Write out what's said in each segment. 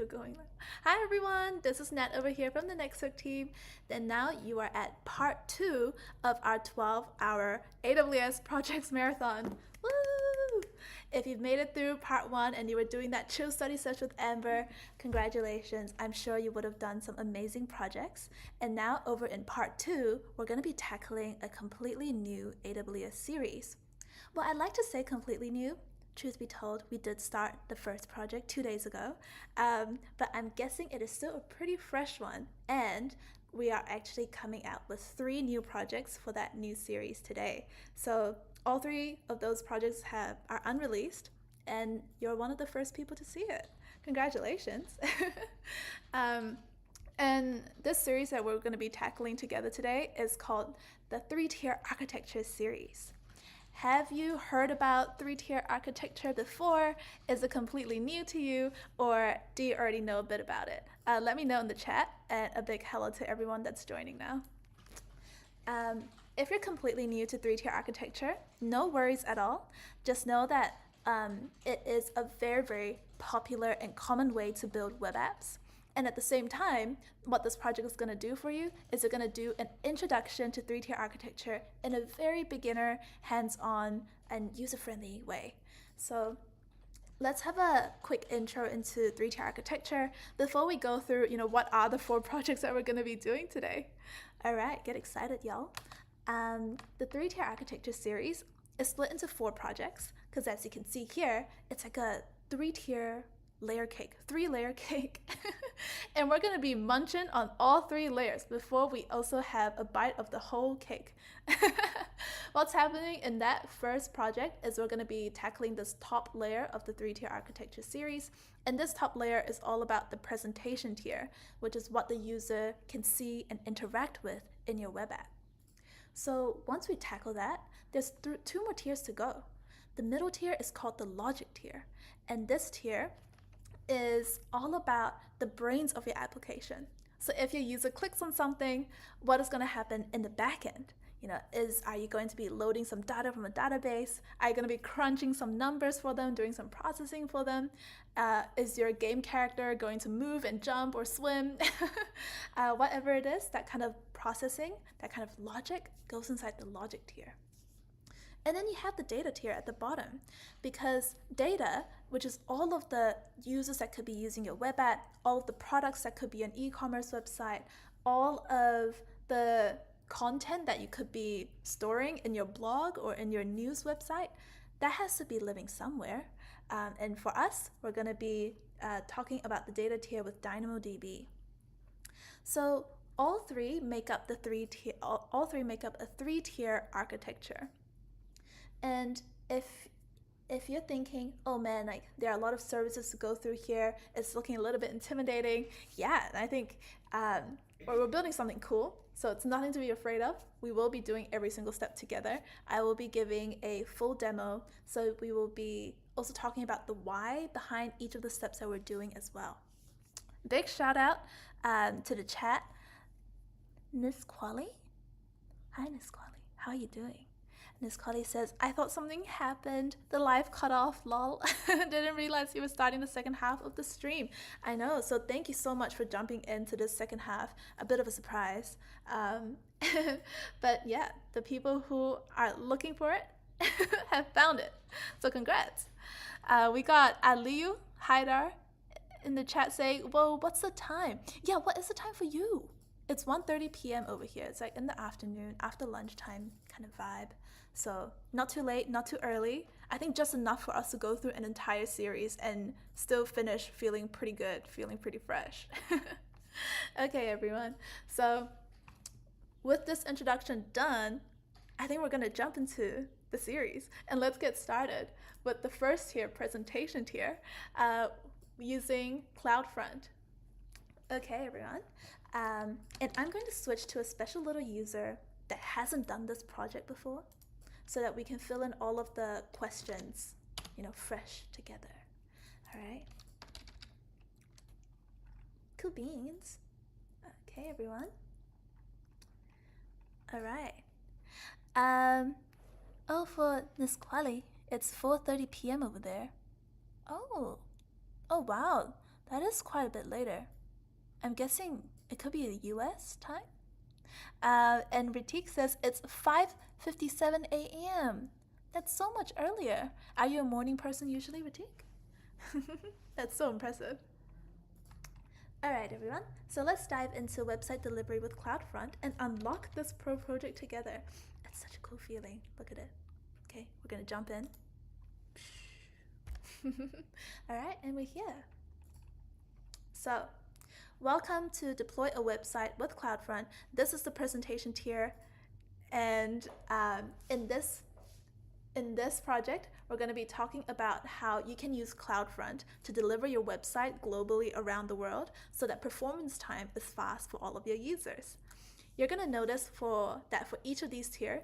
going. Hi everyone, this is Nat over here from the Nexthook team. And now you are at part 2 of our 12-hour AWS projects marathon. Woo! If you've made it through part 1 and you were doing that chill study search with Amber, congratulations. I'm sure you would have done some amazing projects. And now over in part 2, we're going to be tackling a completely new AWS series. Well, I'd like to say completely new. Truth be told, we did start the first project 2 days ago, but I'm guessing it is still a pretty fresh one, and we are actually coming out with 3 new projects for that new series today. So all 3 of those projects are unreleased, and you're one of the first people to see it. Congratulations. And this series that we're going to be tackling together today is called the 3-tier architecture series. Have you heard about 3-tier architecture before? Is it completely new to you, or do you already know a bit about it? Let me know in the chat, and a big hello to everyone that's joining now. If you're completely new to 3-tier architecture, no worries at all. Just know that it is a very, very popular and common way to build web apps. And at the same time, what this project is going to do for you is it's going to do an introduction to 3-tier architecture in a very beginner, hands-on, and user-friendly way. So let's have a quick intro into 3-tier architecture before we go through, what are the 4 projects that we're going to be doing today. All right, get excited, y'all. The 3-tier architecture series is split into 4 projects because, as you can see here, it's like a 3-tier layer cake, 3-layer cake. And we're going to be munching on all 3 layers before we also have a bite of the whole cake. What's happening in that first project is we're going to be tackling this top layer of the 3-tier architecture series. And this top layer is all about the presentation tier, which is what the user can see and interact with in your web app. So once we tackle that, there's 2 more tiers to go. The middle tier is called the logic tier. And this tier is all about the brains of your application. So if your user clicks on something, what is going to happen in the back end? Are you going to be loading some data from a database? Are you going to be crunching some numbers for them, doing some processing for them? Is your game character going to move and jump or swim? Whatever it is, that kind of processing, that kind of logic goes inside the logic tier. And then you have the data tier at the bottom, because data, which is all of the users that could be using your web app, all of the products that could be an e-commerce website, all of the content that you could be storing in your blog or in your news website, that has to be living somewhere. And for us, we're going to be talking about the data tier with DynamoDB. So all 3 make up a 3-tier architecture. And if you're thinking, oh man, there are a lot of services to go through here, it's looking a little bit intimidating. Yeah, and I think we're building something cool, so it's nothing to be afraid of. We will be doing every single step together. I will be giving a full demo, so we will be also talking about the why behind each of the steps that we're doing as well. Big shout out to the chat. 𝗛𝗛𝗨𝗥𝗦? Hi 𝗛𝗛𝗨𝗥, how are you doing? 𝗛𝗛𝗨𝗥 says, I thought something happened. The live cut off, lol. Didn't realize you were starting the second half of the stream. I know, so thank you so much for jumping into this second half. A bit of a surprise. But yeah, the people who are looking for it have found it. So congrats. We got Aliyu Haidar in the chat saying, whoa, what's the time? Yeah, what is the time for you? It's 1:30 p.m. over here. It's like in the afternoon, after lunchtime kind of vibe. So not too late, not too early. I think just enough for us to go through an entire series and still finish feeling pretty good, feeling pretty fresh. Okay, everyone. So with this introduction done, I think we're going to jump into the series. And let's get started with the first tier, presentation tier, using CloudFront. Okay, everyone. And I'm going to switch to a special little user that hasn't done this project before, so that we can fill in all of the questions, fresh together. All right. Cool beans. Okay, everyone. All right. Oh, for 𝗛𝗛𝗨𝗥𝗦, it's 4:30 p.m. over there. Oh, wow. that is quite a bit later. I'm guessing it could be the US time. And Ritik says it's 5:57 a.m. That's so much earlier. Are you a morning person usually, Ritik? That's so impressive. Alright everyone, so let's dive into website delivery with CloudFront and unlock this pro project together. It's such a cool feeling. Look at it. Okay, we're gonna jump in. Alright, and we're here. So, welcome to Deploy a Website with CloudFront. This is the presentation tier, and in this project, we're going to be talking about how you can use CloudFront to deliver your website globally around the world so that performance time is fast for all of your users. You're going to notice for each of these tiers,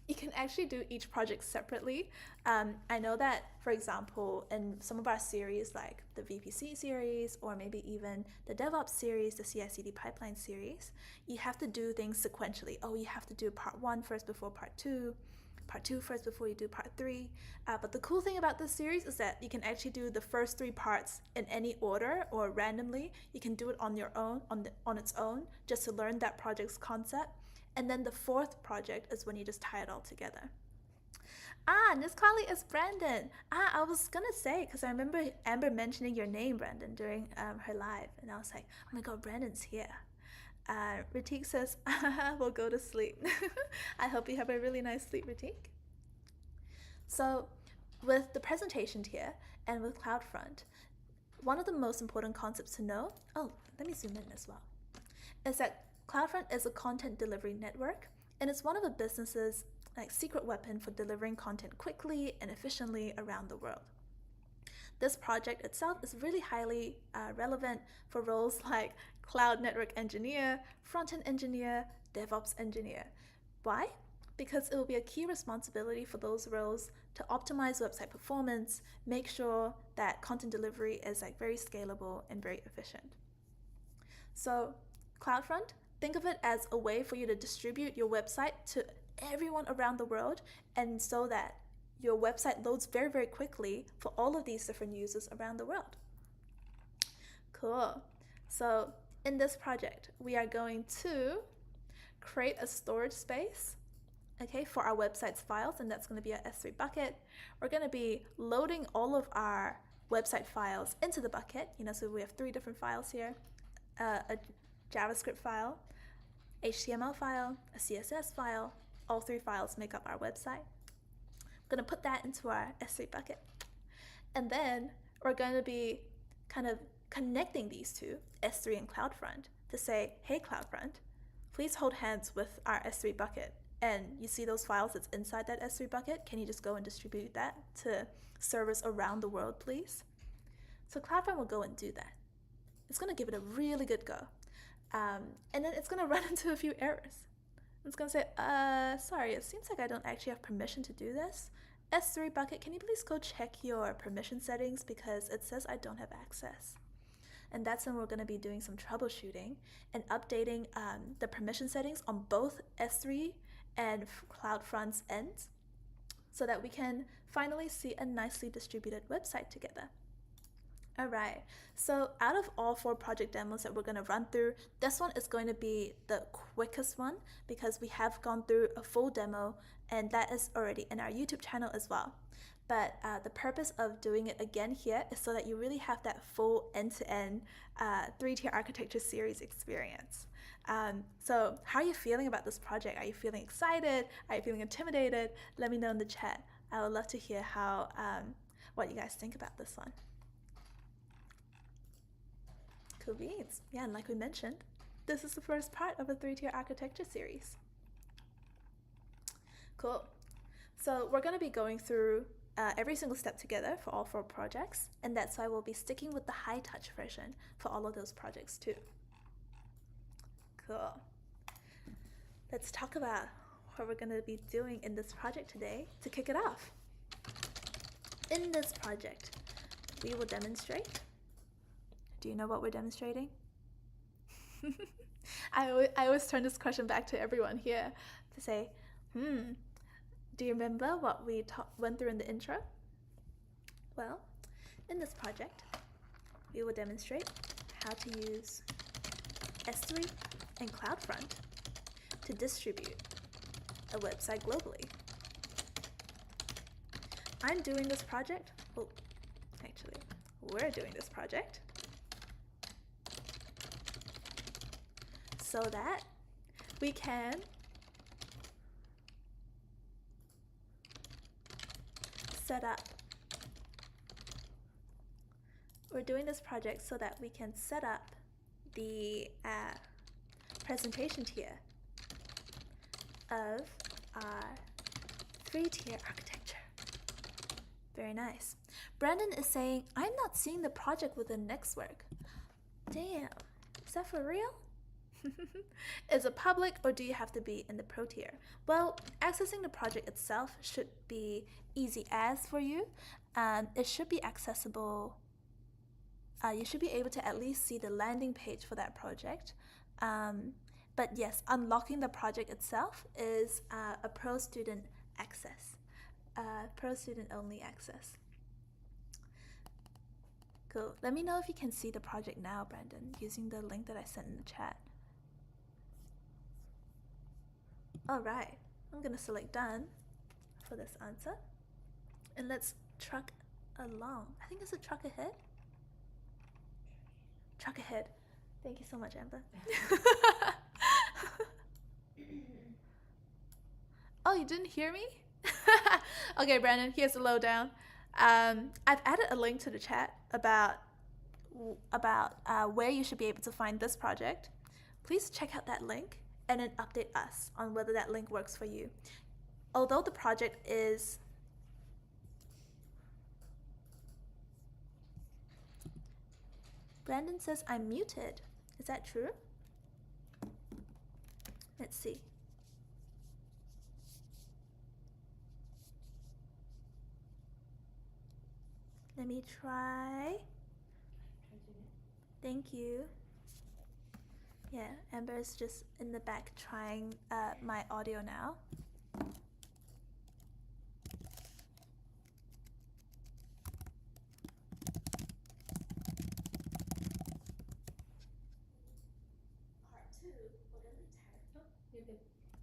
you can actually do each project separately. I know that, for example, in some of our series like the VPC series or maybe even the DevOps series, the CI/CD pipeline series, you have to do things sequentially. Oh, you have to do part 1 first before part 2, part 2 first before you do part 3. But the cool thing about this series is that you can actually do the first 3 parts in any order or randomly. You can do it on your own, on its own, just to learn that project's concept. And then the 4th project is when you just tie it all together. Nisqually is Brandon. I was gonna say, because I remember Amber mentioning your name, Brandon, during her live, and I was like, oh my god, Brandon's here. Ritik says, we'll go to sleep. I hope you have a really nice sleep, Ritik. So, with the presentation here and with CloudFront, one of the most important concepts to know, let me zoom in as well, is that CloudFront is a content delivery network, and it's one of the business's secret weapon for delivering content quickly and efficiently around the world. This project itself is really highly relevant for roles like cloud network engineer, front-end engineer, DevOps engineer. Why? Because it will be a key responsibility for those roles to optimize website performance, make sure that content delivery is very scalable and very efficient. So CloudFront, think of it as a way for you to distribute your website to everyone around the world, and so that your website loads very, very quickly for all of these different users around the world. Cool. So in this project, we are going to create a storage space, for our website's files, and that's going to be an S3 bucket. We're going to be loading all of our website files into the bucket. So we have 3 different files here: a JavaScript file, HTML file, a CSS file. All 3 files make up our website. I'm going to put that into our S3 bucket. And then we're going to be kind of connecting these two, S3 and CloudFront, to say, hey CloudFront, please hold hands with our S3 bucket. And you see those files that's inside that S3 bucket? Can you just go and distribute that to servers around the world, please? So CloudFront will go and do that. It's going to give it a really good go. And then it's going to run into a few errors. It's going to say, sorry, it seems like I don't actually have permission to do this. S3 bucket, can you please go check your permission settings, because it says I don't have access. And that's when we're going to be doing some troubleshooting and updating the permission settings on both S3 and CloudFront's ends, so that we can finally see a nicely distributed website together. Alright, so out of all 4 project demos that we're going to run through, this one is going to be the quickest one, because we have gone through a full demo, and that is already in our YouTube channel as well. But the purpose of doing it again here is so that you really have that full end-to-end 3-tier architecture series experience. So how are you feeling about this project? Are you feeling excited? Are you feeling intimidated? Let me know in the chat. I would love to hear how what you guys think about this one. Cool beans. Yeah, and like we mentioned, this is the first part of a 3-tier architecture series. Cool. So we're going to be going through every single step together for all 4 projects, and that's why we'll be sticking with the high-touch version for all of those projects too. Cool. Let's talk about what we're going to be doing in this project today to kick it off. In this project, we will demonstrate. Do you know what we're demonstrating? I always turn this question back to everyone here to say, do you remember what we went through in the intro? Well, in this project, we will demonstrate how to use S3 and CloudFront to distribute a website globally. I'm doing this project, oh, actually, we're doing this project so that we can set up, the presentation tier of our 3-tier architecture. Very nice. Brandon is saying, I'm not seeing the project within Nextwork. Damn, is that for real? Is it public or do you have to be in the pro tier? Well, accessing the project itself should be easy as for you. It should be accessible. You should be able to at least see the landing page for that project. But yes, unlocking the project itself is a pro student access, pro student only access. Cool. Let me know if you can see the project now, Brandon, using the link that I sent in the chat. All right, I'm gonna select done for this answer, and let's truck along. I think it's a truck ahead. Truck ahead. Thank you so much, Amber. Oh, you didn't hear me? Okay, Brandon, here's the lowdown. I've added a link to the chat about where you should be able to find this project. Please check out that link and then update us on whether that link works for you. Although the project is Brandon says I'm muted. Is that true? Let's see. Let me try. Thank you. Yeah, Amber is just in the back trying my audio now.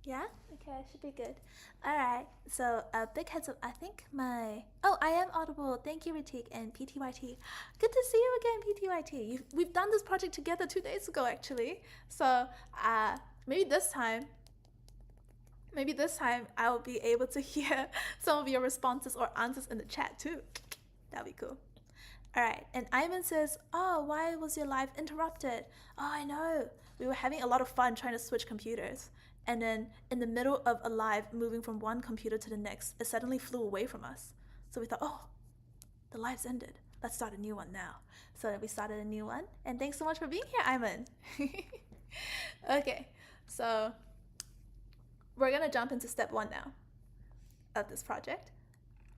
Yeah? Okay, I should be good. Alright, so big heads up. I think I am audible. Thank you, Ritik and PTYT. Good to see you again, PTYT. We've done this project together 2 days ago, actually. So maybe this time I'll be able to hear some of your responses or answers in the chat too. That'd be cool. Alright, and Ivan says, oh, why was your live interrupted? Oh, I know. We were having a lot of fun trying to switch computers. And then in the middle of a live moving from one computer to the next, it suddenly flew away from us. So we thought, oh, the live's ended. Let's start a new one now. So we started a new one. And thanks so much for being here, Ivan. Okay, so we're going to jump into step 1 now of this project.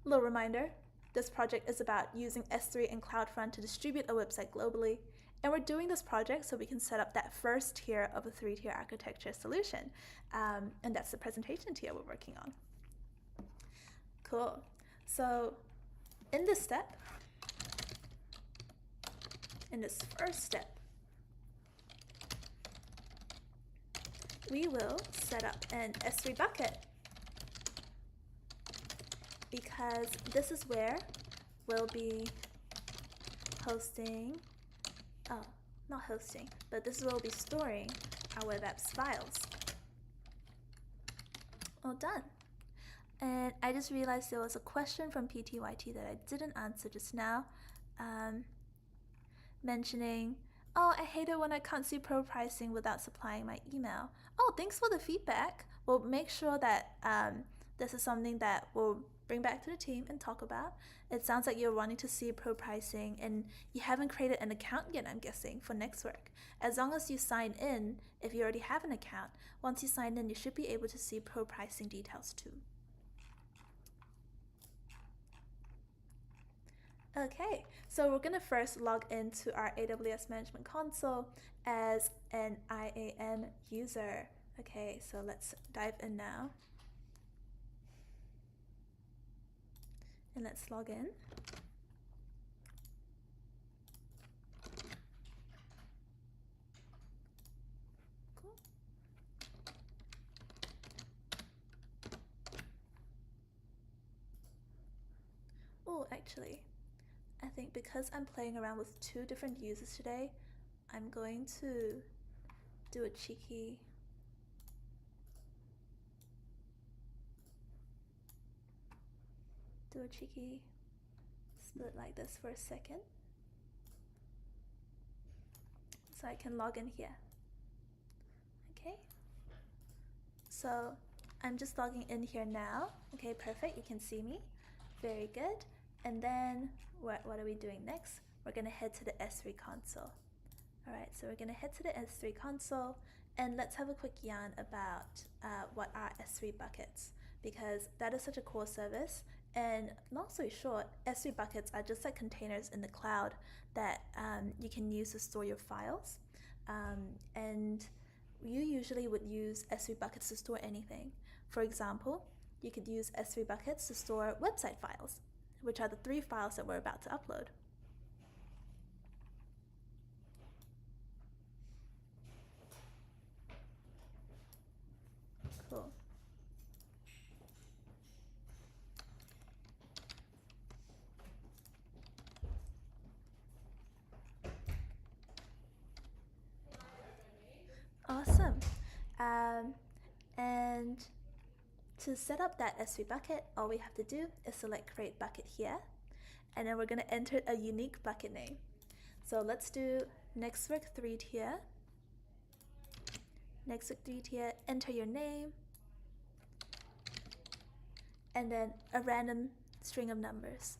Little reminder, this project is about using S3 and CloudFront to distribute a website globally. And we're doing this project so we can set up that first tier of a 3-tier architecture solution. And that's the presentation tier we're working on. Cool. So in this first step, we will set up an S3 bucket, because this is where we'll be hosting, not hosting, but this is where we'll be storing our web apps files. All done. And I just realized there was a question from PTYT that I didn't answer just now, mentioning, oh, I hate it when I can't see pro pricing without supplying my email. Oh, thanks for the feedback. We'll make sure that this is something that we'll bring back to the team and talk about. It sounds like you're wanting to see pro pricing and you haven't created an account yet, I'm guessing, for Nextwork. As long as you sign in, if you already have an account, once you sign in, you should be able to see pro pricing details too. Okay, so we're going to first log into our AWS Management Console as an IAM user. Okay, so let's dive in now. And let's log in. actually. I think because I'm playing around with 2 different users today, I'm going to do a cheeky split like this for a second, so I can log in here. Okay, so I'm just logging in here now. Okay, perfect, you can see me. Very good. And then what are we doing next? We're gonna head to the S3 console. Alright, so we're gonna head to the S3 console, and let's have a quick yarn about what are S3 buckets, because that is such a cool service. And long story short, S3 buckets are just like containers in the cloud that you can use to store your files. And you usually would use S3 buckets to store anything. For example, you could use S3 buckets to store website files, which are the 3 files that we're about to upload. Cool. Awesome. And to set up that S3 bucket, all we have to do is select create bucket here, and then we're going to enter a unique bucket name. So let's do Nextwork 3 tier. Nextwork 3 tier, enter your name, and then a random string of numbers.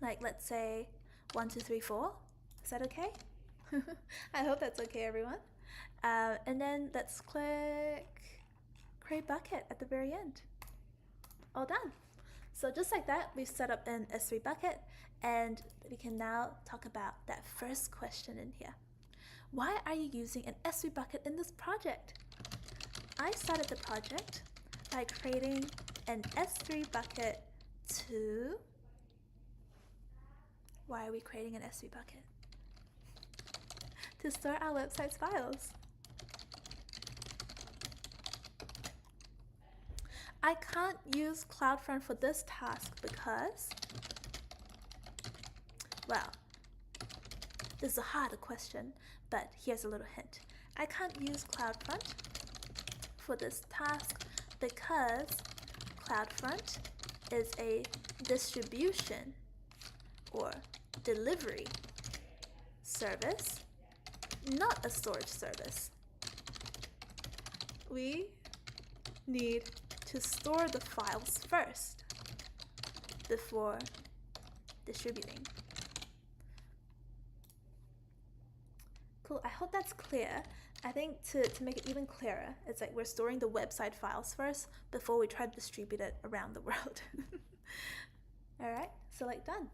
Like, let's say 1, 2, 3, 4. Is that okay? I hope that's okay, everyone. And then let's click create bucket at the very end. All done. So just like that, we've set up an S3 bucket, and we can now talk about that first question in here. Why are you using an S3 bucket in this project? I started the project by creating an S3 bucket to... Why are we creating an S3 bucket? To store our website's files. I can't use CloudFront for this task because, well, this is a harder question, but here's a little hint. I can't use CloudFront for this task because CloudFront is a distribution or delivery service, not a storage service. We need to store the files first before distributing. Cool, I hope that's clear. I think to make it even clearer, it's like we're storing the website files first before we try to distribute it around the world. Alright, select done.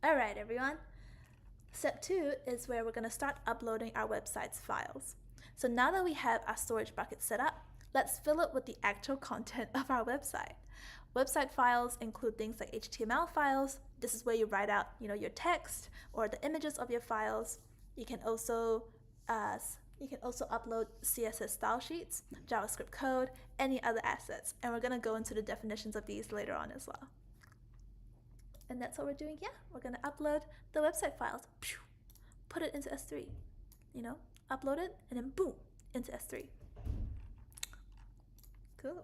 Alright everyone, step 2 is where we're going to start uploading our website's files. So now that we have our storage bucket set up, let's fill it with the actual content of our website. Website files include things like HTML files. This is where you write out, your text or the images of your files. You can also upload CSS style sheets, JavaScript code, any other assets. And we're going to go into the definitions of these later on as well. And that's what we're doing here. We're going to upload the website files. Put it into S3. Upload it, and then boom, into S3. Cool.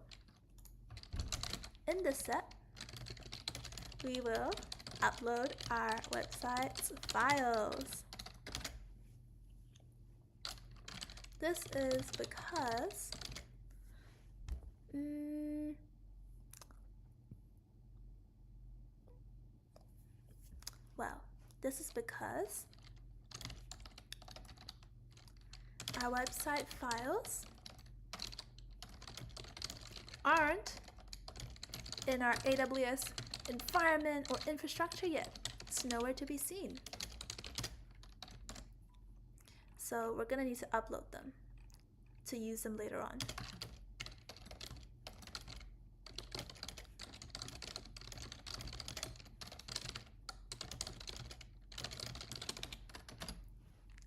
In this step, we will upload our website's files. This is because our website files aren't in our AWS environment or infrastructure yet. It's nowhere to be seen. So we're gonna need to upload them to use them later on.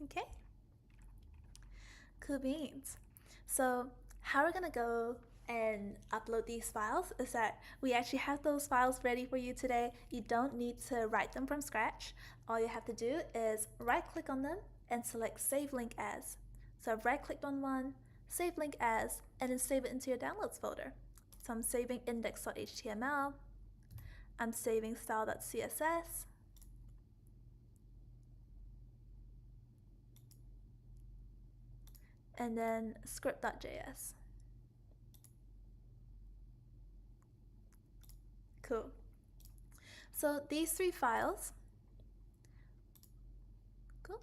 Okay, cool beans. So how we're gonna go and upload these files is that we actually have those files ready for you today. You don't need to write them from scratch. All you have to do is right click on them and select Save Link As. So I've right clicked on one, Save Link As, and then save it into your downloads folder. So I'm saving index.html, I'm saving style.css, and then script.js. Cool. So these three files, cool.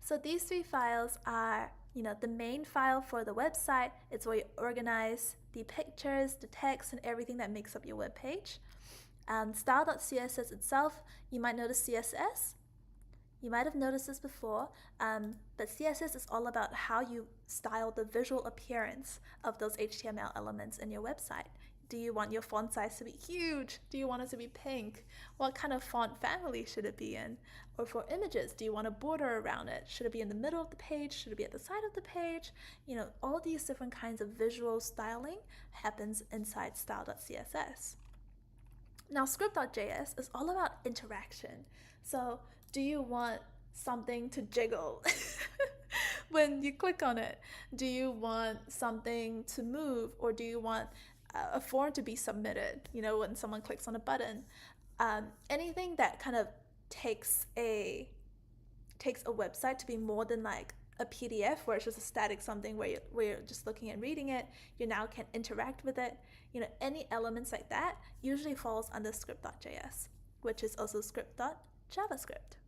So these three files are, the main file for the website. It's where you organize the pictures, the text, and everything that makes up your web page. Style.css itself, you might notice CSS. You might have noticed this before, but CSS is all about how you style the visual appearance of those HTML elements in your website. Do you want your font size to be huge? Do you want it to be pink? What kind of font family should it be in? Or for images, do you want a border around it? Should it be in the middle of the page? Should it be at the side of the page? All these different kinds of visual styling happens inside style.css. Now, script.js is all about interaction. So do you want something to jiggle when you click on it? Do you want something to move, or do you want a form to be submitted, when someone clicks on a button? Anything that kind of takes a website to be more than like a PDF where it's just a static something where you're just looking and reading it, you now can interact with it. Any elements like that usually falls under script.js, which is also script.javascript.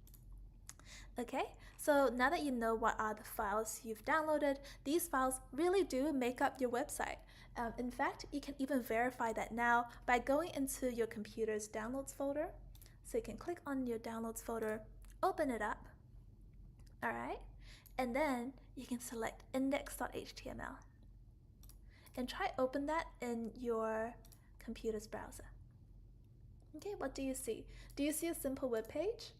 Okay, so now that you know what are the files you've downloaded, these files really do make up your website. In fact, you can even verify that now by going into your computer's downloads folder. So you can click on your downloads folder, open it up, all right? And then you can select index.html and try open that in your computer's browser. Okay, what do you see? Do you see a simple web page?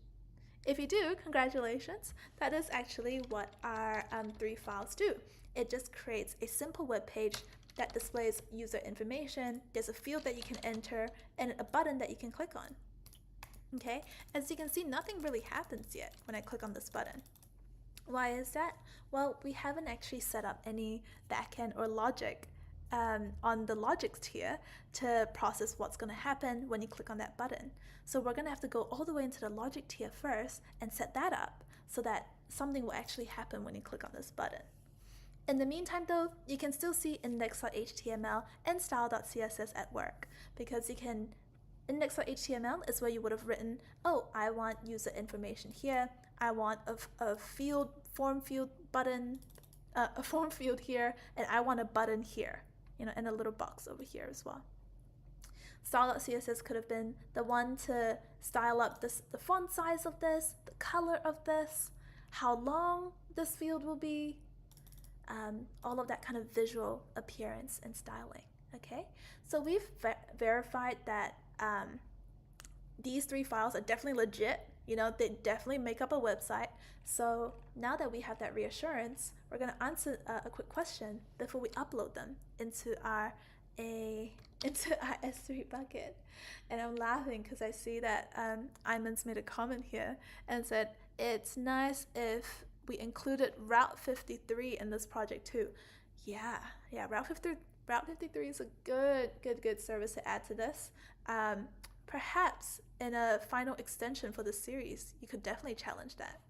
If you do, congratulations. That is actually what our three files do. It just creates a simple web page that displays user information. There's a field that you can enter and a button that you can click on. Okay, as you can see, nothing really happens yet when I click on this button. Why is that? Well, we haven't actually set up any backend or logic on the logics tier to process what's going to happen when you click on that button. So we're going to have to go all the way into the logic tier first and set that up so that something will actually happen when you click on this button. In the meantime though, you can still see index.html and style.css at work, because you can index.html is where you would have written, oh, I want user information here, I want a form field button, a form field here, and I want a button here, and a little box over here as well. Style.css could have been the one to style up the font size of this, the color of this, how long this field will be, all of that kind of visual appearance and styling. Okay, so we've verified that these three files are definitely legit. They definitely make up a website. So now that we have that reassurance, we're going to answer a quick question before we upload them into our S3 bucket. And I'm laughing because I see that Iman's made a comment here and said, it's nice if we included Route 53 in this project too. Yeah, Route 53 is a good service to add to this. Perhaps in a final extension for the series, you could definitely challenge that.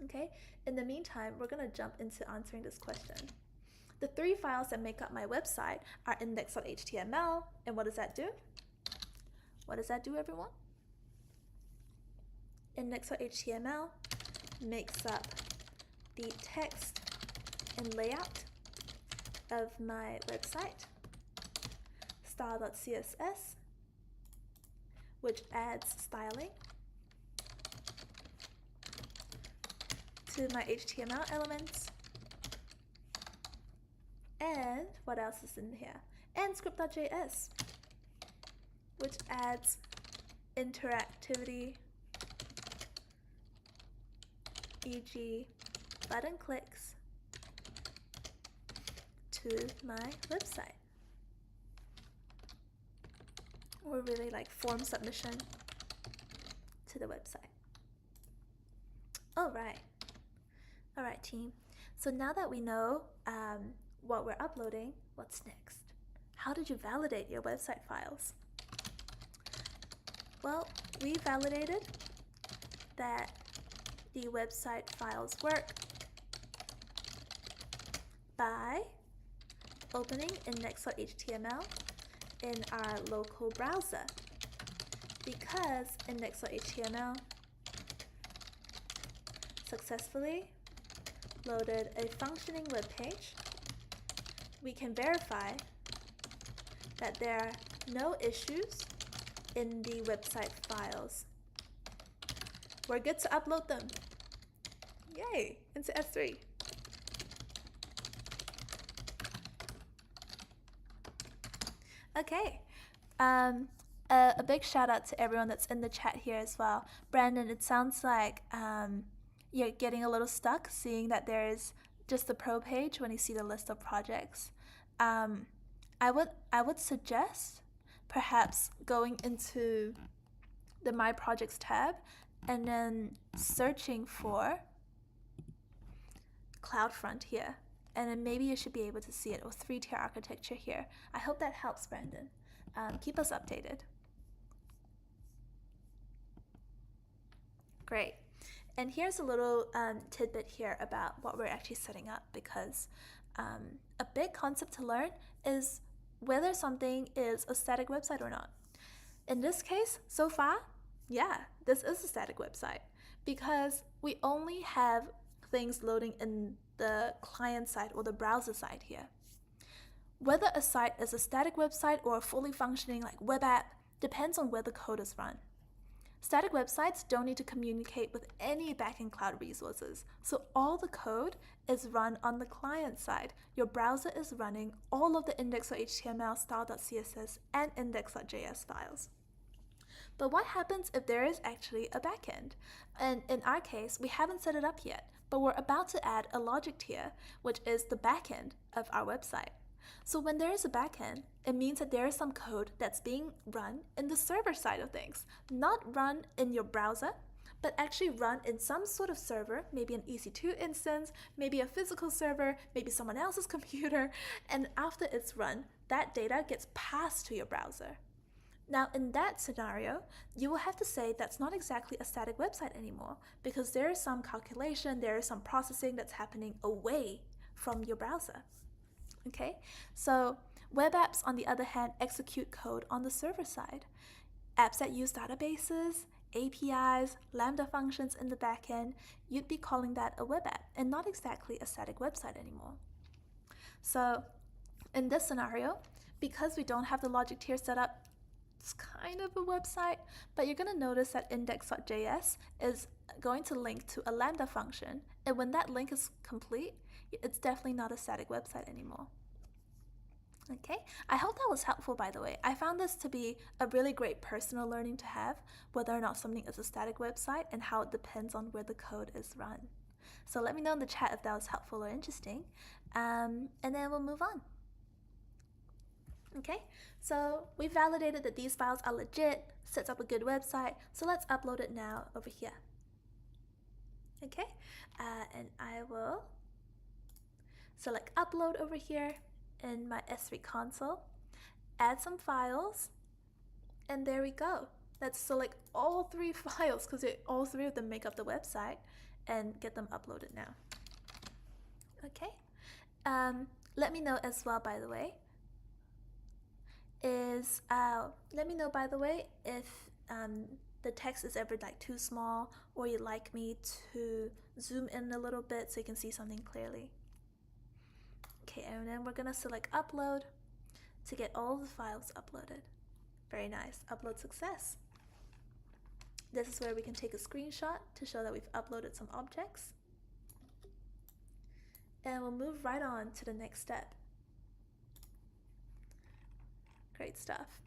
Okay, in the meantime, we're going to jump into answering this question. The three files that make up my website are index.html, and what does that do? What does that do, everyone? Index.html makes up the text and layout of my website. Style.css, which adds styling to my HTML elements. And what else is in here? And script.js, which adds interactivity, e.g. button clicks to my website. or really like form submission to the website. All right, team. So now that we know what we're uploading, what's next? How did you validate your website files? Well, we validated that the website files work by opening index.html in our local browser, because index.html successfully loaded a functioning web page. We can verify that there are no issues in the website files. We're good to upload them. Yay, into S3. Okay, a big shout out to everyone that's in the chat here as well. Brandon, it sounds like you're getting a little stuck seeing that there's just the pro page when you see the list of projects. I would suggest perhaps going into the My Projects tab and then searching for CloudFront here. And then maybe you should be able to see it, or 3-tier architecture here. I hope that helps, Brandon. Keep us updated. Great. And here's a little tidbit here about what we're actually setting up, because a big concept to learn is whether something is a static website or not. In this case, so far, yeah, this is a static website, because we only have things loading in the client side or the browser side here. Whether a site is a static website or a fully functioning like web app depends on where the code is run. Static websites don't need to communicate with any backend cloud resources, so all the code is run on the client side. Your browser is running all of the index.html, style.css, and index.js files. But what happens if there is actually a backend? And in our case, we haven't set it up yet, but we're about to add a logic tier, which is the backend of our website. So when there is a backend, it means that there is some code that's being run in the server side of things, not run in your browser, but actually run in some sort of server, maybe an EC2 instance, maybe a physical server, maybe someone else's computer, and after it's run, that data gets passed to your browser. Now, in that scenario, you will have to say that's not exactly a static website anymore, because there is some calculation, there is some processing that's happening away from your browser. Okay, so web apps, on the other hand, execute code on the server side. Apps that use databases, APIs, Lambda functions in the backend, you'd be calling that a web app and not exactly a static website anymore. So in this scenario, because we don't have the logic tier set up, it's kind of a website, but you're going to notice that index.js is going to link to a Lambda function, and when that link is complete, it's definitely not a static website anymore. Okay, I hope that was helpful, by the way. I found this to be a really great personal learning to have, whether or not something is a static website and how it depends on where the code is run. So let me know in the chat if that was helpful or interesting, and then we'll move on. Okay, so we validated that these files are legit, sets up a good website, so let's upload it now over here. Okay, and I will select upload over here in my S3 console, add some files, and there we go. Let's select all 3 files, because all 3 of them make up the website, and get them uploaded now. Okay, let me know as well, by the way, if the text is ever like too small, or you'd like me to zoom in a little bit so you can see something clearly. Okay, and then we're gonna select upload to get all the files uploaded. Very nice, upload success. This is where we can take a screenshot to show that we've uploaded some objects. And we'll move right on to the next step. Great stuff.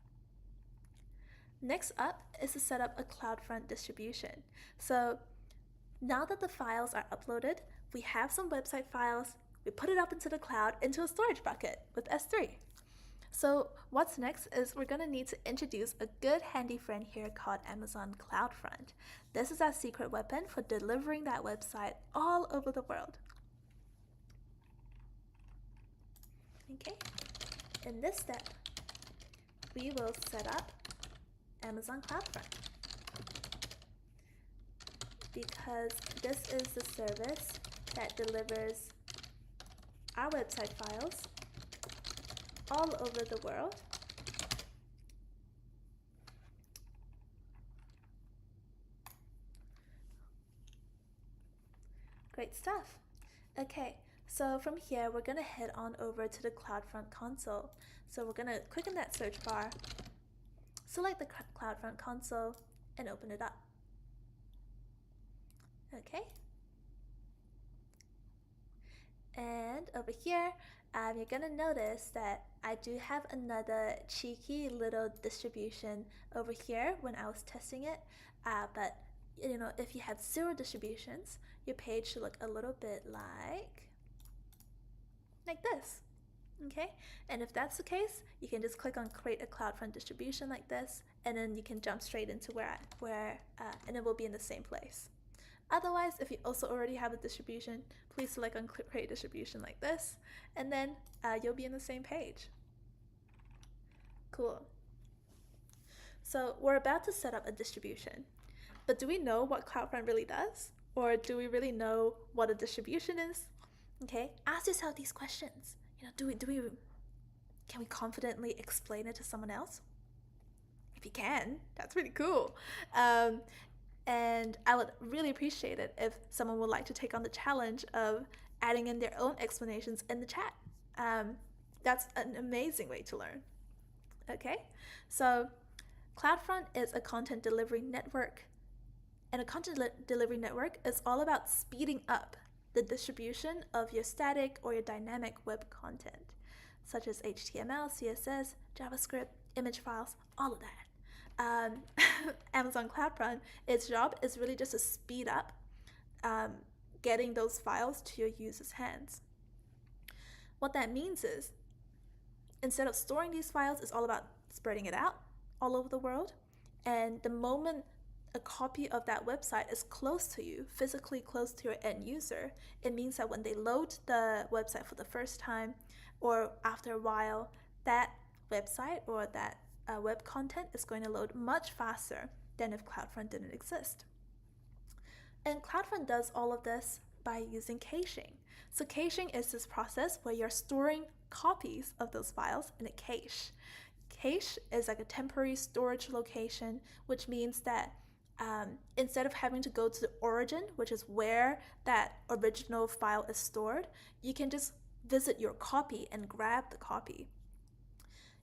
Next up is to set up a CloudFront distribution. So now that the files are uploaded, we have some website files, we put it up into the cloud into a storage bucket with S3. So what's next is we're going to need to introduce a good handy friend here called Amazon CloudFront. This is our secret weapon for delivering that website all over the world. Okay, in this step, we will set up Amazon CloudFront because this is the service that delivers our website files all over the world. Great stuff. Okay, so from here we're going to head on over to the CloudFront console. So we're going to click in that search bar, select the CloudFront console, and open it up. Okay. And over here, you're going to notice that I do have another cheeky little distribution over here when I was testing it. But you know, if you have 0 distributions, your page should look a little bit like this. Okay, and if that's the case, you can just click on create a CloudFront distribution like this, and then you can jump straight into and it will be in the same place. Otherwise, if you also already have a distribution, please select on create distribution like this, and then you'll be in the same page. Cool. So we're about to set up a distribution, but do we know what CloudFront really does? Or do we really know what a distribution is? Okay, ask yourself these questions. You know, can we confidently explain it to someone else? If you can, that's pretty cool. And I would really appreciate it if someone would like to take on the challenge of adding in their own explanations in the chat. That's an amazing way to learn. Okay, so CloudFront is a content delivery network, and a content delivery network is all about speeding up the distribution of your static or your dynamic web content, such as HTML, CSS, JavaScript, image files, all of that. Amazon CloudFront, its job is really just to speed up getting those files to your users' hands. What that means is, instead of storing these files, it's all about spreading it out all over the world. And the moment a copy of that website is close to you, physically close to your end user, it means that when they load the website for the first time, or after a while, that website or that web content is going to load much faster than if CloudFront didn't exist. And CloudFront does all of this by using caching. So caching is this process where you're storing copies of those files in a cache. Cache is like a temporary storage location, which means that instead of having to go to the origin, which is where that original file is stored, you can just visit your copy and grab the copy.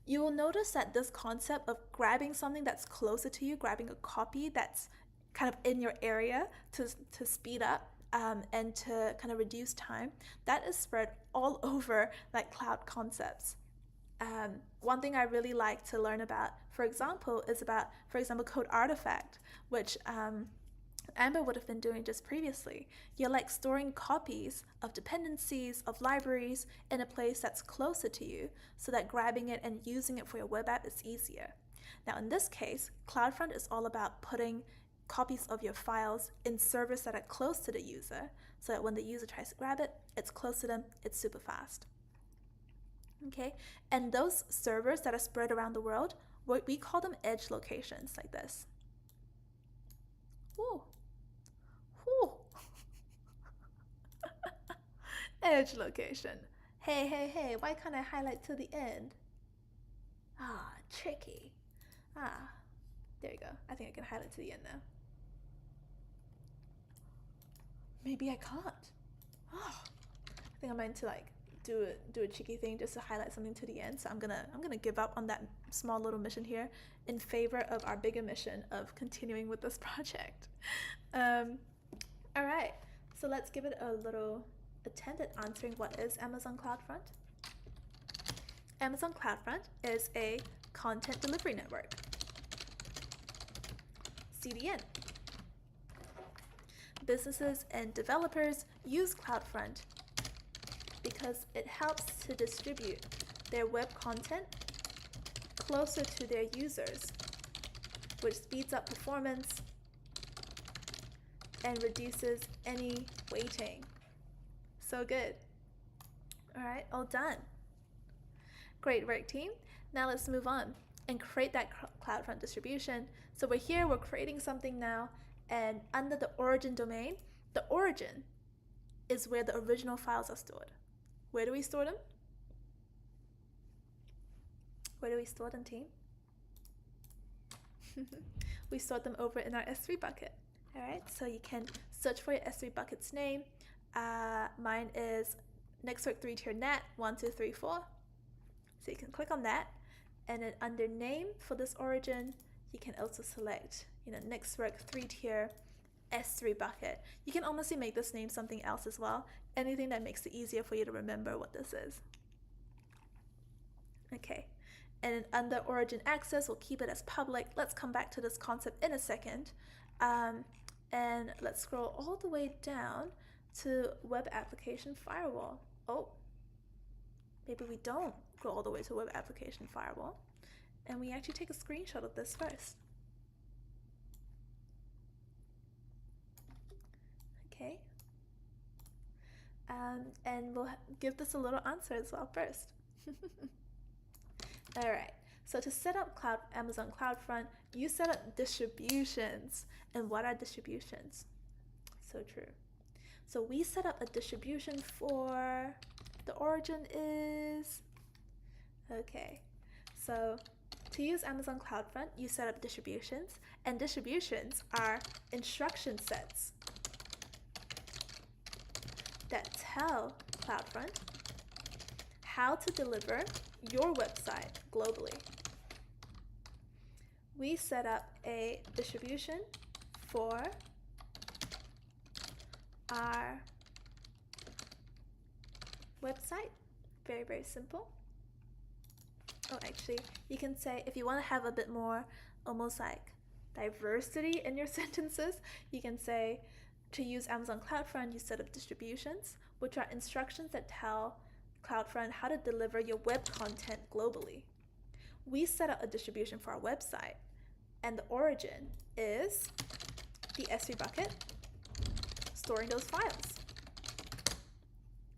You will notice that this concept of grabbing something that's closer to you, grabbing a copy that's kind of in your area to speed up and to kind of reduce time, that is spread all over like cloud concepts. One thing I really like to learn about, for example, is about, 𝗛𝗢𝗥𝗦, which Amber would have been doing just previously. You're like storing copies of dependencies, of libraries in a place that's closer to you so that grabbing it and using it for your web app is easier. Now in this case, CloudFront is all about putting copies of your files in servers that are close to the user so that when the user tries to grab it, it's close to them, it's super fast. Okay, and those servers that are spread around the world, we call them edge locations like this. Ooh. Ooh. Edge location. Hey, why can't I highlight to the end? Ah, tricky. There you go. I think I can highlight to the end now. Maybe I can't. I think I'm going to like do a cheeky thing just to highlight something to the end. So I'm gonna give up on that small little mission here in favor of our bigger mission of continuing with this project. All right, so let's give it a little attempt at answering what is Amazon CloudFront. Amazon CloudFront is a content delivery network. CDN. Businesses and developers use CloudFront because it helps to distribute their web content closer to their users, which speeds up performance and reduces any waiting. So good. All right, all done. Great work, team. Now let's move on and create that CloudFront distribution. So we're here, we're creating something now, and under the origin domain, the origin is where the original files are stored. Where do we store them? Where do we store them, team? We store them over in our S3 bucket. All right, so you can search for your S3 bucket's name. Mine is Network 3-tier net 1, 2, 3, 4. So you can click on that, and then under name for this origin, you can also select, Network 3-tier S3 bucket. You can honestly make this name something else as well. Anything that makes it easier for you to remember what this is. Okay, and then under origin access, we'll keep it as public. Let's come back to this concept in a second. And let's scroll all the way down to web application firewall. Oh, maybe we don't go all the way to web application firewall, and we actually take a screenshot of this first. Okay, and we'll give this a little answer as well first. All right, so to set up Amazon CloudFront, you set up distributions. And what are distributions? So true. So we set up a distribution for, the origin is, okay, so to use Amazon CloudFront, you set up distributions, and distributions are instruction sets that tell CloudFront how to deliver your website globally. We set up a distribution for our website. Very, very simple. Oh, actually, you can say, if you want to have a bit more almost like diversity in your sentences, you can say, to use Amazon CloudFront, you set up distributions, which are instructions that tell CloudFront how to deliver your web content globally. We set up a distribution for our website, and the origin is the S3 bucket, storing those files.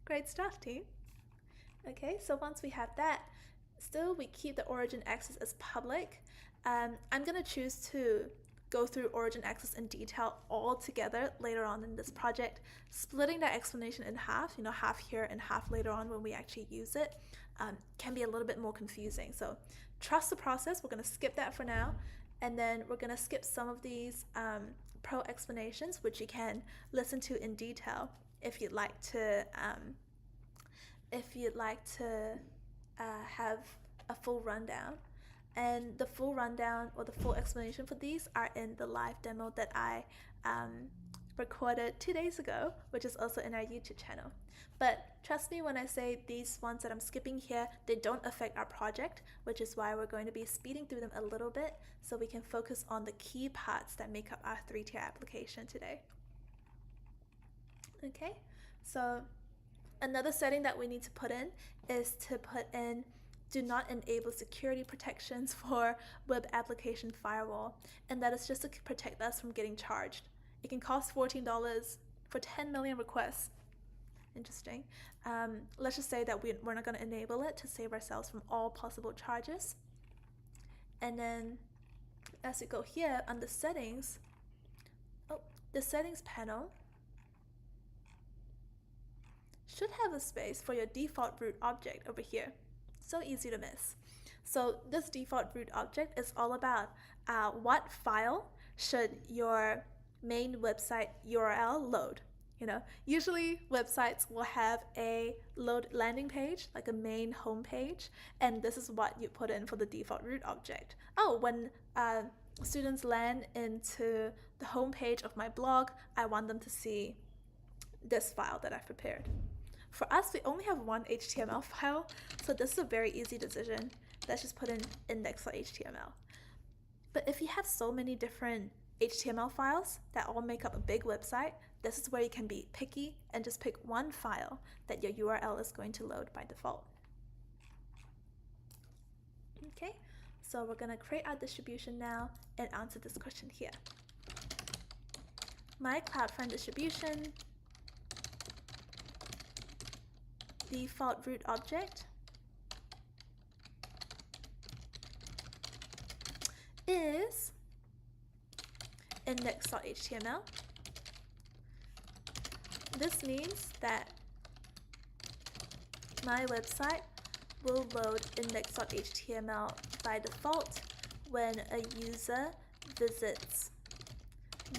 Great stuff, team. Okay, so once we have that, still we keep the origin access as public. I'm going to choose to go through origin access in detail all together later on in this project, splitting that explanation in half, half here and half later on when we actually use it, can be a little bit more confusing. So trust the process. We're going to skip that for now, and then we're going to skip some of these pro explanations, which you can listen to in detail if you'd like to have a full rundown. And the full rundown or the full explanation for these are in the live demo that I recorded 2 days ago, which is also in our YouTube channel. But trust me when I say these ones that I'm skipping here, they don't affect our project, which is why we're going to be speeding through them a little bit so we can focus on the key parts that make up our 3-tier application today. Okay, so another setting that we need to put in is to put in do not enable security protections for web application firewall, and that is just to protect us from getting charged. It can cost $14 for 10 million requests. Interesting. Let's just say that we're not going to enable it to save ourselves from all possible charges. And then as we go here on the settings, the settings panel should have a space for your default root object over here. So easy to miss. So this default root object is all about what file should your main website URL load. Usually websites will have a load landing page, like a main home page, and this is what you put in for the default root object. Oh, when students land into the home page of my blog, I want them to see this file that I've prepared. For us, we only have one HTML file, so this is a very easy decision. Let's just put in index.html. But if you have so many different HTML files that all make up a big website, this is where you can be picky and just pick one file that your URL is going to load by default. Okay, So we're going to create our distribution now and answer this question here. My CloudFront distribution default root object is index.html. This means that my website will load index.html by default when a user visits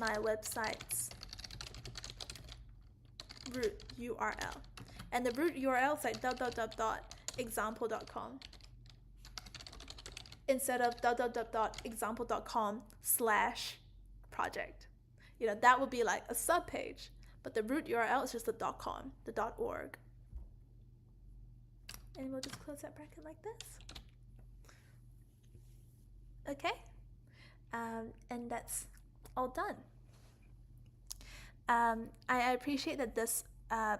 my website's root URL. And the root URL is like example.com instead of example.com/project. You know, that would be like a subpage, but the root URL is just the .com, the .org. And we'll just close that bracket like this. Okay, and that's all done. I appreciate that this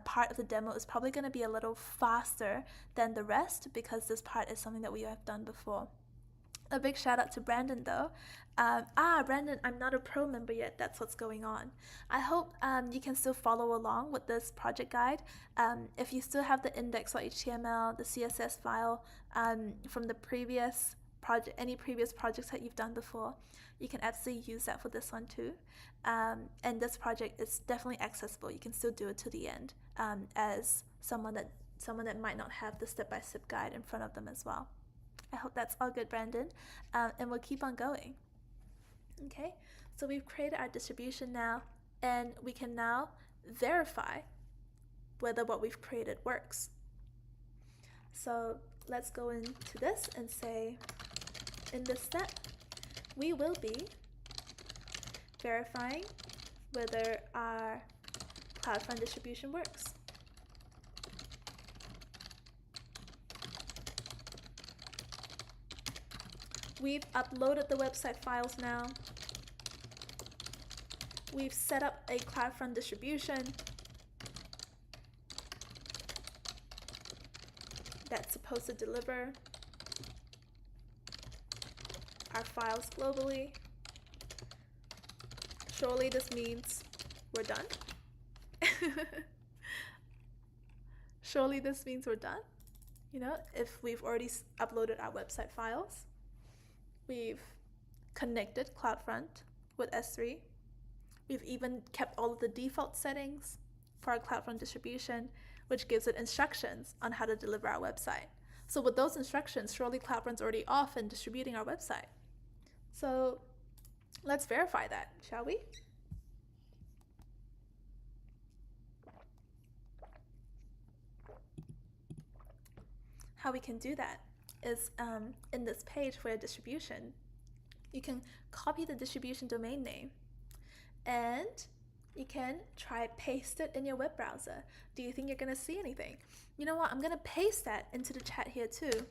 part of the demo is probably going to be a little faster than the rest because this part is something that we have done before. A big shout out to Brandon though. Brandon, I'm not a pro member yet. That's what's going on. I hope you can still follow along with this project guide. If you still have the index.html, the CSS file from the previous project, any previous projects that you've done before, you can absolutely use that for this one too. And this project is definitely accessible. You can still do it to the end as someone that might not have the step-by-step guide in front of them as well. I hope that's all good, Brandon, and we'll keep on going. Okay, so we've created our distribution now, and we can now verify whether what we've created works. So let's go into this and say, in this step, we will be verifying whether our CloudFront distribution works. We've uploaded the website files now. We've set up a CloudFront distribution that's supposed to deliver our files globally. Surely this means we're done. Surely this means we're done. You know, if we've already uploaded our website files, we've connected CloudFront with S3. We've even kept all of the default settings for our CloudFront distribution, which gives it instructions on how to deliver our website. So with those instructions, surely CloudFront's already off and distributing our website. So let's verify that, shall we? How we can do that is in this page for a distribution, you can copy the distribution domain name and you can try paste it in your web browser. Do you think you're going to see anything? You know what? I'm going to paste that into the chat here too.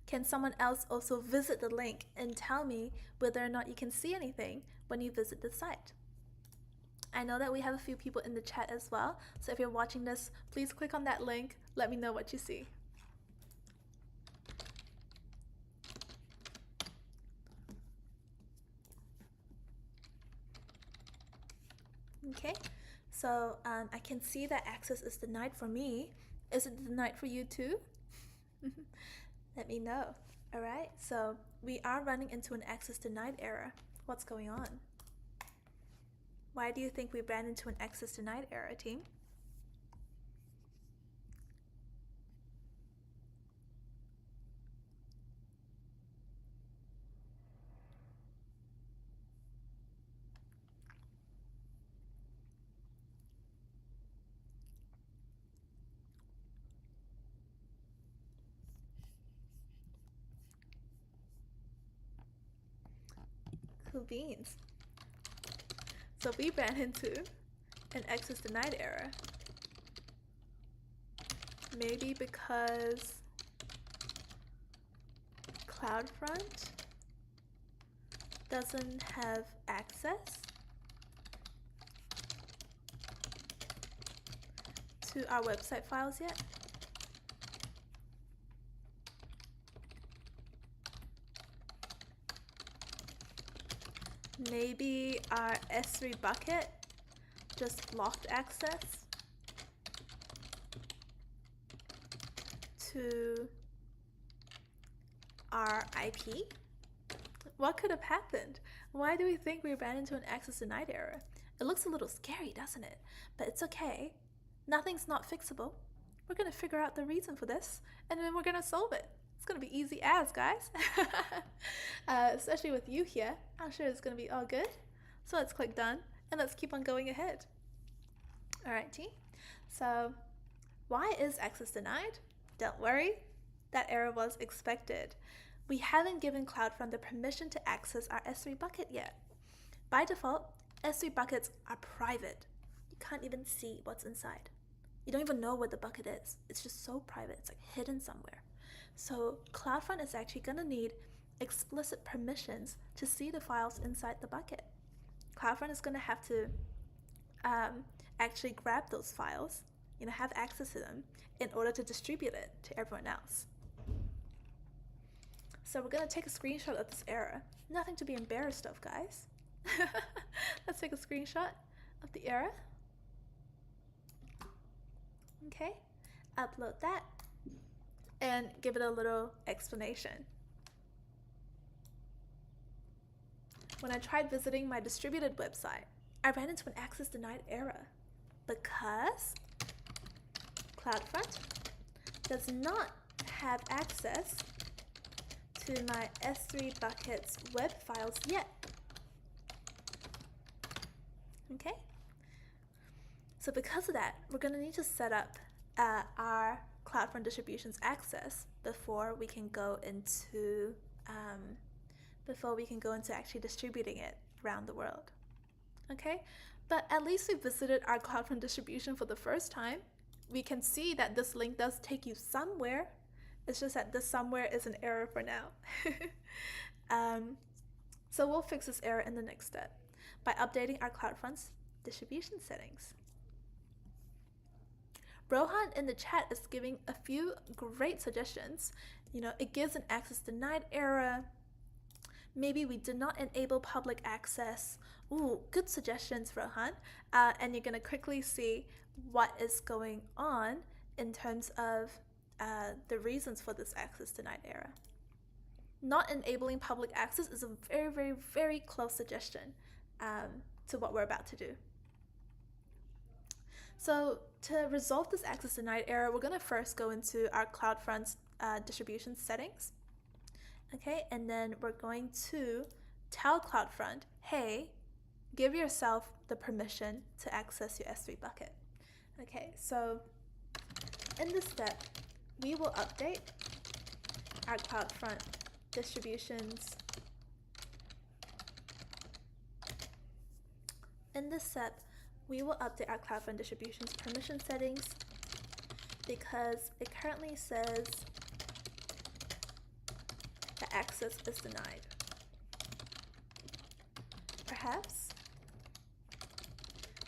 Can someone else also visit the link and tell me whether or not you can see anything when you visit the site? I know that we have a few people in the chat as well, so if you're watching this, please click on that link. Let me know what you see. Okay, so I can see that access is denied for me. Is it denied for you too? Let me know. All right, so we are running into an access denied error. What's going on? Why do you think we ran into an access denied error, team? Cool beans. So we ran into an access denied error. Maybe because CloudFront doesn't have access to our website files yet. maybe our S3 bucket just blocked access to our IP? What could have happened? Why do we think we ran into an access denied error? It looks a little scary, doesn't it? But it's okay. Nothing's not fixable. We're going to figure out the reason for this, and then we're going to solve it. It's going to be easy as, guys. Especially with you here. I'm sure it's going to be all good. So let's click done, and let's keep on going ahead. Alrighty. So why is access denied? Don't worry. That error was expected. We haven't given CloudFront the permission to access our S3 bucket yet. By default, S3 buckets are private. You can't even see what's inside. You don't even know what the bucket is. It's just so private. It's like hidden somewhere. So CloudFront is actually going to need explicit permissions to see the files inside the bucket. CloudFront is going to have to actually grab those files, have access to them in order to distribute it to everyone else. So we're going to take a screenshot of this error. Nothing to be embarrassed of, guys. Let's take a screenshot of the error. Okay, upload that and give it a little explanation. When I tried visiting my distributed website, I ran into an access denied error because CloudFront does not have access to my S3 buckets web files yet. Okay, so because of that, we're going to need to set up our CloudFront distributions access before we can go into actually distributing it around the world. Okay, but at least we visited our CloudFront distribution for the first time. We can see that this link does take you somewhere. It's just that this somewhere is an error for now. So we'll fix this error in the next step by updating our CloudFront's distribution settings. Rohan in the chat is giving a few great suggestions. It gives an access denied error. Maybe we did not enable public access. Ooh, good suggestions, Rohan. And you're going to quickly see what is going on in terms of the reasons for this access denied error. Not enabling public access is a very, very, very close suggestion to what we're about to do. So to resolve this access denied error, we're going to first go into our CloudFront's distribution settings. Okay, and then we're going to tell CloudFront, hey, give yourself the permission to access your S3 bucket. Okay, so in this step, we will update our CloudFront distributions. In this step, we will update our CloudFront distributions permission settings because it currently says that access is denied. Perhaps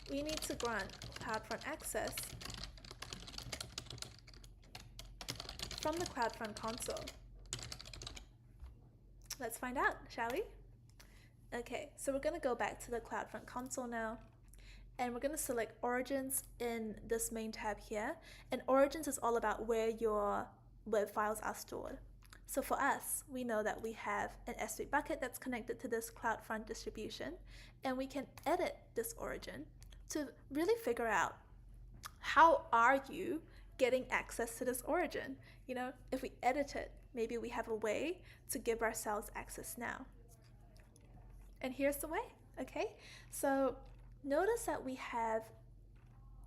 we need to grant CloudFront access from the CloudFront console. Let's find out, shall we? Okay, so we're going to go back to the CloudFront console now, and we're going to select Origins in this main tab here. And Origins is all about where your web files are stored. So for us, we know that we have an S3 bucket that's connected to this CloudFront distribution, and we can edit this origin to really figure out how are you getting access to this origin. If we edit it, maybe we have a way to give ourselves access now. And here's the way, okay? So notice that we have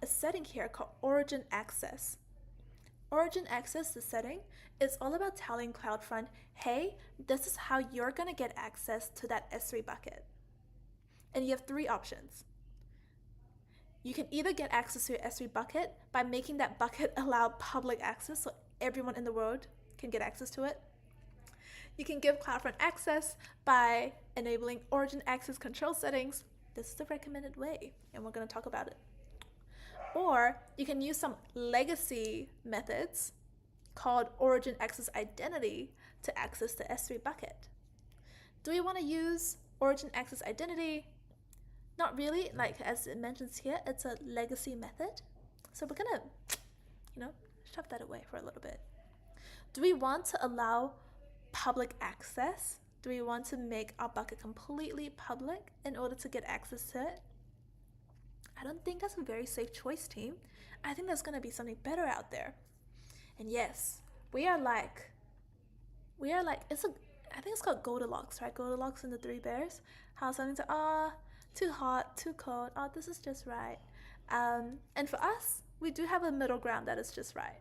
a setting here called Origin Access. Origin Access, the setting, is all about telling CloudFront, hey, this is how you're going to get access to that S3 bucket. And you have three options. You can either get access to your S3 bucket by making that bucket allow public access so everyone in the world can get access to it. You can give CloudFront access by enabling Origin Access control settings. This is the recommended way, and we're going to talk about it. Or you can use some legacy methods called Origin Access Identity to access the S3 bucket. Do we want to use Origin access identity, not really, like as it mentions here, it's a legacy method. So we're gonna, shove that away for a little bit. Do we want to allow public access? Do we want to make our bucket completely public in order to get access to it? I don't think that's a very safe choice, team. I think there's gonna be something better out there. And yes, I think it's called Goldilocks, right? Goldilocks and the Three Bears. How something's like, too hot, too cold, this is just right. And for us, we do have a middle ground that is just right.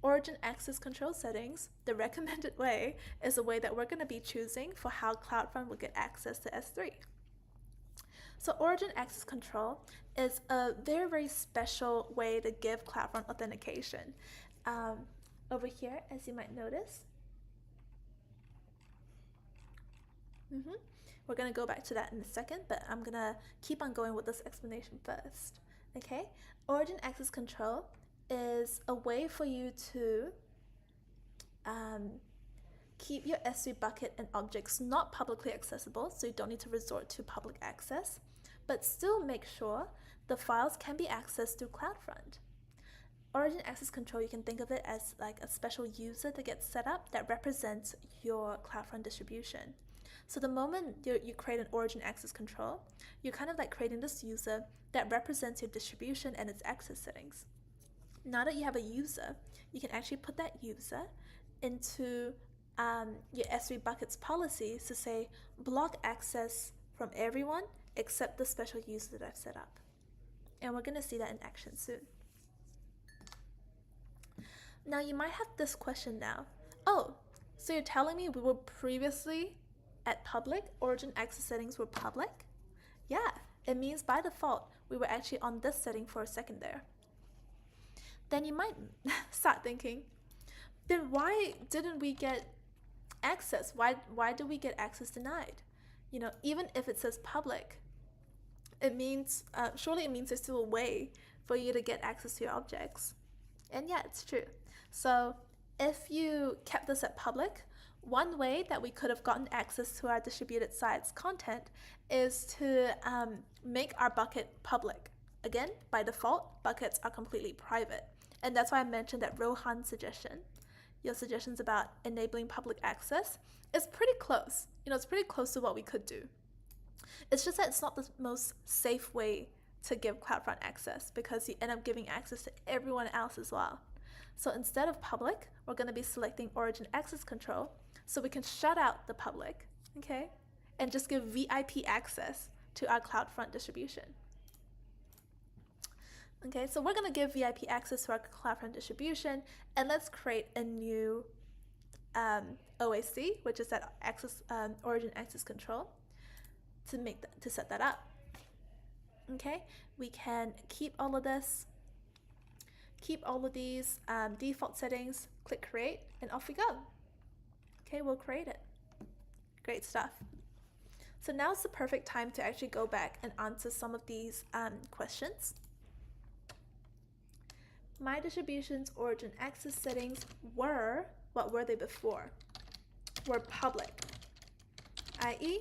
Origin access control settings, the recommended way, is a way that we're going to be choosing for how CloudFront will get access to S3. So Origin access control is a very, very special way to give CloudFront authentication. Over here, as you might notice, we're going to go back to that in a second, but I'm going to keep on going with this explanation first. Okay, Origin access control is a way for you to keep your S3 bucket and objects not publicly accessible, so you don't need to resort to public access, but still make sure the files can be accessed through CloudFront. Origin access control, you can think of it as like a special user that gets set up that represents your CloudFront distribution. So the moment you create an Origin access control, you're kind of like creating this user that represents your distribution and its access settings. Now that you have a user, you can actually put that user into your S3 buckets policies to say block access from everyone except the special user that I've set up. And we're going to see that in action soon. Now you might have this question now. Oh, so you're telling me we were previously at public, Origin access settings were public? Yeah, it means by default we were actually on this setting for a second there. Then you might start thinking, then why didn't we get access? Why did we get access denied? Even if it says public, it means, surely it means there's still a way for you to get access to your objects. And yeah, it's true. So if you kept this at public, one way that we could have gotten access to our distributed sites content is to make our bucket public. Again, by default, buckets are completely private. And that's why I mentioned that Rohan's suggestion, your suggestions about enabling public access, is pretty close. It's pretty close to what we could do. It's just that it's not the most safe way to give CloudFront access because you end up giving access to everyone else as well. So instead of public, we're going to be selecting Origin access control so we can shut out the public, okay, and just give VIP access to our CloudFront distribution. Okay, so we're going to give VIP access to our CloudFront distribution, and let's create a new OAC, which is that Origin access control, to set that up. Okay, we can keep all of this, keep all of these default settings, click create, and off we go. Okay, we'll create it. Great stuff. So now's the perfect time to actually go back and answer some of these questions. My distribution's Origin access settings were, what were they before? Were public, i.e.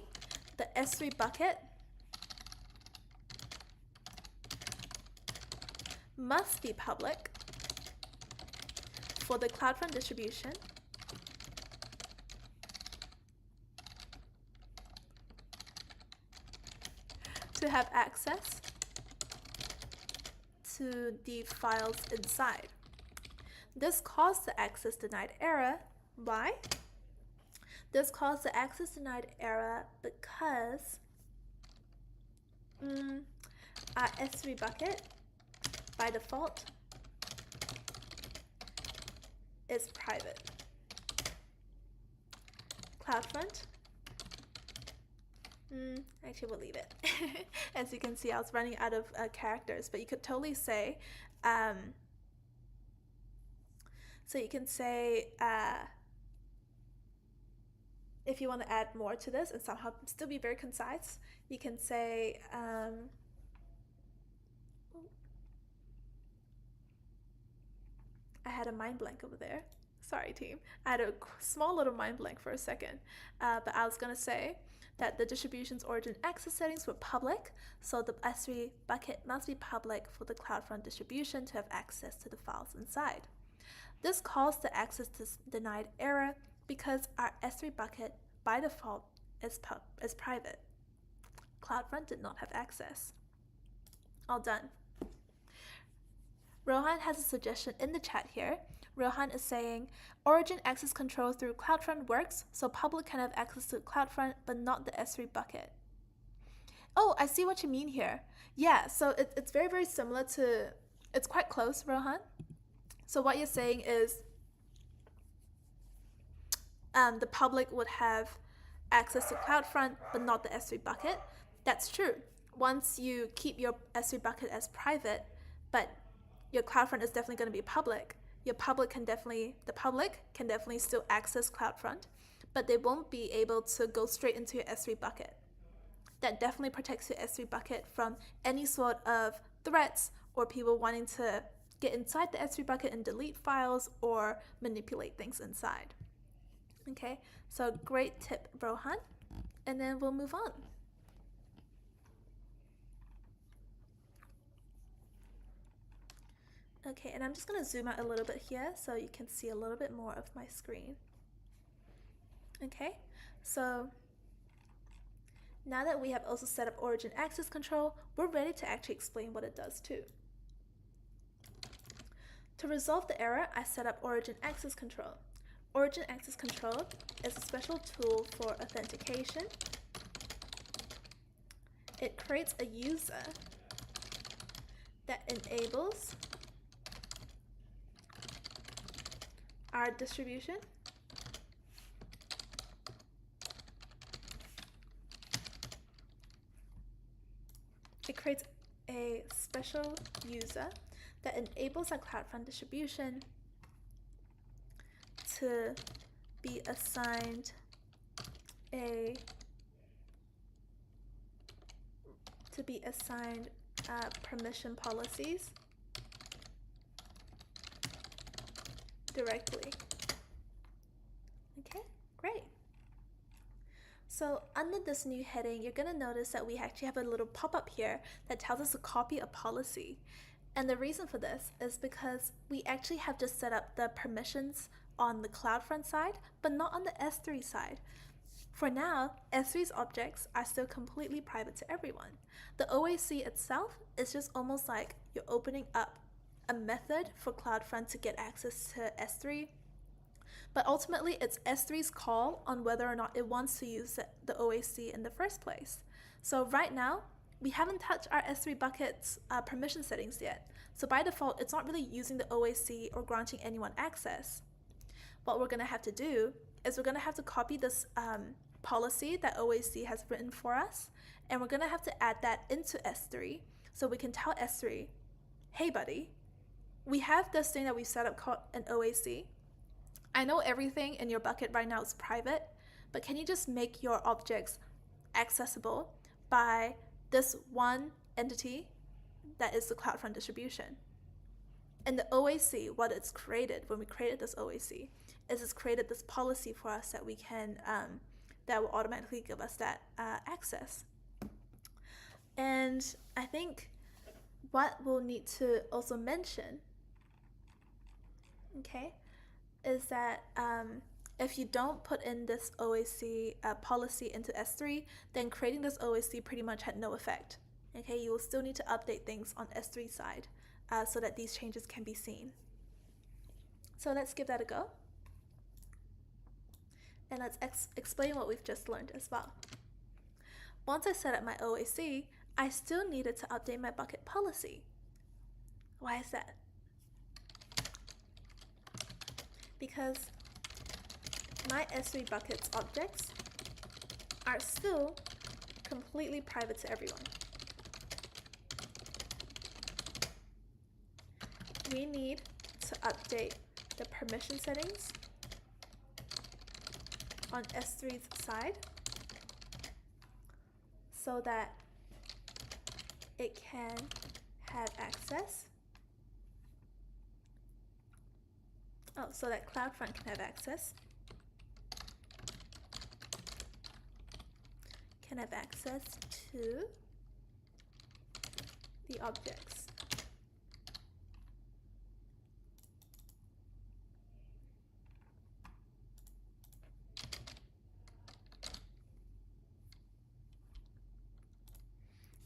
the S3 bucket must be public for the CloudFront distribution to have access to the files inside. This caused the access denied error. Why? This caused the access denied error because our S3 bucket by default is private. CloudFront, actually we'll leave it. As you can see, I was running out of characters, but you could totally say, so you can say, if you want to add more to this and somehow still be very concise, you can say, I had a mind blank over there. Sorry, team. I had a small little mind blank for a second, but I was going to say that the distribution's origin access settings were public, so the S3 bucket must be public for the CloudFront distribution to have access to the files inside. This caused the access denied error because our S3 bucket by default is private. CloudFront did not have access. All done. Rohan has a suggestion in the chat here. Rohan is saying, origin access control through CloudFront works, so public can have access to CloudFront, but not the S3 bucket. Oh, I see what you mean here. Yeah, so it's very, very similar to, it's quite close, Rohan. So what you're saying is the public would have access to CloudFront, but not the S3 bucket. That's true. Once you keep your S3 bucket as private, but your CloudFront is definitely going to be public, the public can definitely still access CloudFront, but they won't be able to go straight into your S3 bucket. That definitely protects your S3 bucket from any sort of threats or people wanting to get inside the S3 bucket and delete files or manipulate things inside. Okay, so great tip, Rohan. And then we'll move on. Okay, and I'm just going to zoom out a little bit here so you can see a little bit more of my screen. Okay, so now that we have also set up origin access control, we're ready to actually explain what it does too. To resolve the error, I set up origin access control. Origin access control is a special tool for authentication. It creates a user that enables our distribution It creates a special user that enables our CloudFront distribution to be assigned permission policies directly. Okay, great. So under this new heading, you're going to notice that we actually have a little pop-up here that tells us to copy a policy. And the reason for this is because we actually have just set up the permissions on the CloudFront side, but not on the S3 side. For now, S3's objects are still completely private to everyone. The OAC itself is just almost like you're opening up a method for CloudFront to get access to S3, but ultimately it's S3's call on whether or not it wants to use the OAC in the first place. So right now, we haven't touched our S3 bucket's permission settings yet. So by default, it's not really using the OAC or granting anyone access. What we're going to have to do is we're going to have to copy this policy that OAC has written for us, and we're going to have to add that into S3 so we can tell S3, hey buddy, we have this thing that we set up called an OAC. I know everything in your bucket right now is private, but can you just make your objects accessible by this one entity that is the CloudFront distribution? And the OAC, what it's created, when we created this OAC, is it's created this policy for us that we can, that will automatically give us that access. And I think what we'll need to also mention, okay, is that if you don't put in this OAC policy into S3, then creating this OAC pretty much had no effect. Okay, you will still need to update things on S3 side so that these changes can be seen. So let's give that a go. And let's explain what we've just learned as well. Once I set up my OAC, I still needed to update my bucket policy. Why is that? Because my S3 bucket's objects are still completely private to everyone. We need to update the permission settings on S3's side so that it can have access Oh, so that CloudFront can have access. Can have access to the objects.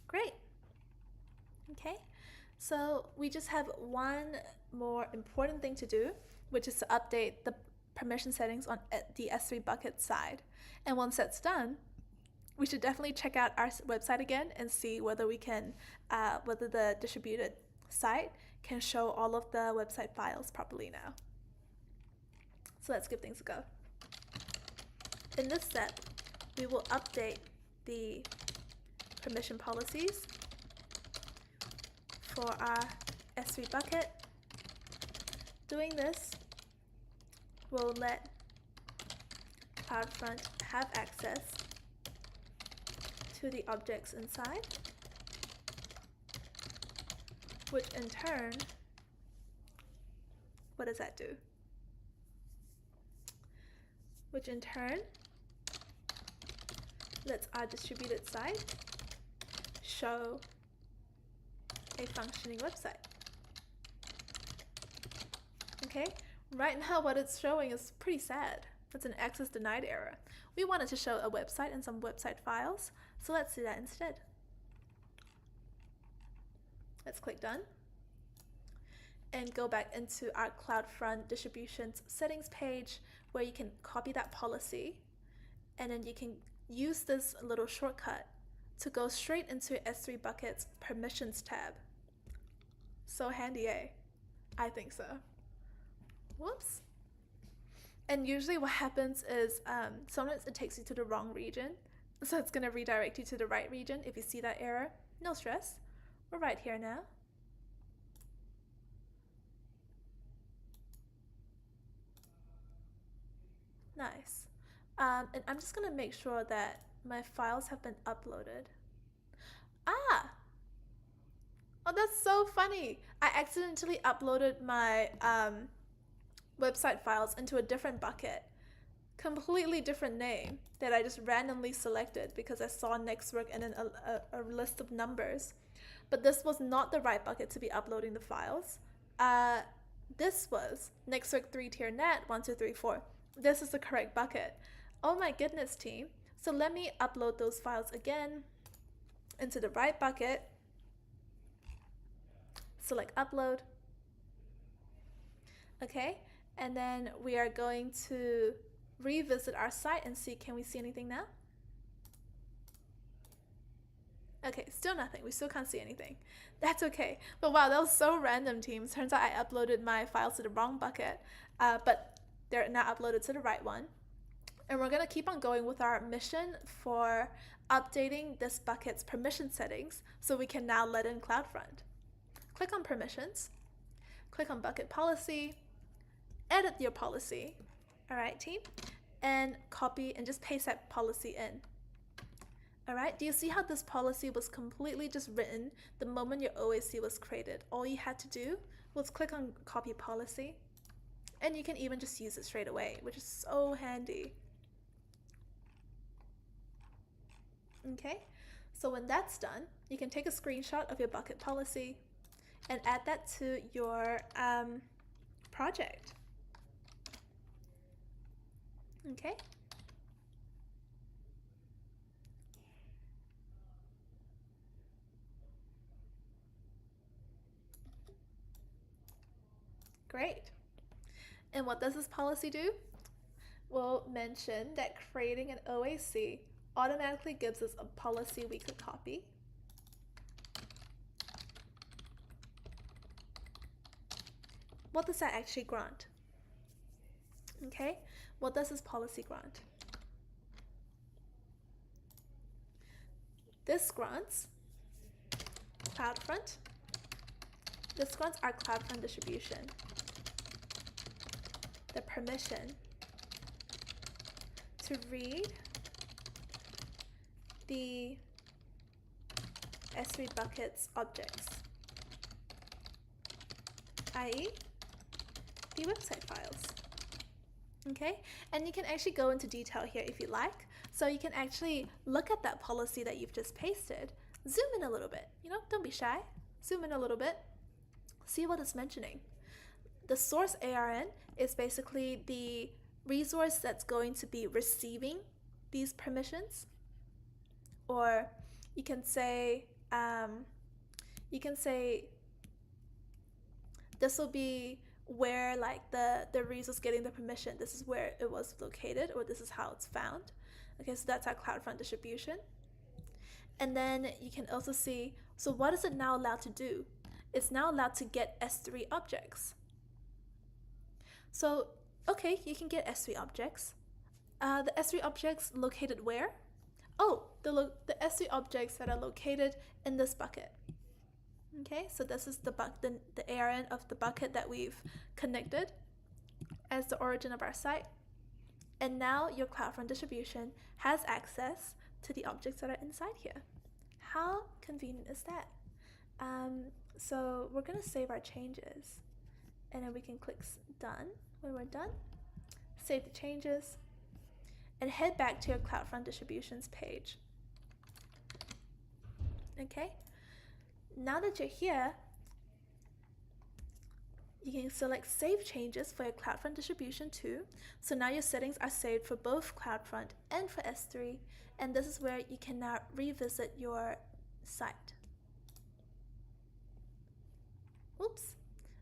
Great. Okay, so we just have one more important thing to do, which is to update the permission settings on the S3 bucket side. And once that's done, we should definitely check out our website again and see whether we can, whether the distributed site can show all of the website files properly now. So let's give things a go. In this step, we will update the permission policies for our S3 bucket. Doing this will let CloudFront have access to the objects inside, which in turn, what does that do? Which in turn lets our distributed site show a functioning website. Okay, right now what it's showing is pretty sad. It's an access denied error. We wanted to show a website and some website files, so let's do that instead. Let's click done and go back into our CloudFront distributions settings page where you can copy that policy, and then you can use this little shortcut to go straight into S3 Bucket's permissions tab. So handy, eh? I think so. Whoops. And usually what happens is sometimes it takes you to the wrong region, so it's going to redirect you to the right region. If you see that error, no stress. We're right here now. Nice. And I'm just going to make sure that my files have been uploaded. Ah! Oh, that's so funny. I accidentally uploaded my website files into a different bucket. Completely different name that I just randomly selected because I saw next work and then a list of numbers. But this was not the right bucket to be uploading the files. This was next work 3-tier net 1, 2, 3, 4. This is the correct bucket. Oh my goodness, team. So let me upload those files again into the right bucket. Select upload. Okay, and then we are going to revisit our site and see, can we see anything now? Okay, still nothing. We still can't see anything. That's okay. But wow, that was so random, team. Turns out I uploaded my files to the wrong bucket, but they're now uploaded to the right one. And we're going to keep on going with our mission for updating this bucket's permission settings so we can now let in CloudFront. Click on permissions, click on bucket policy, edit your policy, all right, team, and copy and just paste that policy in. All right, do you see how this policy was completely just written the moment your OAC was created? All you had to do was click on copy policy, and you can even just use it straight away, which is so handy. Okay, so when that's done, you can take a screenshot of your bucket policy and add that to your project. Okay. Great. And what does this policy do? We'll mention that creating an OAC automatically gives us a policy we could copy. What does that actually grant? Okay, what does this policy grant? This grants CloudFront. This grants our CloudFront distribution the permission to read the S3 bucket's objects, i.e. the website files. Okay, and you can actually go into detail here if you like. So you can actually look at that policy that you've just pasted, zoom in a little bit, don't be shy, zoom in a little bit, see what it's mentioning. The source ARN is basically the resource that's going to be receiving these permissions, or you can say this will be where like the resource getting the permission, this is where it was located, or this is how it's found. Okay, so that's our CloudFront distribution. And then you can also see, so what is it now allowed to do? It's now allowed to get S3 objects. So, okay, you can get S3 objects. The S3 objects located where? Oh, the S3 objects that are located in this bucket. Okay, so this is the ARN of the bucket that we've connected as the origin of our site. And now your CloudFront distribution has access to the objects that are inside here. How convenient is that? So we're going to save our changes, and then we can click done. When we're done, save the changes, and head back to your CloudFront distributions page. Okay, now that you're here, you can select Save Changes for your CloudFront distribution too. So now your settings are saved for both CloudFront and for S3, and this is where you can now revisit your site. Oops,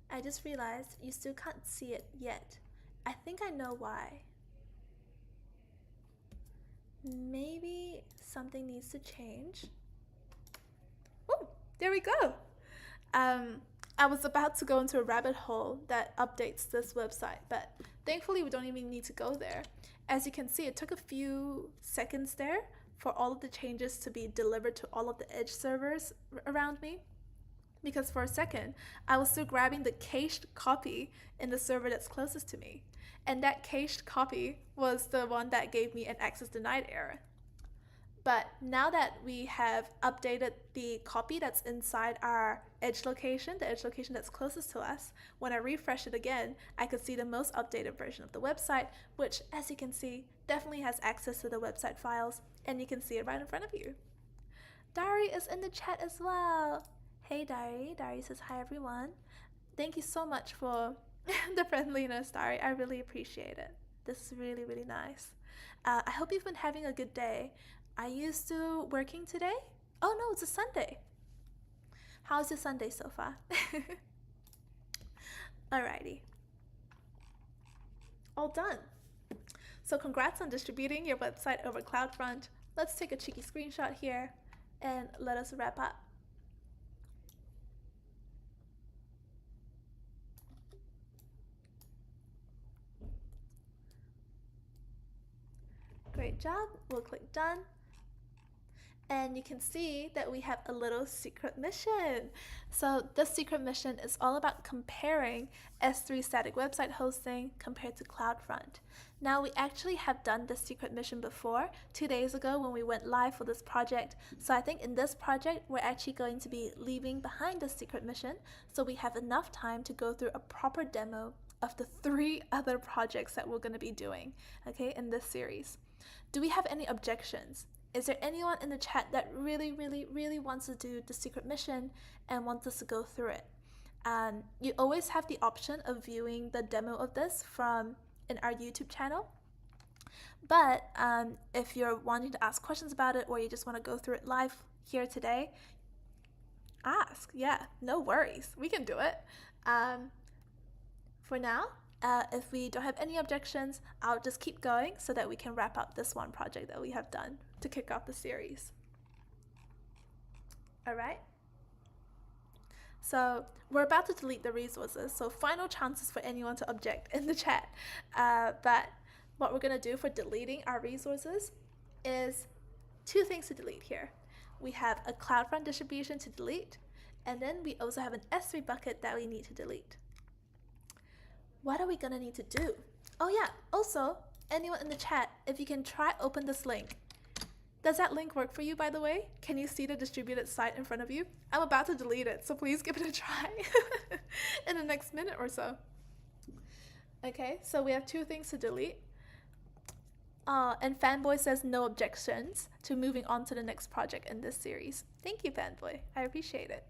I just realized you still can't see it yet. I think I know why. Maybe something needs to change. Oh, there we go. I was about to go into a rabbit hole that updates this website, but thankfully we don't even need to go there. As you can see, it took a few seconds there for all of the changes to be delivered to all of the edge servers around me, because for a second I was still grabbing the cached copy in the server that's closest to me, and that cached copy was the one that gave me an access denied error. But now that we have updated the copy that's inside our edge location, the edge location that's closest to us, when I refresh it again, I could see the most updated version of the website, which, as you can see, definitely has access to the website files, and you can see it right in front of you. Dari is in the chat as well. Hey Dari. Dari says hi everyone. Thank you so much for the friendliness, Dari. I really appreciate it. This is really, really nice. I hope you've been having a good day. Are you still working today? Oh no, it's a Sunday. How's your Sunday so far? Alrighty. All done. So congrats on distributing your website over CloudFront. Let's take a cheeky screenshot here and let us wrap up. Great job. We'll click done. And you can see that we have a little secret mission. So this secret mission is all about comparing S3 static website hosting compared to CloudFront. Now, we actually have done this secret mission before, 2 days ago when we went live for this project. So I think in this project, we're actually going to be leaving behind the secret mission, so we have enough time to go through a proper demo of the 3 other projects that we're going to be doing, okay, in this series. Do we have any objections? Is there anyone in the chat that really, really, really wants to do the secret mission and wants us to go through it? You always have the option of viewing the demo of this in our YouTube channel. But if you're wanting to ask questions about it, or you just want to go through it live here today, ask. Yeah, no worries. We can do it. For now, if we don't have any objections, I'll just keep going so that we can wrap up this one project that we have done to kick off the series. All right. So we're about to delete the resources, so final chances for anyone to object in the chat. But what we're going to do for deleting our resources is 2 things to delete here. We have a CloudFront distribution to delete, and then we also have an S3 bucket that we need to delete. What are we going to need to do? Oh yeah, also, anyone in the chat, if you can try open this link. Does that link work for you, by the way? Can you see the distributed site in front of you? I'm about to delete it, so please give it a try in the next minute or so. Okay, so we have 2 things to delete. And Fanboy says no objections to moving on to the next project in this series. Thank you, Fanboy. I appreciate it.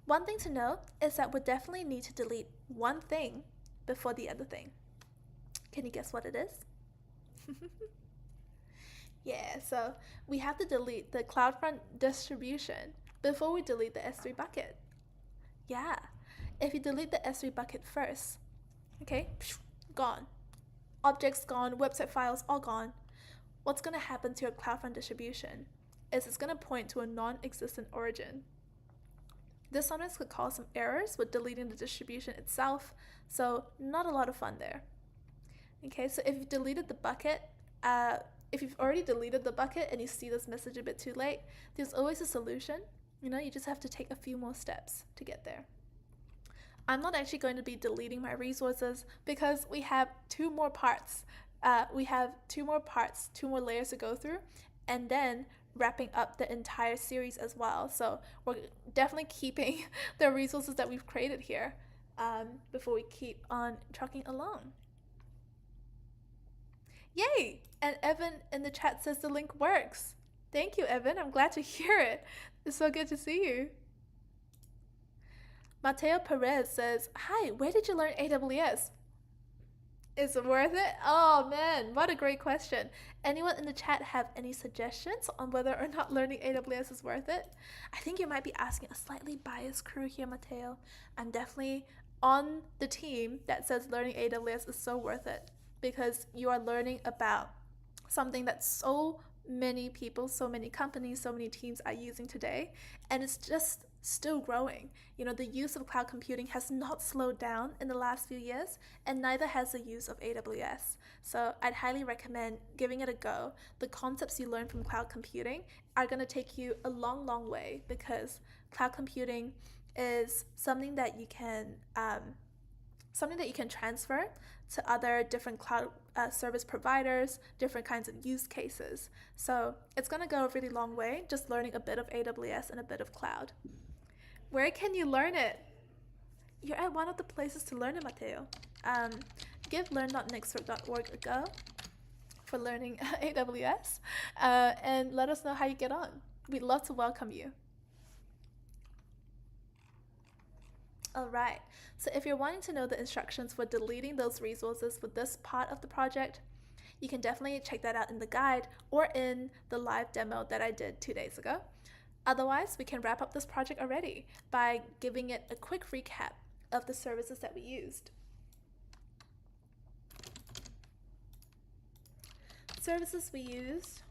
One thing to note is that we definitely need to delete one thing before the other thing. Can you guess what it is? Yeah, so we have to delete the CloudFront distribution before we delete the S3 bucket. Yeah, if you delete the S3 bucket first, okay, gone. Objects gone, website files all gone. What's going to happen to your CloudFront distribution is it's going to point to a non-existent origin. This sometimes could cause some errors with deleting the distribution itself, so not a lot of fun there. Okay, so if you've deleted the bucket, if you've already deleted the bucket and you see this message a bit too late, there's always a solution. You just have to take a few more steps to get there. I'm not actually going to be deleting my resources because we have 2 more parts. We have 2 more layers to go through, and then wrapping up the entire series as well. So we're definitely keeping the resources that we've created here before we keep on trucking along. Yay! And Evan in the chat says the link works. Thank you, Evan. I'm glad to hear it. It's so good to see you. Mateo Perez says, hi, where did you learn AWS? Is it worth it? Oh man, what a great question. Anyone in the chat have any suggestions on whether or not learning AWS is worth it? I think you might be asking a slightly biased crew here, Mateo. I'm definitely on the team that says learning AWS is so worth it because you are learning about something that so many people, so many companies, so many teams are using today, and it's just still growing. The use of cloud computing has not slowed down in the last few years, and neither has the use of AWS. So I'd highly recommend giving it a go. The concepts you learn from cloud computing are going to take you a long, long way because cloud computing is something that you can transfer to other different cloud service providers, different kinds of use cases. So it's going to go a really long way just learning a bit of AWS and a bit of cloud. Where can you learn it? You're at one of the places to learn it, Mateo. Give learn.nextwork.org a go for learning AWS and let us know how you get on. We'd love to welcome you. Alright, so if you're wanting to know the instructions for deleting those resources for this part of the project, you can definitely check that out in the guide or in the live demo that I did 2 days ago. Otherwise, we can wrap up this project already by giving it a quick recap of the services that we used. Services we used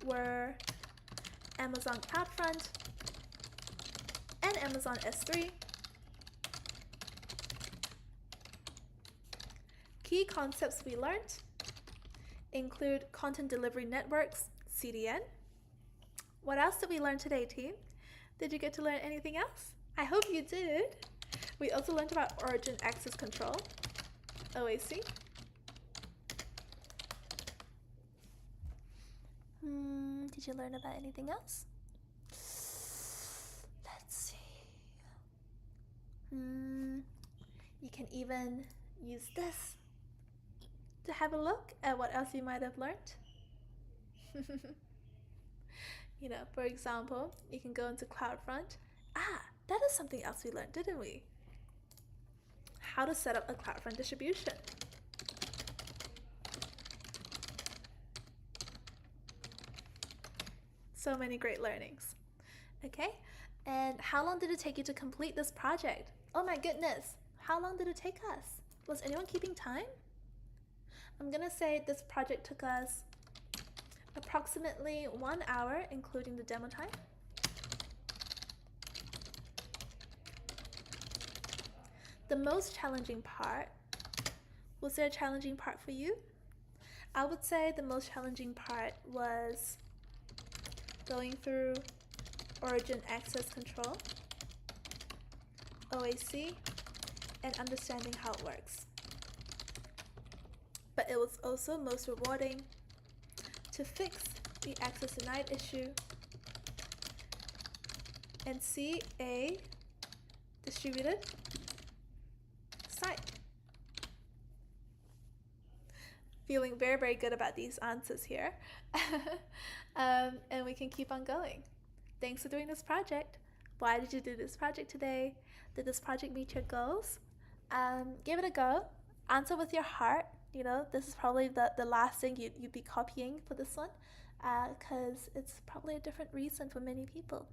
were Amazon CloudFront and Amazon S3. Key concepts we learned include content delivery networks, CDN. What else did we learn today, team? Did you get to learn anything else? I hope you did. We also learned about origin access control, OAC. Did you learn about anything else? Let's see. You can even use this to have a look at what else you might have learned. For example, you can go into CloudFront. That is something else we learned, didn't we? How to set up a CloudFront distribution. So many great learnings. Okay, and how long did it take you to complete this project? Oh my goodness, how long did it take us? Was anyone keeping time? I'm gonna say this project took us approximately 1 hour, including the demo time. The most challenging part, was there a challenging part for you? I would say the most challenging part was going through origin access control, OAC, and understanding how it works. But it was also most rewarding to fix the access denied issue and see a distributed feeling very, very good about these answers here. And we can keep on going. Thanks for doing this project. Why did you do this project today? Did this project meet your goals? Give it a go. Answer with your heart. You know, this is probably the last thing you'd be copying for this one, because it's probably a different reason for many people.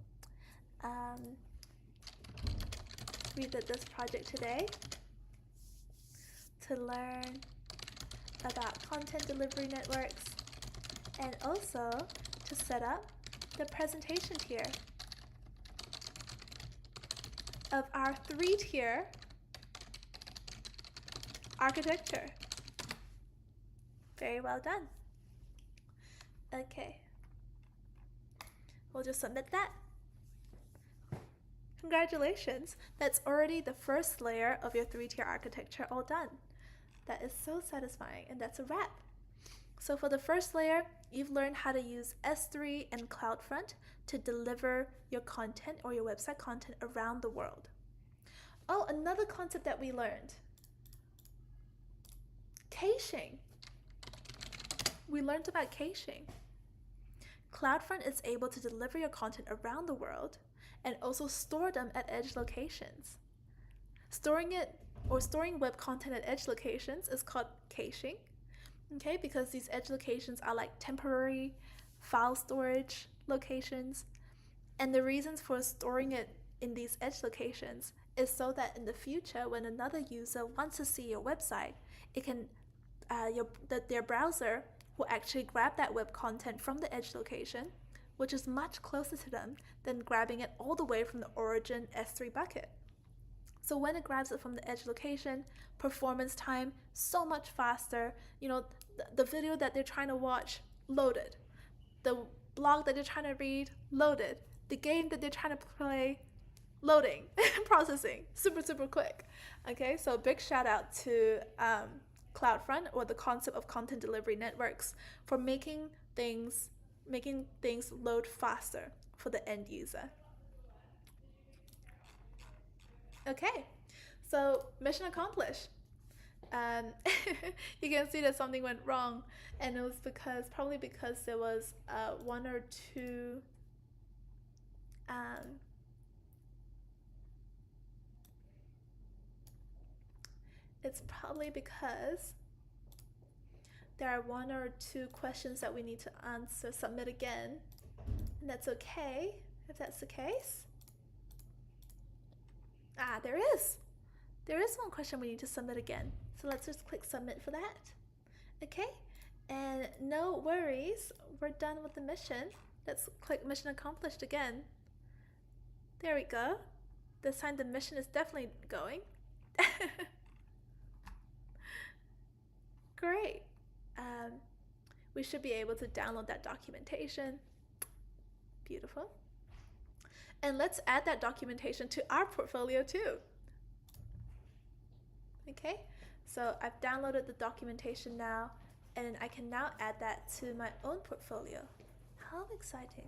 We did this project today to learn about content delivery networks and also to set up the presentation tier of our 3-tier architecture. Very well done. Okay. We'll just submit that. Congratulations. That's already the first layer of your 3-tier architecture all done. That is so satisfying, and that's a wrap. So for the first layer, you've learned how to use S3 and CloudFront to deliver your content or your website content around the world. Oh, another concept that we learned. Caching. We learned about caching. CloudFront is able to deliver your content around the world and also store them at edge locations. Storing web content at edge locations is called caching, okay, because these edge locations are like temporary file storage locations. And the reasons for storing it in these edge locations is so that in the future, when another user wants to see your website, it can their browser will actually grab that web content from the edge location, which is much closer to them than grabbing it all the way from the origin S3 bucket. So when it grabs it from the edge location, performance time so much faster. You know, the video that they're trying to watch, loaded. The blog that they're trying to read, loaded. The game that they're trying to play, loading, processing, super, super quick. Okay, so big shout out to CloudFront, or the concept of content delivery networks, for making things load faster for the end user. Okay, so mission accomplished. You can see that something went wrong, and it was probably because there was one or two it's probably because there are one or two questions that we need to answer, submit again, and that's okay if that's the case. There is one question we need to submit again, so let's just click submit for that. Okay, and no worries, we're done with the mission. Let's click mission accomplished again. There we go. This time the mission is definitely going. Great. We should be able to download that documentation. Beautiful. And let's add that documentation to our portfolio too. Okay, so I've downloaded the documentation now, and I can now add that to my own portfolio. How exciting.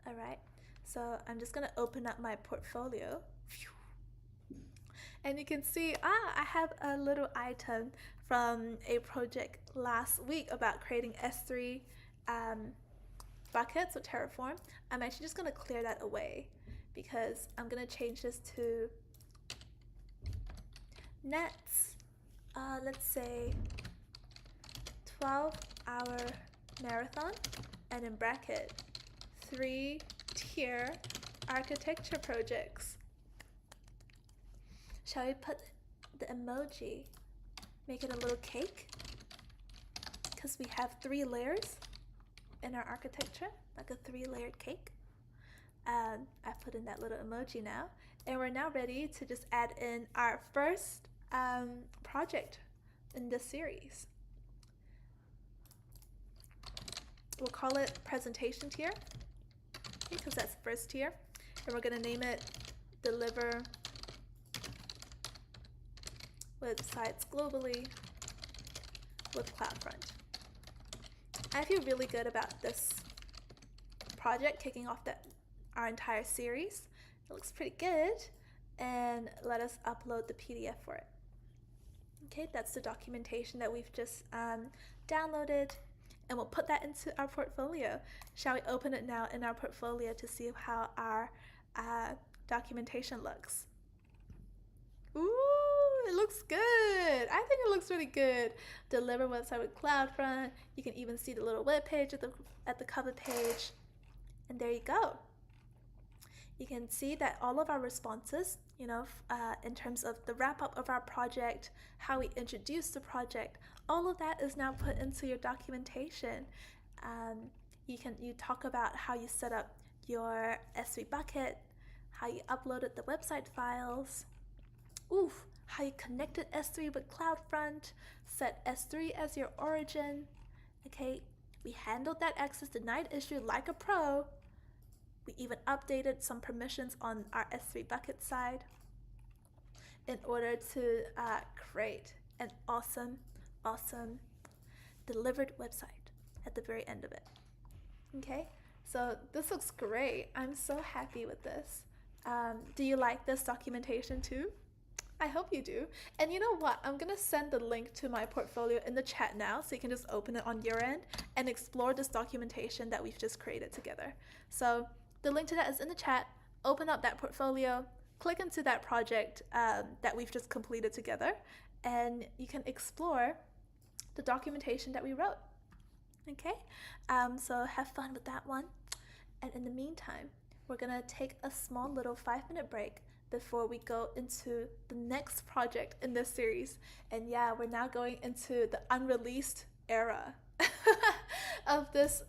All right, so I'm just gonna open up my portfolio. And you can see, I have a little item from a project last week about creating S3 buckets with Terraform. I'm actually just gonna clear that away because I'm gonna change this to nets, let's say 12-hour marathon, and in bracket 3-tier architecture projects. Shall we put the emoji, make it a little cake? Because we have 3 layers in our architecture, like a 3-layered cake. I put in that little emoji now, and we're now ready to just add in our first project in this series. We'll call it presentation tier, because that's first tier, and we're going to name it Deliver Websites Globally with CloudFront. I feel really good about this project kicking off our entire series. looks pretty good. And let us upload the PDF for it. Okay, that's the documentation that we've just downloaded, and we'll put that into our portfolio. Shall we open it now in our portfolio to see how our documentation looks? Ooh, it looks good. I think it looks really good. Deliver website with CloudFront. You can even see the little web page at the cover page. And there you go. You can see that all of our responses, in terms of the wrap up of our project, how we introduce the project, all of that is now put into your documentation. You talk about how you set up your S3 bucket, how you uploaded the website files, how you connected S3 with CloudFront, set S3 as your origin. Okay, we handled that access denied issue like a pro. We even updated some permissions on our S3 bucket side in order to create an awesome delivered website at the very end of it. Okay, so this looks great. I'm so happy with this. Do you like this documentation too? I hope you do. And you know what? I'm gonna send the link to my portfolio in the chat now, so you can just open it on your end and explore this documentation that we've just created together. So the link to that is in the chat. Open up that portfolio, click into that project that we've just completed together, and you can explore the documentation that we wrote. Okay, so have fun with that one. And in the meantime, we're gonna take a small little 5-minute break before we go into the next project in this series. And yeah, we're now going into the unreleased era of this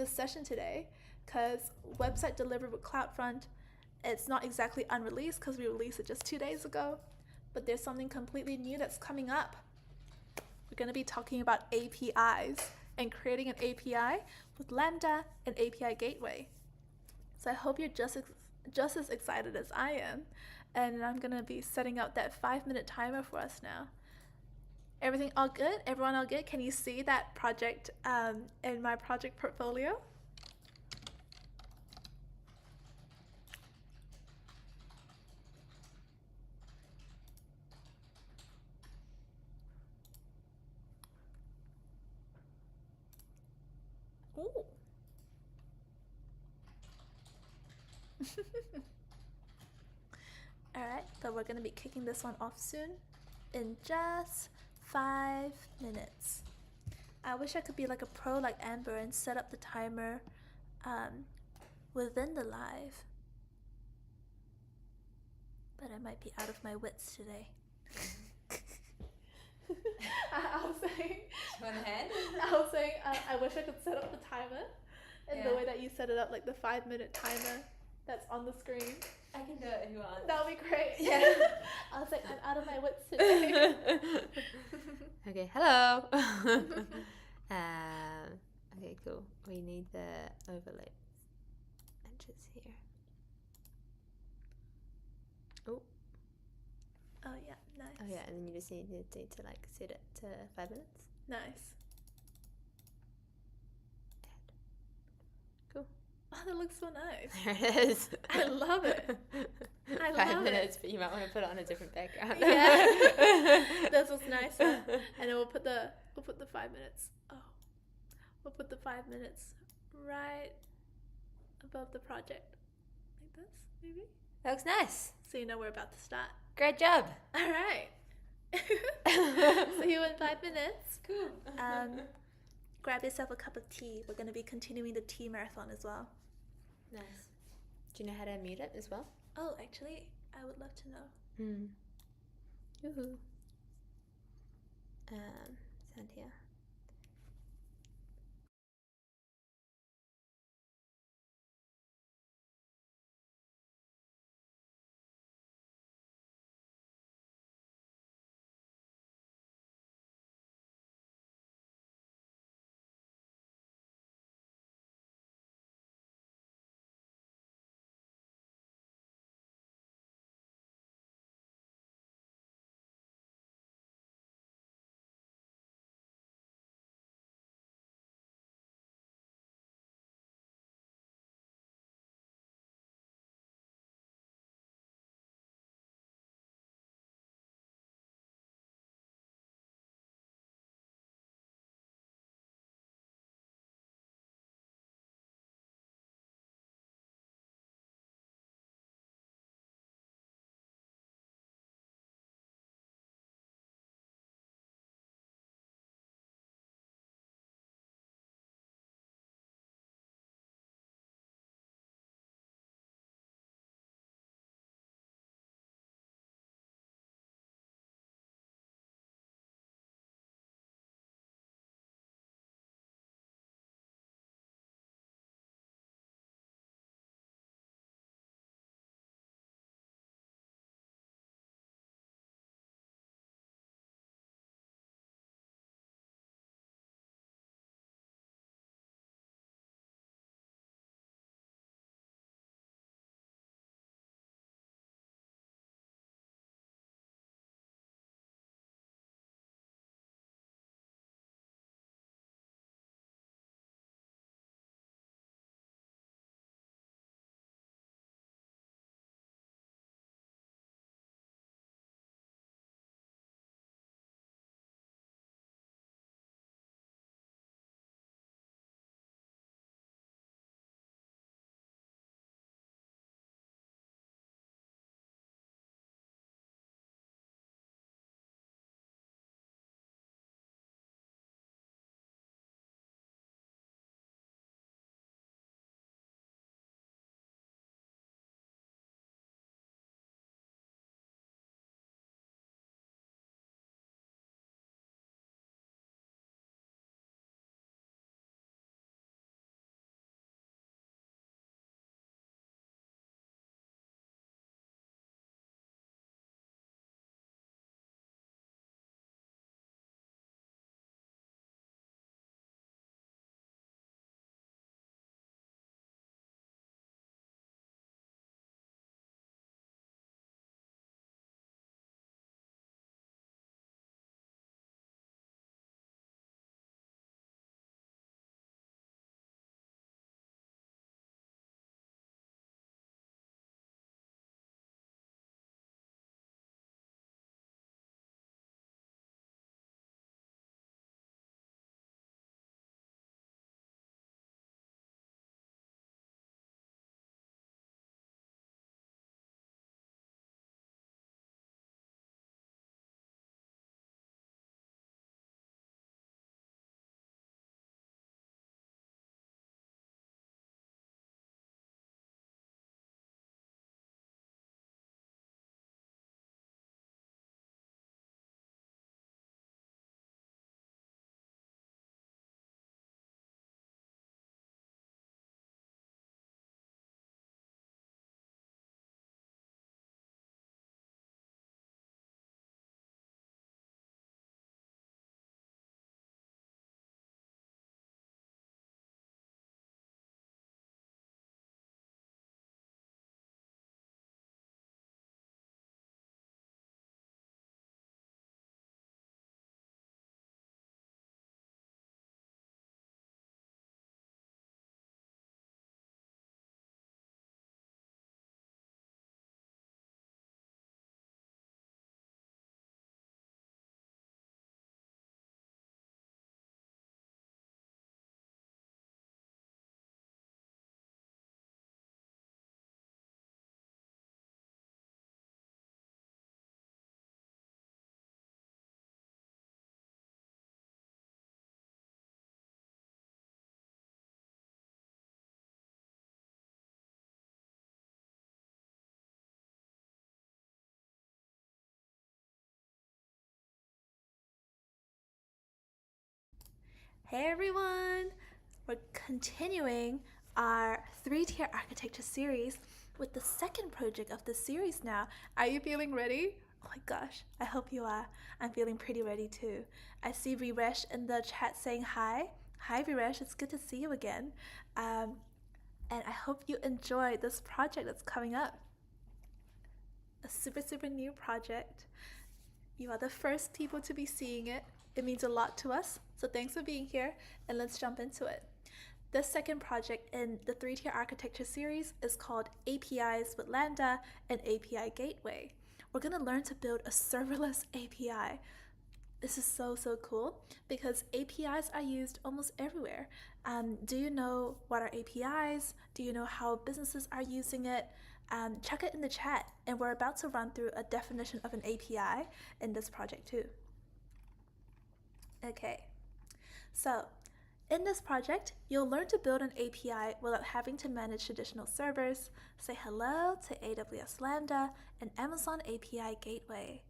session today, because website delivered with CloudFront, it's not exactly unreleased because we released it just 2 days ago, but there's something completely new that's coming up. We're going to be talking about APIs and creating an API with Lambda and API Gateway. So I hope you're just as excited as I am, and I'm going to be setting up that 5-minute timer for us now. Everything all good? Everyone all good? Can you see that project in my project portfolio? Ooh. Alright, but we're going to be kicking this one off soon in just 5 minutes. I wish I could be like a pro like Amber and set up the timer within the live, but I might be out of my wits today. I was saying, I wish I could set up the timer in the way that you set it up, like the 5-minute timer that's on the screen. I can do it if you want. That would be great. Yeah. I was like, I'm out of my wits today. Okay, hello. Okay, cool. We need the overlay edges here. Oh. Oh yeah, nice. Oh yeah, and then you just need to like set it to 5 minutes. Nice. Cool. Oh, that looks so nice. There it is. I love it. I love 5 minutes, but you might want to put it on a different background. Yeah. This looks nicer. And then we'll put the 5 minutes. Oh. We'll put the 5 minutes right above the project. Like this, maybe? That looks nice. So you know we're about to start. Great job. All right. See you in 5 minutes. Cool. Grab yourself a cup of tea. We're going to be continuing the tea marathon as well. Nice. Do you know how to mute it as well? Oh, actually, I would love to know. Woohoo. Sound here. Hey everyone! We're continuing our 3-tier architecture series with the second project of this series now. Are you feeling ready? Oh my gosh, I hope you are. I'm feeling pretty ready too. I see Viresh in the chat saying hi. Hi Viresh, it's good to see you again. And I hope you enjoy this project that's coming up. A super new project. You are the first people to be seeing it. It means a lot to us, so thanks for being here, and let's jump into it. This second project in the 3-tier architecture series is called APIs with Lambda and API Gateway. We're going to learn to build a serverless API. This is so cool because APIs are used almost everywhere. Do you know what are APIs? Do you know how businesses are using it? Check it in the chat, and we're about to run through a definition of an API in this project too. Okay, so in this project, you'll learn to build an API without having to manage traditional servers. Say hello to AWS Lambda and Amazon API Gateway.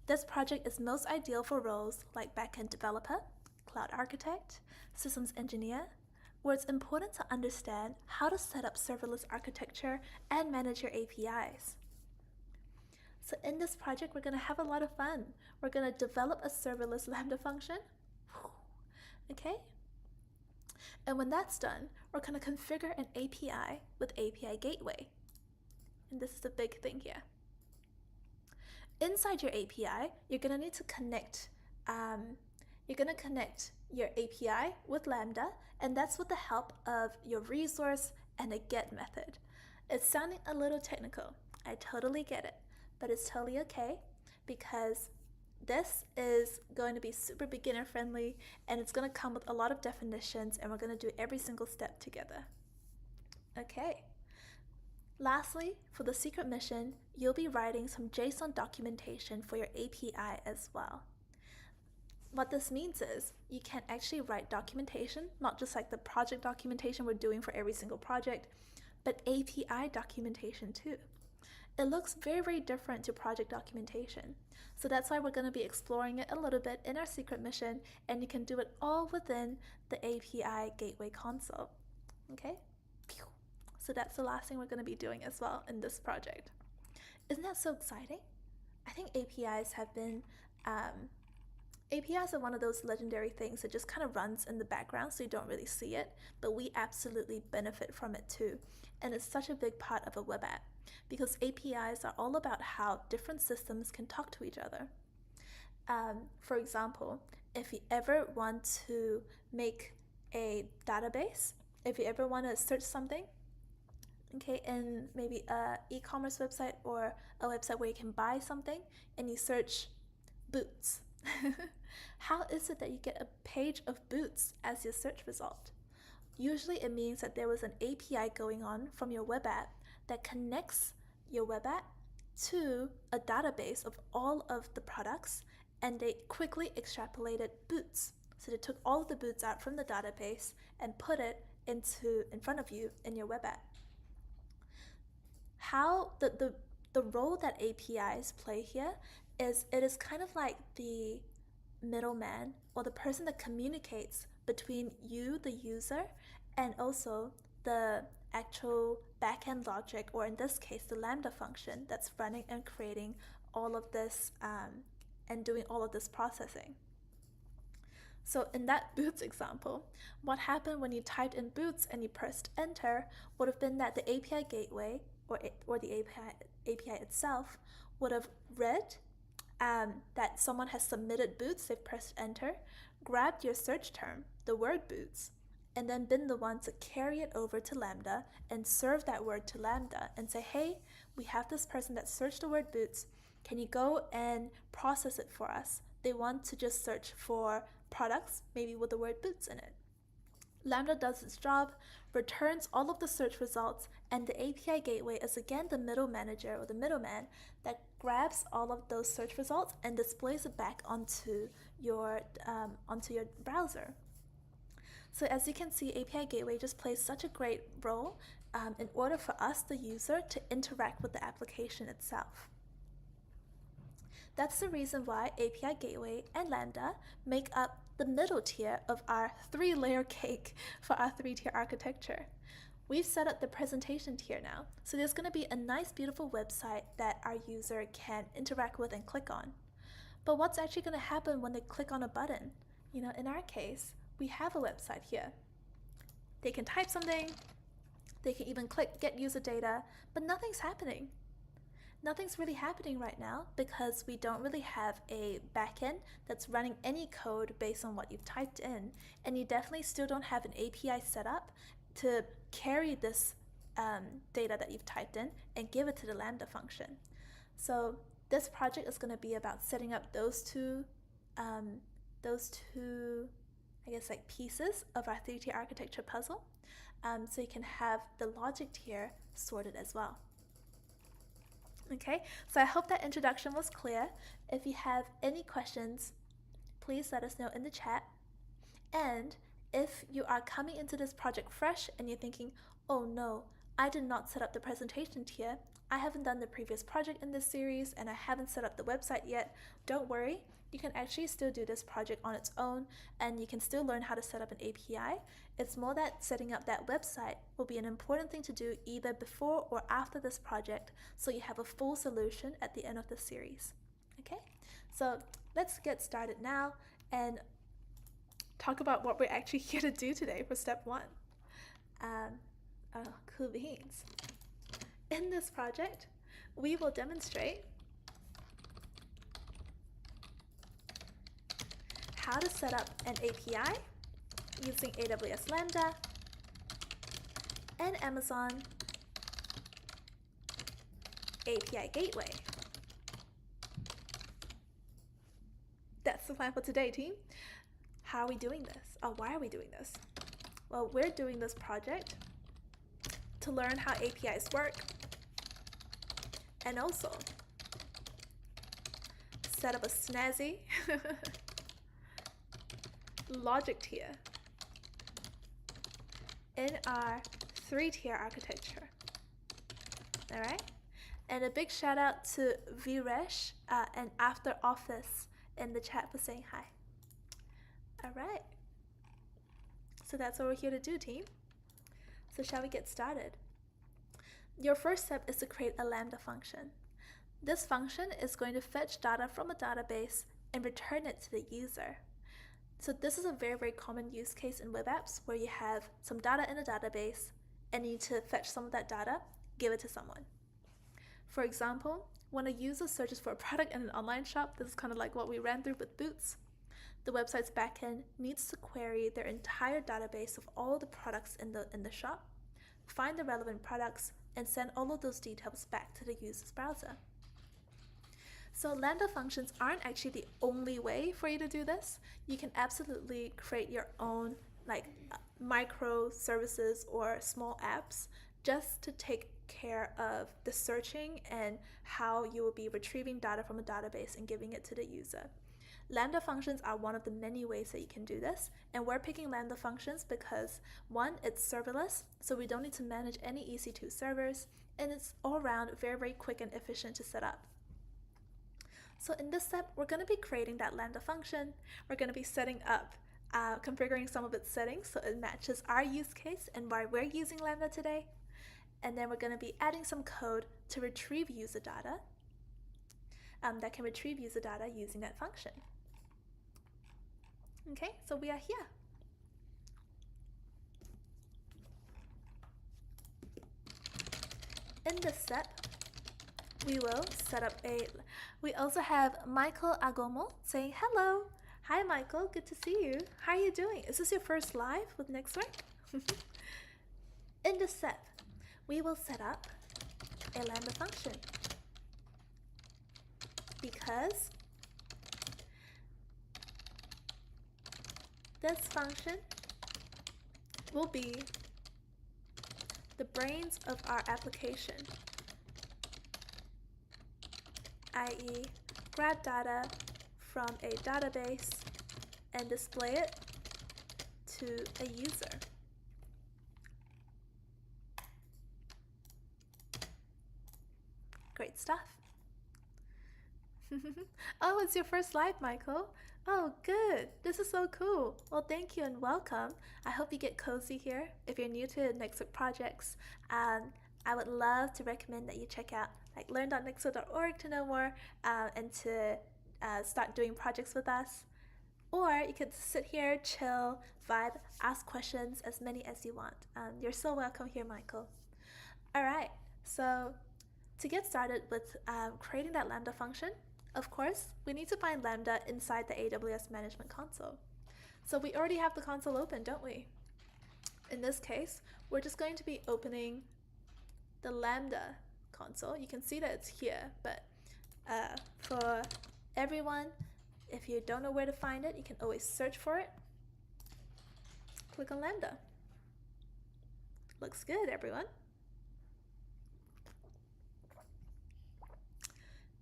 This project is most ideal for roles like backend developer, cloud architect, systems engineer, where it's important to understand how to set up serverless architecture and manage your APIs. So in this project, we're going to have a lot of fun. We're going to develop a serverless Lambda function. Okay? And when that's done, we're going to configure an API with API Gateway. And this is the big thing here. Inside your API, you're going to need to connect your API with Lambda, and that's with the help of your resource and a get method. It's sounding a little technical. I totally get it, but it's totally okay because this is going to be super beginner friendly, and it's going to come with a lot of definitions, and we're going to do every single step together. Okay. Lastly, for the secret mission, you'll be writing some JSON documentation for your API as well. What this means is you can actually write documentation, not just like the project documentation we're doing for every single project, but API documentation too. It looks very different to project documentation. So that's why we're going to be exploring it a little bit in our secret mission, and you can do it all within the API Gateway console. Okay? So that's the last thing we're going to be doing as well in this project. Isn't that so exciting? I think APIs are one of those legendary things that just kind of runs in the background so you don't really see it, but we absolutely benefit from it too. And it's such a big part of a web app because APIs are all about how different systems can talk to each other. For example, if you ever want to make a database, if you ever want to search something, okay, in maybe an e-commerce website or a website where you can buy something, and you search boots. How is it that you get a page of boots as your search result? Usually it means that there was an API going on from your web app that connects your web app to a database of all of the products, and they quickly extrapolated boots. So they took all of the boots out from the database and put it in front of you in your web app. How the role that APIs play here is it is kind of like the middleman or the person that communicates between you, the user, and also the actual backend logic, or in this case, the Lambda function that's running and creating all of this and doing all of this processing. So in that boots example, what happened when you typed in boots and you pressed enter would have been that the API gateway or the API itself would have read that someone has submitted boots, they've pressed enter, grabbed your search term, the word boots, and then been the one to carry it over to Lambda and serve that word to Lambda and say, hey, we have this person that searched the word boots, can you go and process it for us? They want to just search for products, maybe with the word boots in it. Lambda does its job, returns all of the search results, and the API gateway is again the middle manager or the middleman that grabs all of those search results and displays it back onto your browser. So as you can see, API gateway just plays such a great role in order for us, the user, to interact with the application itself. That's the reason why API gateway and Lambda make up the middle tier of our 3-layer cake for our 3-tier architecture. We've set up the presentation tier now, so there's going to be a nice, beautiful website that our user can interact with and click on. But what's actually going to happen when they click on a button? You know, in our case, we have a website here. They can type something, they can even click get user data, but nothing's happening. Nothing's really happening right now because we don't really have a backend that's running any code based on what you've typed in, and you definitely still don't have an API set up to carry this data that you've typed in and give it to the Lambda function. So this project is going to be about setting up those two, I guess, like pieces of our 3-tier architecture puzzle, so you can have the logic tier sorted as well. Okay, so I hope that introduction was clear. If you have any questions, please let us know in the chat. And if you are coming into this project fresh and you're thinking, oh no, I did not set up the presentation tier, I haven't done the previous project in this series, and I haven't set up the website yet, don't worry. You can actually still do this project on its own, and you can still learn how to set up an API. It's more that setting up that website will be an important thing to do either before or after this project, so you have a full solution at the end of the series. Okay, so let's get started now and talk about what we're actually here to do today for step 1. Cool beans. In this project, we will demonstrate how to set up an API using AWS Lambda and Amazon API Gateway. That's the plan for today, team. How are we doing this? Or why are we doing this? Well, we're doing this project to learn how APIs work and also set up a snazzy logic tier in our 3-tier architecture. All right, and a big shout out to Viresh and After Office in the chat for saying hi. All right, so that's what we're here to do, team. So shall we get started? Your first step is to create a Lambda function. This function is going to fetch data from a database and return it to the user. So this is a very, very common use case in web apps where you have some data in a database and you need to fetch some of that data, give it to someone. For example, when a user searches for a product in an online shop, this is kind of like what we ran through with Boots. The website's backend needs to query their entire database of all the products in the shop, find the relevant products, and send all of those details back to the user's browser. So Lambda functions aren't actually the only way for you to do this. You can absolutely create your own microservices or small apps just to take care of the searching and how you will be retrieving data from a database and giving it to the user. Lambda functions are one of the many ways that you can do this, and we're picking Lambda functions because 1, it's serverless, so we don't need to manage any EC2 servers, and it's all around very, very quick and efficient to set up. So in this step, we're going to be creating that Lambda function. We're going to be setting up, configuring some of its settings so it matches our use case and why we're using Lambda today. And then we're going to be adding some code to retrieve user data that can retrieve user data using that function. Okay, so we are here. In this step, we will set up we also have Michael Agomo saying hello. Hi Michael, good to see you. How are you doing? Is this your first live with Nextwork? In this step, we will set up a Lambda function because this function will be the brains of our application, i.e. grab data from a database and display it to a user. Great stuff. Oh, it's your first live, Michael. Oh, good. This is so cool. Well, thank you and welcome. I hope you get cozy here. If you're new to Nextweek projects, I would love to recommend that you check out like learn.nextweek.org to know more and to start doing projects with us. Or you could sit here, chill, vibe, ask questions, as many as you want. You're so welcome here, Michael. All right, so to get started with creating that Lambda function, of course, we need to find Lambda inside the AWS Management Console. So we already have the console open, don't we? In this case, we're just going to be opening the Lambda console. You can see that it's here, but for everyone, if you don't know where to find it, you can always search for it. Click on Lambda. Looks good, everyone.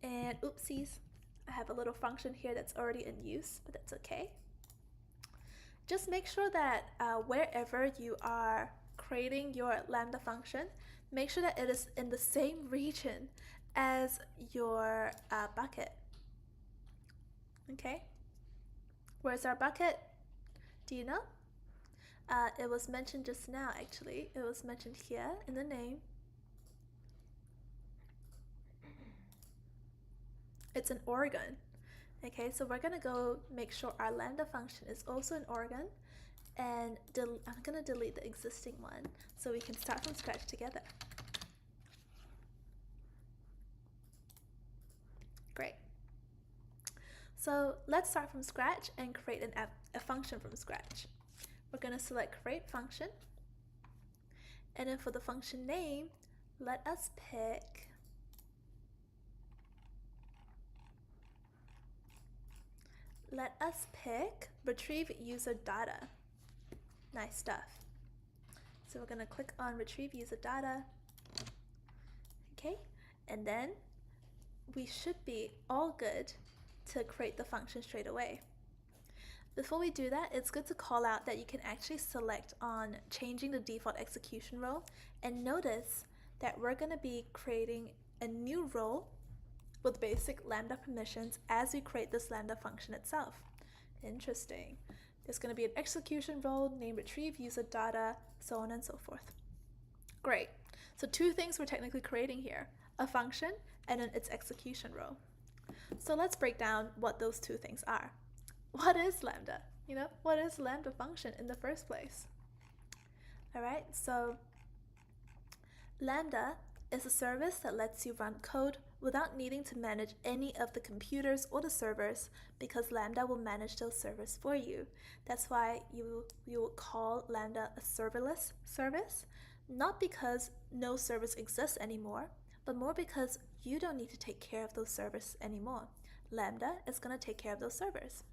And oopsies, I have a little function here that's already in use, but that's okay. Just make sure that wherever you are creating your Lambda function, make sure that it is in the same region as your bucket. Okay? Where's our bucket? Do you know? It was mentioned just now, actually. It was mentioned here in the name. It's in Oregon. Okay, so we're gonna go make sure our Lambda function is also in Oregon, and I'm gonna delete the existing one so we can start from scratch together. Great. So let's start from scratch and create a function from scratch. We're gonna select create function, and then for the function name, let us pick retrieve user data. Nice stuff. So we're going to click on retrieve user data. Okay, and then we should be all good to create the function straight away. Before we do that, it's good to call out that you can actually select on changing the default execution role, and notice that we're going to be creating a new role with basic Lambda permissions as we create this Lambda function itself. Interesting. There's going to be an execution role named retrieve user data, so on and so forth. Great. So two things we're technically creating here, a function and then its execution role. So let's break down what those two things are. What is Lambda? What is Lambda function in the first place? All right, so Lambda is a service that lets you run code without needing to manage any of the computers or the servers, because Lambda will manage those servers for you. That's why you will call Lambda a serverless service, not because no servers exist anymore, but more because you don't need to take care of those servers anymore. Lambda is going to take care of those servers.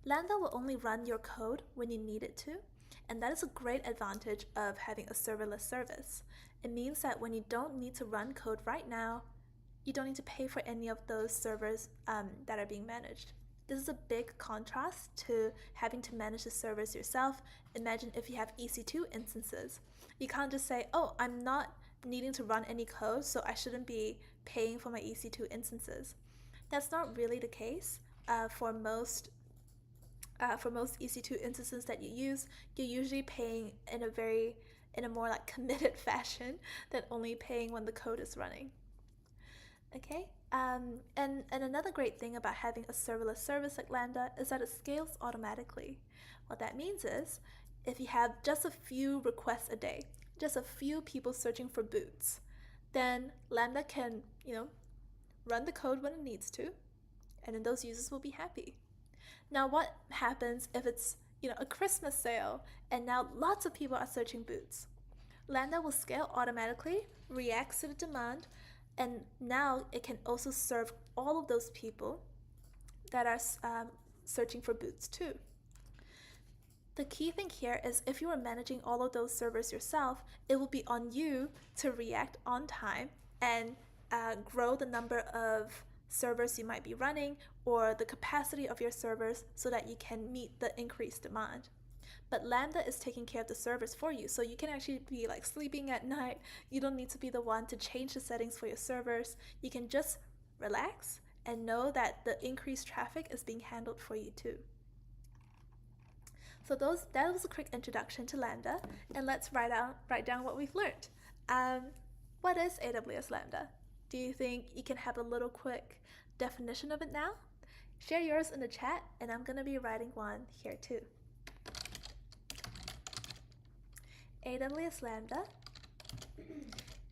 Lambda will only run your code when you need it to, and that is a great advantage of having a serverless service. It means that when you don't need to run code right now, you don't need to pay for any of those servers that are being managed. This is a big contrast to having to manage the servers yourself. Imagine if you have EC2 instances. You can't just say, oh, I'm not needing to run any code, so I shouldn't be paying for my EC2 instances. That's not really the case for most EC2 instances that you use. You're usually paying in a more like committed fashion than only paying when the code is running. Okay, and another great thing about having a serverless service like Lambda is that it scales automatically. What that means is, if you have just a few requests a day, just a few people searching for boots, then Lambda can, run the code when it needs to, and then those users will be happy. Now, what happens if it's, a Christmas sale and now lots of people are searching boots? Lambda will scale automatically, reacts to the demand, and now it can also serve all of those people that are searching for boots too. The key thing here is if you are managing all of those servers yourself, it will be on you to react on time and grow the number of servers you might be running or the capacity of your servers so that you can meet the increased demand. But Lambda is taking care of the servers for you, so you can actually be like sleeping at night. You don't need to be the one to change the settings for your servers. You can just relax and know that the increased traffic is being handled for you too. So that was a quick introduction to Lambda, and let's write down what we've learned. What is AWS Lambda? Do you think you can have a little quick definition of it now? Share yours in the chat, and I'm going to be writing one here too. AWS Lambda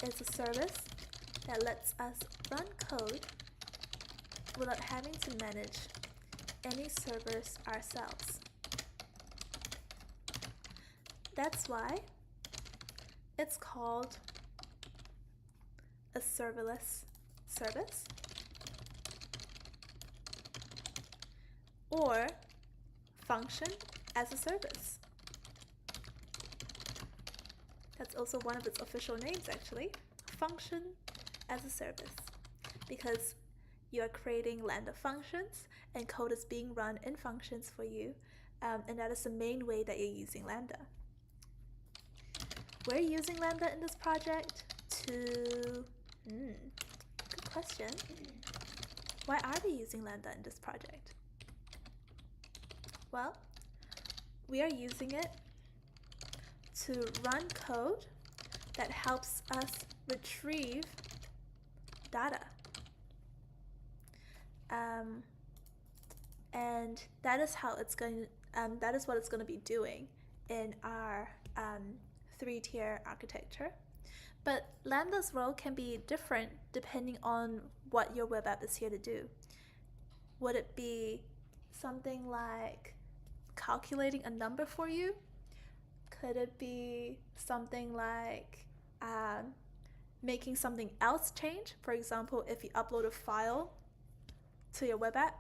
is a service that lets us run code without having to manage any servers ourselves. That's why it's called a serverless service, or function as a service. That's also one of its official names, actually, function as a service, because you are creating Lambda functions and code is being run in functions for you, and that is the main way that you're using Lambda. We're using Lambda in this project to... good question. Why are we using Lambda in this project? Well, we are using it to run code that helps us retrieve data. And that is how it's going. That is what it's going to be doing in our 3-tier architecture. But Lambda's role can be different depending on what your web app is here to do. Would it be something like calculating a number for you? Could it be something like making something else change? For example, if you upload a file to your web app,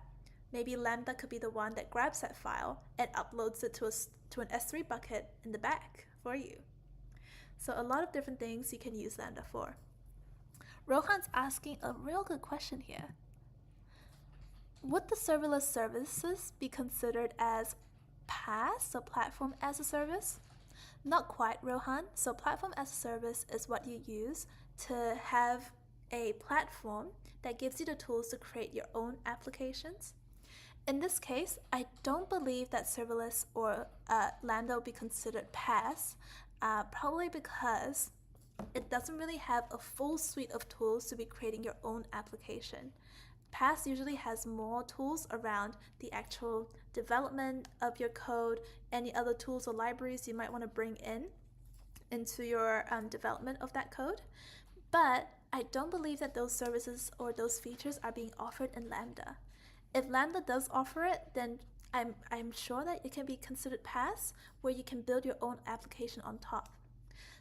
maybe Lambda could be the one that grabs that file and uploads it to an S3 bucket in the back for you. So a lot of different things you can use Lambda for. Rohan's asking a real good question here. Would the serverless services be considered as PaaS, so platform as a service? Not quite, Rohan. So platform as a service is what you use to have a platform that gives you the tools to create your own applications. In this case, I don't believe that serverless or Lambda will be considered PaaS, probably because it doesn't really have a full suite of tools to be creating your own application. PaaS usually has more tools around the actual development of your code, any other tools or libraries you might want to bring into your development of that code. But I don't believe that those services or those features are being offered in Lambda. If Lambda does offer it, then I'm sure that it can be considered PaaS, where you can build your own application on top.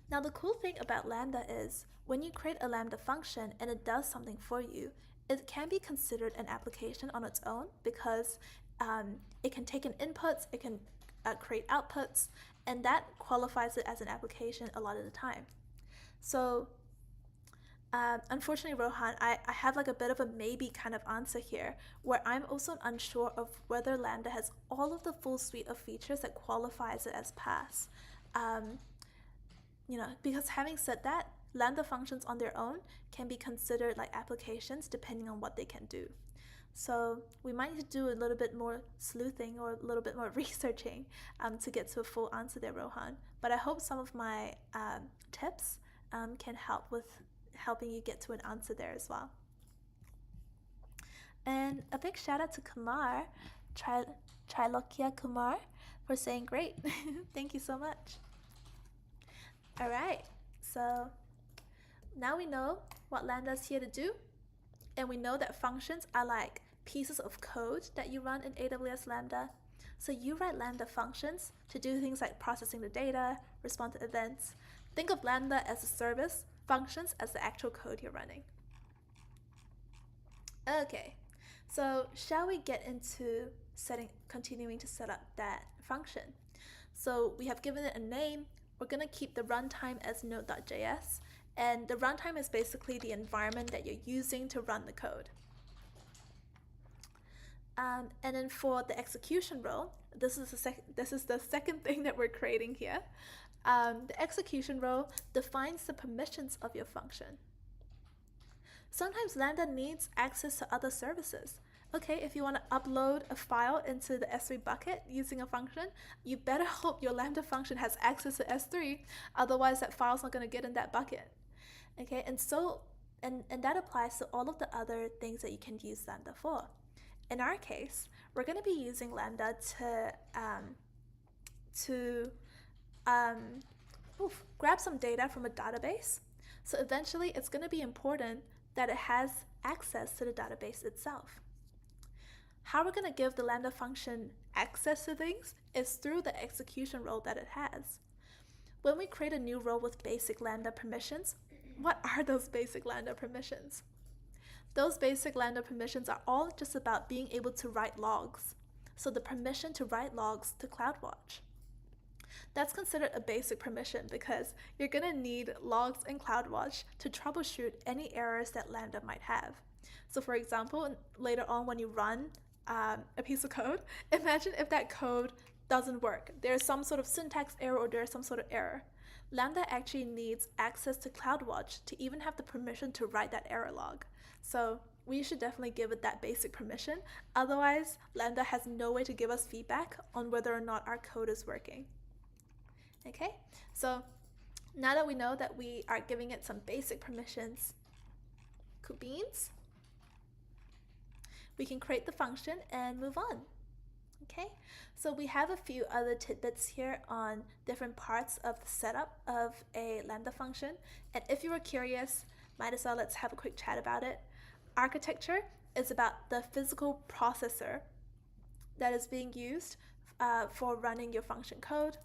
Now, the cool thing about Lambda is when you create a Lambda function and it does something for you, it can be considered an application on its own, because it can take in inputs, it can create outputs, and that qualifies it as an application a lot of the time. So unfortunately, Rohan, I have like a bit of a maybe kind of answer here, where I'm also unsure of whether Lambda has all of the full suite of features that qualifies it as PaaS. Because having said that, Lambda functions on their own can be considered like applications depending on what they can do. So we might need to do a little bit more sleuthing or a little bit more researching to get to a full answer there, Rohan. But I hope some of my tips can help with helping you get to an answer there as well. And a big shout out to Kumar, Trilokya Kumar, for saying great. Thank you so much. All right, so now we know what Lambda is here to do, and we know that functions are like pieces of code that you run in AWS Lambda. So you write Lambda functions to do things like processing the data, respond to events. Think of Lambda as a service, functions as the actual code you're running. Okay, so shall we get into continuing to set up that function? So we have given it a name. We're going to keep the runtime as node.js, and the runtime is basically the environment that you're using to run the code. And then for the execution role, this is the second thing that we're creating here. The execution role defines the permissions of your function. Sometimes Lambda needs access to other services. Okay, if you want to upload a file into the S3 bucket using a function, you better hope your Lambda function has access to S3, otherwise that file's not going to get in that bucket. Okay, and that applies to all of the other things that you can use Lambda for. In our case, we're going to be using Lambda to grab some data from a database. So eventually it's going to be important that it has access to the database itself. How we're going to give the Lambda function access to things is through the execution role that it has. When we create a new role with basic Lambda permissions, what are those basic Lambda permissions? Those basic Lambda permissions are all just about being able to write logs. So the permission to write logs to CloudWatch. That's considered a basic permission because you're going to need logs in CloudWatch to troubleshoot any errors that Lambda might have. So for example, later on when you run a piece of code, imagine if that code doesn't work. There's some sort of syntax error or there's some sort of error. Lambda actually needs access to CloudWatch to even have the permission to write that error log. So we should definitely give it that basic permission. Otherwise, Lambda has no way to give us feedback on whether or not our code is working. Okay, so now that we know that we are giving it some basic permissions, cool beans, we can create the function and move on. Okay, so we have a few other tidbits here on different parts of the setup of a Lambda function. And if you were curious, might as well let's have a quick chat about it. Architecture is about the physical processor that is being used for running your function code.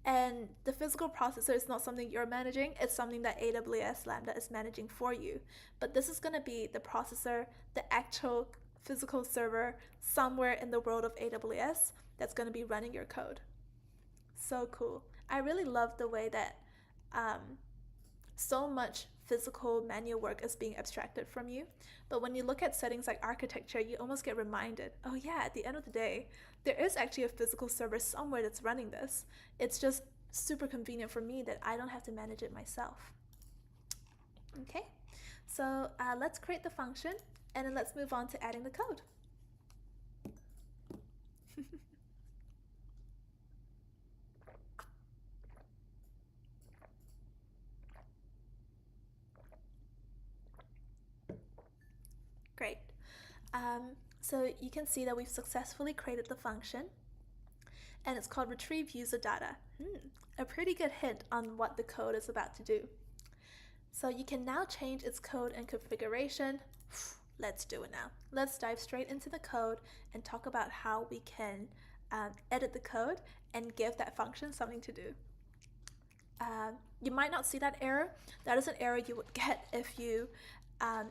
And the physical processor is not something you're managing, it's something that AWS Lambda is managing for you. But this is going to be the processor, the actual physical server somewhere in the world of AWS that's going to be running your code. So cool. I really love the way that so much physical manual work is being abstracted from you. But when you look at settings like architecture, you almost get reminded, oh yeah, at the end of the day, there is actually a physical server somewhere that's running this. It's just super convenient for me that I don't have to manage it myself. Okay, so let's create the function and then let's move on to adding the code. Great. So you can see that we've successfully created the function and it's called retrieve user data. A pretty good hint on what the code is about to do. So you can now change its code and configuration. Let's do it now. Let's dive straight into the code and talk about how we can edit the code and give that function something to do. You might not see that error. That is an error you would get if you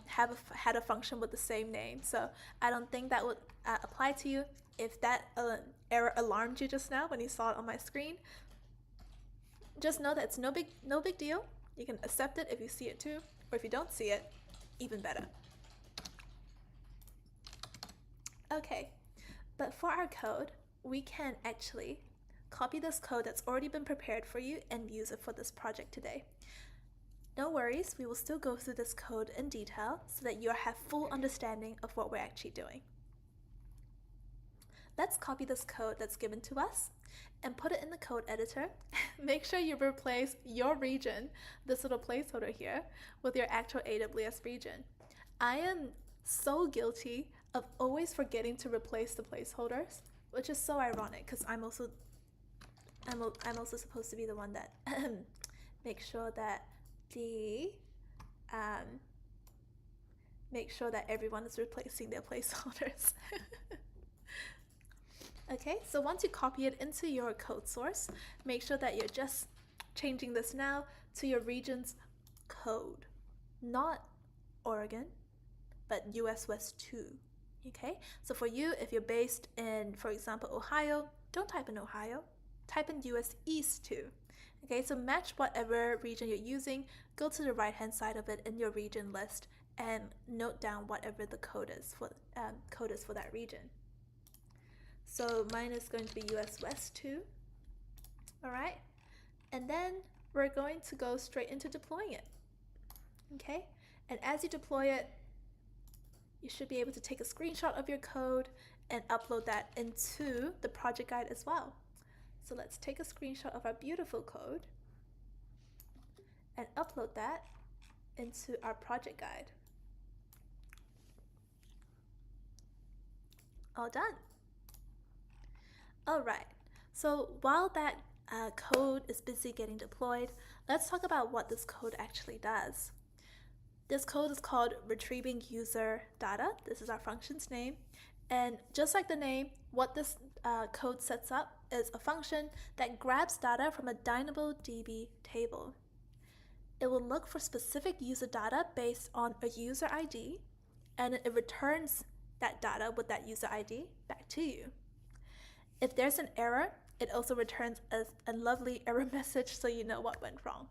had a function with the same name. So I don't think that would apply to you. If that error alarmed you just now when you saw it on my screen, just know that it's no big deal. You can accept it if you see it too, or if you don't see it, even better. Okay, but for our code, we can actually copy this code that's already been prepared for you and use it for this project today. No worries, we will still go through this code in detail so that you have full understanding of what we're actually doing. Let's copy this code that's given to us and put it in the code editor. Make sure you replace your region, this little placeholder here, with your actual AWS region. I am so guilty of always forgetting to replace the placeholders, which is so ironic because I'm also supposed to be the one that make sure that everyone is replacing their placeholders. Okay, so once you copy it into your code source, make sure that you're just changing this now to your region's code, not Oregon, but US West 2. Okay, so for you, if you're based in, for example, Ohio, don't type in Ohio, type in US East 2. Okay, so match whatever region you're using, go to the right hand side of it in your region list and note down whatever the code is for that region. So mine is going to be US West 2. All right, and then we're going to go straight into deploying it. Okay, And as you deploy it, you should be able to take a screenshot of your code and upload that into the project guide as well. So let's take a screenshot of our beautiful code and upload that into our project guide. All done. All right, so while that code is busy getting deployed, let's talk about what this code actually does. This code is called retrieving user data. This is our function's name. And just like the name, what this code sets up is a function that grabs data from a DynamoDB table. It will look for specific user data based on a user ID, and it returns that data with that user ID back to you. If there's an error, it also returns a lovely error message so you know what went wrong.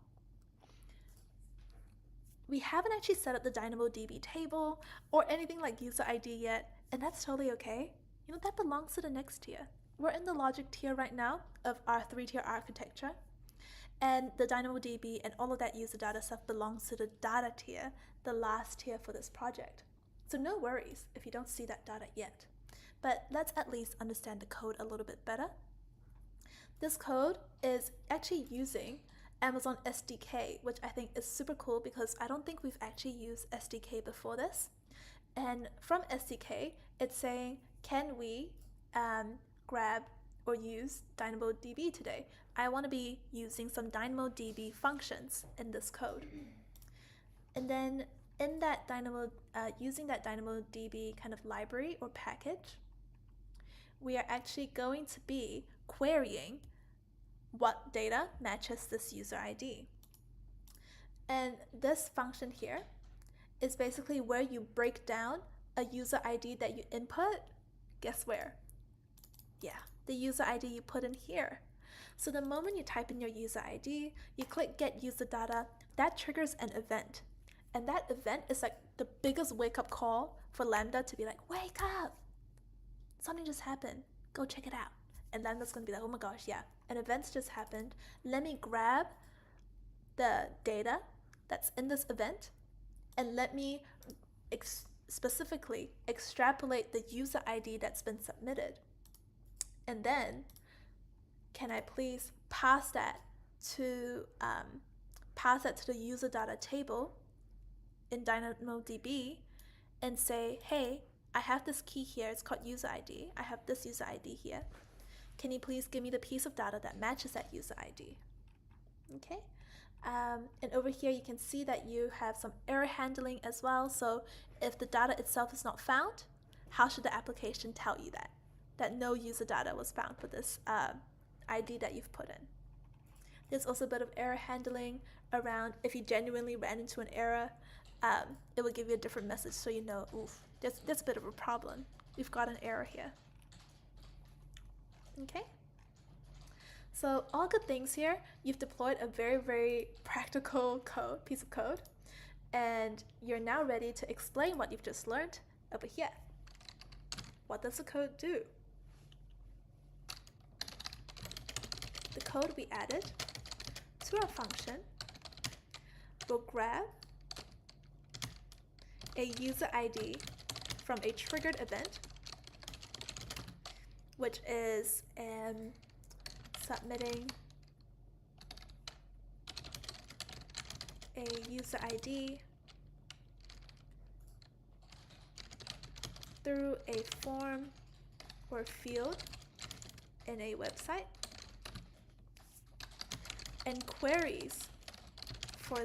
We haven't actually set up the DynamoDB table or anything like user ID yet, and that's totally okay. You know, that belongs to the next tier. We're in the logic tier right now of our 3-tier architecture, and the DynamoDB and all of that user data stuff belongs to the data tier, the last tier for this project. So no worries if you don't see that data yet, but let's at least understand the code a little bit better. This code is actually using Amazon SDK, which I think is super cool because I don't think we've actually used SDK before this. And from SDK, it's saying, can we grab or use DynamoDB today? I want to be using some DynamoDB functions in this code. And then in that using that DynamoDB kind of library or package, we are actually going to be querying what data matches this user ID. And this function here is basically where you break down a user ID that you input. Guess where? Yeah, the user ID you put in here. So the moment you type in your user ID, you click get user data, that triggers an event. And that event is like the biggest wake-up call for Lambda to be like, wake up! Something just happened. Go check it out. And Lambda's going to be like, oh my gosh, yeah, an event's just happened. Let me grab the data that's in this event and let me specifically extrapolate the user ID that's been submitted. And then, can I please pass that to the user data table in DynamoDB and say, hey, I have this key here, it's called user ID. I have this user ID here. Can you please give me the piece of data that matches that user ID? Okay. And over here, you can see that you have some error handling as well. So if the data itself is not found, how should the application tell you that no user data was found for this ID that you've put in? There's also a bit of error handling around if you genuinely ran into an error, it will give you a different message so you know, oof, there's a bit of a problem. We've got an error here. Okay? So all good things here. You've deployed a very, very practical piece of code, and you're now ready to explain what you've just learned over here. What does the code do? The code we added to our function will grab a user ID from a triggered event, which is submitting a user ID through a form or field in a website, and queries for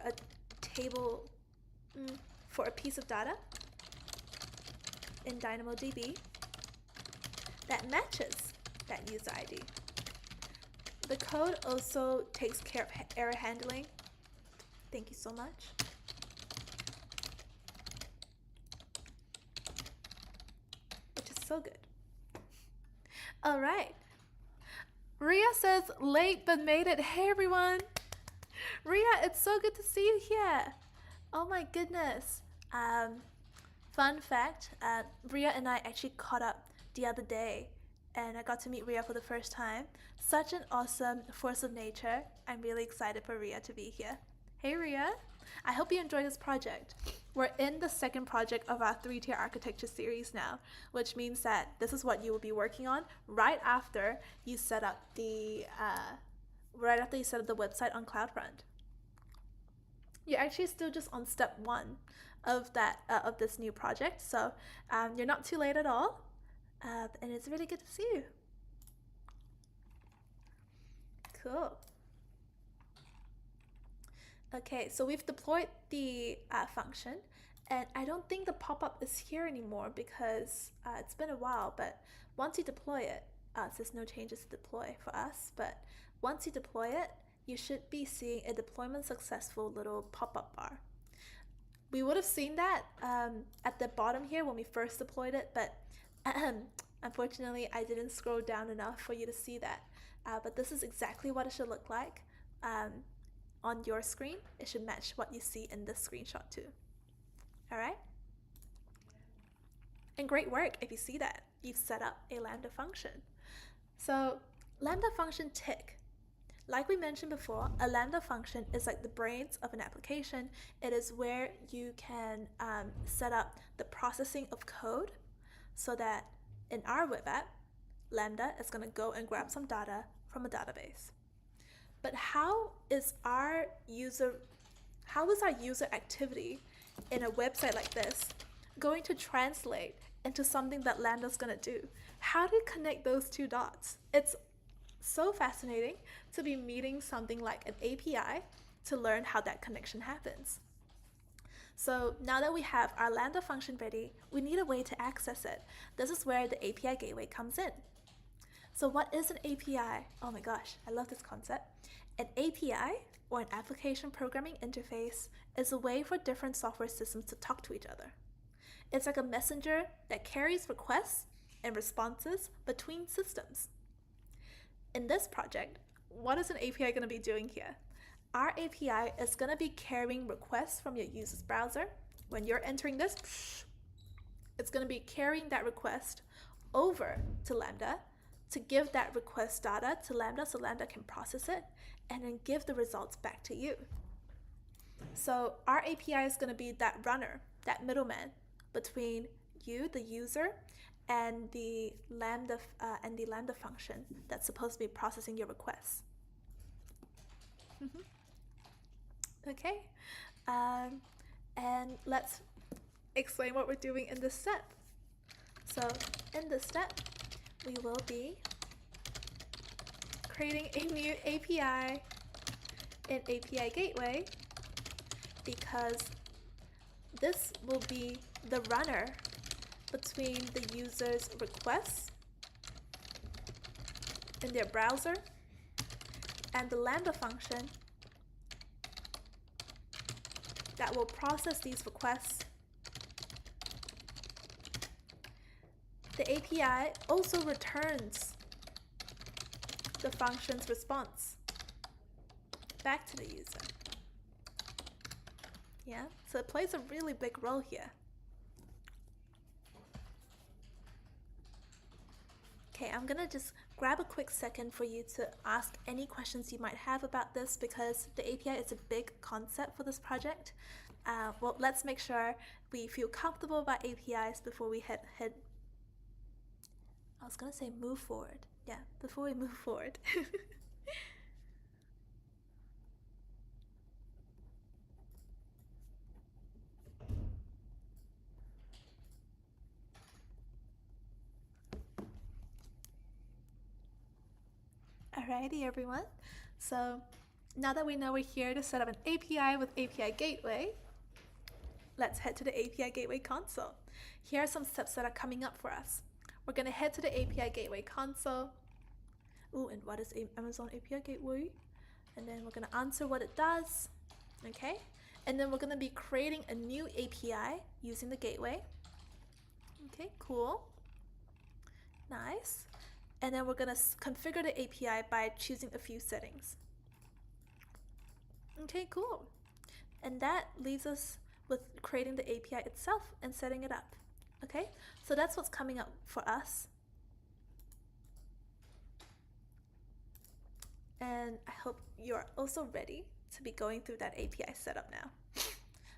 a table, for a piece of data in DynamoDB that matches that user ID. The code also takes care of error handling. Thank you so much. Which is so good. All right. Ria says, late but made it. Hey everyone. Ria, it's so good to see you here. Oh my goodness. Fun fact, Ria and I actually caught up the other day and I got to meet Ria for the first time. Such an awesome force of nature. I'm really excited for Ria to be here. Hey Ria, I hope you enjoyed this project. We're in the second project of our 3-tier architecture series now, which means that this is what you will be working on right after you set up the website on CloudFront. You're actually still just on step 1 of this new project, so you're not too late at all, and it's really good to see you. Cool. Okay, so we've deployed the function, and I don't think the pop-up is here anymore because it's been a while, but once you deploy it, there's no changes to deploy for us, but once you deploy it, you should be seeing a deployment successful little pop-up bar. We would have seen that at the bottom here when we first deployed it, but unfortunately I didn't scroll down enough for you to see that. But this is exactly what it should look like on your screen. It should match what you see in this screenshot too. All right? And great work if you see that. You've set up a Lambda function. So Lambda function tick. Like we mentioned before, a Lambda function is like the brains of an application. It is where you can set up the processing of code so that in our web app, Lambda is going to go and grab some data from a database. But how is our user activity in a website like this going to translate into something that Lambda's going to do? How do you connect those two dots? It's so fascinating to be meeting something like an API to learn how that connection happens. So now that we have our Lambda function ready, we need a way to access it. This is where the API gateway comes in. So what is an API? Oh my gosh, I love this concept. An API, or an application programming interface, is a way for different software systems to talk to each other. It's like a messenger that carries requests and responses between systems. In this project, what is an API going to be doing here? Our API is going to be carrying requests from your user's browser. When you're entering this, it's going to be carrying that request over to Lambda to give that request data to Lambda so Lambda can process it and then give the results back to you. So our API is going to be that runner, that middleman between you, the user, and the Lambda function that's supposed to be processing your requests. Okay, and let's explain what we're doing in this step. So in this step, we will be creating a new API in API gateway because this will be the runner between the user's requests in their browser and the Lambda function that will process these requests. The API also returns the function's response back to the user. Yeah, so it plays a really big role here. Okay, I'm gonna just grab a quick second for you to ask any questions you might have about this because the API is a big concept for this project. Well, let's make sure we feel comfortable about APIs before we move forward. Yeah, before we move forward. Alrighty, everyone. So now that we know we're here to set up an API with API Gateway, let's head to the API Gateway console. Here are some steps that are coming up for us. We're going to head to the API Gateway console. Ooh, and what is Amazon API Gateway? And then we're going to answer what it does. Okay. And then we're going to be creating a new API using the gateway. Okay, cool. Nice. And then we're going to configure the API by choosing a few settings. Okay, cool. And that leaves us with creating the API itself and setting it up. Okay, so that's what's coming up for us. And I hope you're also ready to be going through that API setup now.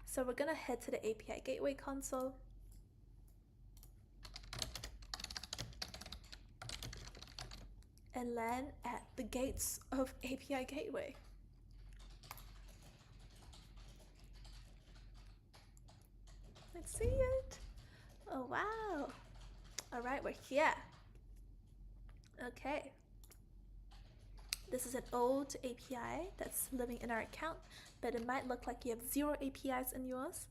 So we're gonna head to the API Gateway console. And land at the gates of API Gateway. Let's see it. Oh, wow. All right, we're here. Okay. This is an old API that's living in our account, but it might look like you have 0 APIs in yours,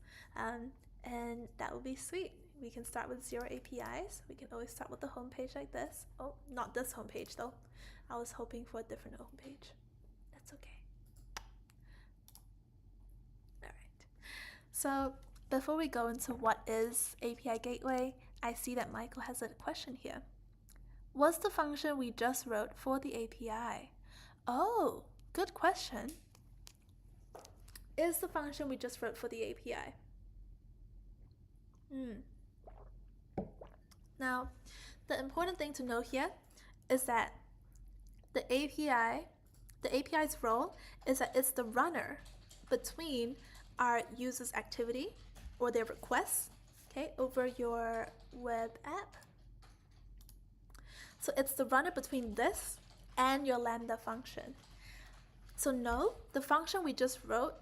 and that would be sweet. We can start with 0 APIs. We can always start with the home page like this. Oh, not this home page though. I was hoping for a different home page. That's okay. All right. So before we go into what is API Gateway, I see that Michael has a question here. What's the function we just wrote for the API? Oh, good question. Is the function we just wrote for the API? Now, the important thing to know here is that the API's role is that it's the runner between our user's activity or their requests, okay, over your web app. So it's the runner between this and your Lambda function. So no, the function we just wrote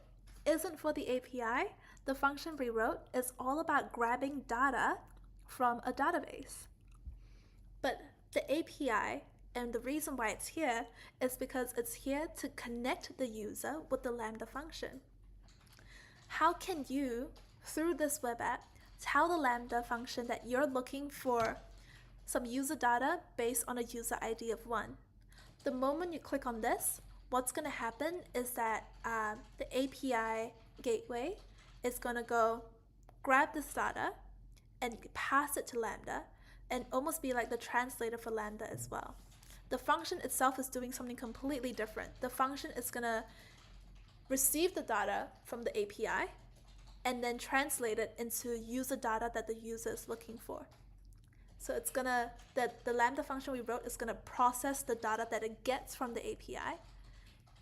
isn't for the API. The function we wrote is all about grabbing data from a database. But the API, and the reason why it's here, is because it's here to connect the user with the Lambda function. How can you, through this web app, tell the Lambda function that you're looking for some user data based on a user ID of 1? The moment you click on this, what's going to happen is that the API gateway is going to go grab this data and pass it to Lambda, and almost be like the translator for Lambda as well. The function itself is doing something completely different. The function is going to receive the data from the API and then translate it into user data that the user is looking for. So it's gonna, the Lambda function we wrote is gonna process the data that it gets from the API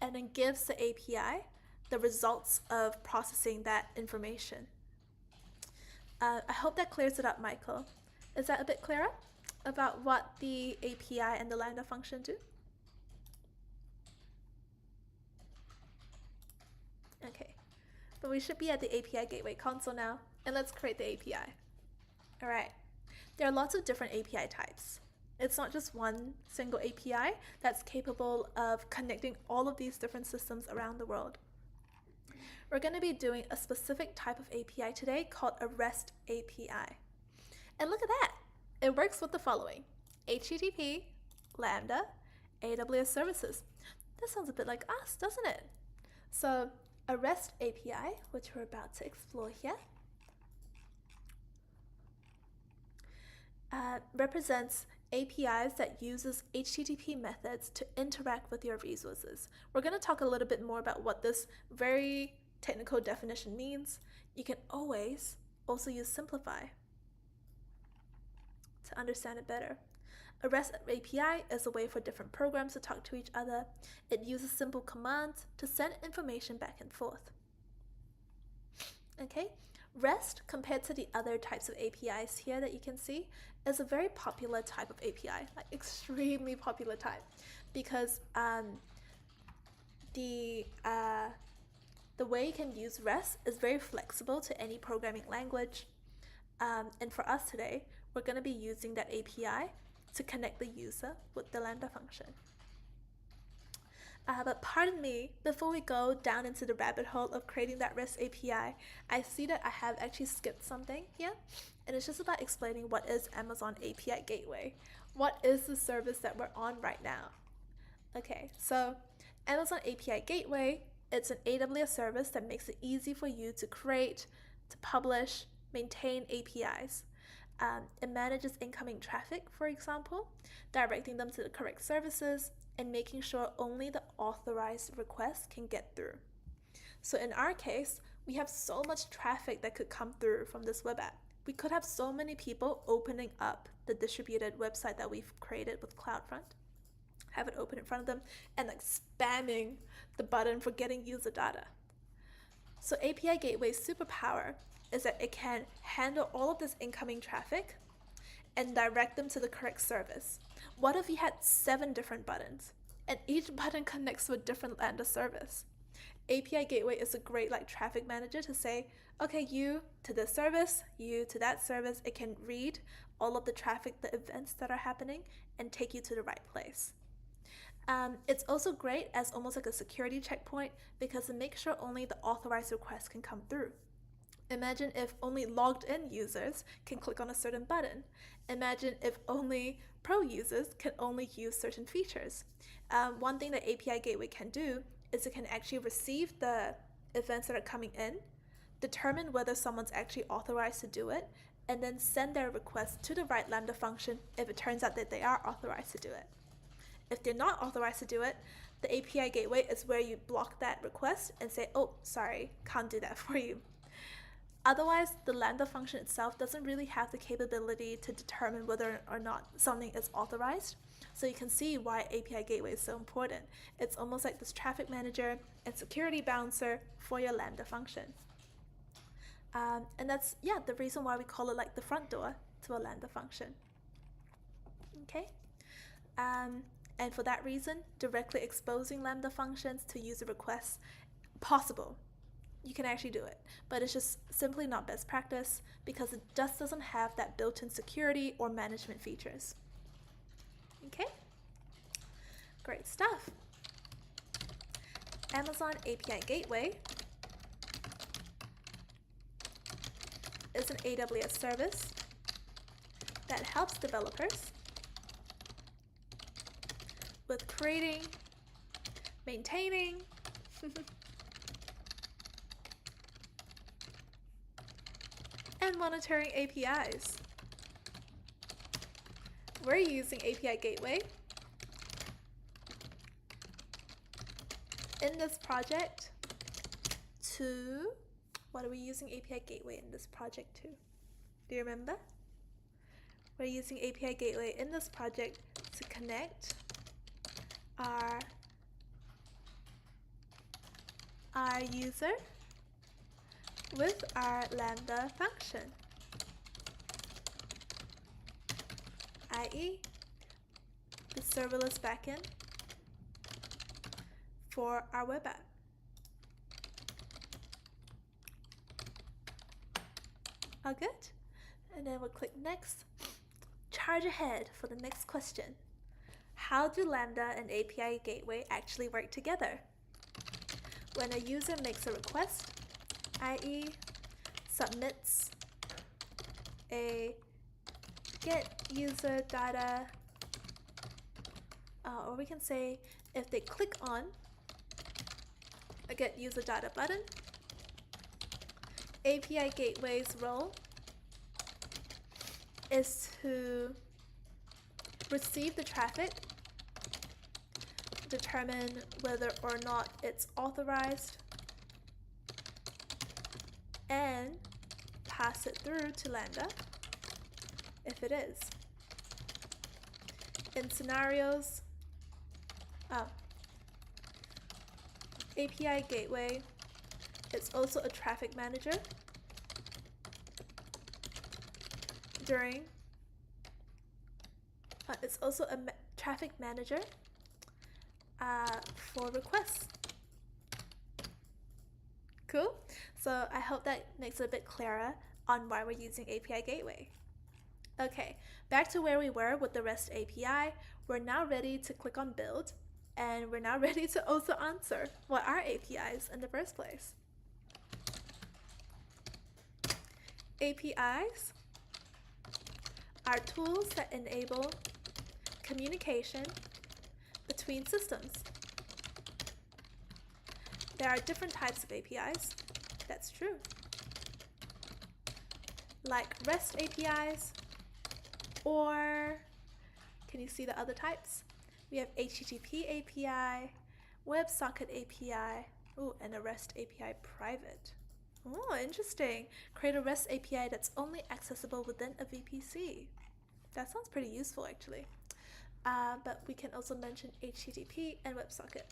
and then gives the API the results of processing that information. I hope that clears it up, Michael. Is that a bit clearer about what the API and the Lambda function do? Okay, but we should be at the API Gateway console now, and let's create the API. All right. There are lots of different API types. It's not just one single API that's capable of connecting all of these different systems around the world. We're going to be doing a specific type of API today called a REST API. And look at that. It works with the following: HTTP, Lambda, AWS services. That sounds a bit like us, doesn't it? So a REST API, which we're about to explore here, represents APIs that uses HTTP methods to interact with your resources. We're going to talk a little bit more about what this very technical definition means. You can always also use simplify to understand it better. A REST API is a way for different programs to talk to each other. It uses simple commands to send information back and forth. Okay? REST, compared to the other types of APIs here that you can see, is a very popular type of API, like extremely popular type, because the way you can use REST is very flexible to any programming language. And for us today, we're going to be using that API to connect the user with the Lambda function. But pardon me, before we go down into the rabbit hole of creating that REST API, I see that I have actually skipped something here, and it's just about explaining what is Amazon API Gateway. What is the service that we're on right now? Okay, so Amazon API Gateway, it's an AWS service that makes it easy for you to create, to publish, maintain APIs. It manages incoming traffic, for example, directing them to the correct services, and making sure only the authorized requests can get through. So in our case, we have so much traffic that could come through from this web app. We could have so many people opening up the distributed website that we've created with CloudFront. have it open in front of them, and like spamming the button for getting user data. So API Gateway's superpower is that it can handle all of this incoming traffic and direct them to the correct service. What if you had 7 different buttons and each button connects to a different Lambda service? API Gateway is a great like traffic manager to say, okay, you to this service, you to that service. It can read all of the traffic, the events that are happening, and take you to the right place. It's also great as almost like a security checkpoint because it makes sure only the authorized requests can come through. Imagine if only logged in users can click on a certain button. Imagine if only pro users can only use certain features. One thing that API Gateway can do is it can actually receive the events that are coming in, determine whether someone's actually authorized to do it, and then send their request to the right Lambda function if it turns out that they are authorized to do it. If they're not authorized to do it, the API Gateway is where you block that request and say, oh, sorry, can't do that for you. Otherwise, the Lambda function itself doesn't really have the capability to determine whether or not something is authorized. So you can see why API Gateway is so important. It's almost like this traffic manager and security bouncer for your Lambda function. And that's, the reason why we call it like the front door to a Lambda function. Okay? And for that reason, directly exposing Lambda functions to user requests, possible. You can actually do it, but it's just simply not best practice because it just doesn't have that built-in security or management features. Okay? Great stuff. Amazon API Gateway is an AWS service that helps developers with creating, maintaining, and monitoring APIs. We're using API Gateway in this project to, what are we using API Gateway in this project to? Do you remember? We're using API Gateway in this project to connect our user with our Lambda function, i.e. the serverless backend for our web app. All good? And then we'll click next. Charge ahead for the next question. How do Lambda and API Gateway actually work together? When a user makes a request, i.e. submits a get user data, or we can say if they click on a get user data button, API Gateway's role is to receive the traffic, determine whether or not it's authorized, and pass it through to Lambda if it is. In scenarios, API Gateway is also a traffic manager it's also a traffic manager for requests. Cool? So I hope that makes it a bit clearer on why we're using API Gateway. Okay, back to where we were with the REST API. We're now ready to click on build, and we're now ready to also answer what are APIs in the first place. APIs are tools that enable communication between systems. There are different types of APIs, that's true. Like REST APIs, or can you see the other types? We have HTTP API, WebSocket API, and a REST API private. Oh, interesting. Create a REST API that's only accessible within a VPC. That sounds pretty useful, actually. but we can also mention HTTP and WebSocket.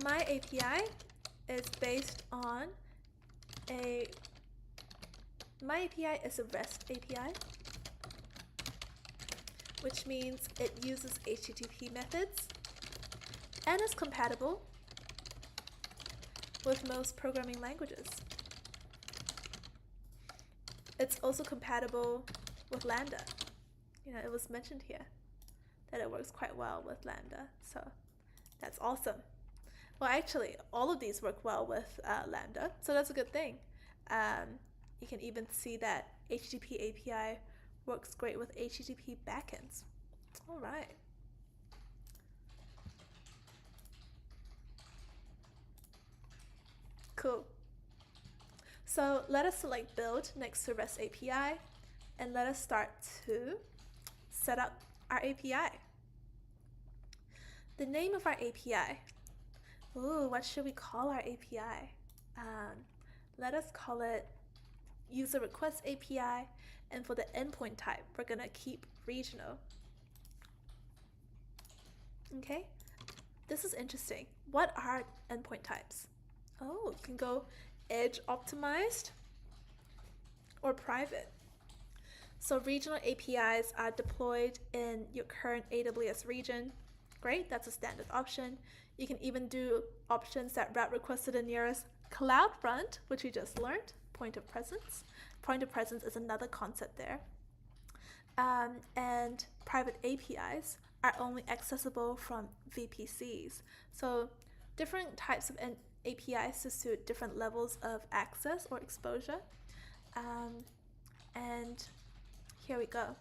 My API is based on my API is a REST API, which means it uses HTTP methods and is compatible with most programming languages. It's also compatible with Lambda. It was mentioned here that it works quite well with Lambda, so that's awesome. Well, actually, all of these work well with Lambda, so that's a good thing. You can even see that HTTP API works great with HTTP backends. All right. Cool. So let us select build next to REST API, and let us start to set up our API. The name of our API. Ooh, what should we call our API? Let us call it user request API, and for the endpoint type, we're gonna keep regional. Okay, this is interesting. What are endpoint types? Oh, you can go edge optimized or private. So regional APIs are deployed in your current AWS region. Great, that's a standard option. You can even do options that route requests to the nearest CloudFront, which we just learned, point of presence. Point of presence is another concept there. And private APIs are only accessible from VPCs. So different types of APIs to suit different levels of access or exposure. And here we go.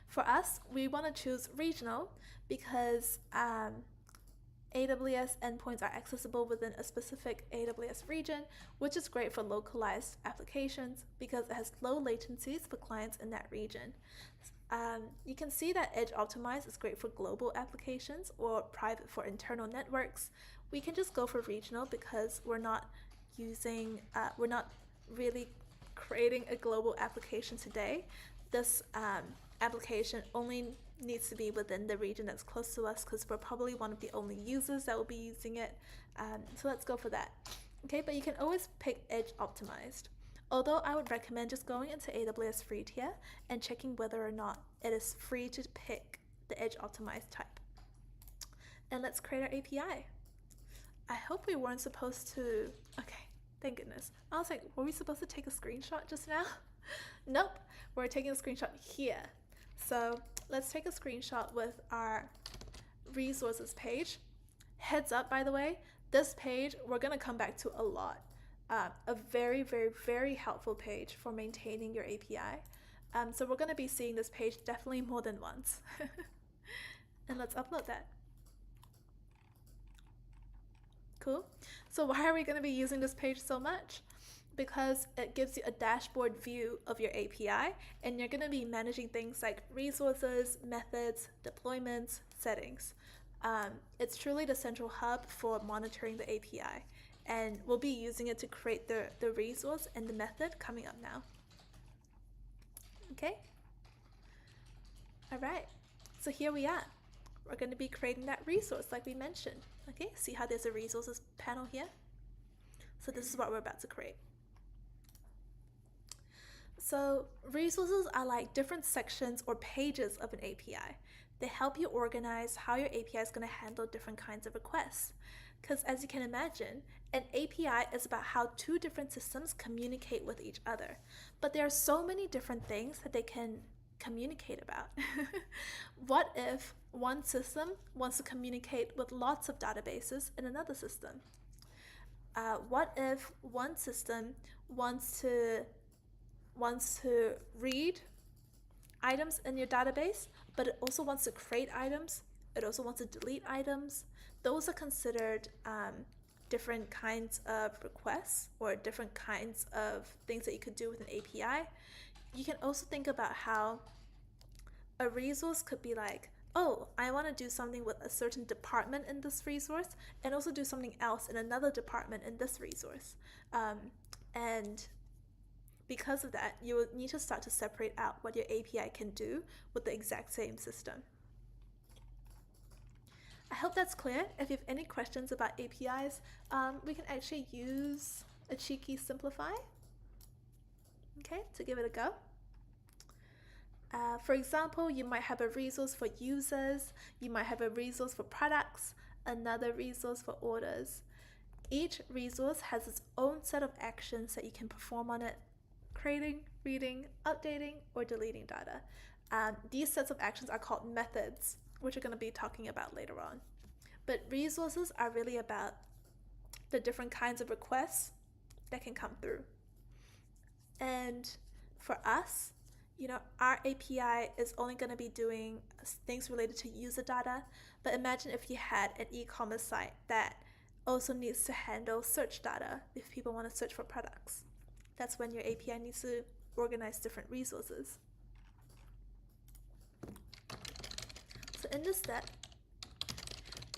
For us, we want to choose regional because AWS endpoints are accessible within a specific AWS region, which is great for localized applications because it has low latencies for clients in that region. You can see that Edge Optimized is great for global applications or private for internal networks. We can just go for regional because we're not really creating a global application today. This application only needs to be within the region that's close to us because we're probably one of the only users that will be using it. So let's go for that. Okay, but you can always pick Edge Optimized. Although I would recommend just going into AWS free tier and checking whether or not it is free to pick the Edge Optimized type. And let's create our API. I hope we weren't supposed to, okay, thank goodness. I was like, were we supposed to take a screenshot just now? Nope, we're taking a screenshot here. So let's take a screenshot with our resources page. Heads up, by the way, this page we're gonna come back to a lot. A very, very, very helpful page for maintaining your API. So we're gonna be seeing this page definitely more than once. And let's upload that. Cool. So why are we gonna be using this page so much? Because it gives you a dashboard view of your API, and you're gonna be managing things like resources, methods, deployments, settings. It's truly the central hub for monitoring the API, and we'll be using it to create the resource and the method coming up now. Okay? All right, so here we are. We're gonna be creating that resource like we mentioned. Okay, see how there's a resources panel here? So this is what we're about to create. So resources are like different sections or pages of an API. They help you organize how your API is going to handle different kinds of requests. Because as you can imagine, an API is about how two different systems communicate with each other. But there are so many different things that they can communicate about. What if one system wants to communicate with lots of databases in another system? What if one system wants to read items in your database, but it also wants to create items, it also wants to delete items? Those are considered different kinds of requests or different kinds of things that you could do with an API. You can also think about how a resource could be like, oh, I want to do something with a certain department in this resource and also do something else in another department in this resource. And because of that, you will need to start to separate out what your API can do with the exact same system. I hope that's clear. If you have any questions about APIs, we can actually use a cheeky simplify, okay, to give it a go. For example, you might have a resource for users, you might have a resource for products, another resource for orders. Each resource has its own set of actions that you can perform on it: creating, reading, updating, or deleting data. These sets of actions are called methods, which we're going to be talking about later on. But resources are really about the different kinds of requests that can come through. And for us, our API is only going to be doing things related to user data. But imagine if you had an e-commerce site that also needs to handle search data if people want to search for products. That's when your API needs to organize different resources. So in this step,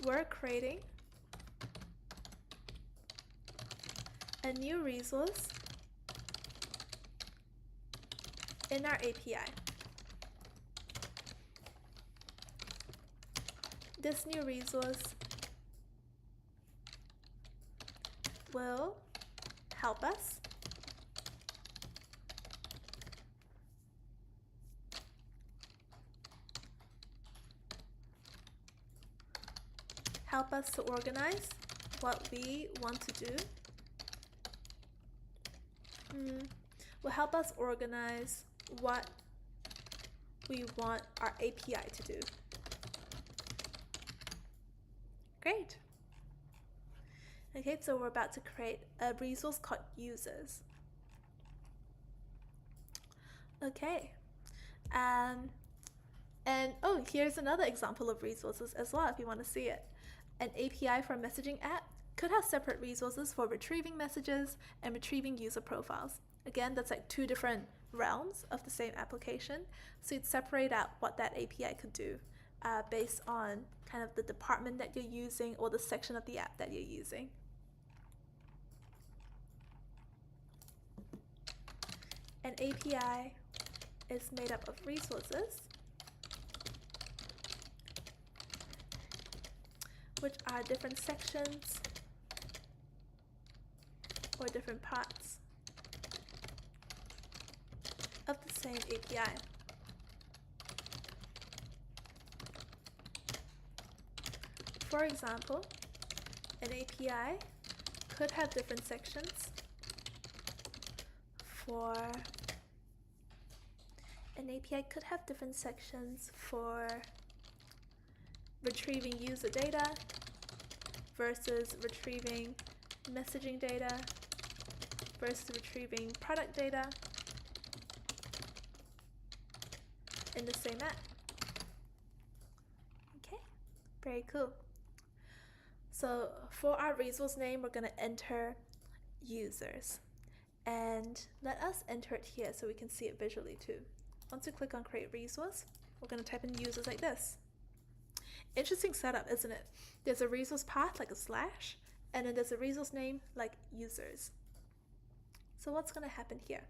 we're creating a new resource in our API. This new resource will help us to organize what we want to do. Will help us organize what we want our API to do. Great. Okay, so we're about to create a resource called users. Okay. And oh, here's another example of resources as well if you want to see it. An API for a messaging app could have separate resources for retrieving messages and retrieving user profiles. Again, that's like two different realms of the same application. So you'd separate out what that API could do based on kind of the department that you're using or the section of the app that you're using. An API is made up of resources, which are different sections or different parts of the same API. For example, an API could have different sections for retrieving user data versus retrieving messaging data versus retrieving product data in the same app. Okay, very cool. So for our resource name, we're going to enter users. And let us enter it here so we can see it visually too. Once we click on create resource, we're going to type in users like this. Interesting setup, isn't it? There's a resource path like a slash, and then there's a resource name like users. So what's going to happen here?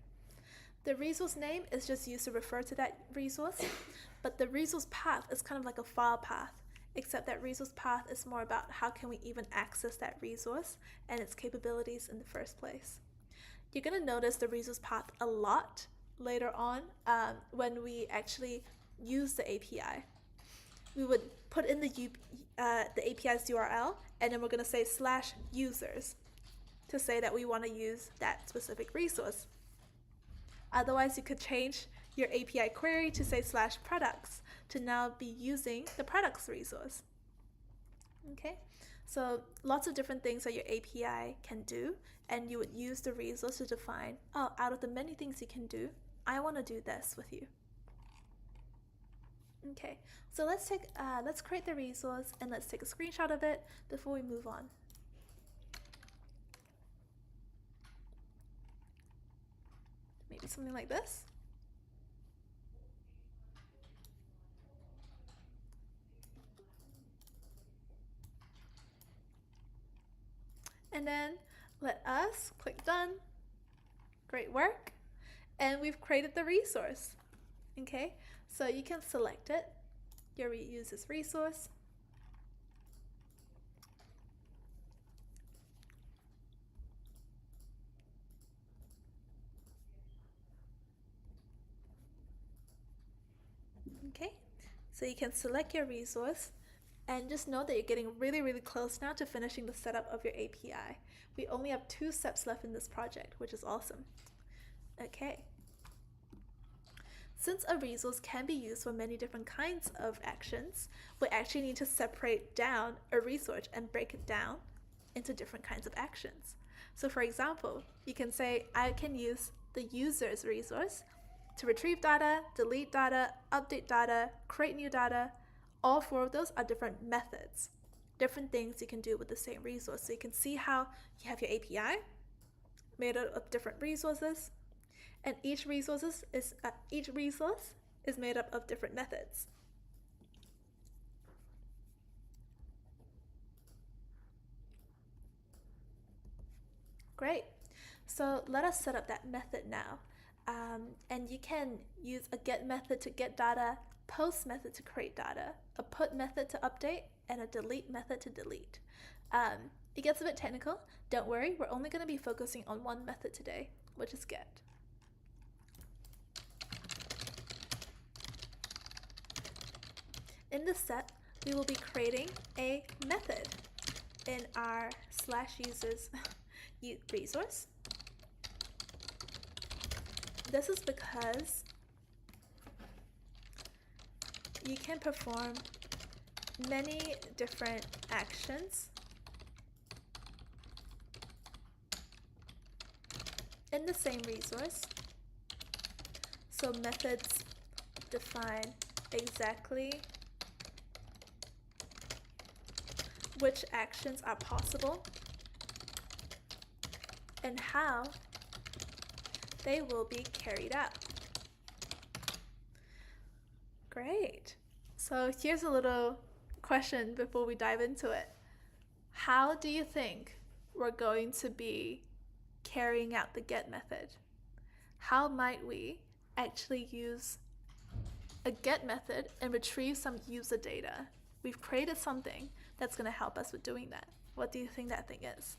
The resource name is just used to refer to that resource, but the resource path is kind of like a file path, except that resource path is more about how can we even access that resource and its capabilities in the first place. You're going to notice the resource path a lot later on when we actually use the API. We would put in the API's URL, and then we're going to say /users to say that we want to use that specific resource. Otherwise, you could change your API query to say /products to now be using the products resource. Okay, so lots of different things that your API can do, and you would use the resource to define, oh, out of the many things you can do, I want to do this with you. Okay, so let's create the resource and let's take a screenshot of it before we move on. Maybe something like this. And then let us click done. Great work. And we've created the resource. Okay, so you can select it, your use this resource. Okay, so you can select your resource and just know that you're getting really, really close now to finishing the setup of your API. We only have 2 steps left in this project, which is awesome. Okay. Since a resource can be used for many different kinds of actions, we actually need to separate down a resource and break it down into different kinds of actions. So for example, you can say, I can use the user's resource to retrieve data, delete data, update data, create new data. All 4 of those are different methods, different things you can do with the same resource. So you can see how you have your API made up of different resources, and each resource is made up of different methods. Great. So let us set up that method now. And you can use a get method to get data, post method to create data, a put method to update, and a delete method to delete. It gets a bit technical. Don't worry, we're only going to be focusing on one method today, which is get. In this step, we will be creating a method in our /users resource. This is because you can perform many different actions in the same resource. So methods define exactly which actions are possible and how they will be carried out. Great. So here's a little question before we dive into it. How do you think we're going to be carrying out the get method? How might we actually use a get method and retrieve some user data? We've created something that's going to help us with doing that. What do you think that thing is?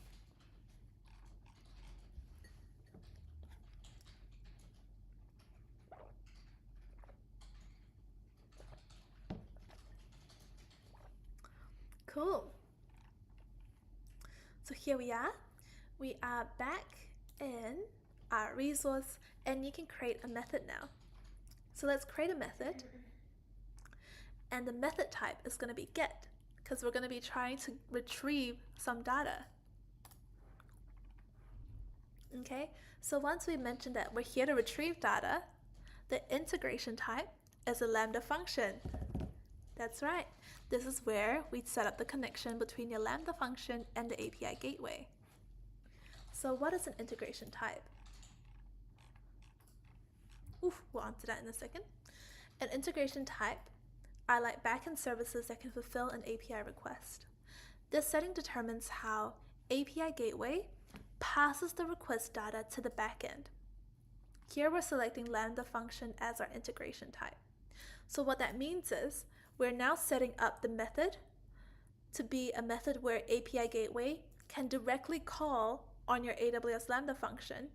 Cool. So here we are. We are back in our resource, and you can create a method now. So let's create a method, and the method type is going to be get, because we're going to be trying to retrieve some data. Okay, so once we mentioned that we're here to retrieve data, the integration type is a Lambda function. That's right. This is where we'd set up the connection between your Lambda function and the API gateway. So what is an integration type? We'll answer that in a second. An integration type are like backend services that can fulfill an API request. This setting determines how API gateway passes the request data to the backend. Here we're selecting Lambda function as our integration type. So what that means is we're now setting up the method to be a method where API gateway can directly call on your AWS Lambda function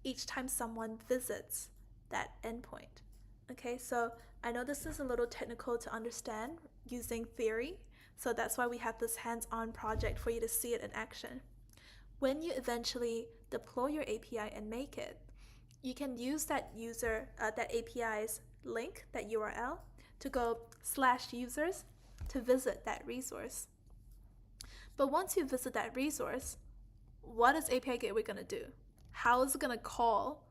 each time someone visits that endpoint. Okay, so I know this is a little technical to understand using theory, so that's why we have this hands-on project for you to see it in action. When you eventually deploy your API and make it, you can use that API's link, that URL, to go /users to visit that resource. But once you visit that resource, what is API Gateway going to do? How is it going to call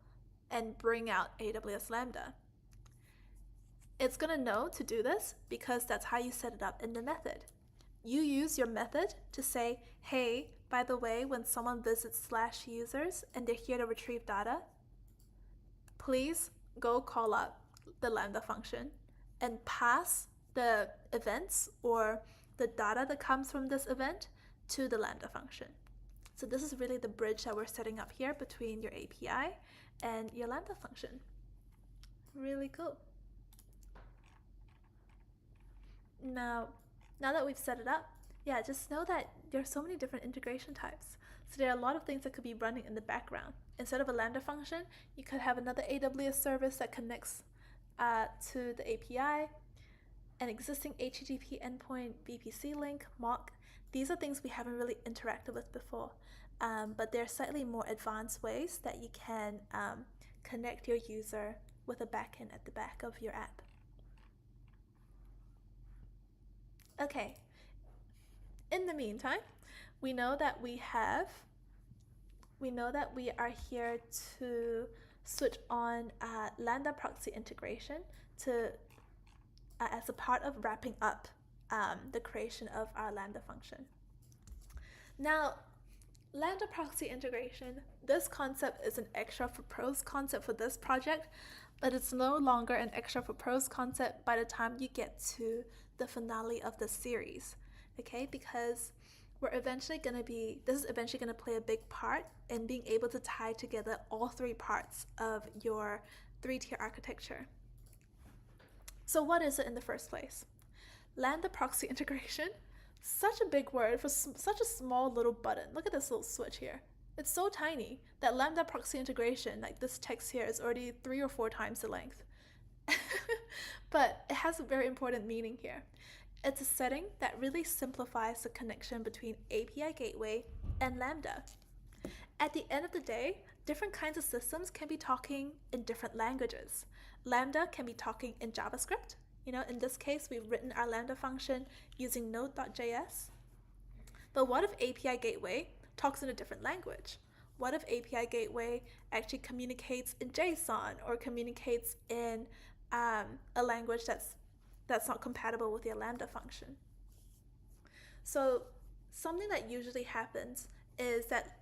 and bring out AWS Lambda? It's going to know to do this because that's how you set it up in the method. You use your method to say, hey, by the way, when someone visits /users and they're here to retrieve data, please go call up the Lambda function and pass the events or the data that comes from this event to the Lambda function. So this is really the bridge that we're setting up here between your API and your Lambda function. Really cool. Now that we've set it up, yeah, just know that there are so many different integration types. So there are a lot of things that could be running in the background. Instead of a Lambda function, you could have another AWS service that connects to the API, an existing HTTP endpoint, VPC link, mock. These are things we haven't really interacted with before, but there are slightly more advanced ways that you can connect your user with a backend at the back of your app. Okay, in the meantime, we know that we are here to switch on Lambda proxy integration as a part of wrapping up the creation of our Lambda function. Now, Lambda proxy integration, this concept is an extra for pros concept for this project, but it's no longer an extra for pros concept by the time you get to the finale of the series, okay? Because this is eventually going to play a big part in being able to tie together all three parts of your 3-tier architecture. So what is it in the first place? Lambda proxy integration, such a big word for such a small little button. Look at this little switch here. It's so tiny that Lambda proxy integration, like this text here, is already 3 or 4 times the length. But it has a very important meaning here. It's a setting that really simplifies the connection between API Gateway and Lambda. At the end of the day, different kinds of systems can be talking in different languages. Lambda can be talking in JavaScript. In this case, we've written our Lambda function using node.js. But what if API Gateway talks in a different language? What if API Gateway actually communicates in JSON or communicates in a language that's not compatible with your Lambda function? So something that usually happens is that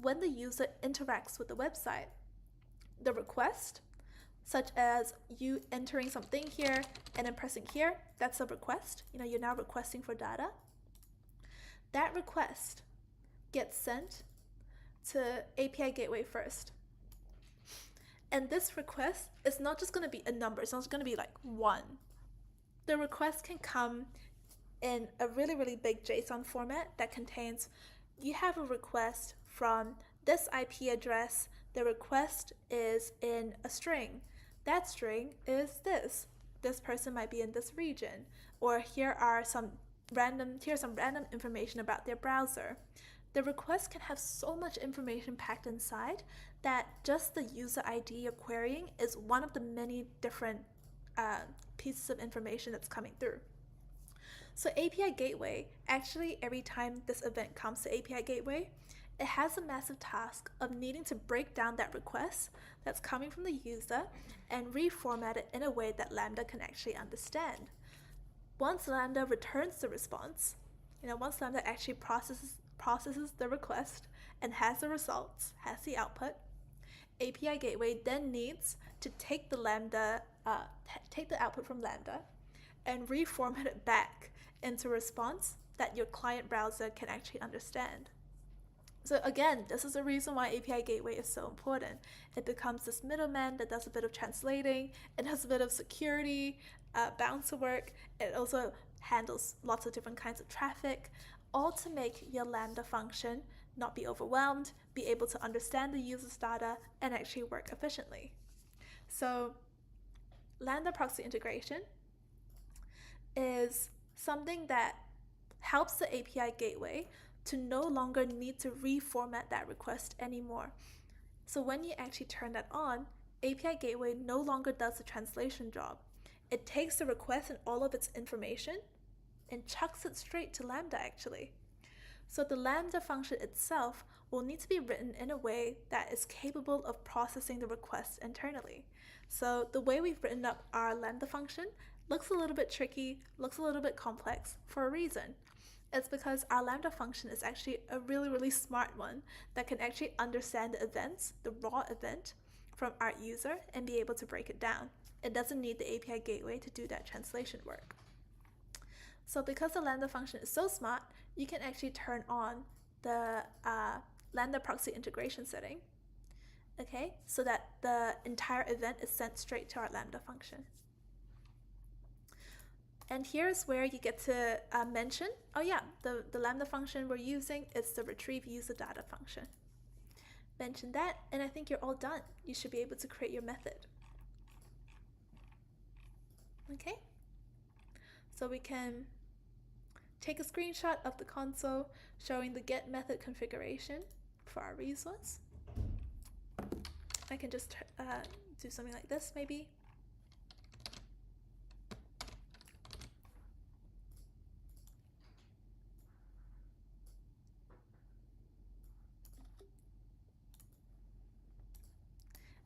when the user interacts with the website, the request, such as you entering something here and then pressing here, that's a request. You're now requesting for data. That request gets sent to API Gateway first. And this request is not just going to be a number. It's not just going to be like 1. The request can come in a really, really big JSON format that contains, you have a request from this IP address. The request is in a string. That string is this. This person might be in this region. Or here's some random information about their browser. The request can have so much information packed inside that just the user ID you're querying is one of the many different pieces of information that's coming through. So API Gateway, actually every time this event comes to API Gateway, it has a massive task of needing to break down that request that's coming from the user and reformat it in a way that Lambda can actually understand. Once Lambda returns the response, once Lambda actually processes the request and has the results, has the output, API Gateway then needs to take the output from Lambda and reformat it back into a response that your client browser can actually understand. So again, this is the reason why API Gateway is so important. It becomes this middleman that does a bit of translating, it does a bit of security, bouncer work. It also handles lots of different kinds of traffic, all to make your Lambda function not be overwhelmed, be able to understand the user's data, and actually work efficiently. So Lambda proxy integration is something that helps the API Gateway to no longer need to reformat that request anymore. So when you actually turn that on, API Gateway no longer does the translation job. It takes the request and all of its information and chucks it straight to Lambda actually. So the Lambda function itself will need to be written in a way that is capable of processing the request internally. So the way we've written up our Lambda function looks a little bit tricky, looks a little bit complex for a reason. It's because our Lambda function is actually a really, really smart one that can actually understand the events, the raw event, from our user and be able to break it down. It doesn't need the API Gateway to do that translation work. So because the Lambda function is so smart, you can actually turn on the Lambda proxy integration setting, okay, so that the entire event is sent straight to our Lambda function. And here's where you get to mention, oh yeah, the Lambda function we're using is the retrieve user data function. Mention that, and I think you're all done. You should be able to create your method. Okay, so we can take a screenshot of the console showing the get method configuration for our resource. I can just do something like this maybe.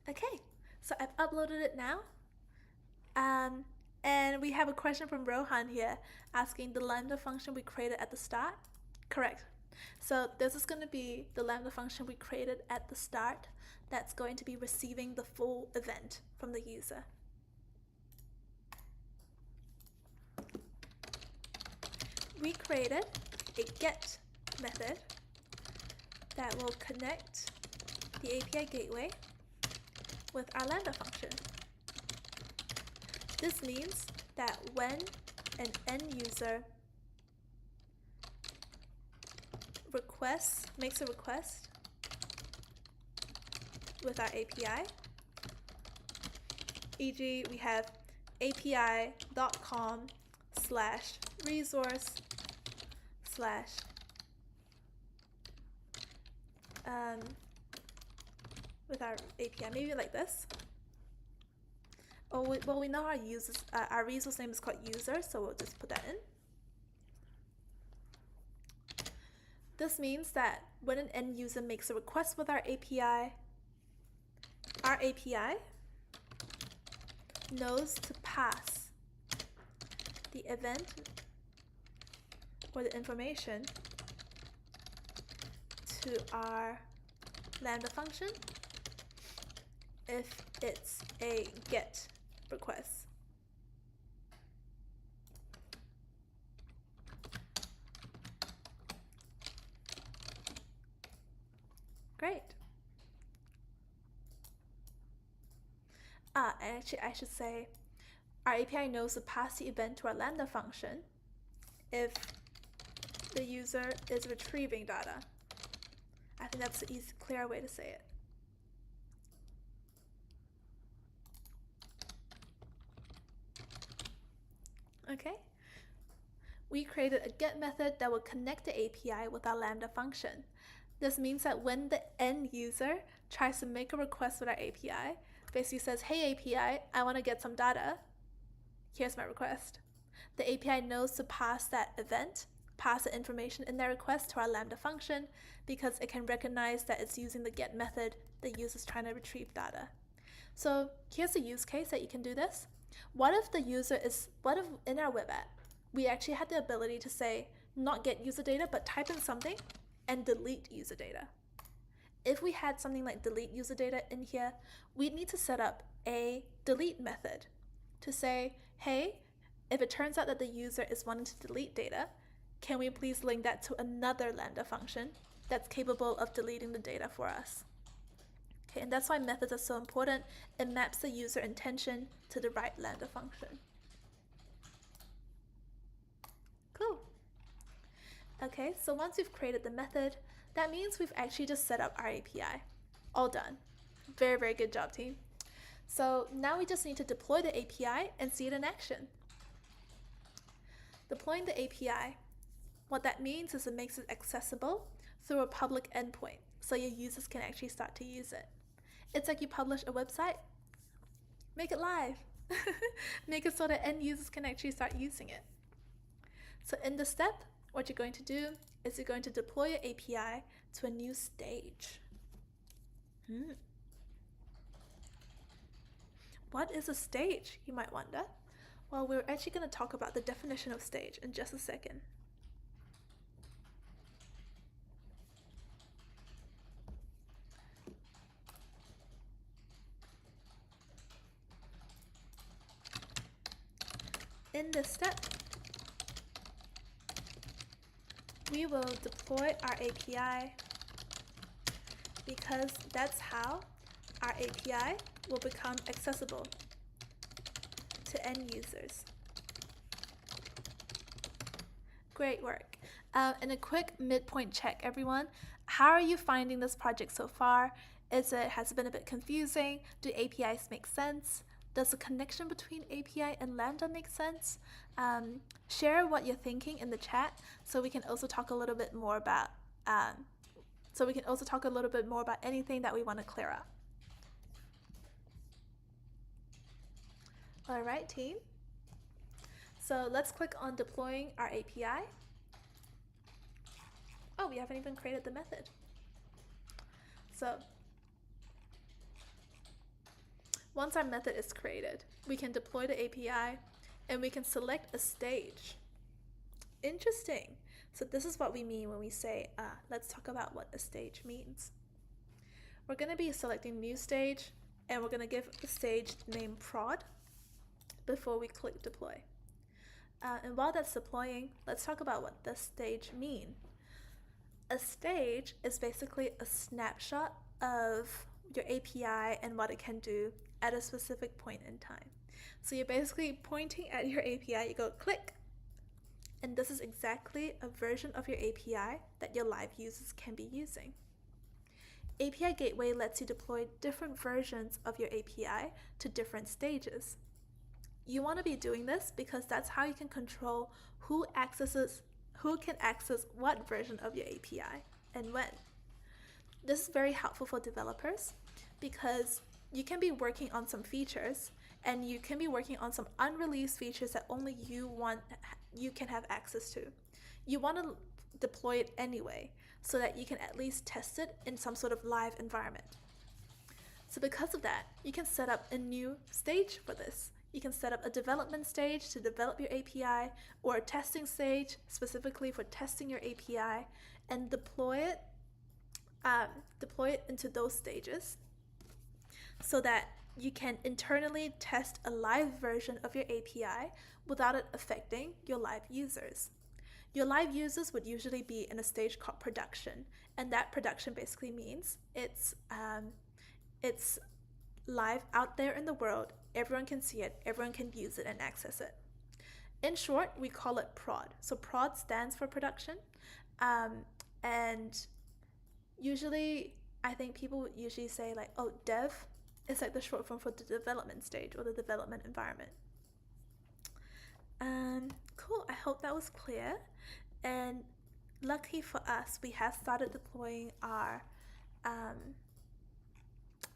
Okay, so I've uploaded it now. And we have a question from Rohan here asking the Lambda function we created at the start. Correct. So this is going to be the Lambda function we created at the start that's going to be receiving the full event from the user. We created a get method that will connect the API gateway with our Lambda function. This means that when an end user makes a request with our API, e.g. we have api.com/resource/ with our API, maybe like this. Oh, well, we know our resource name is called user, so we'll just put that in. This means that when an end user makes a request with our API knows to pass the event or the information to our Lambda function if it's a get request. Great. And actually I should say our API knows to pass the event to our Lambda function if the user is retrieving data. I think that's the easy, clear way to say it. Okay, we created a get method that will connect the API with our Lambda function. This means that when the end user tries to make a request with our API, basically says, hey API, I want to get some data, here's my request. The API knows to pass that event, pass the information in their request to our Lambda function because it can recognize that it's using the get method the user's trying to retrieve data. So here's a use case that you can do this. What if in our web app, we actually had the ability to say, not get user data, but type in something and delete user data. If we had something like delete user data in here, we'd need to set up a delete method to say, hey, if it turns out that the user is wanting to delete data, can we please link that to another Lambda function that's capable of deleting the data for us? Okay, and that's why methods are so important. It maps the user intention to the right Lambda function. Cool. Okay, so once we've created the method, that means we've actually just set up our API. All done. Very, very good job, team. So now we just need to deploy the API and see it in action. Deploying the API, what that means is it makes it accessible through a public endpoint, so your users can actually start to use it. It's like you publish a website, make it live. Make it so that end users can actually start using it. So in this step, what you're going to do is you're going to deploy your API to a new stage. What is a stage, you might wonder? Well, we're actually going to talk about the definition of stage in just a second. In this step, we will deploy our API because that's how our API will become accessible to end users. Great work. And a quick midpoint check, everyone. How are you finding this project so far? Has it been a bit confusing? Do APIs make sense? Does the connection between API and Lambda make sense? Share what you're thinking in the chat so we can also talk a little bit more about anything that we want to clear up. All right, team. So let's click on deploying our API. Oh, we haven't even created the method. So once our method is created, we can deploy the API and we can select a stage. Interesting. So this is what we mean when we say, let's talk about what a stage means. We're going to be selecting new stage, and we're going to give the stage name prod before we click deploy. And while that's deploying, let's talk about what the stage mean. A stage is basically a snapshot of your API and what it can do at a specific point in time. So you're basically pointing at your API, you go click, and this is exactly a version of your API that your live users can be using. API Gateway lets you deploy different versions of your API to different stages. You want to be doing this because that's how you can control who can access what version of your API and when. This is very helpful for developers because you can be working on some features and you can be working on some unreleased features that only you can have access to. You want to deploy it anyway so that you can at least test it in some sort of live environment. So because of that, you can set up a new stage for this. You can set up a development stage to develop your API, or a testing stage specifically for testing your API, and deploy it into those stages so that you can internally test a live version of your API without it affecting your live users. Your live users would usually be in a stage called production, and that production basically means it's live out there in the world. Everyone can see it, everyone can use it and access it. In short, we call it prod. So prod stands for production, and usually I think people would usually say like, oh, dev is like the short form for the development stage or the development environment. Cool, I hope that was clear. And lucky for us, we have started deploying our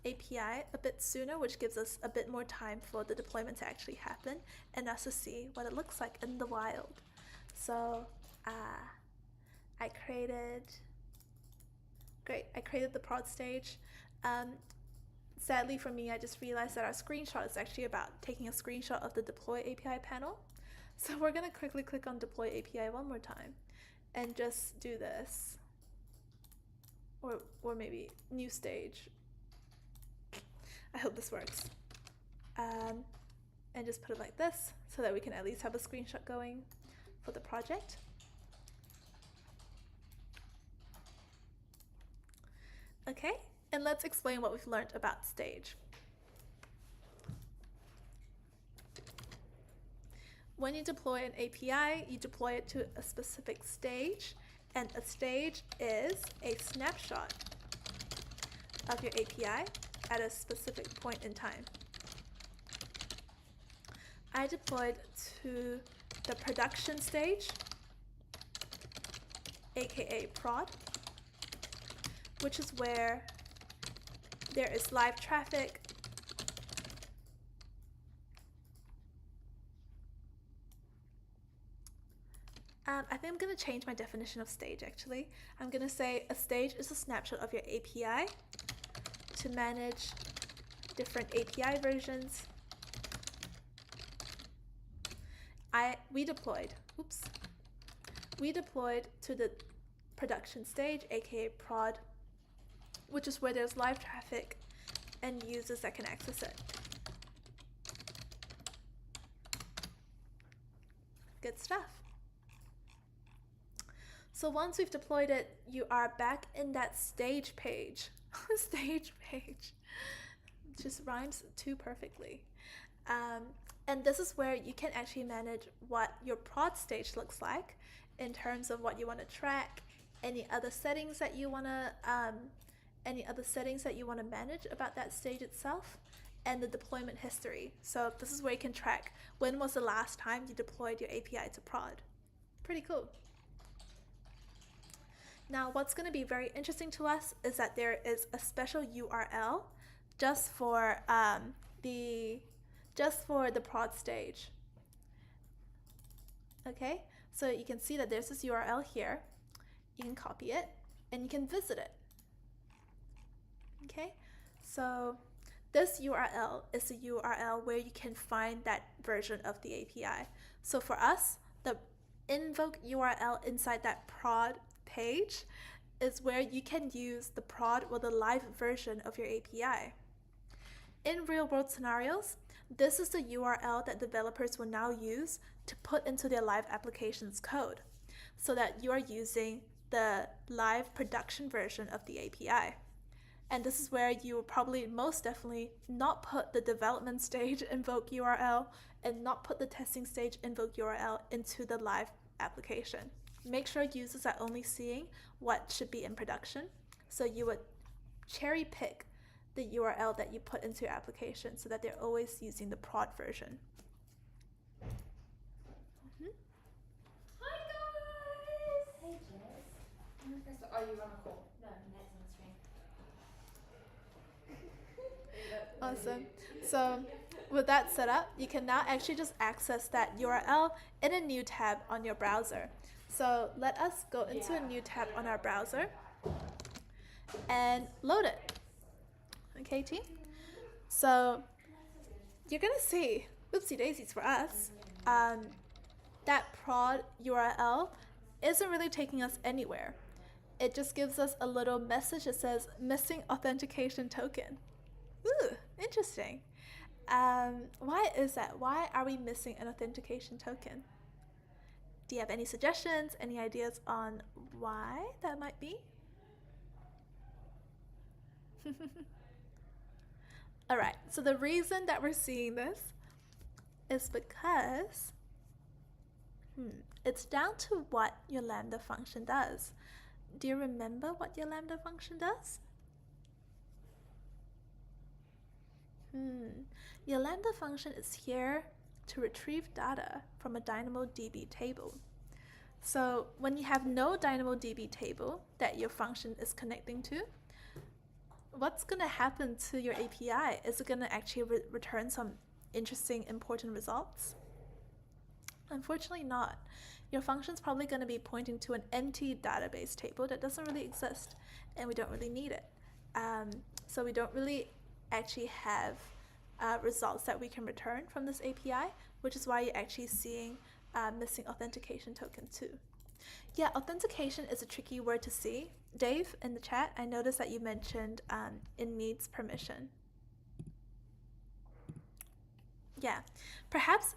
API a bit sooner, which gives us a bit more time for the deployment to actually happen and us to see what it looks like in the wild. So I created the prod stage. Sadly for me, I just realized that our screenshot is actually about taking a screenshot of the deploy API panel. So we're going to quickly click on deploy API one more time and just do this. Or maybe new stage. I hope this works. And just put it like this so that we can at least have a screenshot going for the project. Okay, and let's explain what we've learned about stage. When you deploy an API, you deploy it to a specific stage, and a stage is a snapshot of your API at a specific point in time. I deployed to the production stage, aka prod, which is where there is live traffic. I think I'm going to change my definition of stage actually. I'm going to say a stage is a snapshot of your API to manage different API versions. We deployed to the production stage, aka prod, which is where there's live traffic and users that can access it. Good stuff. So once we've deployed it, you are back in that stage page. Stage page. It just rhymes too perfectly. And this is where you can actually manage what your prod stage looks like in terms of what you want to track, any other settings that you want to manage about that stage itself, and the deployment history. So this is where you can track when was the last time you deployed your API to prod. Pretty cool. Now, what's going to be very interesting to us is that there is a special URL just for the prod stage. Okay, so you can see that there's this URL here. You can copy it and you can visit it. Okay, so this URL is the URL where you can find that version of the API. So for us, the invoke URL inside that prod page is where you can use the prod or the live version of your API. In real-world scenarios, this is the URL that developers will now use to put into their live applications code, so that you are using the live production version of the API. And this is where you will probably most definitely not put the development stage invoke URL and not put the testing stage invoke URL into the live application. Make sure users are only seeing what should be in production. So you would cherry pick the URL that you put into your application so that they're always using the prod version. Hi guys! Hey Jess. Oh, you on a call? No, Matt's on the screen. Awesome. So with that set up, you can now actually just access that URL in a new tab on your browser. So let us go into a new tab on our browser and load it. Okay, team? So you're gonna see, oopsie daisies for us, that prod URL isn't really taking us anywhere. It just gives us a little message that says missing authentication token. Ooh, interesting. Why is that? Why are we missing an authentication token? Do you have any suggestions, any ideas on why that might be? All right, so the reason that we're seeing this is because it's down to what your Lambda function does. Do you remember what your Lambda function does? Your Lambda function is here to retrieve data from a DynamoDB table. So when you have no DynamoDB table that your function is connecting to, what's going to happen to your API? Is it going to actually return some interesting, important results? Unfortunately not. Your function's probably going to be pointing to an empty database table that doesn't really exist, and we don't really need it. So we don't really actually have results that we can return from this API, which is why you're actually seeing missing authentication token too. Yeah, authentication is a tricky word to see. Dave, in the chat, I noticed that you mentioned it needs permission. Yeah, perhaps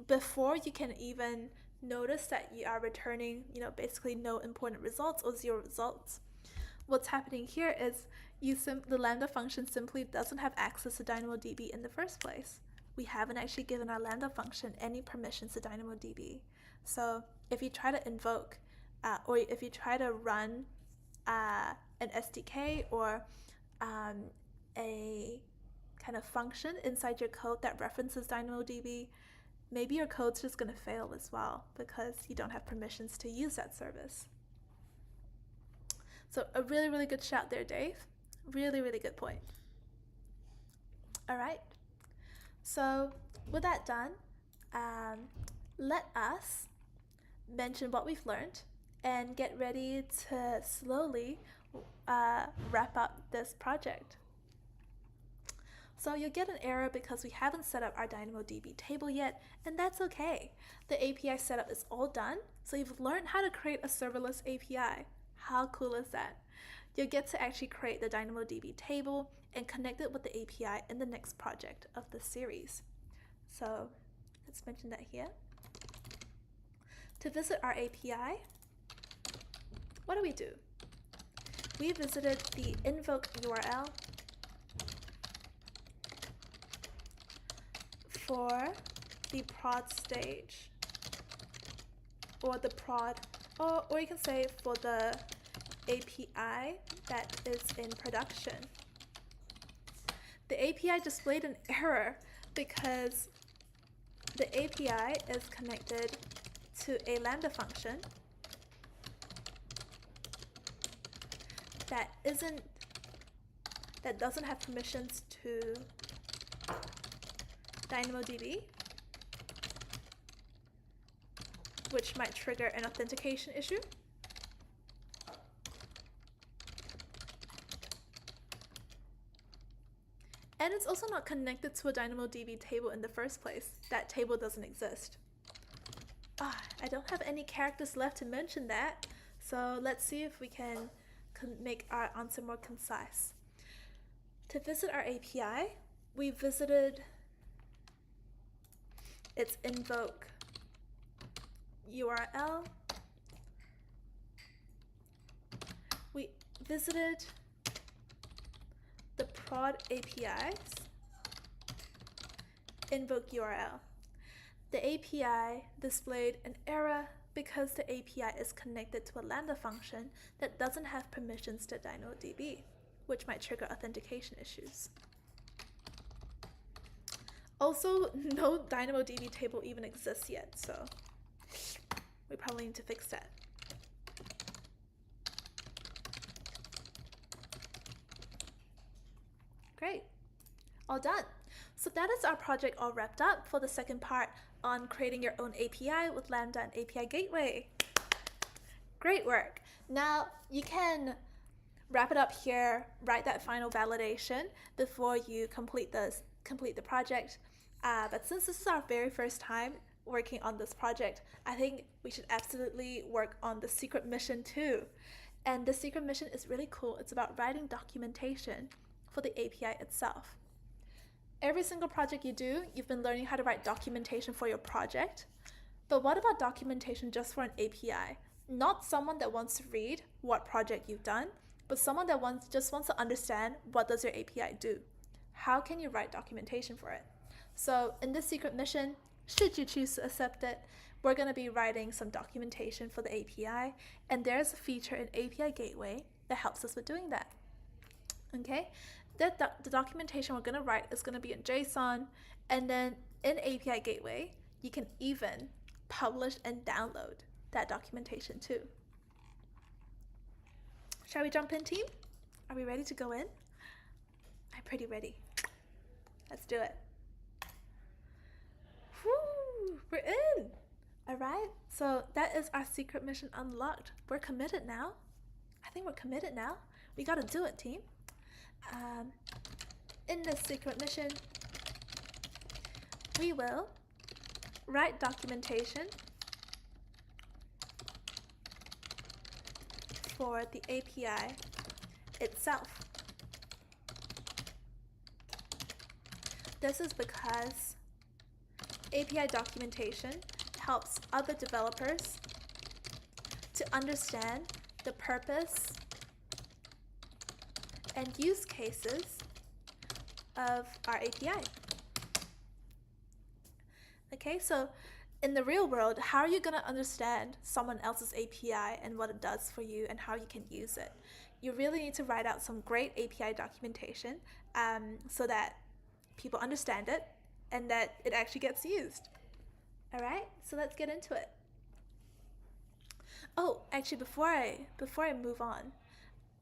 before you can even notice that you are returning, basically no important results or 0 results, what's happening here is the Lambda function simply doesn't have access to DynamoDB in the first place. We haven't actually given our Lambda function any permissions to DynamoDB. So if you try to invoke or if you try to run an SDK or a kind of function inside your code that references DynamoDB, maybe your code's just going to fail as well because you don't have permissions to use that service. So a really, really good shout there, Dave. Really, really good point. All right. So with that done, let us mention what we've learned and get ready to slowly wrap up this project. So you'll get an error because we haven't set up our DynamoDB table yet, and that's okay. The API setup is all done, so you've learned how to create a serverless API. How cool is that? You'll get to actually create the DynamoDB table and connect it with the API in the next project of the series. So let's mention that here. To visit our API, what do? We visited the invoke URL for the prod stage, or the prod, or you can say for the API that is in production. The API displayed an error because the API is connected to a Lambda function that doesn't have permissions to DynamoDB, which might trigger an authentication issue. And it's also not connected to a DynamoDB table in the first place. That table doesn't exist. I don't have any characters left to mention that, so let's see if we can make our answer more concise. To visit our API, we visited its invoke URL. We visited the prod API's invoke URL. The API displayed an error because the API is connected to a Lambda function that doesn't have permissions to DynamoDB, which might trigger authentication issues. Also, no DynamoDB table even exists yet, so we probably need to fix that. Great, all done. So that is our project all wrapped up for the second part on creating your own API with Lambda and API Gateway. Great work. Now you can wrap it up here, write that final validation before you complete the project. But since this is our very first time working on this project, I think we should absolutely work on the secret mission too. And the secret mission is really cool. It's about writing documentation for the API itself. Every single project you do, you've been learning how to write documentation for your project. But what about documentation just for an API? Not someone that wants to read what project you've done, but someone that just wants to understand what does your API do. How can you write documentation for it? So in this secret mission, should you choose to accept it, we're going to be writing some documentation for the API, and there's a feature in API Gateway that helps us with doing that. Okay? The documentation we're going to write is going to be in JSON, and then in API Gateway, you can even publish and download that documentation too. Shall we jump in, team? Are we ready to go in? I'm pretty ready. Let's do it. Woo, we're in. All right, so that is our secret mission unlocked. We're committed now. I think we're committed now. We got to do it, team. In this secret mission, we will write documentation for the API itself. This is because API documentation helps other developers to understand the purpose and use cases of our API. Okay, so in the real world, how are you going to understand someone else's API and what it does for you and how you can use it? You really need to write out some great API documentation so that people understand it and that it actually gets used. All right, so let's get into it. Oh, actually, before I move on,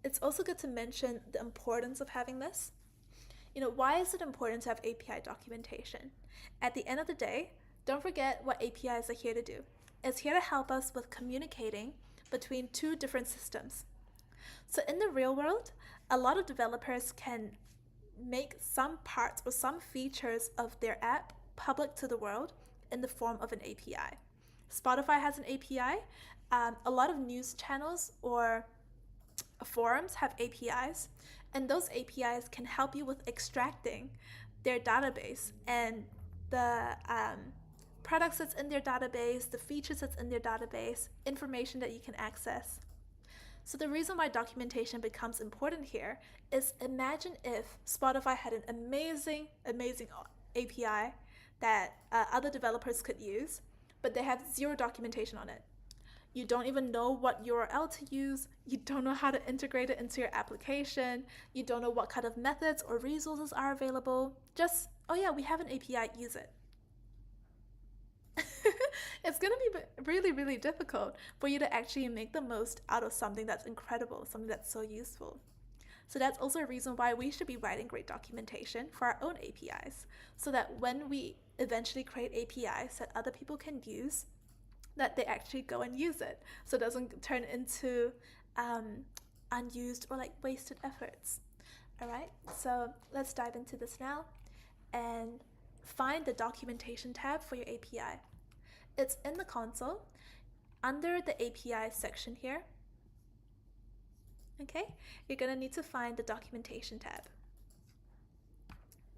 it's also good to mention the importance of having this. You know, why is it important to have API documentation? At the end of the day, don't forget what APIs are here to do. It's here to help us with communicating between two different systems. So in the real world, a lot of developers can make some parts or some features of their app public to the world in the form of an API. Spotify has an API. A lot of news channels or forums have APIs, and those APIs can help you with extracting their database and the products that's in their database, the features that's in their database, information that you can access. So the reason why documentation becomes important here is imagine if Spotify had an amazing API that other developers could use, but they have zero documentation on it. You don't even know what URL to use. You don't know how to integrate it into your application. You don't know what kind of methods or resources are available. Just, oh yeah, we have an API, use it. It's going to be really, really difficult for you to actually make the most out of something that's incredible, something that's so useful. So that's also a reason why we should be writing great documentation for our own APIs, so that when we eventually create APIs that other people can use, that they actually go and use it, so it doesn't turn into unused or like wasted efforts. All right, so let's dive into this now and find the documentation tab for your API. It's in the console under the API section here. Okay, you're gonna need to find the documentation tab.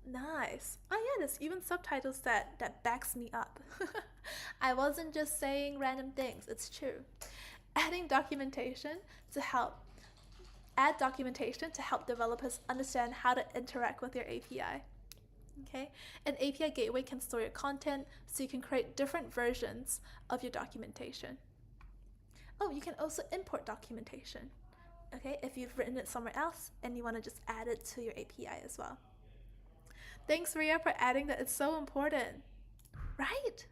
Nice. Oh yeah, there's even subtitles that backs me up. I wasn't just saying random things, it's true. Add documentation to help developers understand how to interact with your API. Okay, an API gateway can store your content, so you can create different versions of your documentation. Oh, you can also import documentation. Okay, if you've written it somewhere else and you want to just add it to your API as well. Thanks, Ria, for adding that. It's so important. Right?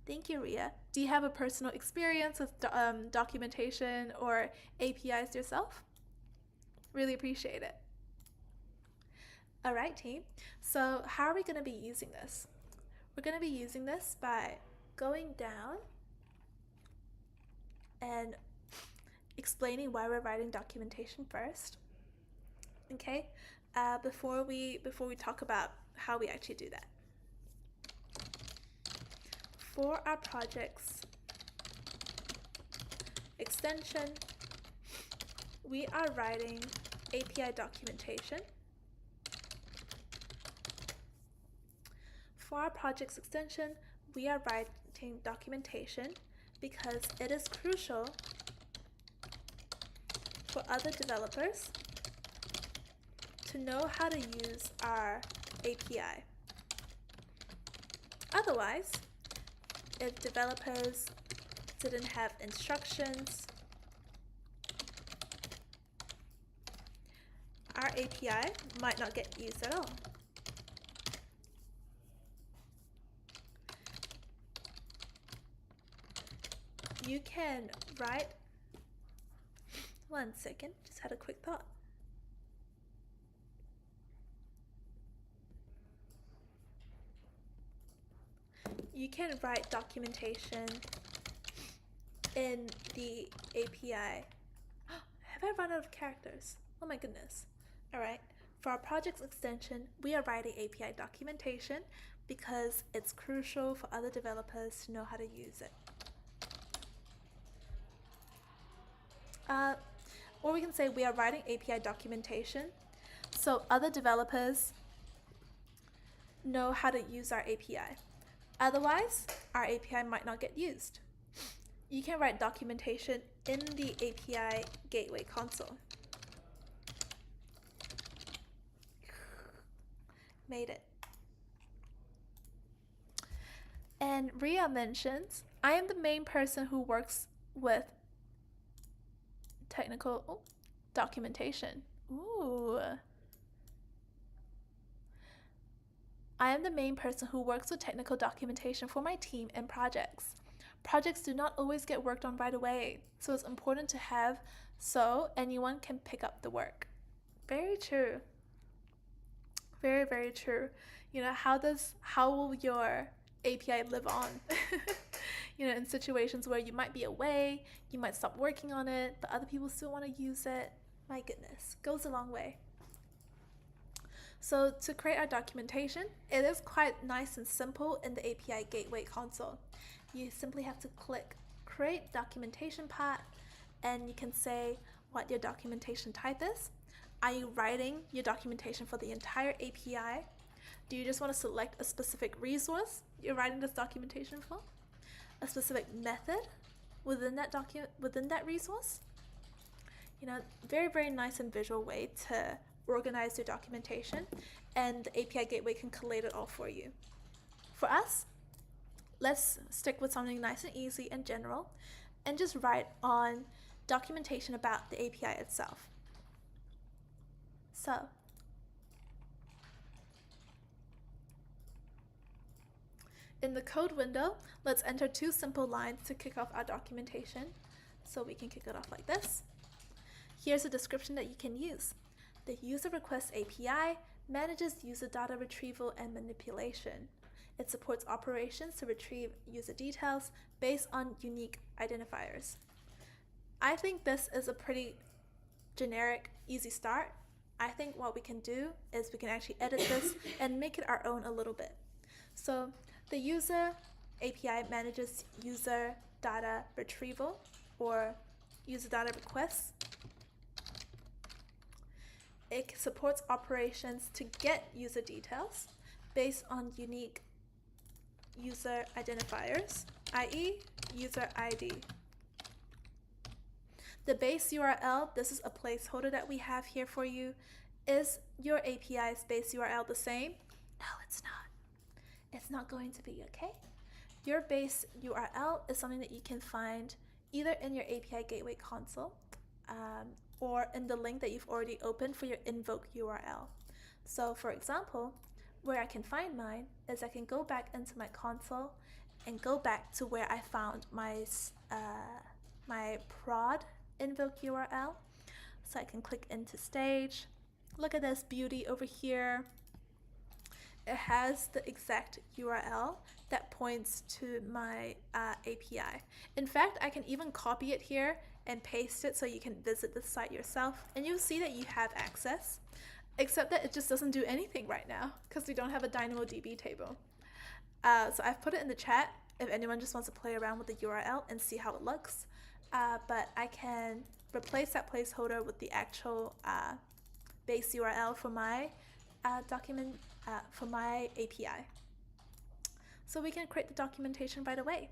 Thank you, Ria. Do you have a personal experience with documentation or APIs yourself? Really appreciate it. All right, team. So how are we going to be using this? We're going to be using this by going down and explaining why we're writing documentation first. Okay, before we talk about how we actually do that. For our project's extension, we are writing API documentation. For our project's extension, we are writing documentation because it is crucial for other developers to know how to use our API. Otherwise, if developers didn't have instructions, our API might not get used at all. You can write, one second, just had a quick thought. You can write documentation in the API. Have I run out of characters? Oh my goodness. All right, for our project's extension, we are writing API documentation because it's crucial for other developers to know how to use it. Or we can say we are writing API documentation so other developers know how to use our API. Otherwise, our API might not get used. You can write documentation in the API gateway console. Made it. And Ria mentions, I am the main person who works with technical documentation. Ooh. I am the main person who works with technical documentation for my team and projects. Projects do not always get worked on right away, so it's important to have so anyone can pick up the work. Very true. Very, very true. You know, how will your API live on? You know, in situations where you might be away, you might stop working on it, but other people still want to use it. My goodness, goes a long way. So to create our documentation, it is quite nice and simple in the API gateway console. You simply have to click create documentation path, and you can say what your documentation type is. Are you writing your documentation for the entire API? Do you just want to select a specific resource you're writing this documentation for? A specific method within that resource? Very, very nice and visual way to organize your documentation, and the API gateway can collate it all for you. For us, let's stick with something nice and easy and general, and just write on documentation about the API itself. So, in the code window, let's enter 2 simple lines to kick off our documentation. So we can kick it off like this. Here's a description that you can use. The user request API manages user data retrieval and manipulation. It supports operations to retrieve user details based on unique identifiers. I think this is a pretty generic, easy start. I think what we can do is we can actually edit this and make it our own a little bit. So the user API manages user data retrieval or user data requests. It supports operations to get user details based on unique user identifiers, i.e. user ID. The base URL, this is a placeholder that we have here for you. Is your API's base URL the same? No, it's not. It's not going to be, okay? Your base URL is something that you can find either in your API Gateway console or in the link that you've already opened for your invoke URL. So for example, where I can find mine is I can go back into my console and go back to where I found my prod invoke URL. So I can click into stage. Look at this beauty over here. It has the exact URL that points to my API. In fact, I can even copy it here and paste it so you can visit the site yourself, and you'll see that you have access, except that it just doesn't do anything right now because we don't have a DynamoDB table. So I've put it in the chat if anyone just wants to play around with the URL and see how it looks. But I can replace that placeholder with the actual base URL for my for my API. So we can create the documentation right away.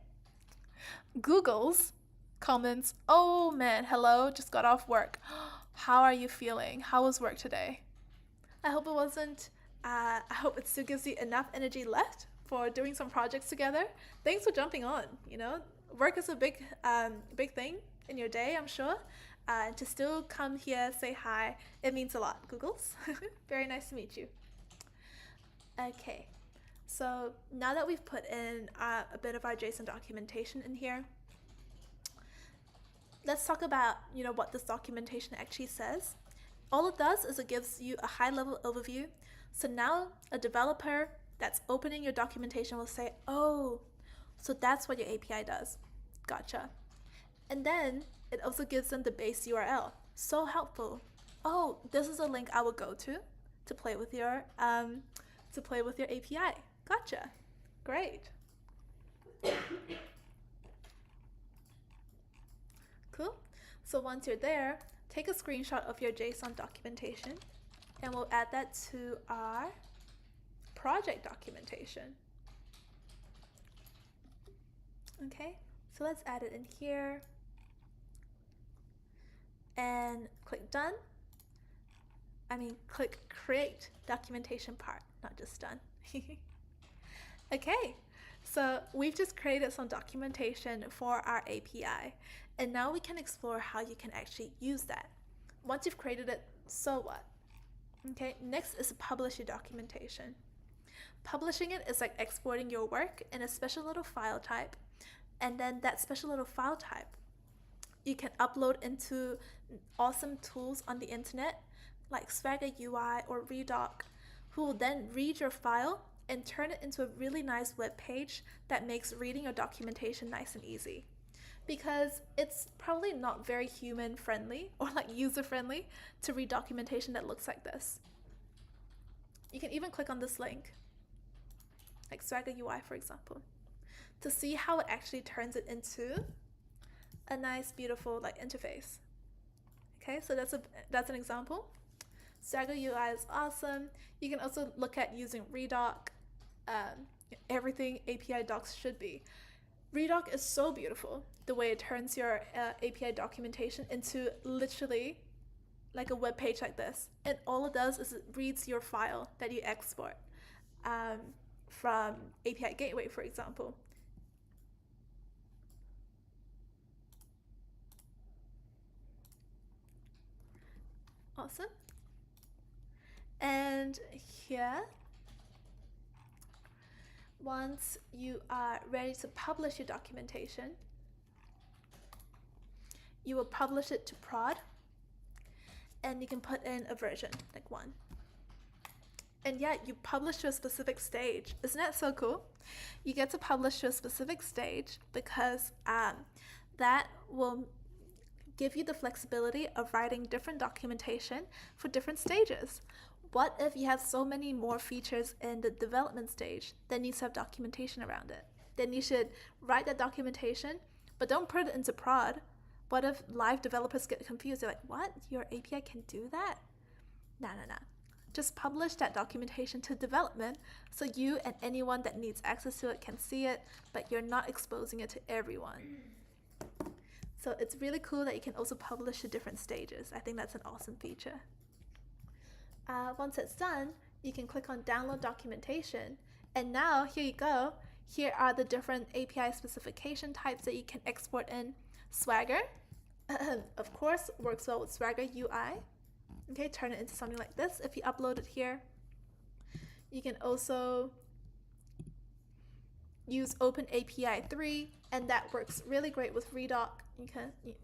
Google's comments, oh man, hello, just got off work. How are you feeling? How was work today? I hope it wasn't, I hope it still gives you enough energy left for doing some projects together. Thanks for jumping on, work is a big thing in your day, I'm sure. To still come here, say hi, it means a lot, Googles. Very nice to meet you. Okay, so now that we've put in a bit of our JSON documentation in here, let's talk about what this documentation actually says. All it does is it gives you a high-level overview. So now a developer that's opening your documentation will say, oh, so that's what your API does. Gotcha. And then it also gives them the base URL. So helpful. Oh, this is a link I will go to play with your API. Gotcha. Great. Cool. So once you're there, take a screenshot of your JSON documentation and we'll add that to our project documentation. Okay, so let's add it in here and click done. Click create documentation part, not just done. Okay, so we've just created some documentation for our API, and now we can explore how you can actually use that. Once you've created it, so what? Okay, next is publish your documentation. Publishing it is like exporting your work in a special little file type, and then that special little file type you can upload into awesome tools on the internet like Swagger UI or Redoc, who will then read your file and turn it into a really nice web page that makes reading your documentation nice and easy. Because it's probably not very human friendly or like user friendly to read documentation that looks like this. You can even click on this link, like Swagger UI for example, to see how it actually turns it into a nice, beautiful interface. Okay, so that's an example. Swagger UI is awesome. You can also look at using Redoc. Everything API docs should be. Redoc is so beautiful, the way it turns your API documentation into literally like a web page like this. And all it does is it reads your file that you export from API Gateway, for example. Awesome. And here, once you are ready to publish your documentation, you will publish it to prod, and you can put in a version, like 1. And yeah, you publish to a specific stage. Isn't that so cool? You get to publish to a specific stage because that will give you the flexibility of writing different documentation for different stages. What if you have so many more features in the development stage that needs to have documentation around it? Then you should write that documentation, but don't put it into prod. What if live developers get confused? They're like, what? Your API can do that? No. Just publish that documentation to development so you and anyone that needs access to it can see it, but you're not exposing it to everyone. So it's really cool that you can also publish to different stages. I think that's an awesome feature. Once it's done, you can click on download documentation. And now here you go. Here are the different API specification types that you can export in. Swagger, of course, works well with Swagger UI. Okay, turn it into something like this if you upload it here. You can also use OpenAPI 3, and that works really great with Redoc.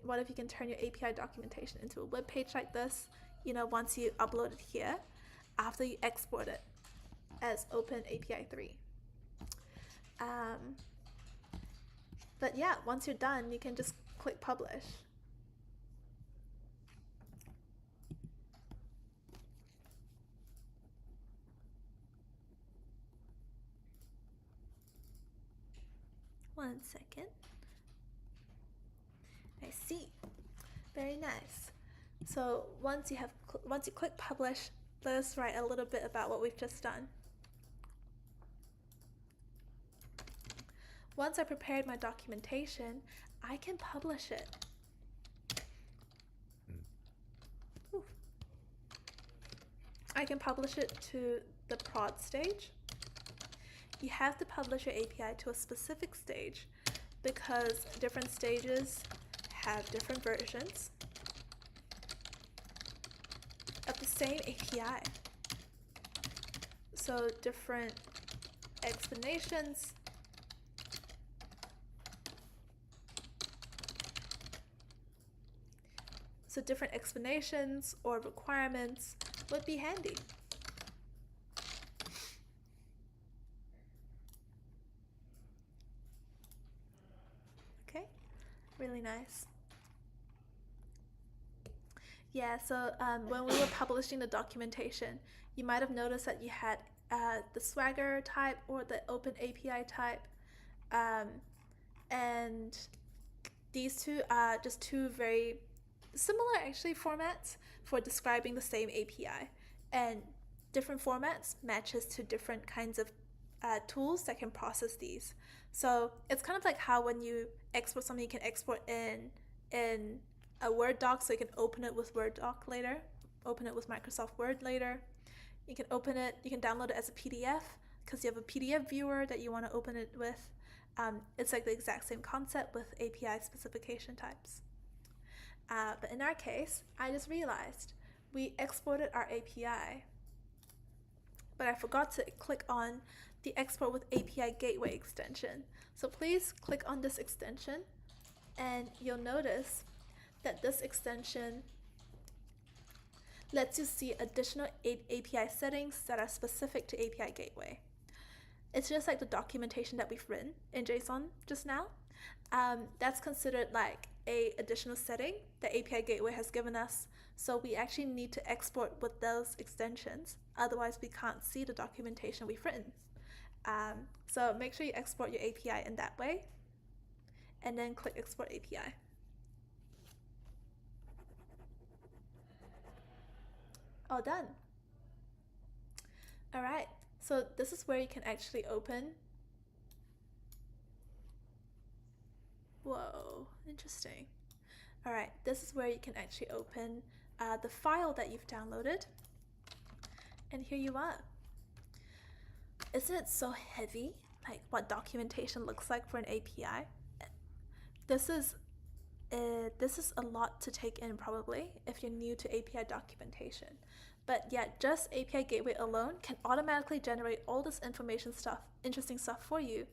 What if you can turn your API documentation into a web page like this, once you upload it here, after you export it as OpenAPI 3. But yeah, once you're done, you can just click publish. One second. I see. Very nice. So once you click publish, let us write a little bit about what we've just done. Once I prepared my documentation, I can publish it. Ooh. I can publish it to the prod stage. You have to publish your API to a specific stage because different stages have different versions of the same API. So different explanations or requirements would be handy. Okay, really nice. Yeah, so when we were publishing the documentation, you might have noticed that you had the Swagger type or the OpenAPI type, and these two are just two very similar actually formats for describing the same API, and different formats matches to different kinds of tools that can process these. So it's kind of like how when you export something, you can export in a Word doc, so you can open it with Word doc later, open it with Microsoft Word later. You can download it as a PDF because you have a PDF viewer that you want to open it with. It's like the exact same concept with API specification types. But in our case, I just realized we exported our API, but I forgot to click on the export with API Gateway extension. So please click on this extension, and you'll notice that this extension lets you see additional API settings that are specific to API Gateway. It's just like the documentation that we've written in JSON just now. That's considered like an additional setting that API Gateway has given us. So we actually need to export with those extensions. Otherwise, we can't see the documentation we've written. So make sure you export your API in that way, and then click Export API. All done. All right, so this is where you can actually open Whoa, interesting. All right, this is where you can actually open the file that you've downloaded. And here you are. Isn't it so heavy, like what documentation looks like for an API? This is a lot to take in probably if you're new to API documentation. But yet just API Gateway alone can automatically generate all this interesting stuff for you.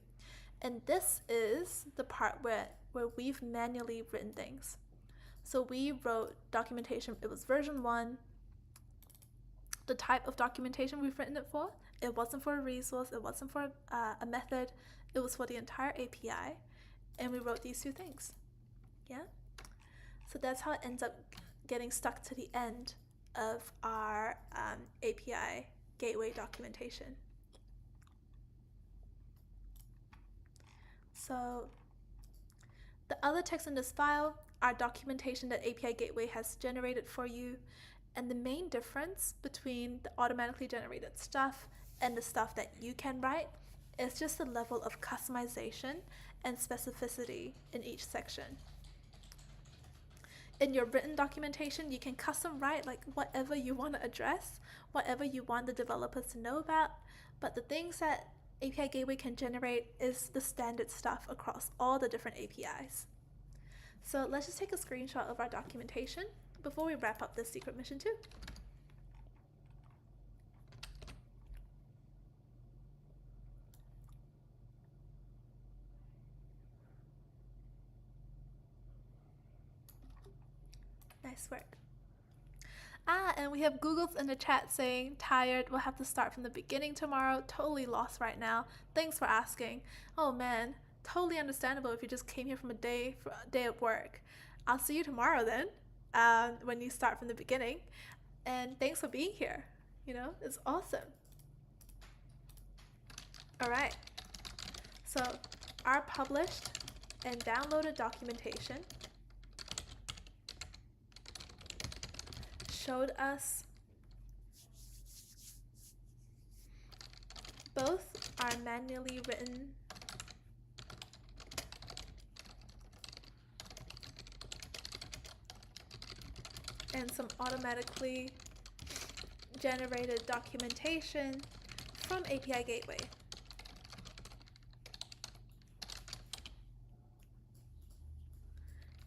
And this is the part where we've manually written things. So we wrote documentation, it was version 1. The type of documentation we've written it for, it wasn't for a resource, it wasn't for a method, it was for the entire API. And we wrote these two things. Yeah? So that's how it ends up getting stuck to the end of our API Gateway documentation. So the other text in this file are documentation that API Gateway has generated for you. And the main difference between the automatically generated stuff and the stuff that you can write is just the level of customization and specificity in each section. In your written documentation, you can custom write like whatever you want to address, whatever you want the developers to know about, but the things that API Gateway can generate is the standard stuff across all the different APIs. So let's just take a screenshot of our documentation before we wrap up this secret mission too. Nice work. And we have Google's in the chat saying, tired, we'll have to start from the beginning tomorrow. Totally lost right now. Thanks for asking. Oh man, totally understandable if you just came here from a day at work. I'll see you tomorrow then, when you start from the beginning. And thanks for being here. You know, it's awesome. All right. So our published and downloaded documentation showed us both our manually written and some automatically generated documentation from API Gateway.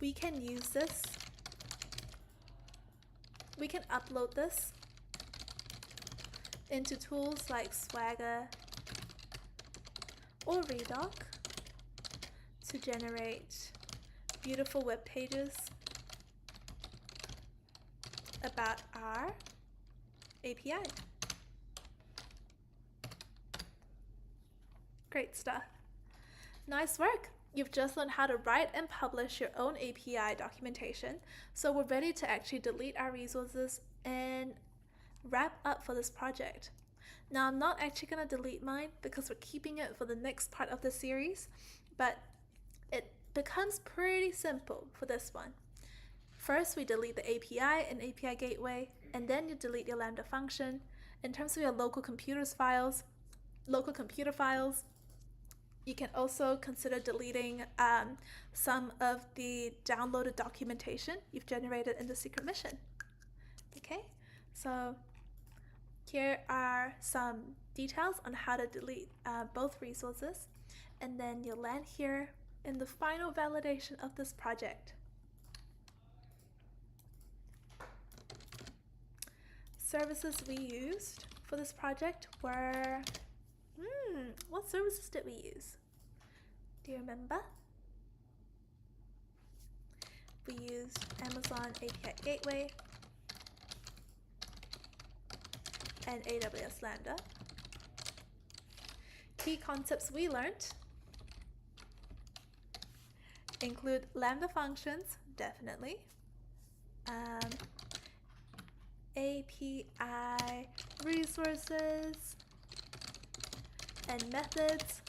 We can use this. We can upload this into tools like Swagger or Redoc to generate beautiful web pages about our API. Great stuff. Nice work. You've just learned how to write and publish your own API documentation. So we're ready to actually delete our resources and wrap up for this project. Now I'm not actually going to delete mine because we're keeping it for the next part of the series, but it becomes pretty simple for this one. First, we delete the API and API Gateway, and then you delete your Lambda function. In terms of your local computer files, you can also consider deleting some of the downloaded documentation you've generated in the secret mission. Okay, so here are some details on how to delete both resources, and then you'll land here in the final validation of this project. Services we used for this project were, what services did we use? Do you remember? We used Amazon API Gateway and AWS Lambda. Key concepts we learned include Lambda functions, definitely, API resources and methods,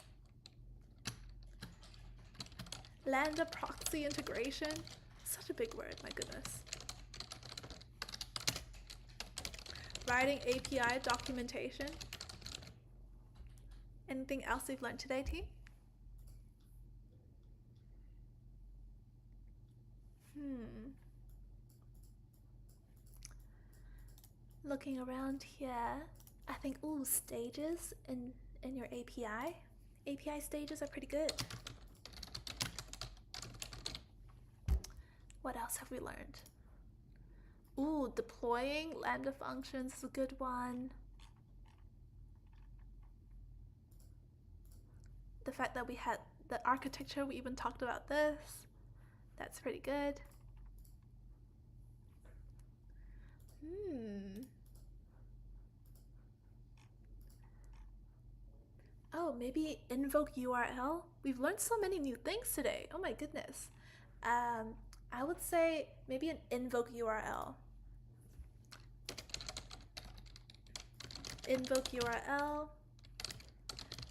Lambda proxy integration, such a big word, my goodness. Writing API documentation. Anything else we've learned today, team? looking around here, I think, stages in your API. API stages are pretty good. What else have we learned? Deploying Lambda functions is a good one. The fact that we had the architecture, we even talked about this. That's pretty good. Oh, maybe invoke URL. We've learned so many new things today. Oh my goodness. I would say maybe an invoke URL. Invoke URL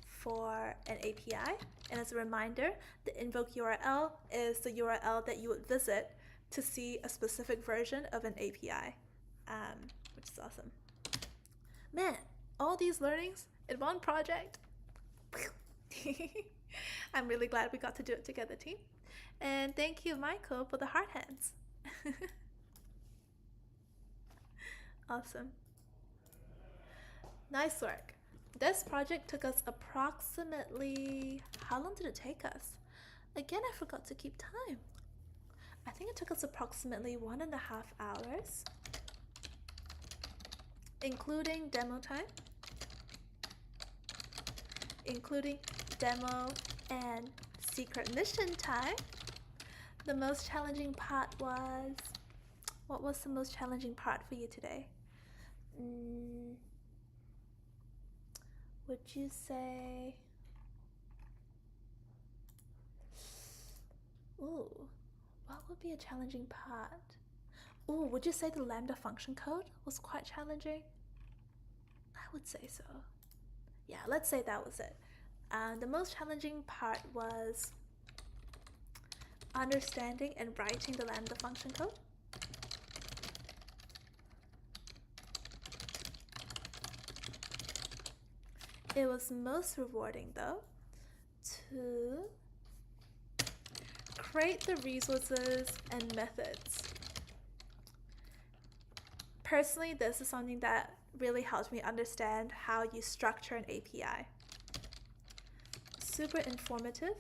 for an API. And as a reminder, the invoke URL is the URL that you would visit to see a specific version of an API, which is awesome. Man, all these learnings in one project. I'm really glad we got to do it together, team. And thank you, Michael, for the heart hands. Awesome. Nice work. This project took us approximately, how long did it take us? Again, I forgot to keep time. I think it took us approximately 1.5 hours, including demo time, including demo and secret mission time. The most challenging part was, what was the most challenging part for you today? Would you say, what would be a challenging part? Would you say the Lambda function code was quite challenging? I would say so. Yeah, let's say that was it. The most challenging part was understanding and writing the Lambda function code. It was most rewarding, though, to create the resources and methods. Personally, this is something that really helps me understand how you structure an API. Super informative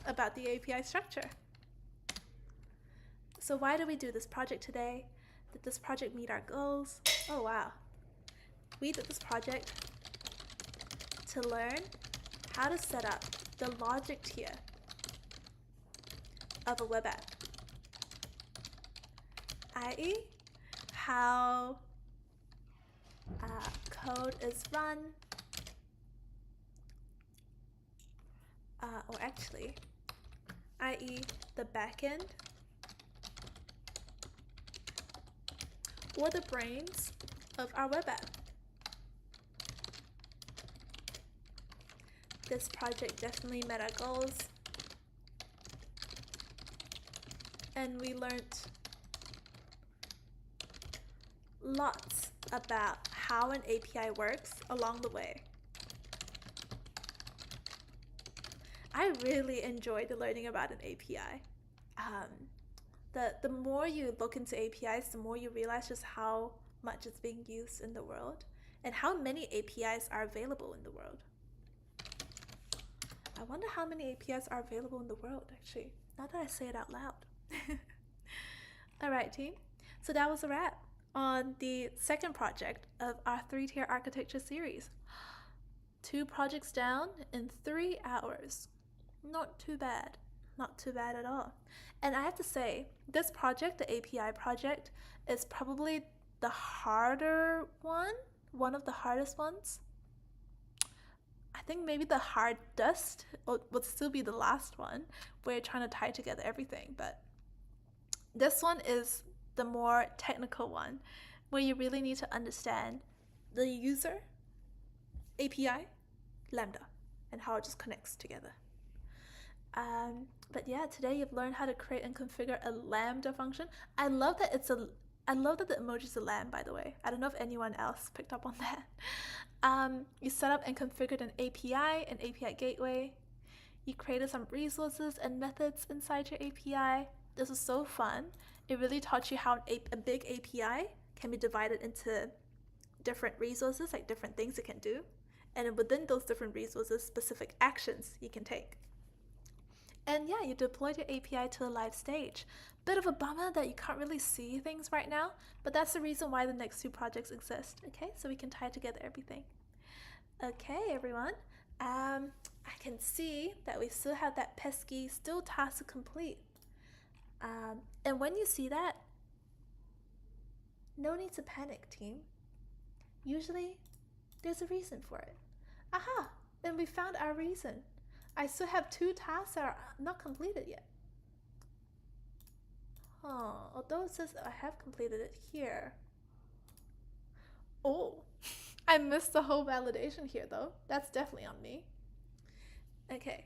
about the API structure. So why do we do this project today? Did this project meet our goals? Oh wow. We did this project to learn how to set up the logic tier of a web app, i.e. how code is run, or actually, i.e. the backend or the brains of our web app. This project definitely met our goals, and we learned lots about how an API works along the way. I really enjoyed learning about an API. The more you look into APIs, the more you realize just how much it's being used in the world and how many APIs are available in the world. I wonder how many APIs are available in the world, actually, now that I say it out loud. Alright, team. So that was a wrap on the second project of our 3-tier architecture series. 2 projects down in 3 hours. Not too bad. Not too bad at all. And I have to say, this project, the API project, is probably the harder one of the hardest ones. I think maybe the hardest would still be the last one, where you're trying to tie together everything. But this one is the more technical one, where you really need to understand the user, API, Lambda, and how it just connects together. But yeah, today you've learned how to create and configure a Lambda function. I love that the emoji is a lamb, by the way. I don't know if anyone else picked up on that. You set up and configured an API gateway. You created some resources and methods inside your API. This is so fun. it really taught you how a big API can be divided into different resources, like different things it can do. And within those different resources, specific actions you can take. And yeah, you deployed your API to a live stage. Bit of a bummer that you can't really see things right now, but that's the reason why the next two projects exist, okay? So we can tie together everything. Okay, everyone. I can see that we still have that pesky still task to complete. And when you see that, no need to panic, team. Usually, there's a reason for it. Aha! Then we found our reason. I still have 2 tasks that are not completed yet. Although it says I have completed it here. Oh, I missed the whole validation here though. That's definitely on me. Okay.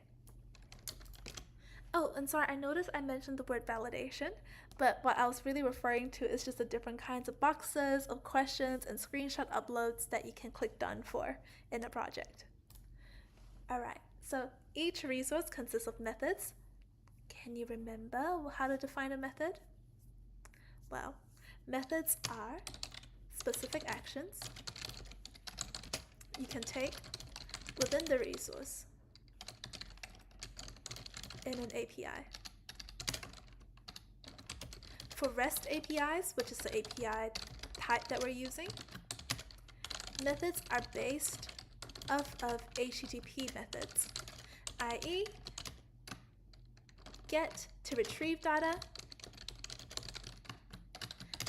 Oh, and sorry, I noticed I mentioned the word validation, but what I was really referring to is just the different kinds of boxes of questions and screenshot uploads that you can click done for in a project. All right, so each resource consists of methods. Can you remember how to define a method? Well, methods are specific actions you can take within the resource in an API. For REST APIs, which is the API type that we're using, methods are based off of HTTP methods, i.e. get to retrieve data.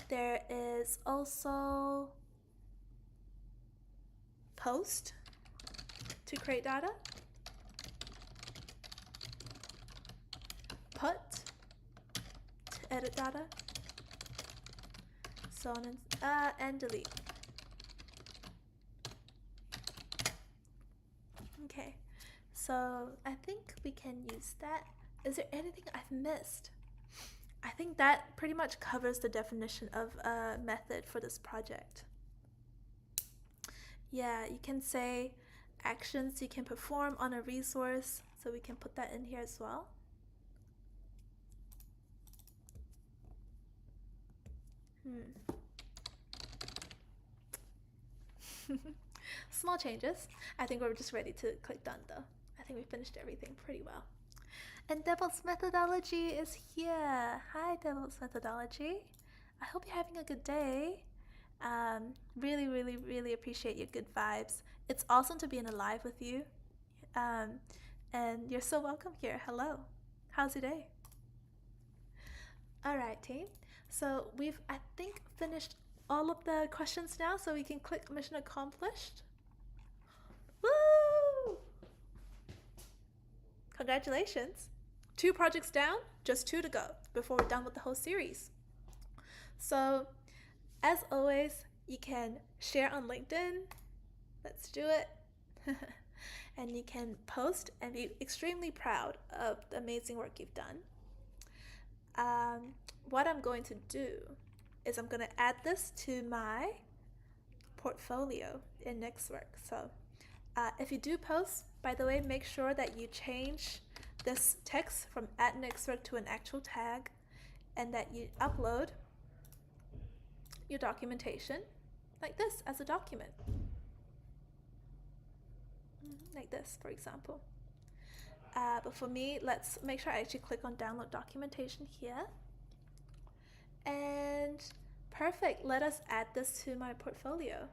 There is also post to create data, put to edit data, so on and delete. Okay, so I think we can use that. Is there anything I've missed? I think that pretty much covers the definition of a method for this project. Yeah, you can say actions you can perform on a resource, so we can put that in here as well. Small changes. I think we're just ready to click done though. I think we finished everything pretty well. And DevOps Methodology is here. Hi, DevOps Methodology. I hope you're having a good day. Really, really, really appreciate your good vibes. It's awesome to be in a live with you. And you're so welcome here. Hello. How's your day? All right, team. So we've, I think, finished all of the questions now, so we can click mission accomplished. Woo! Congratulations. 2 projects down, just 2 to go before we're done with the whole series. So, as always, you can share on LinkedIn. Let's do it. And you can post and be extremely proud of the amazing work you've done. What I'm going to do is I'm going to add this to my portfolio in NextWork. So if you do post, by the way, make sure that you change this text from @NextWork to an actual tag, and that you upload your documentation like this as a document. Like this, for example. But for me, let's make sure I actually click on download documentation here. And perfect, let us add this to my portfolio.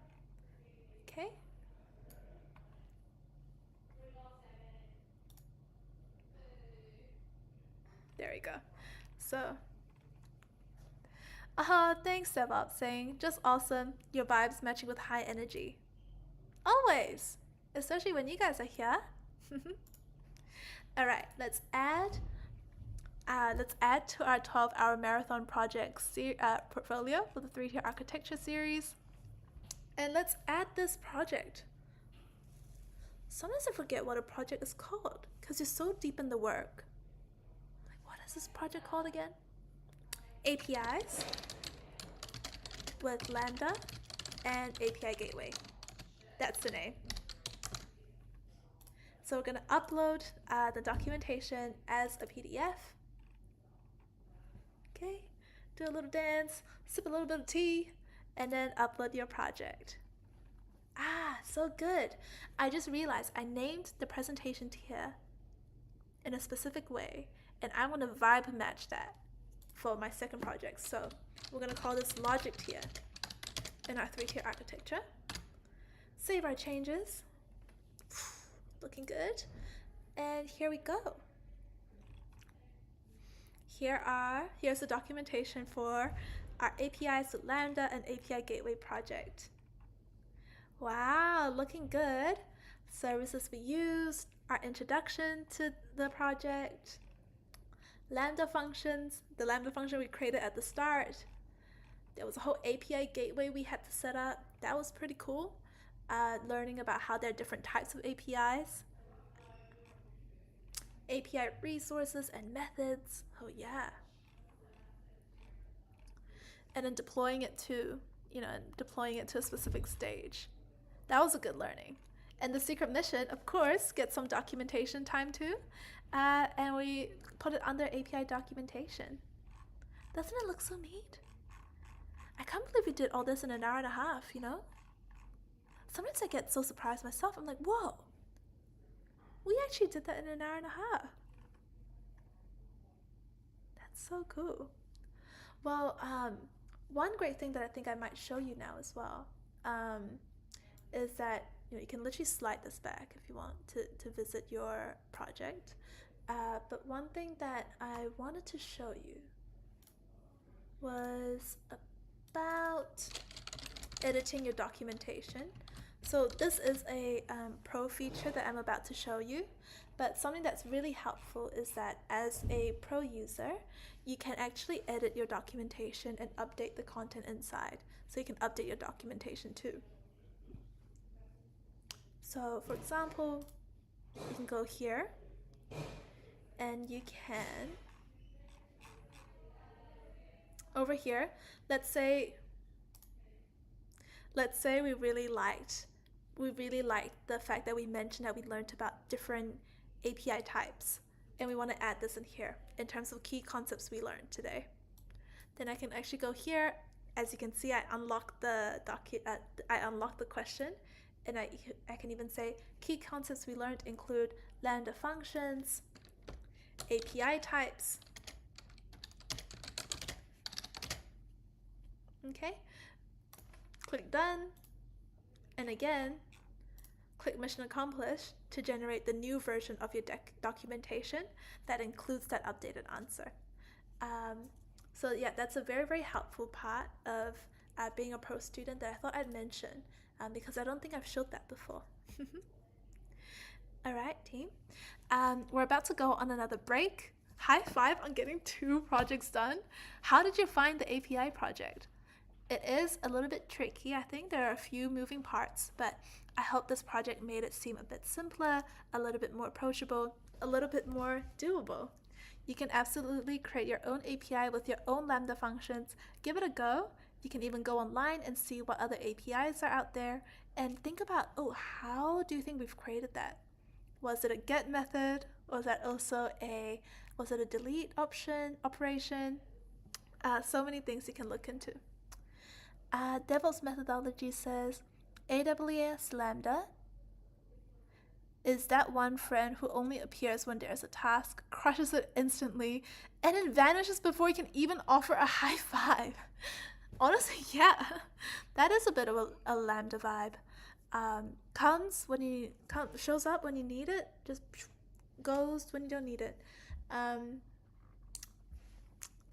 Okay. There we go. So, thanks DevOps saying, just awesome, your vibes matching with high energy. Always, especially when you guys are here. All right, let's add to our 12-hour marathon project portfolio for the 3-tier architecture series. And let's add this project. Sometimes I forget what a project is called because you're so deep in the work. Like, what is this project called again? APIs with Lambda and API Gateway. That's the name. So we're going to upload the documentation as a PDF. Okay, do a little dance, sip a little bit of tea, and then upload your project. Ah, so good. I just realized I named the presentation tier in a specific way, and I want to vibe match that for my second project. So we're going to call this logic tier in our 3-tier architecture. Save our changes. Looking good. And here we go. Here's the documentation for our APIs with Lambda and API Gateway project. Wow, looking good. Services we used, our introduction to the project, Lambda functions, the Lambda function we created at the start. There was a whole API gateway we had to set up. That was pretty cool. Learning about how there are different types of APIs. API resources and methods. Oh yeah. And then deploying it to a specific stage. That was a good learning. And the secret mission, of course, gets some documentation time too. And we put it under API documentation. Doesn't it look so neat? I can't believe we did all this in an hour and a half, you know? Sometimes I get so surprised myself. I'm like, whoa, we actually did that in an hour and a half. That's so cool. Well, one great thing that I think I might show you now as well is that you can literally slide this back if you want to visit your project. But one thing that I wanted to show you was about editing your documentation. So this is a pro feature that I'm about to show you, but something that's really helpful is that as a pro user, you can actually edit your documentation and update the content inside. So you can update your documentation too. So for example, you can go here and you can, over here, let's say we really liked the fact that we mentioned that we learned about different API types, and we want to add this in here in terms of key concepts we learned today. Then I can actually go here. As you can see, I unlocked the question, and I can even say key concepts we learned include Lambda functions, API types. Okay, click done, and again, click mission accomplished to generate the new version of your documentation that includes that updated answer. So yeah, that's a very, very helpful part of being a pro student that I thought I'd mention because I don't think I've showed that before. All right, team. We're about to go on another break. High five on getting 2 projects done. How did you find the API project? It is a little bit tricky. I think there are a few moving parts, but I hope this project made it seem a bit simpler, a little bit more approachable, a little bit more doable. You can absolutely create your own API with your own Lambda functions. Give it a go. You can even go online and see what other APIs are out there and think about, how do you think we've created that? Was it a get method? Was it a delete operation? So many things you can look into. Devil's methodology says AWS Lambda is that one friend who only appears when there's a task, crushes it instantly, and then vanishes before you can even offer a high five. Honestly, yeah, that is a bit of a Lambda vibe. Shows up when you need it, just goes when you don't need it. It's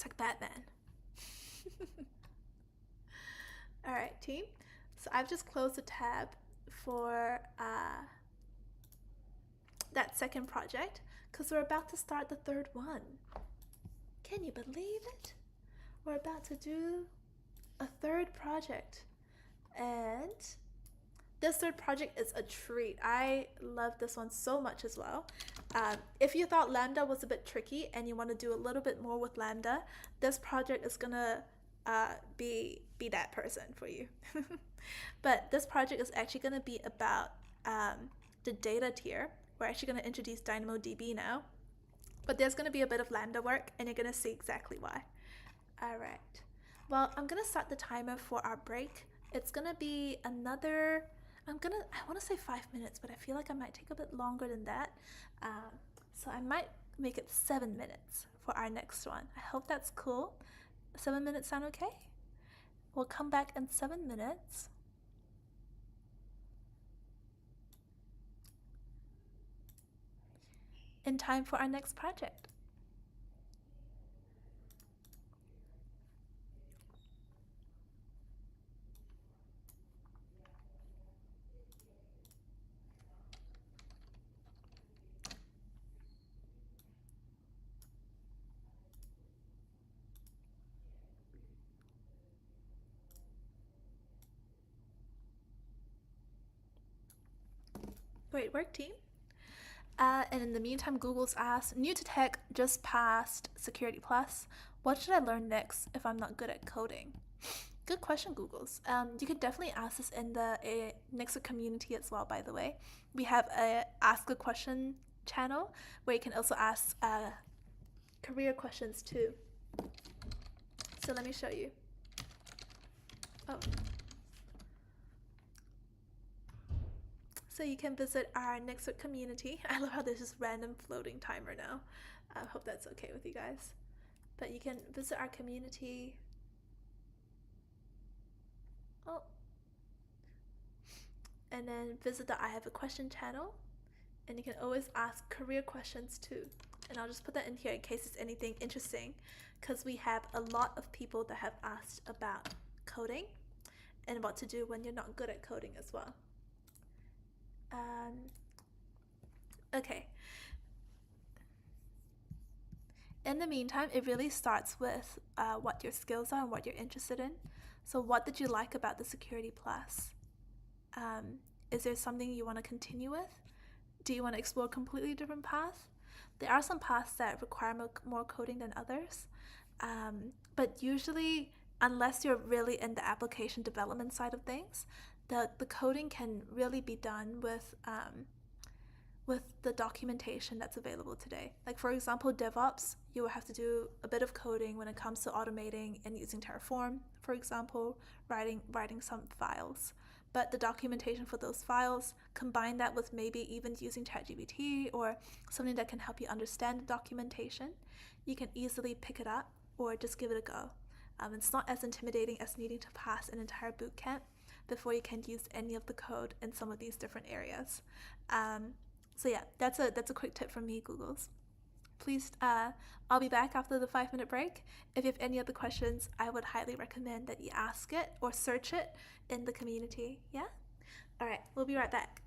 like Batman. All right, team. So I've just closed the tab for that second project because we're about to start the third one. Can you believe it? We're about to do a third project, and this third project is a treat. I love this one so much as well. If you thought Lambda was a bit tricky and you want to do a little bit more with Lambda, this project is gonna be that person for you. But this project is actually going to be about the data tier. We're actually going to introduce DynamoDB now, but there's going to be a bit of Lambda work, and you're going to see exactly why. All right. Well, I'm gonna start the timer for our break. It's gonna be another, I want to say 5 minutes, but I feel like I might take a bit longer than that. So I might make it 7 minutes for our next one. I hope that's cool. 7 minutes sound okay? We'll come back in 7 minutes. In time for our next project. Great work, team. And in the meantime, Google's asked, new to tech, just passed Security Plus. What should I learn next if I'm not good at coding? Good question, Google's. You can definitely ask this in the Nextcloud community as well, by the way. We have a Ask a Question channel where you can also ask career questions too. So let me show you. Oh. So you can visit our Nextcloud community. I love how there's this random floating timer now. I hope that's okay with you guys. But you can visit our community. Oh. And then visit the I Have a Question channel. And you can always ask career questions too. And I'll just put that in here in case it's anything interesting, because we have a lot of people that have asked about coding and what to do when you're not good at coding as well. Okay. In the meantime, it really starts with what your skills are and what you're interested in. So what did you like about the Security Plus? Is there something you want to continue with? Do you want to explore a completely different path? There are some paths that require more coding than others. But usually, unless you're really in the application development side of things, the coding can really be done with the documentation that's available today. Like for example, DevOps, you will have to do a bit of coding when it comes to automating and using Terraform, for example, writing some files. But the documentation for those files, combine that with maybe even using ChatGPT or something that can help you understand the documentation, you can easily pick it up or just give it a go. It's not as intimidating as needing to pass an entire boot camp before you can use any of the code in some of these different areas. So yeah, that's a quick tip from me, Googles. Please, I'll be back after the 5-minute break. If you have any other questions, I would highly recommend that you ask it or search it in the community. Yeah? All right, we'll be right back.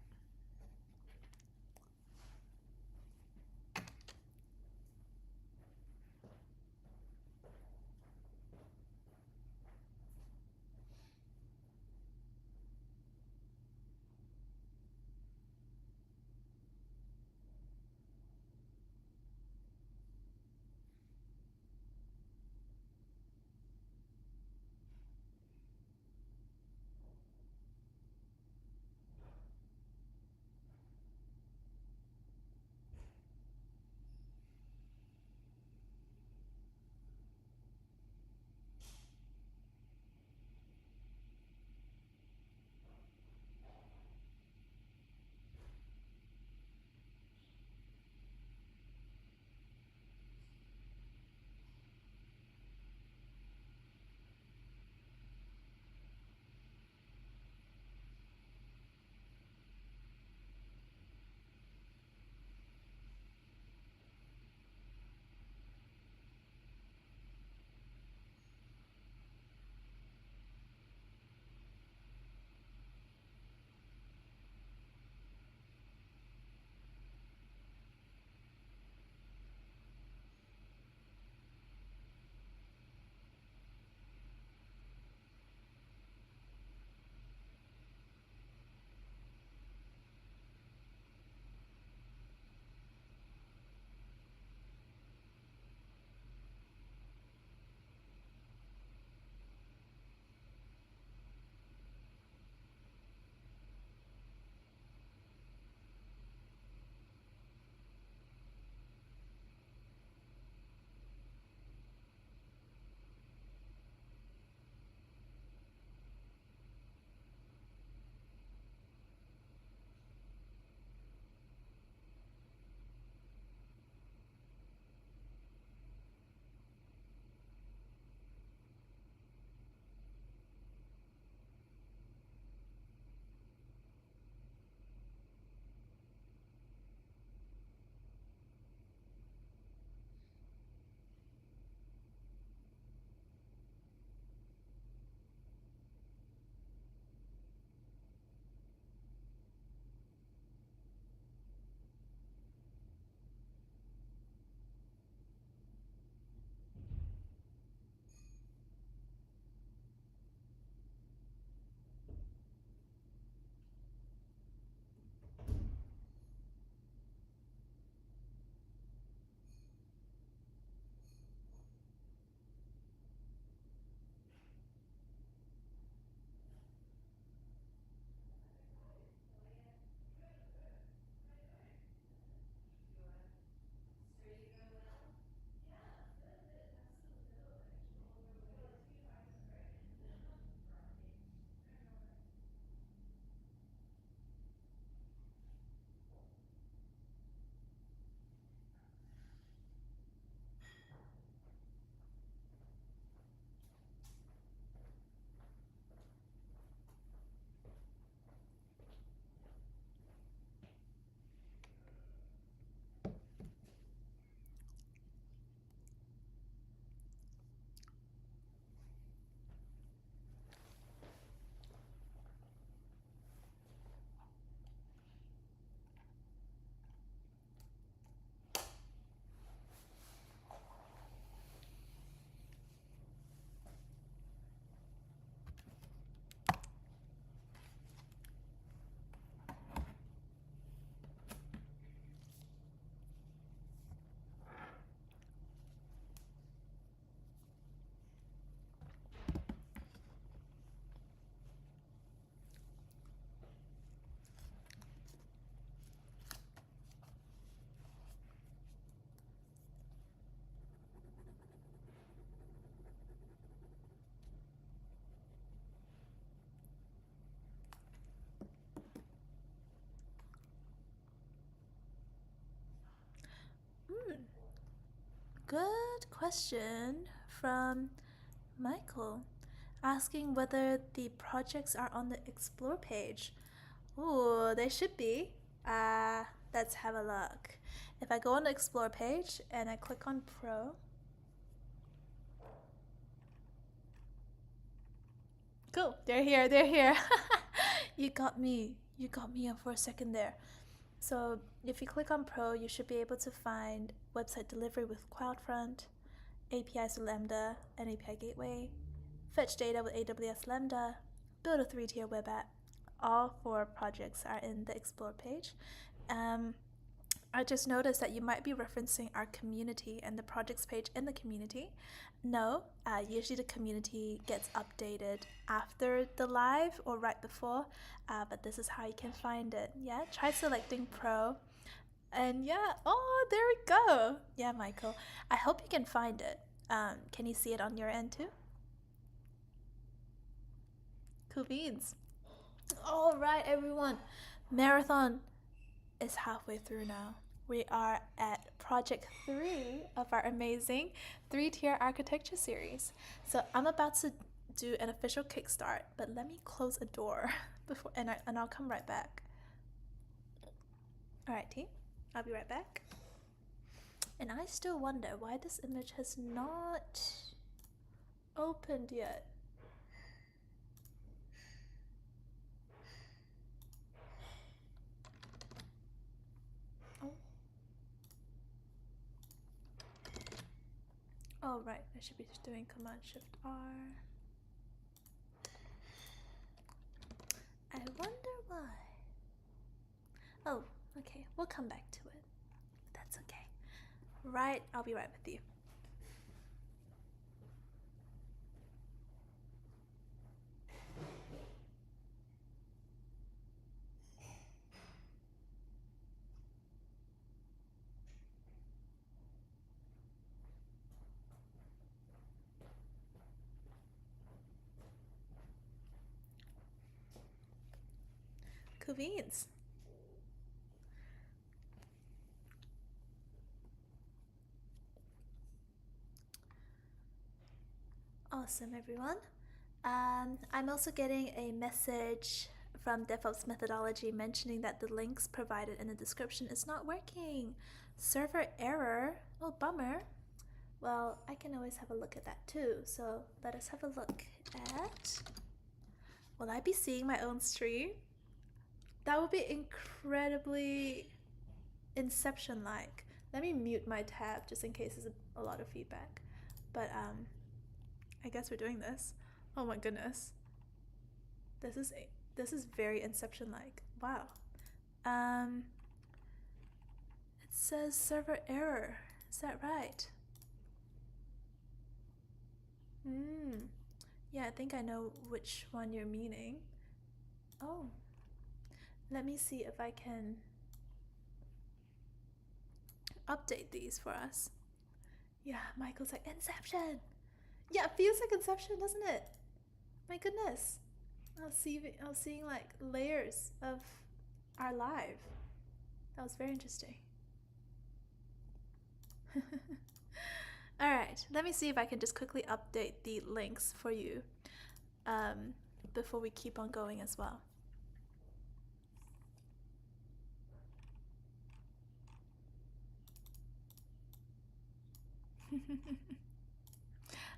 question from Michael asking whether the projects are on the Explore page. Ooh, they should be. Let's have a look. If I go on the Explore page and I click on Pro, cool, they're here. You got me for a second there. So if you click on Pro, you should be able to find website delivery with CloudFront, APIs with Lambda and API Gateway, fetch data with AWS Lambda, build a 3-tier web app. All 4 projects are in the Explore page. I just noticed that you might be referencing our community and the projects page in the community. No, usually the community gets updated after the live or right before, but this is how you can find it. Yeah, try selecting Pro. And yeah, oh, there we go. Yeah, Michael, I hope you can find it. Can you see it on your end too? Cool beans. All right, everyone. Marathon is halfway through now. We are at project 3 of our amazing 3-tier architecture series. So I'm about to do an official kickstart, but let me close a door before, and I'll come right back. All right, team, I'll be right back. And I still wonder why this image has not opened yet. Oh, right, I should be just doing Command-Shift-R. I wonder why. Oh, okay, we'll come back to it. That's okay. Right, I'll be right with you. Cool beans. Awesome, everyone. I'm also getting a message from DevOps Methodology mentioning that the links provided in the description is not working. Server error. Oh, bummer. Well, I can always have a look at that too. So let us have a look at... Will I be seeing my own stream? That would be incredibly Inception-like. Let me mute my tab just in case there's a lot of feedback. But I guess we're doing this. Oh my goodness. This is very Inception-like. Wow. It says server error. Is that right? Yeah, I think I know which one you're meaning. Oh. Let me see if I can update these for us. Yeah, Michael's like, Inception! Yeah, it feels like Inception, doesn't it? My goodness. I was seeing like layers of our live. That was very interesting. Alright, let me see if I can just quickly update the links for you before we keep on going as well.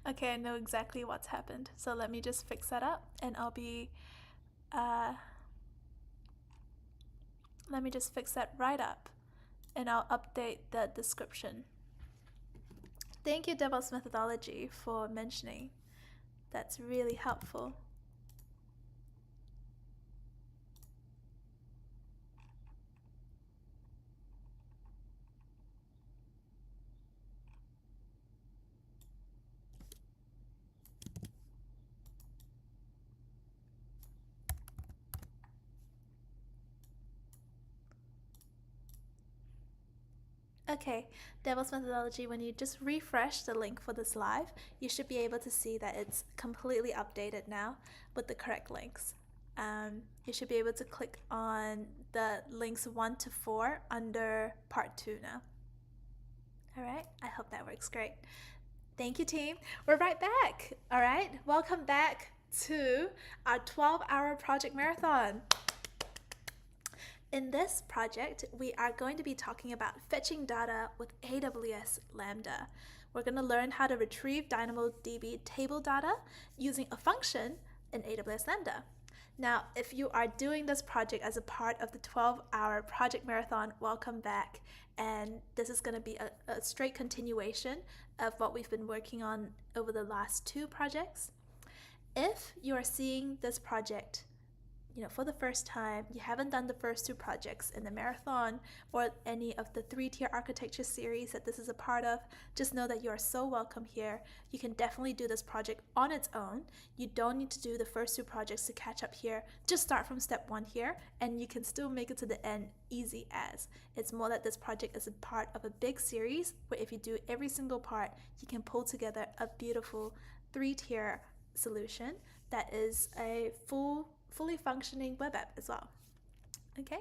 Okay, I know exactly what's happened. So let me just fix that up and I'll be... let me just fix that right up and I'll update the description. Thank you, DevOps Methodology, for mentioning. That's really helpful. Okay, DevOps Methodology, when you just refresh the link for this live, you should be able to see that it's completely updated now with the correct links. You should be able to click on the links 1 to 4 under part 2 now. Alright, I hope that works great. Thank you, team. We're right back. All right, welcome back to our 12-hour project marathon. In this project, we are going to be talking about fetching data with AWS Lambda. We're going to learn how to retrieve DynamoDB table data using a function in AWS Lambda. Now, if you are doing this project as a part of the 12-hour project marathon, welcome back. And this is going to be a straight continuation of what we've been working on over the last 2 projects. If you are seeing this project for the first time, you haven't done the first 2 projects in the marathon or any of the 3-tier architecture series that this is a part of, just know that you are so welcome here. You can definitely do this project on its own. You don't need to do the first 2 projects to catch up here. Just start from step 1 here, and you can still make it to the end easy as. It's more that this project is a part of a big series where if you do every single part, you can pull together a beautiful 3-tier solution that is a fully functioning web app as well. Okay,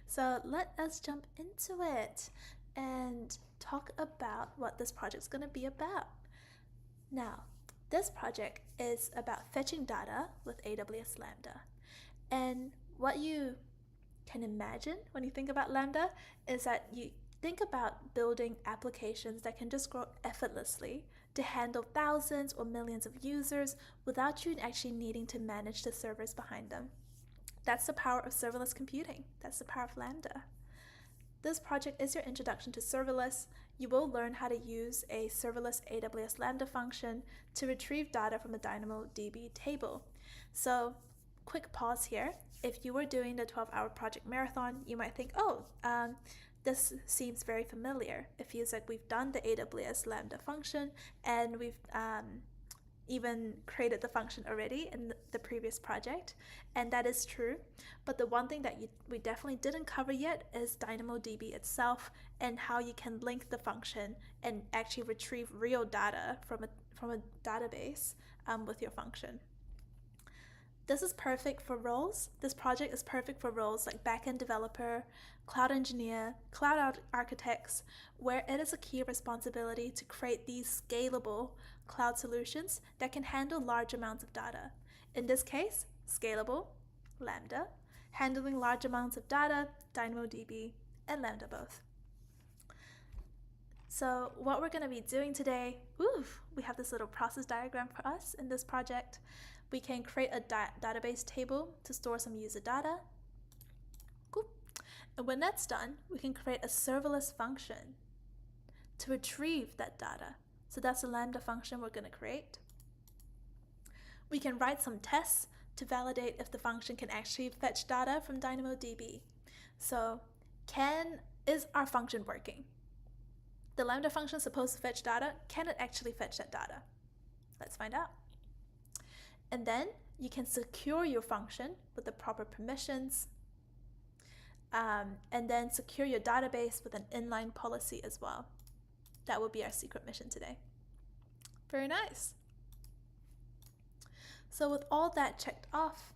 so let us jump into it and talk about what this project is going to be about. Now, this project is about fetching data with AWS Lambda. And what you can imagine when you think about Lambda is that you think about building applications that can just grow effortlessly to handle thousands or millions of users without you actually needing to manage the servers behind them. That's the power of serverless computing. That's the power of Lambda. This project is your introduction to serverless. You will learn how to use a serverless AWS Lambda function to retrieve data from a DynamoDB table. So, quick pause here. If you were doing the 12-hour project marathon, you might think, this seems very familiar. It feels like we've done the AWS Lambda function and we've even created the function already in the previous project, and that is true. But the one thing that we definitely didn't cover yet is DynamoDB itself and how you can link the function and actually retrieve real data from a database with your function. This is perfect for roles. This project is perfect for roles like backend developer, cloud engineer, cloud architects, where it is a key responsibility to create these scalable cloud solutions that can handle large amounts of data. In this case, scalable, Lambda, handling large amounts of data, DynamoDB, and Lambda both. So what we're going to be doing today, we have this little process diagram for us in this project. We can create a database table to store some user data. Cool. And when that's done, we can create a serverless function to retrieve that data. So that's a Lambda function we're going to create. We can write some tests to validate if the function can actually fetch data from DynamoDB. So is our function working? The Lambda function is supposed to fetch data. Can it actually fetch that data? Let's find out. And then you can secure your function with the proper permissions, and then secure your database with an inline policy as well. That will be our secret mission today. Very nice. So with all that checked off,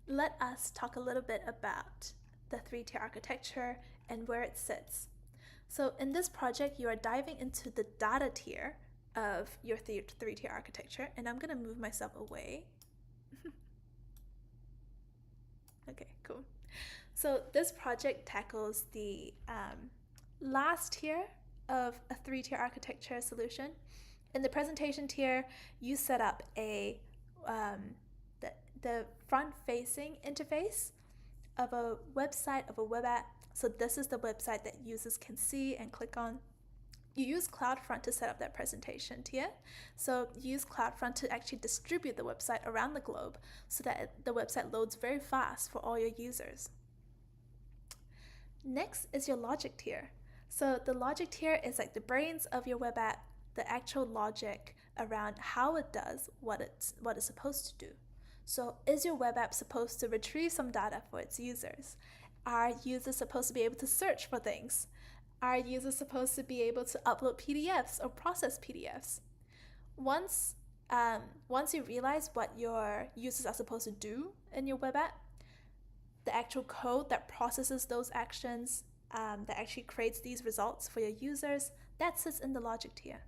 let us talk a little bit about the 3-tier architecture and where it sits. So in this project, you are diving into the data tier of your 3-tier architecture, and I'm gonna move myself away. Okay, cool. So this project tackles the last tier of a 3-tier architecture solution. In the presentation tier, you set up the front-facing interface of a website, of a web app. So this is the website that users can see and click on. You use CloudFront to set up that presentation tier. So you use CloudFront to actually distribute the website around the globe so that the website loads very fast for all your users. Next is your logic tier. So the logic tier is like the brains of your web app, the actual logic around how it does what it's supposed to do. So is your web app supposed to retrieve some data for its users? Are users supposed to be able to search for things? Are users supposed to be able to upload PDFs or process PDFs? Once you realize what your users are supposed to do in your web app, the actual code that processes those actions, that actually creates these results for your users, that sits in the logic tier.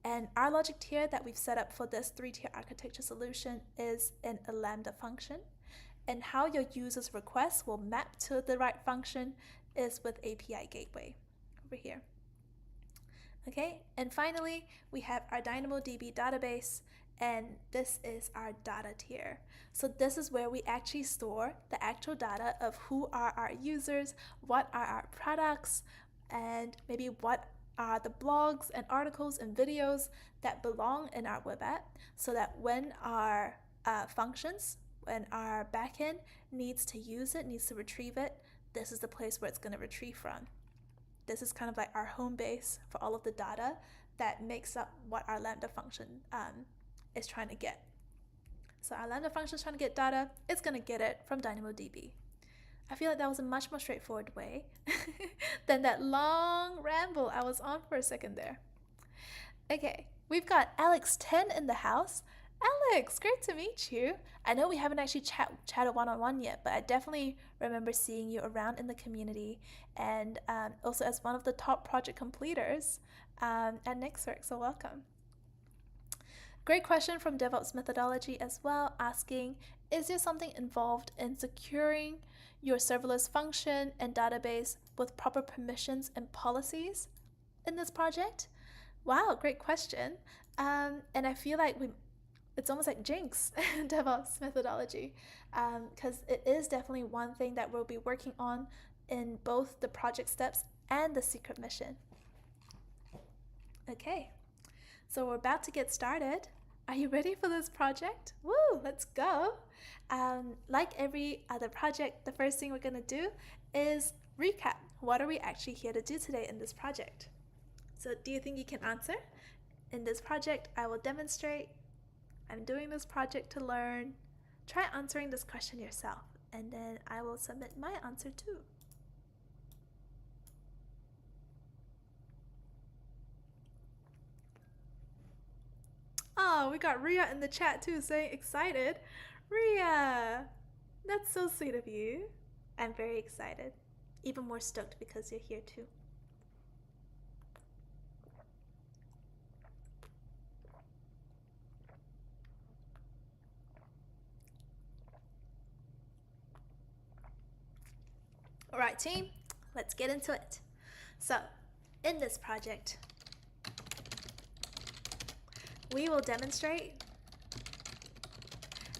And our logic tier that we've set up for this 3-tier architecture solution is in a Lambda function. And how your user's requests will map to the right function is with API gateway over here. Okay, and finally, we have our DynamoDB database, and this is our data tier. So this is where we actually store the actual data of who are our users, what are our products, and maybe what are the blogs and articles and videos that belong in our web app, so that when our functions, when our backend needs to use it, needs to retrieve it, this is the place where it's going to retrieve from. This is kind of like our home base for all of the data that makes up what our Lambda function is trying to get. So our Lambda function is trying to get data, it's going to get it from DynamoDB. I feel like that was a much more straightforward way than that long ramble I was on for a second there. Okay, we've got Alex 10 in the house. Alex, great to meet you. I know we haven't actually chatted one-on-one yet, but I definitely remember seeing you around in the community, and also as one of the top project completers at Nextwork, so welcome. Great question from DevOps Methodology as well, asking, is there something involved in securing your serverless function and database with proper permissions and policies in this project? Wow, great question. And I feel like it's almost like Jinx DevOps methodology, because it is definitely one thing that we'll be working on in both the project steps and the secret mission. Okay, so we're about to get started. Are you ready for this project? Woo, let's go. Like every other project, the first thing we're going to do is recap. What are we actually here to do today in this project? So do you think you can answer? In this project, I will demonstrate. I'm doing this project to learn. Try answering this question yourself, and then I will submit my answer too. Oh, we got Ria in the chat too, saying excited. Ria, that's so sweet of you. I'm very excited. Even more stoked because you're here too. All right, team, let's get into it. So, in this project, we will demonstrate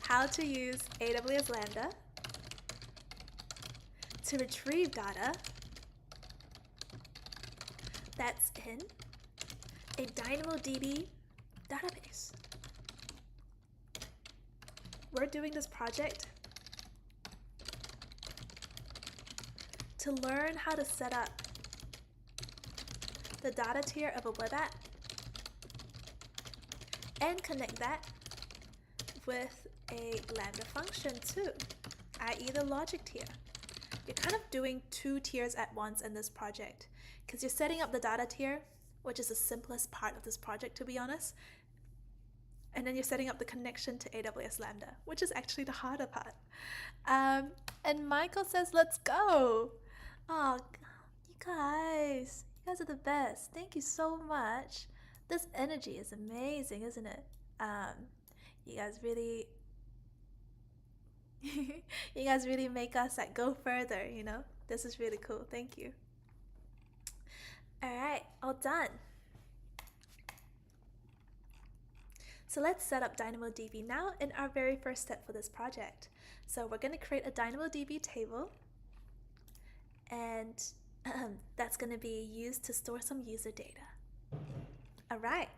how to use AWS Lambda to retrieve data that's in a DynamoDB database. We're doing this project to learn how to set up the data tier of a web app and connect that with a Lambda function too, i.e. the logic tier. You're kind of doing 2 tiers at once in this project, because you're setting up the data tier, which is the simplest part of this project, to be honest, and then you're setting up the connection to AWS Lambda, which is actually the harder part. And Michael says, let's go. Oh, you guys are the best. Thank you so much. This energy is amazing, isn't it? You guys really you guys really make us like go further, you know? This is really cool. Thank you. All right, all done. So let's set up DynamoDB now in our very first step for this project. So we're going to create a DynamoDB table, and that's going to be used to store some user data. All right.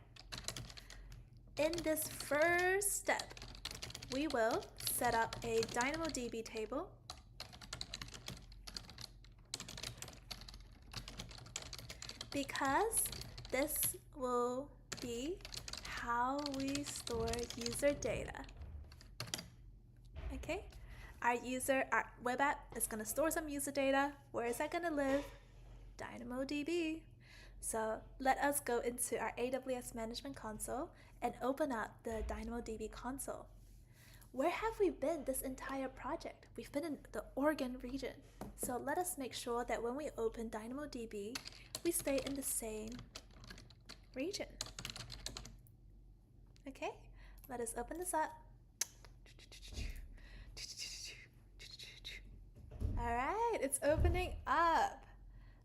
In this first step, we will set up a DynamoDB table because this will be how we store user data. Okay, our web app is going to store some user data. Where is that going to live? DynamoDB. So let us go into our AWS Management Console and open up the DynamoDB console. Where have we been this entire project? We've been in the Oregon region. So let us make sure that when we open DynamoDB, we stay in the same region. Okay, let us open this up. All right, it's opening up.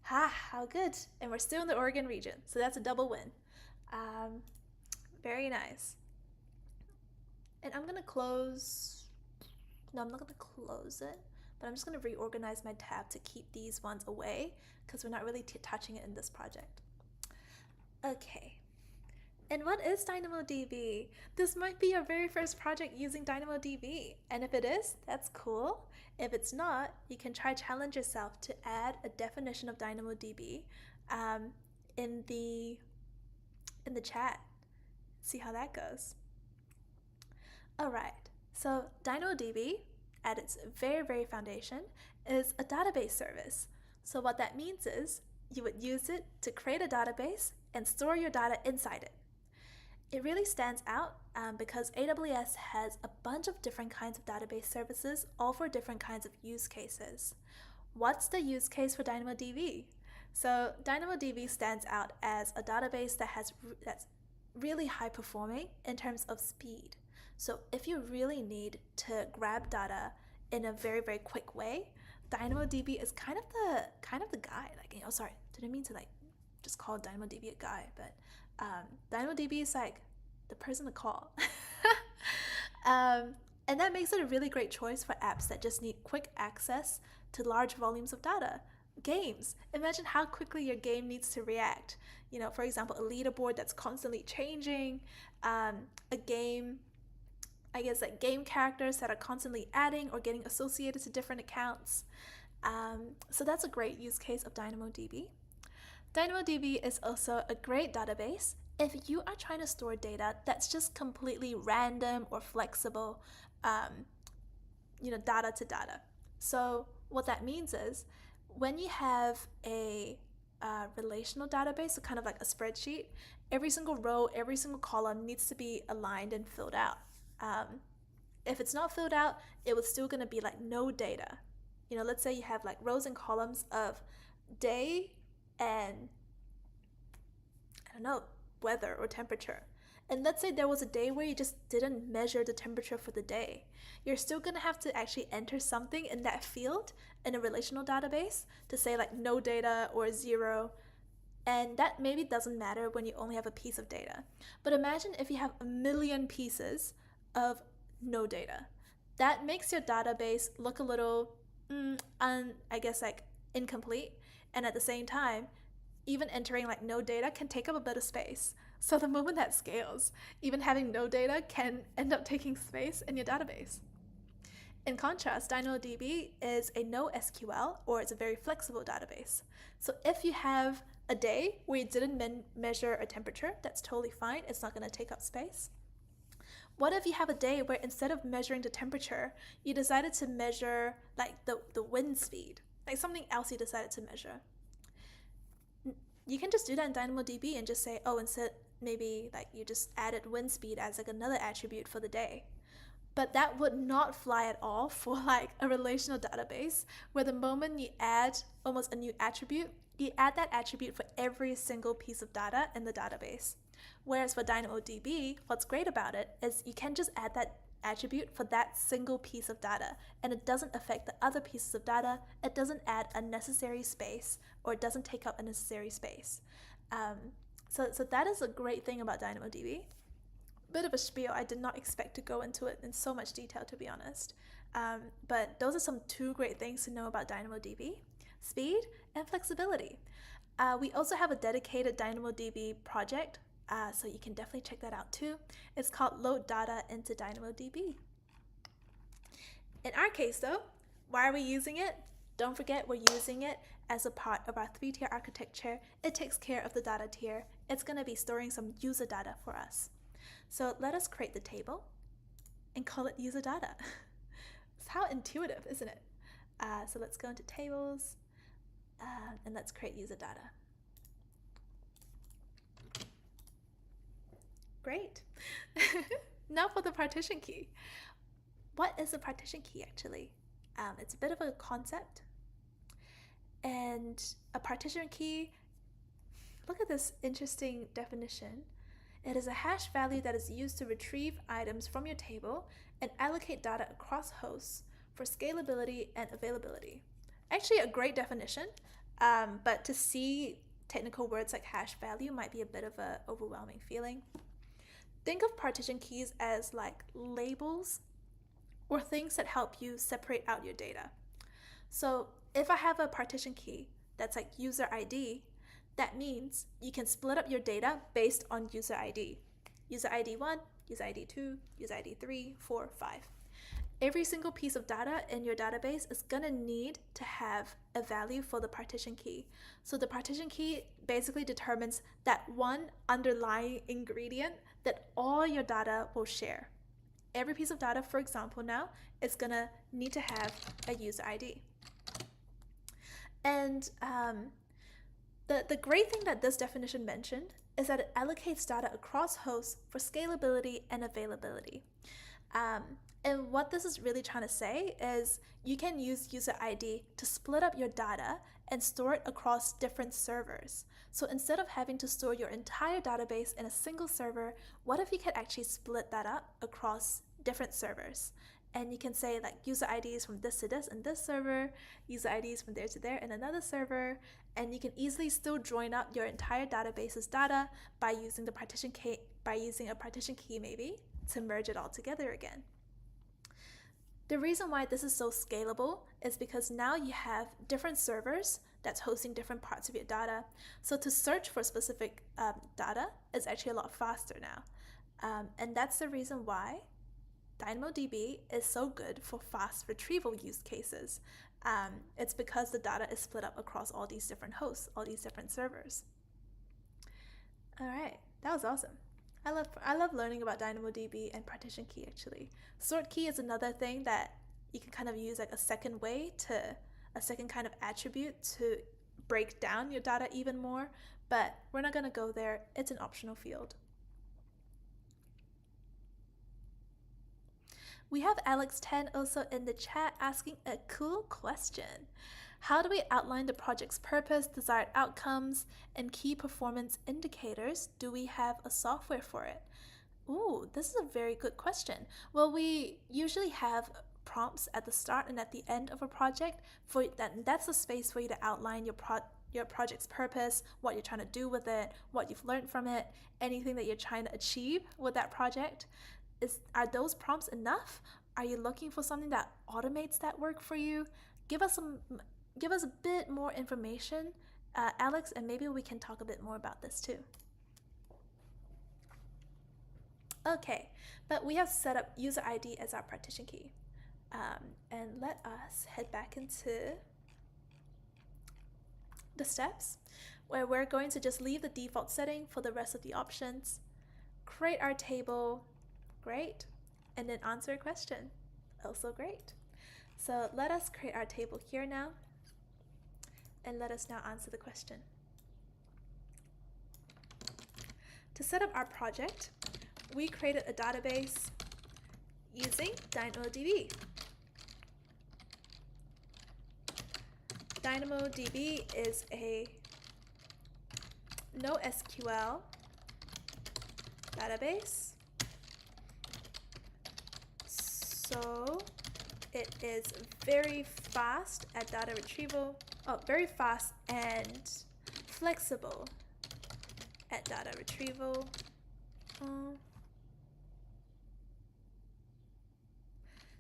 How good. And we're still in the Oregon region, so that's a double win. Very nice. And I'm gonna close, no, I'm not gonna close it, but I'm just gonna reorganize my tab to keep these ones away because we're not really touching it in this project. Okay. And what is DynamoDB? This might be your very first project using DynamoDB. And if it is, that's cool. If it's not, you can challenge yourself to add a definition of DynamoDB in the chat. See how that goes. All right, so DynamoDB at its very, very foundation is a database service. So what that means is you would use it to create a database and store your data inside it. It really stands out because AWS has a bunch of different kinds of database services, all for different kinds of use cases. What's the use case for DynamoDB? So DynamoDB stands out as a database that's really high performing in terms of speed. So if you really need to grab data in a very, very quick way, DynamoDB is kind of the guy. Sorry, didn't mean to just call DynamoDB a guy, but DynamoDB is like the person to call. And that makes it a really great choice for apps that just need quick access to large volumes of data. Games. Imagine how quickly your game needs to react. For example, a leaderboard that's constantly changing, a game, game characters that are constantly adding or getting associated to different accounts. So that's a great use case of DynamoDB. DynamoDB is also a great database if you are trying to store data that's just completely random or flexible, data to data. So what that means is when you have a relational database, so kind of like a spreadsheet, every single row, every single column needs to be aligned and filled out. If it's not filled out, it was still going to be no data. Let's say you have rows and columns of day and weather or temperature. And let's say there was a day where you just didn't measure the temperature for the day. You're still going to have to actually enter something in that field in a relational database to say no data or 0. And that maybe doesn't matter when you only have a piece of data. But imagine if you have a million pieces of no data. That makes your database look a little, incomplete. And at the same time, even entering no data can take up a bit of space. So the moment that scales, even having no data can end up taking space in your database. In contrast, DynamoDB is a NoSQL, or it's a very flexible database. So if you have a day where you didn't measure a temperature, that's totally fine. It's not going to take up space. What if you have a day where instead of measuring the temperature, you decided to measure the wind speed, something else you decided to measure? You can just do that in DynamoDB and just say, instead maybe you just added wind speed as another attribute for the day. But that would not fly at all for a relational database where the moment you add almost a new attribute, you add that attribute for every single piece of data in the database. Whereas for DynamoDB, what's great about it is you can just add that attribute for that single piece of data, and it doesn't affect the other pieces of data. It doesn't add unnecessary space, or it doesn't take up unnecessary space. So that is a great thing about DynamoDB. Bit of a spiel. I did not expect to go into it in so much detail, to be honest. But those are two great things to know about DynamoDB: speed and flexibility. We also have a dedicated DynamoDB project, so you can definitely check that out too. It's called Load Data into DynamoDB. In our case though, why are we using it? Don't forget we're using it as a part of our 3-tier architecture. It takes care of the data tier. It's going to be storing some user data for us. So let us create the table and call it user data. It's how intuitive, isn't it? So let's go into tables and let's create user data. Great. Now for the partition key. What is a partition key actually? It's a bit of a concept. And a partition key, look at this interesting definition. It is a hash value that is used to retrieve items from your table and allocate data across hosts for scalability and availability. Actually, a great definition, but to see technical words like hash value might be a bit of an overwhelming feeling. Think of partition keys as like labels or things that help you separate out your data. So if I have a partition key that's like user ID, that means you can split up your data based on user ID. User ID 1, user ID 2, user ID 3, 4, 5. Every single piece of data in your database is going to need to have a value for the partition key. So the partition key basically determines that one underlying ingredient that all your data will share. Every piece of data, for example, now is going to need to have a user ID. And the great thing that this definition mentioned is that it allocates data across hosts for scalability and availability. And what this is really trying to say is you can use user ID to split up your data and store it across different servers. So instead of having to store your entire database in a single server, what if you could actually split that up across different servers? And you can say like user IDs from this to this in this server, user IDs from there to there in another server, and you can easily still join up your entire database's data by using a partition key maybe to merge it all together again. The reason why this is so scalable is because now you have different servers that's hosting different parts of your data. So to search for specific data is actually a lot faster now. And that's the reason why DynamoDB is so good for fast retrieval use cases. It's because the data is split up across all these different hosts, all these different servers. All right, that was awesome. I love learning about DynamoDB and partition key actually. Sort key is another thing that you can kind of use like a second kind of attribute to break down your data even more, but we're not going to go there. It's an optional field. We have Alex10 also in the chat asking a cool question. How do we outline the project's purpose, desired outcomes, and key performance indicators? Do we have a software for it? Ooh, this is a very good question. Well, we usually have prompts at the start and at the end of a project. That's a space for you to outline your project's purpose, what you're trying to do with it, what you've learned from it, anything that you're trying to achieve with that project. Are those prompts enough? Are you looking for something that automates that work for you? Give us a bit more information, Alex, and maybe we can talk a bit more about this too. Okay, but we have set up user ID as our partition key. And let us head back into the steps where we're going to just leave the default setting for the rest of the options, create our table, great, and then answer a question, also great. So let us create our table here now, and let us now answer the question. To set up our project, we created a database using DynamoDB. DynamoDB is a NoSQL database. So it is very fast at data retrieval, very fast and flexible at data retrieval.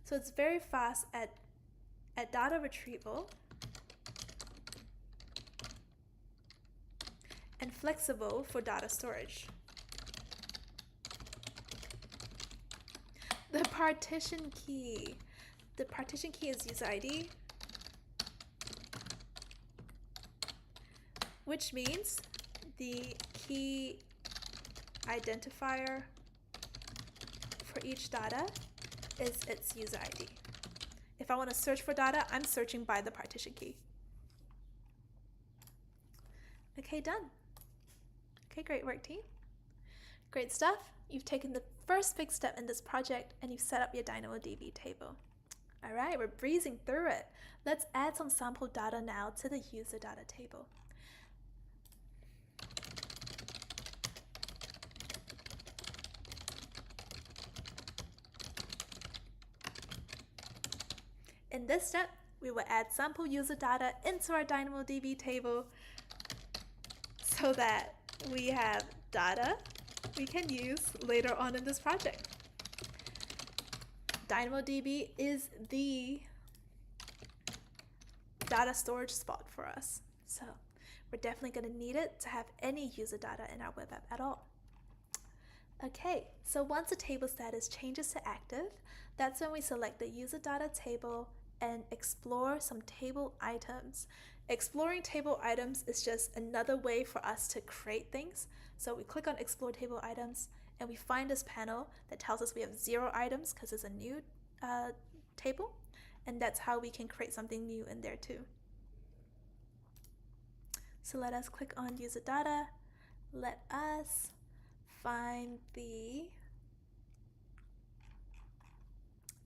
So it's very fast at data retrieval and flexible for data storage. The partition key. The partition key is user ID, which means the key identifier for each data is its user ID. If I want to search for data, I'm searching by the partition key. Okay, done. Okay, great work, team. Great stuff. You've taken the first big step in this project and you've set up your DynamoDB table. All right, we're breezing through it. Let's add some sample data now to the user data table. In this step, we will add sample user data into our DynamoDB table so that we have data we can use later on in this project. DynamoDB is the data storage spot for us. So we're definitely going to need it to have any user data in our web app at all. Okay, so once the table status changes to active, that's when we select the user data table and explore some table items. Exploring table items is just another way for us to create things. So we click on explore table items and we find this panel that tells us we have 0 items because it's a new table, and that's how we can create something new in there too. So let us click on user data. Let us find the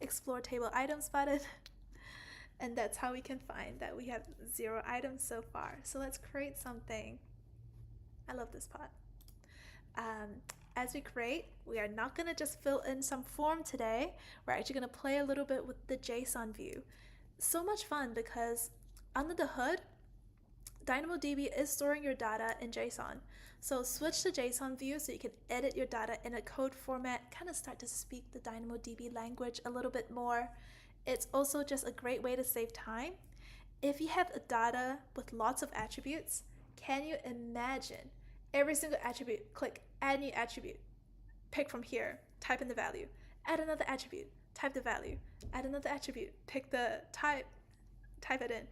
explore table items button. And that's how we can find that we have 0 items so far. So let's create something. I love this part. As we create, we are not going to just fill in some form today. We're actually going to play a little bit with the JSON view. So much fun because under the hood, DynamoDB is storing your data in JSON. So switch to JSON view so you can edit your data in a code format, kind of start to speak the DynamoDB language a little bit more. It's also just a great way to save time. If you have data with lots of attributes, can you imagine every single attribute, click add new attribute, pick from here, type in the value, add another attribute, type the value, add another attribute, pick the type, type it in.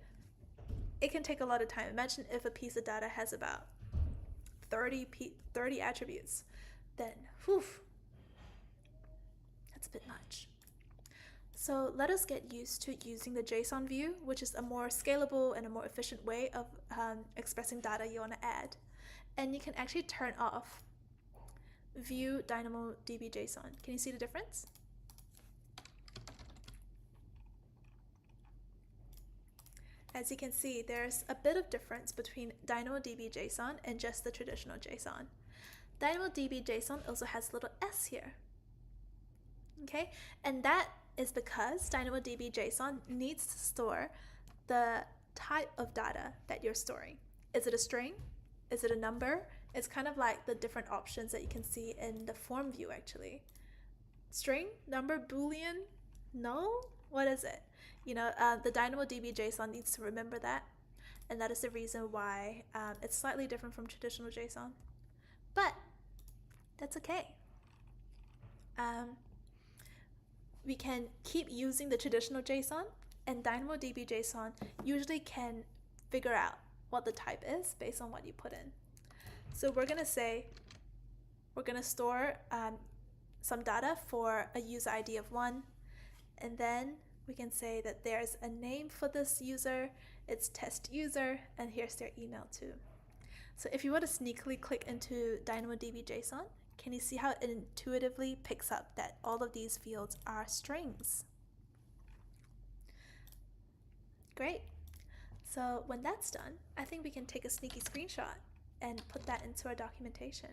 It can take a lot of time. Imagine if a piece of data has about 30 attributes, then whew, that's a bit much. So let us get used to using the JSON view, which is a more scalable and a more efficient way of expressing data you want to add. And you can actually turn off view DynamoDB JSON. Can you see the difference? As you can see, there's a bit of difference between DynamoDB JSON and just the traditional JSON. DynamoDB JSON also has a little s here. Okay, and that is because DynamoDB JSON needs to store the type of data that you're storing. Is it a string? Is it a number? It's kind of like the different options that you can see in the form view actually. String, number, Boolean, null? What is it? You know, the DynamoDB JSON needs to remember that, and that is the reason why it's slightly different from traditional JSON. But that's okay. We can keep using the traditional JSON, and DynamoDB JSON usually can figure out what the type is based on what you put in. So we're going to say we're going to store some data for a user ID of 1, and then we can say that there's a name for this user, it's test user, and here's their email too. So if you were to sneakily click into DynamoDB JSON, can you see how it intuitively picks up that all of these fields are strings? Great. So when that's done, I think we can take a sneaky screenshot and put that into our documentation.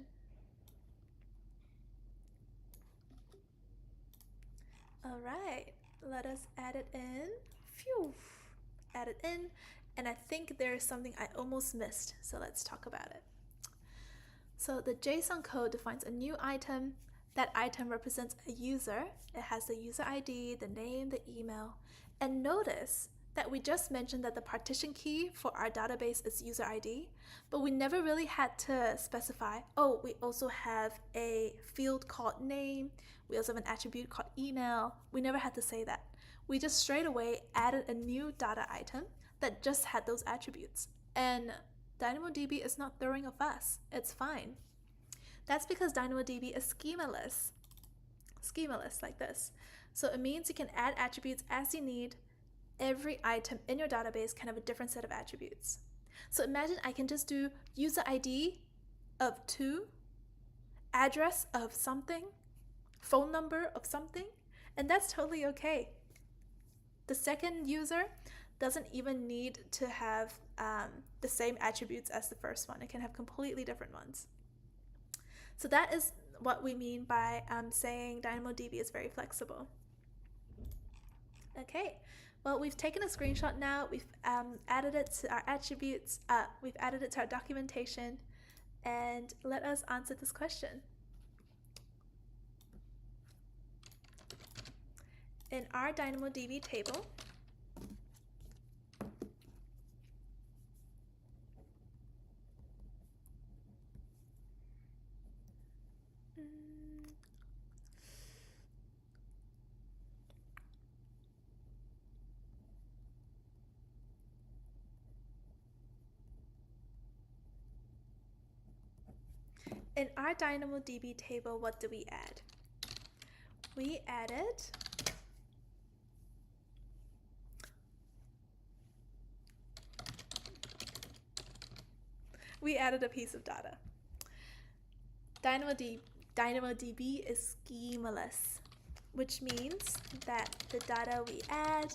All right, let us add it in. Phew. Add it in, and I think there is something I almost missed, so let's talk about it. So the JSON code defines a new item. That item represents a user. It has the user ID, the name, the email. And notice that we just mentioned that the partition key for our database is user ID, but we never really had to specify, oh, we also have a field called name. We also have an attribute called email. We never had to say that. We just straight away added a new data item that just had those attributes. And DynamoDB is not throwing a fuss. It's fine. That's because DynamoDB is schemaless. Schemaless like this. So it means you can add attributes as you need. Every item in your database can have a different set of attributes. So imagine I can just do user ID of 2, address of something, phone number of something, and that's totally okay. The second user doesn't even need to have the same attributes as the first one. It can have completely different ones. So that is what we mean by saying DynamoDB is very flexible. Okay, Well, we've taken a screenshot now. We've added it to our attributes. We've added it to our documentation. And let us answer this question. In our DynamoDB table, what do we add? We added a piece of data. DynamoDB is schemaless, which means that the data we add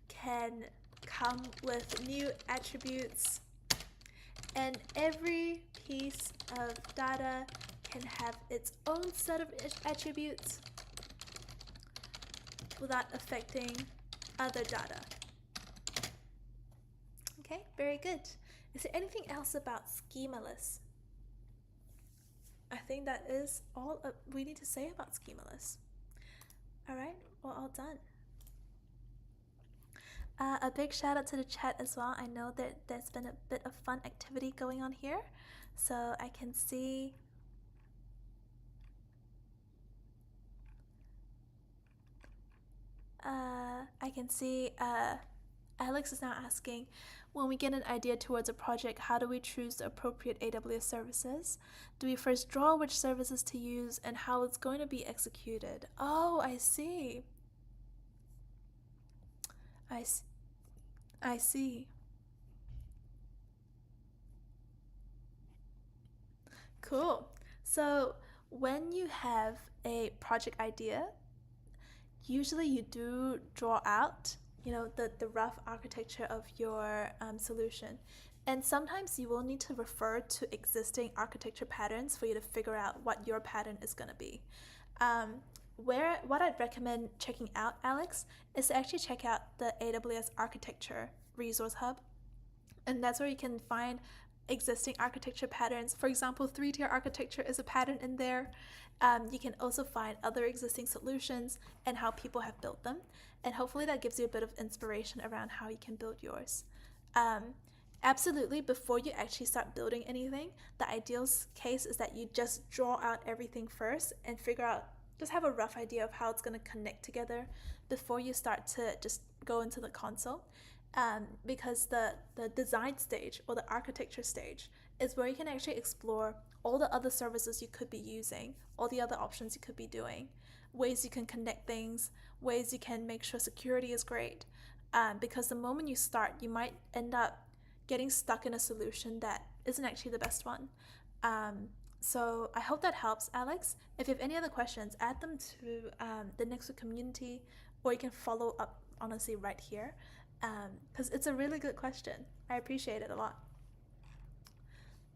can come with new attributes, and every piece of data can have its own set of attributes without affecting other data. Okay, very good. Is there anything else about schemaless? I think that is all we need to say about schemaless. All right, we're all done. A big shout out to the chat as well. I know that there's been a bit of fun activity going on here. So I can see Alex is now asking, when we get an idea towards a project, how do we choose the appropriate AWS services? Do we first draw which services to use and how it's going to be executed? Oh, I see. I see. Cool. So when you have a project idea, usually you do draw out, the rough architecture of your solution. And sometimes you will need to refer to existing architecture patterns for you to figure out what your pattern is going to be. What I'd recommend checking out, Alex, is to actually check out the AWS Architecture Resource Hub. And that's where you can find existing architecture patterns. For example, 3-tier architecture is a pattern in there. You can also find other existing solutions and how people have built them. And hopefully that gives you a bit of inspiration around how you can build yours. Absolutely, before you actually start building anything, the ideal case is that you just draw out everything first and just have a rough idea of how it's going to connect together before you start to just go into the console. Because the design stage or the architecture stage is where you can actually explore all the other services you could be using, all the other options you could be doing, ways you can connect things, ways you can make sure security is great. Because the moment you start, you might end up getting stuck in a solution that isn't actually the best one. So I hope that helps, Alex. If you have any other questions, add them to the Nextweek community, or you can follow up, honestly, right here. Because it's a really good question. I appreciate it a lot.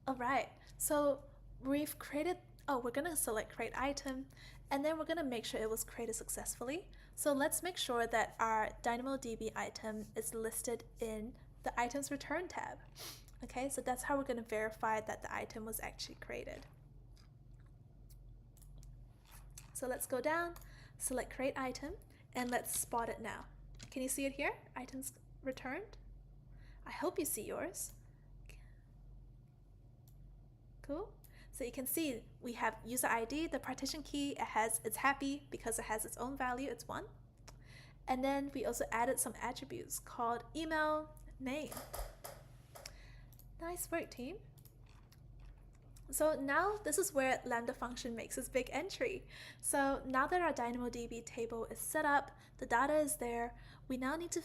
All right, so we've created, we're gonna select create item, and then we're gonna make sure it was created successfully. So let's make sure that our DynamoDB item is listed in the items return tab. Okay, so that's how we're gonna verify that the item was actually created. So let's go down, select create item, and let's spot it now. Can you see it here? Items returned. I hope you see yours. Cool. So you can see we have user ID, the partition key, it's happy because it has its own value, it's 1. And then we also added some attributes called email, name. Nice work, team. So now this is where Lambda function makes its big entry. So now that our DynamoDB table is set up, the data is there, we now need to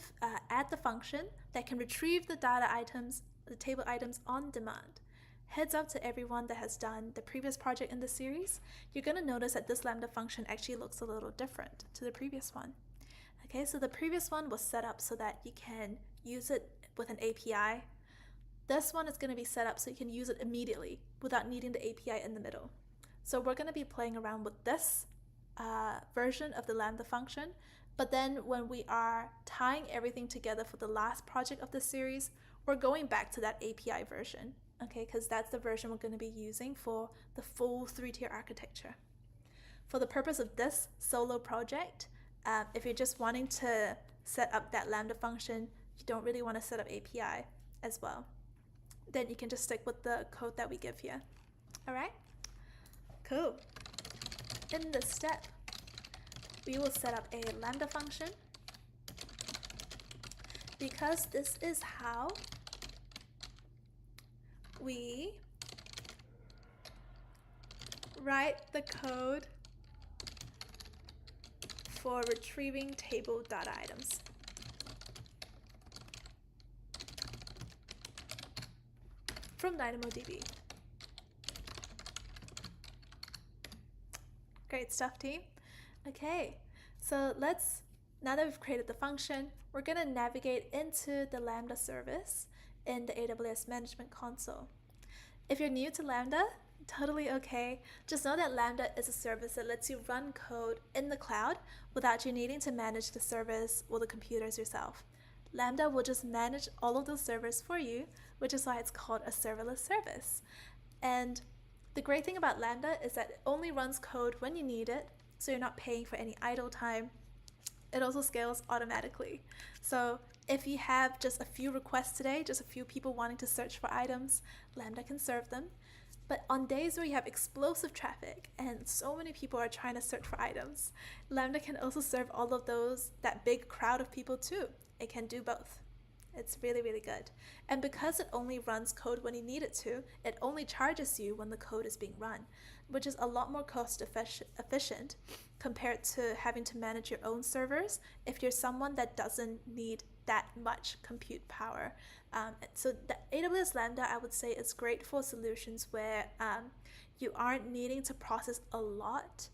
add the function that can retrieve the table items on demand. Heads up to everyone that has done the previous project in the series, you're going to notice that this Lambda function actually looks a little different to the previous one. Okay, so the previous one was set up so that you can use it with an API. This one is going to be set up so you can use it immediately without needing the API in the middle. So we're going to be playing around with this version of the Lambda function But then when we are tying everything together for the last project of the series, we're going back to that API version, okay? Because that's the version we're going to be using for the full 3-tier architecture. For the purpose of this solo project, if you're just wanting to set up that Lambda function, you don't really want to set up API as well, then you can just stick with the code that we give here. All right? Cool. In this step, we will set up a Lambda function, because this is how we write the code for retrieving table data items. From DynamoDB. Great stuff, team. Okay, so now that we've created the function, we're gonna navigate into the Lambda service in the AWS Management Console. If you're new to Lambda, totally okay. Just know that Lambda is a service that lets you run code in the cloud without you needing to manage the service or the computers yourself. Lambda will just manage all of those servers for you, which is why it's called a serverless service. And the great thing about Lambda is that it only runs code when you need it, so you're not paying for any idle time. It also scales automatically. So if you have just a few requests today, just a few people wanting to search for items, Lambda can serve them. But on days where you have explosive traffic and so many people are trying to search for items, Lambda can also serve all of that big crowd of people too. It can do both. It's really, really good. And because it only runs code when you need it to, it only charges you when the code is being run, which is a lot more cost efficient compared to having to manage your own servers if you're someone that doesn't need that much compute power. So the AWS Lambda, I would say, is great for solutions where you aren't needing to process a lot.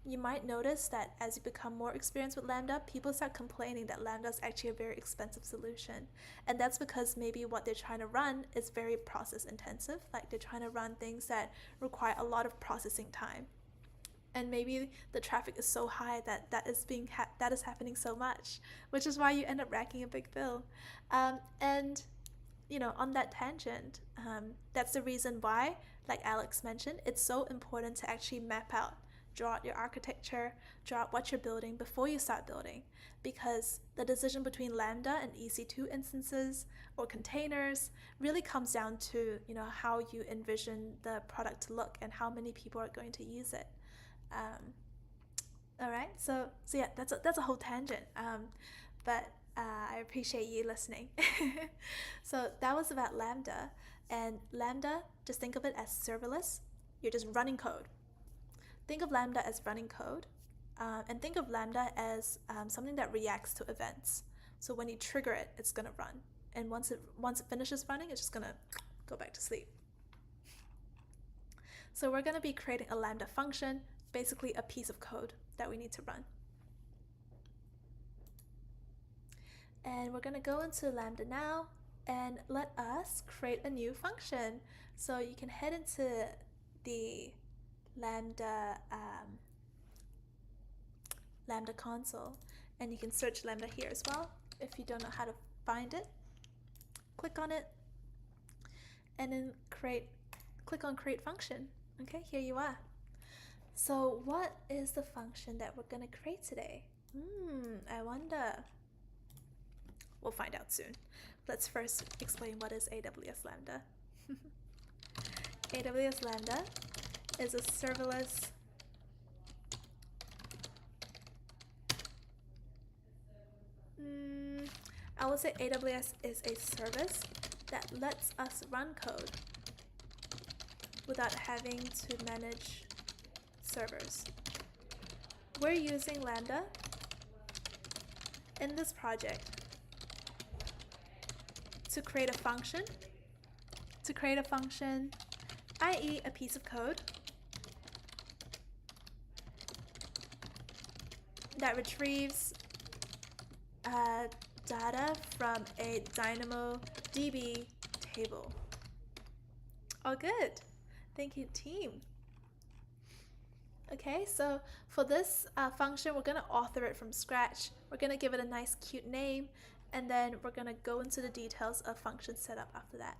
You might notice that as you become more experienced with Lambda, people start complaining that Lambda is actually a very expensive solution. And that's because maybe what they're trying to run is very process intensive, like they're trying to run things that require a lot of processing time. And maybe the traffic is so high that is happening so much, which is why you end up racking a big bill. And on that tangent, that's the reason why, like Alex mentioned, it's so important to actually draw out your architecture, draw out what you're building before you start building, because the decision between Lambda and EC2 instances or containers really comes down to how you envision the product to look and how many people are going to use it. All right, so yeah, that's a whole tangent, but I appreciate you listening. So that was about Lambda, and Lambda, just think of it as serverless. You're just running code. Think of Lambda as running code, and think of Lambda as something that reacts to events. So when you trigger it, it's gonna run, and once it finishes running, it's just gonna go back to sleep. So we're gonna be creating a Lambda function, basically a piece of code that we need to run. And we're gonna go into Lambda now and let us create a new function. So you can head into the Lambda console, and you can search Lambda here as well. If you don't know how to find it, click on it and then click on create function. Okay, here you are. So what is the function that we're gonna create today? I wonder. We'll find out soon. Let's first explain what is AWS Lambda. AWS Lambda is a serverless I would say AWS is a service that lets us run code without having to manage servers. We're using Lambda in this project to create a function, i.e. a piece of code that retrieves data from a DynamoDB table. All good. Thank you, team. Okay, so for this function, we're going to author it from scratch. We're going to give it a nice cute name, and then we're going to go into the details of function setup after that.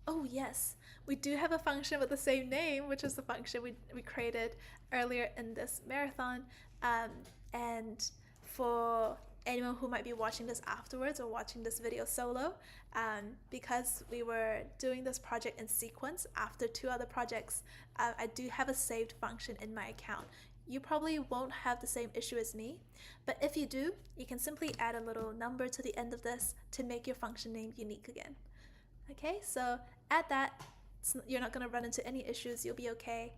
Oh yes, we do have a function with the same name, which is the function we created earlier in this marathon. And for anyone who might be watching this afterwards or watching this video solo, because we were doing this project in sequence after 2 other projects, I do have a saved function in my account. You probably won't have the same issue as me, but if you do, you can simply add a little number to the end of this to make your function name unique again. Okay, so add that. You're not going to run into any issues. You'll be okay.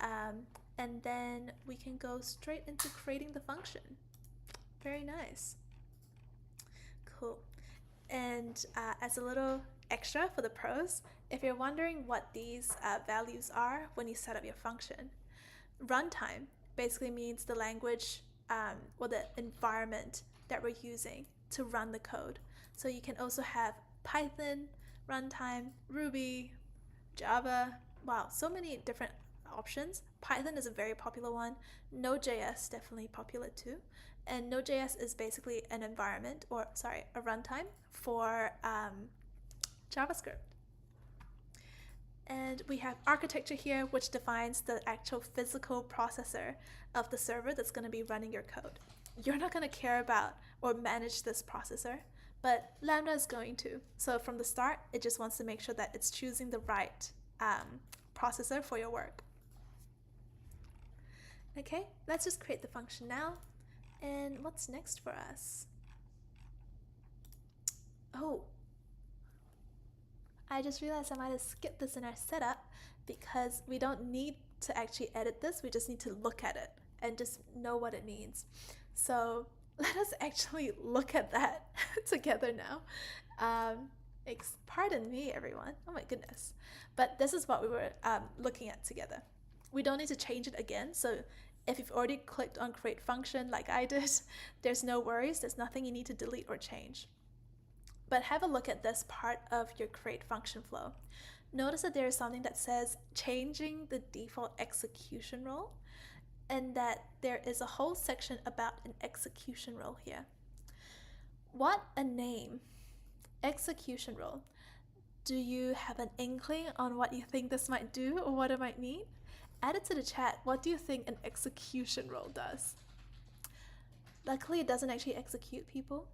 And then we can go straight into creating the function. Very nice. Cool. And as a little extra for the pros, if you're wondering what these values are when you set up your function, runtime basically means the language or the environment that we're using to run the code. So you can also have Python, runtime, Ruby, Java. Wow, so many different options. Python is a very popular one. Node.js definitely popular too. And Node.js is basically an environment, or sorry, a runtime for JavaScript. And we have architecture here, which defines the actual physical processor of the server that's going to be running your code. You're not going to care about or manage this processor, but Lambda is going to. So from the start, it just wants to make sure that it's choosing the right processor for your work. Okay, let's just create the function now. And what's next for us? Oh, I just realized I might have skipped this in our setup because we don't need to actually edit this. We just need to look at it and just know what it means. So let us actually look at that together now. Pardon me, everyone. Oh my goodness. But this is what we were looking at together. We don't need to change it again. So if you've already clicked on create function like I did, there's no worries. There's nothing you need to delete or change. But have a look at this part of your create function flow. Notice that there is something that says changing the default execution role, and that there is a whole section about an execution role here. What a name. Execution role. Do you have an inkling on what you think this might do or what it might mean? Add it to the chat. What do you think an execution role does? Luckily, it doesn't actually execute people.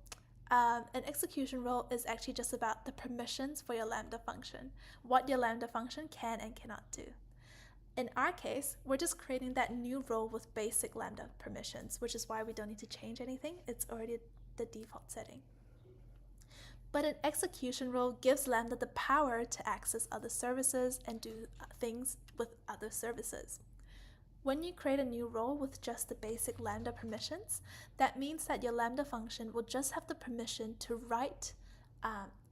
An execution role is actually just about the permissions for your Lambda function, what your Lambda function can and cannot do. In our case, we're just creating that new role with basic Lambda permissions, which is why we don't need to change anything. It's already the default setting. But an execution role gives Lambda the power to access other services and do things with other services. When you create a new role with just the basic Lambda permissions, that means that your Lambda function will just have the permission to write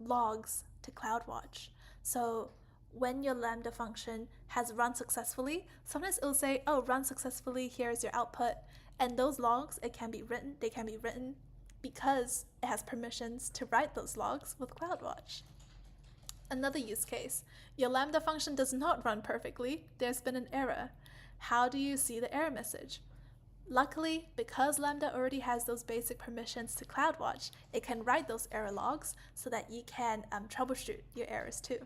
logs to CloudWatch. So when your Lambda function has run successfully, sometimes it'll say, oh, run successfully, here's your output. And those logs, they can be written because it has permissions to write those logs with CloudWatch. Another use case, your Lambda function does not run perfectly. There's been an error. How do you see the error message? Luckily, because Lambda already has those basic permissions to CloudWatch, it can write those error logs so that you can troubleshoot your errors too.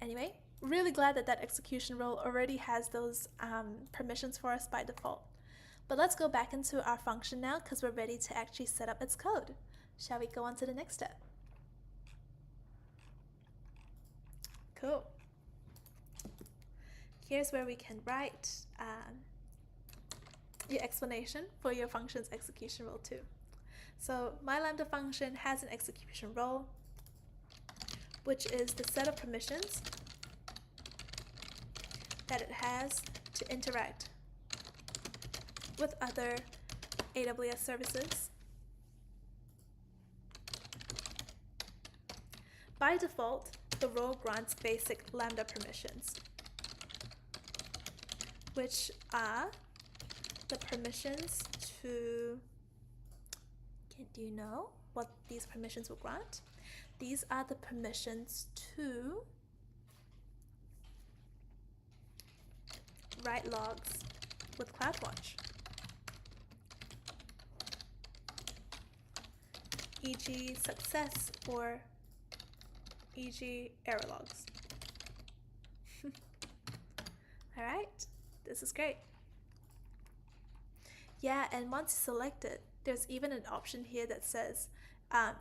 Anyway, really glad that that execution role already has those permissions for us by default. But let's go back into our function now because we're ready to actually set up its code. Shall we go on to the next step? Cool. Here's where we can write your explanation for your function's execution role too. So my Lambda function has an execution role, which is the set of permissions that it has to interact with other AWS services. By default, the role grants basic Lambda permissions, which are the permissions to, do you know what these permissions will grant? these are the permissions to write logs with CloudWatch, e.g. success or e.g. error logs. All right, this is great. Yeah, and once you select it, there's even an option here that says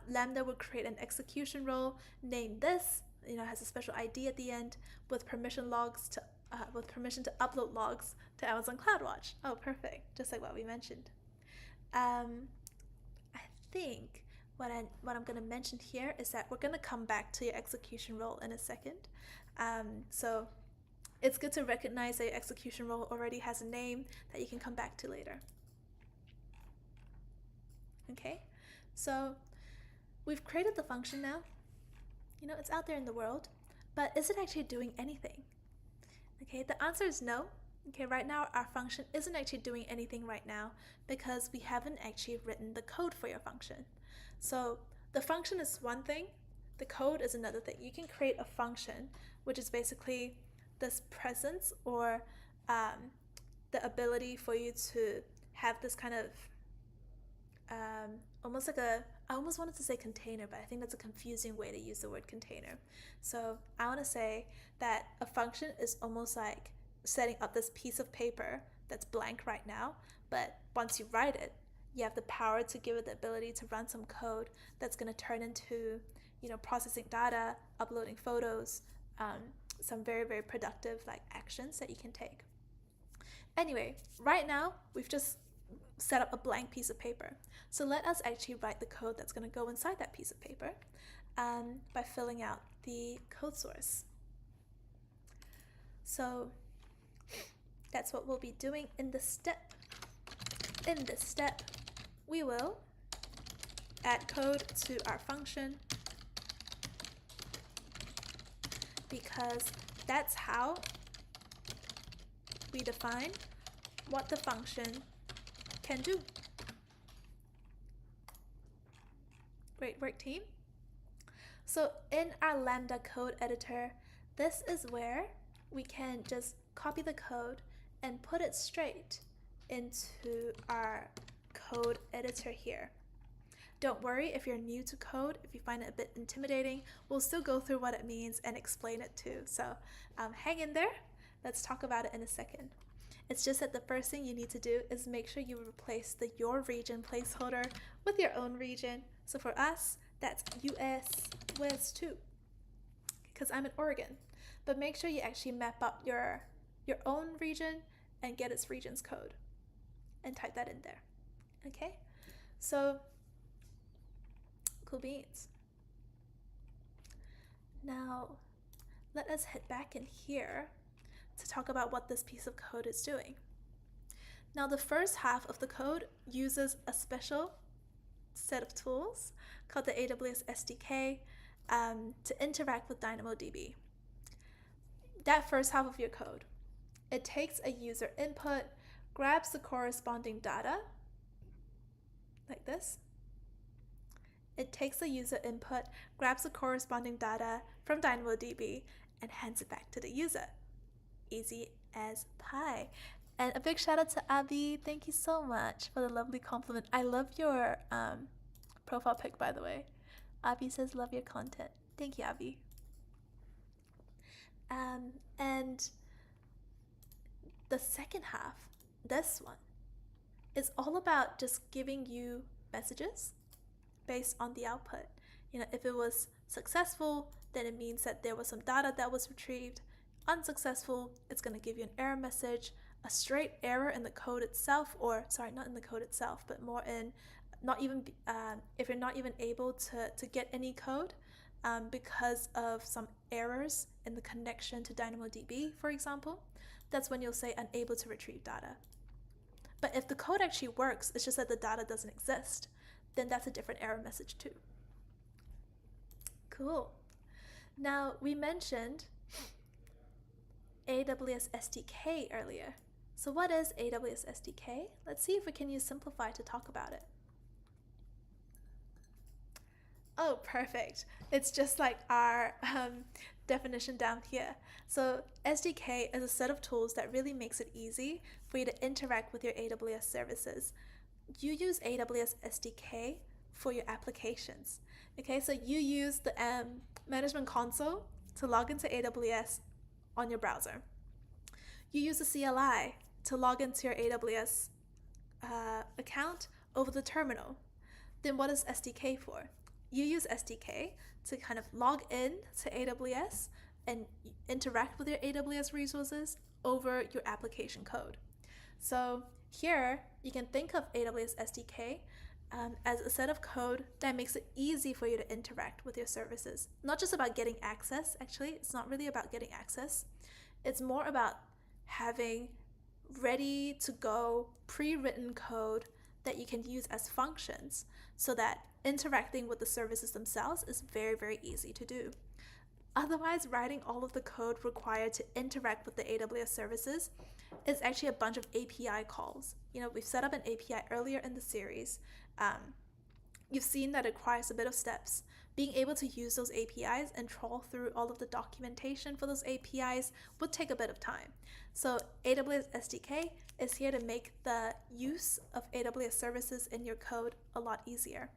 Lambda will create an execution role, name this, has a special ID at the end with permission to upload logs to Amazon CloudWatch. Oh, perfect, just like what we mentioned. I think what I'm going to mention here is that we're going to come back to your execution role in a second. So it's good to recognize that your execution role already has a name that you can come back to later. Okay, so we've created the function now. It's out there in the world, but is it actually doing anything? Okay, the answer is no. Okay, right now our function isn't actually doing anything right now because we haven't actually written the code for your function. So the function is one thing, the code is another thing. You can create a function, which is basically this presence or the ability for you to have this kind of almost like I almost wanted to say container, but I think that's a confusing way to use the word container. So I want to say that a function is almost like setting up this piece of paper that's blank right now, but once you write it, you have the power to give it the ability to run some code that's going to turn into, processing data, uploading photos, some very, very productive actions that you can take. Anyway, right now we've just set up a blank piece of paper. So let us actually write the code that's going to go inside that piece of paper by filling out the code source. So that's what we'll be doing in this step. In this step, we will add code to our function because that's how we define what the function can do. Great work, team. So in our Lambda code editor, this is where we can just copy the code and put it straight into our code editor here. Don't worry if you're new to code, if you find it a bit intimidating, we'll still go through what it means and explain it too. So hang in there. Let's talk about it in a second. It's just that the first thing you need to do is make sure you replace the your region placeholder with your own region. So for us, that's US West 2, because I'm in Oregon. But make sure you actually map up your own region and get its region's code and type that in there. Okay, so cool beans. Now let us head back in here to talk about what this piece of code is doing. Now the first half of the code uses a special set of tools called the AWS SDK to interact with DynamoDB. That first half of your code, it takes a user input, grabs the corresponding data, like this. It takes the user input, grabs the corresponding data from DynamoDB, and hands it back to the user. Easy as pie. And a big shout out to Abby. Thank you so much for the lovely compliment. I love your profile pic, by the way. Abby says, love your content. Thank you, Abby. And the second half, this one, is all about just giving you messages based on the output. If it was successful, then it means that there was some data that was retrieved. Unsuccessful, it's going to give you an error message, a straight error in the code itself, or sorry, not in the code itself, but more in if you're not even able to get any code because of some errors in the connection to DynamoDB, for example, that's when you'll say unable to retrieve data. But if the code actually works, it's just that the data doesn't exist, then that's a different error message too. Cool. Now, we mentioned AWS SDK earlier. So what is AWS SDK? Let's see if we can use Simplify to talk about it. Oh, perfect. It's just like our definition down here. So SDK is a set of tools that really makes it easy for you to interact with your AWS services. You use AWS SDK for your applications. Okay, so you use the management console to log into AWS on your browser. You use the CLI to log into your AWS account over the terminal. Then what is SDK for? You use SDK to kind of log in to AWS and interact with your AWS resources over your application code. So here you can think of AWS SDK as a set of code that makes it easy for you to interact with your services. Not just about getting access, actually, it's not really about getting access. It's more about having ready to go pre-written code that you can use as functions so that interacting with the services themselves is very, very easy to do. Otherwise, writing all of the code required to interact with the AWS services is actually a bunch of API calls. We've set up an API earlier in the series. You've seen that it requires a bit of steps. Being able to use those APIs and trawl through all of the documentation for those APIs would take a bit of time. So AWS SDK is here to make the use of AWS services in your code a lot easier.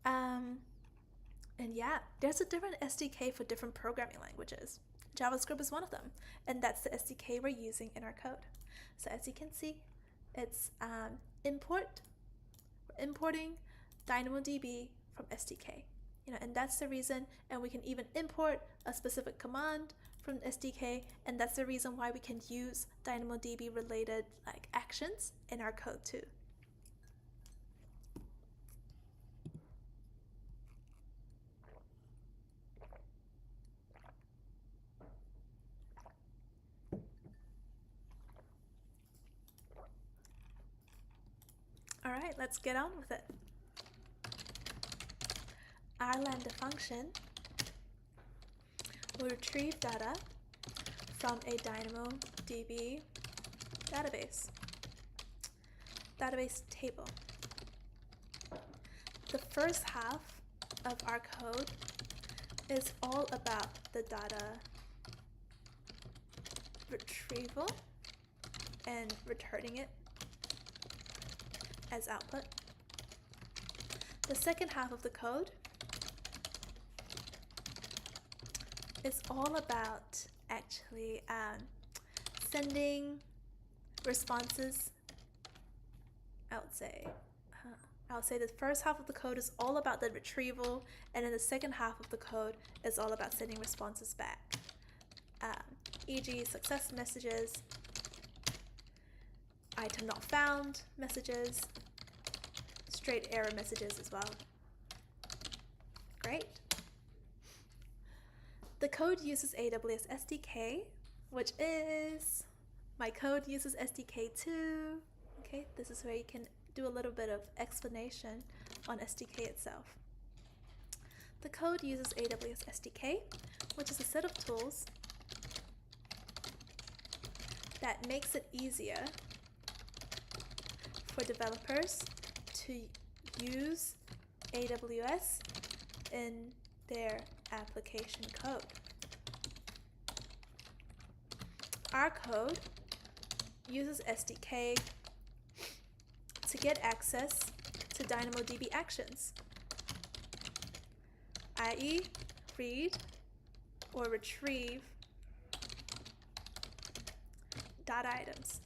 And yeah, there's a different SDK for different programming languages. JavaScript is one of them, and that's the SDK we're using in our code. So as you can see, it's importing DynamoDB from SDK. And that's the reason, and we can even import a specific command from SDK, and that's the reason why we can use DynamoDB related actions in our code too. All right, let's get on with it. Our Lambda function will retrieve data from a DynamoDB database table. The first half of our code is all about the data retrieval and returning it as output. The second half of the code is all about actually sending responses. I would say the first half of the code is all about the retrieval, and then the second half of the code is all about sending responses back, e.g. success messages, item not found messages, straight error messages as well. Great. The code uses AWS SDK, which is, my code uses SDK too. Okay, this is where you can do a little bit of explanation on SDK itself. The code uses AWS SDK, which is a set of tools that makes it easier for developers to use AWS in their application code. Our code uses SDK to get access to DynamoDB actions, i.e. read or retrieve data items.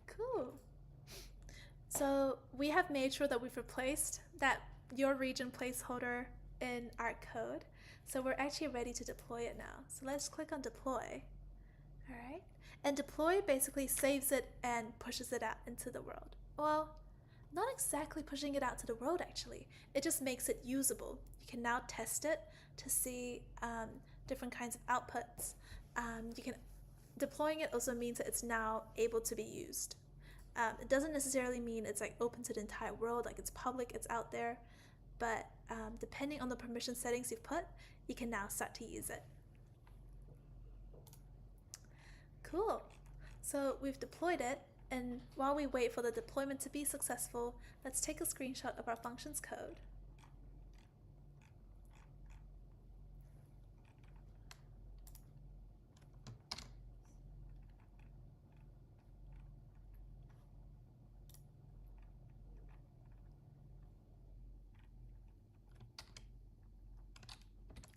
Cool. So we have made sure that we've replaced that your region placeholder in our code. So we're actually ready to deploy it now. So let's click on deploy. All right. And deploy basically saves it and pushes it out into the world. Well, not exactly pushing it out to the world actually. It just makes it usable. You can now test it to see different kinds of outputs. Deploying it also means that it's now able to be used. It doesn't necessarily mean it's open to the entire world, it's public, it's out there, but depending on the permission settings you've put, you can now start to use it. Cool. So we've deployed it, And while we wait for the deployment to be successful, let's take a screenshot of our function's code.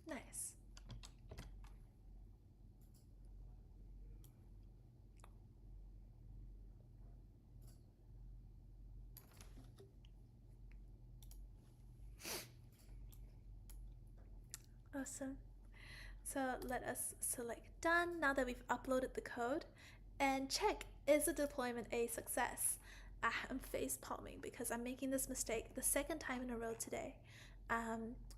Nice. Awesome. So let us select done now that we've uploaded the code and check, is the deployment a success? I'm face palming because I'm making this mistake the second time in a row today.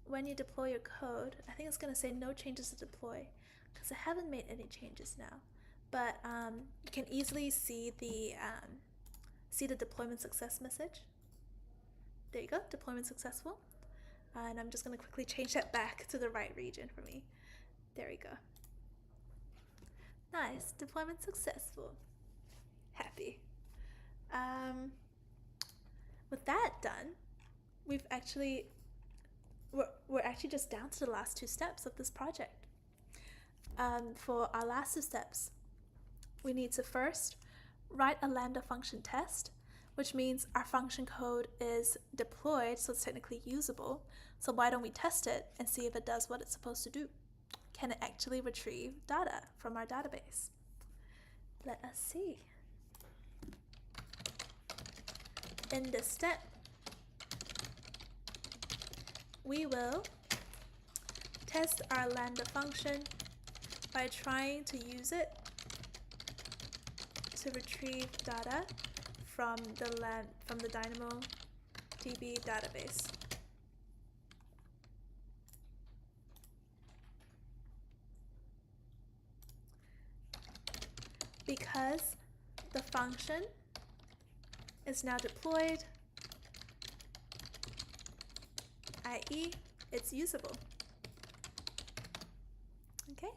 When you deploy your code, I think it's going to say no changes to deploy because I haven't made any changes now. But you can easily see the deployment success message. There you go, deployment successful. And I'm just going to quickly change that back to the right region for me. There we go. Nice, deployment successful. Happy. With that done, we're actually just down to the last 2 steps of this project. For our last 2 steps, we need to first write a Lambda function test, which means our function code is deployed, so it's technically usable. So why don't we test it and see if it does what it's supposed to do? Can it actually retrieve data from our database? Let us see. In this step, we will test our Lambda function by trying to use it to retrieve data from the DynamoDB database. Because the function is now deployed, i.e. it's usable. Okay,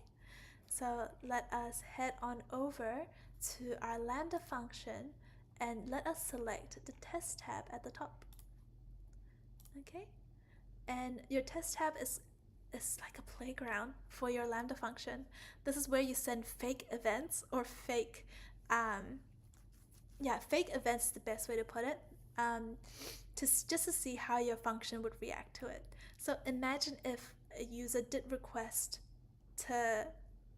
so let us head on over to our Lambda function and let us select the test tab at the top. Okay, and your test tab is like a playground for your Lambda function. This is where you send fake events or fake events is the best way to put it, just to see how your function would react to it. So imagine if a user did request to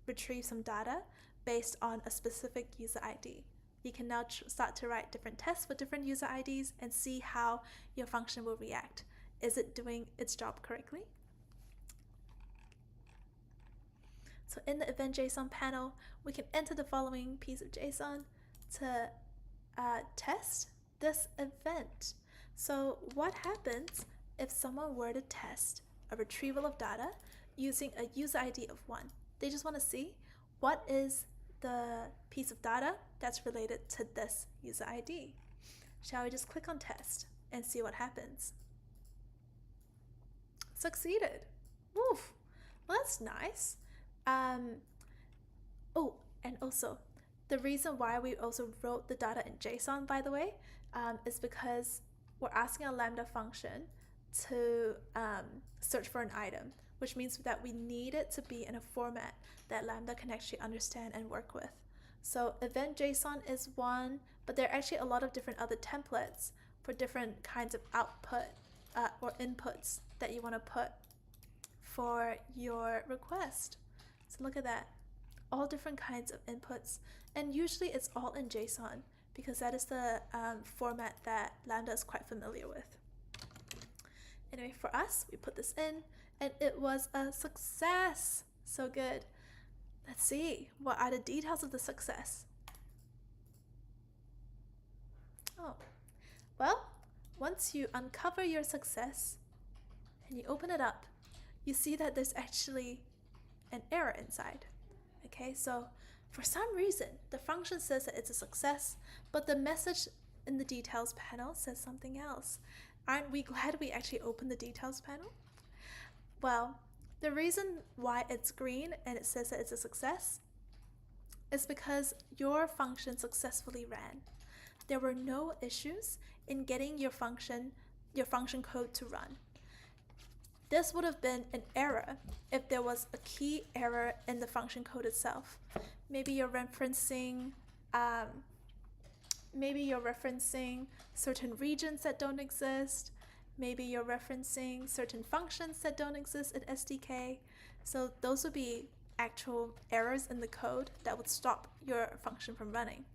retrieve some data based on a specific user ID. You can now start to write different tests with different user IDs and see how your function will react. Is it doing its job correctly? So in the event.json panel, we can enter the following piece of JSON to test this event. So what happens if someone were to test a retrieval of data using a user ID of 1? They just want to see what is the piece of data that's related to this user ID. Shall we just click on test and see what happens? Succeeded. Woof. Well, that's nice. Oh, and also, the reason why we also wrote the data in JSON, by the way, is because we're asking a Lambda function to search for an item, which means that we need it to be in a format that Lambda can actually understand and work with. So event.json is one, but there are actually a lot of different other templates for different kinds of output or inputs that you want to put for your request. So look at that, all different kinds of inputs, and usually it's all in JSON because that is the format that Lambda is quite familiar with. Anyway, for us, we put this in and it was a success. So good. Let's see, what are the details of the success? Oh, well, once you uncover your success and you open it up, you see that there's actually an error inside. Okay, so for some reason, the function says that it's a success, but the message in the details panel says something else. Aren't we glad we actually opened the details panel? Well, the reason why it's green and it says that it's a success is because your function successfully ran. there were no issues in getting your function code to run. This would have been an error if there was a key error in the function code itself. Maybe you're referencing certain regions that don't exist. Maybe you're referencing certain functions that don't exist in SDK. So those would be actual errors in the code that would stop your function from running.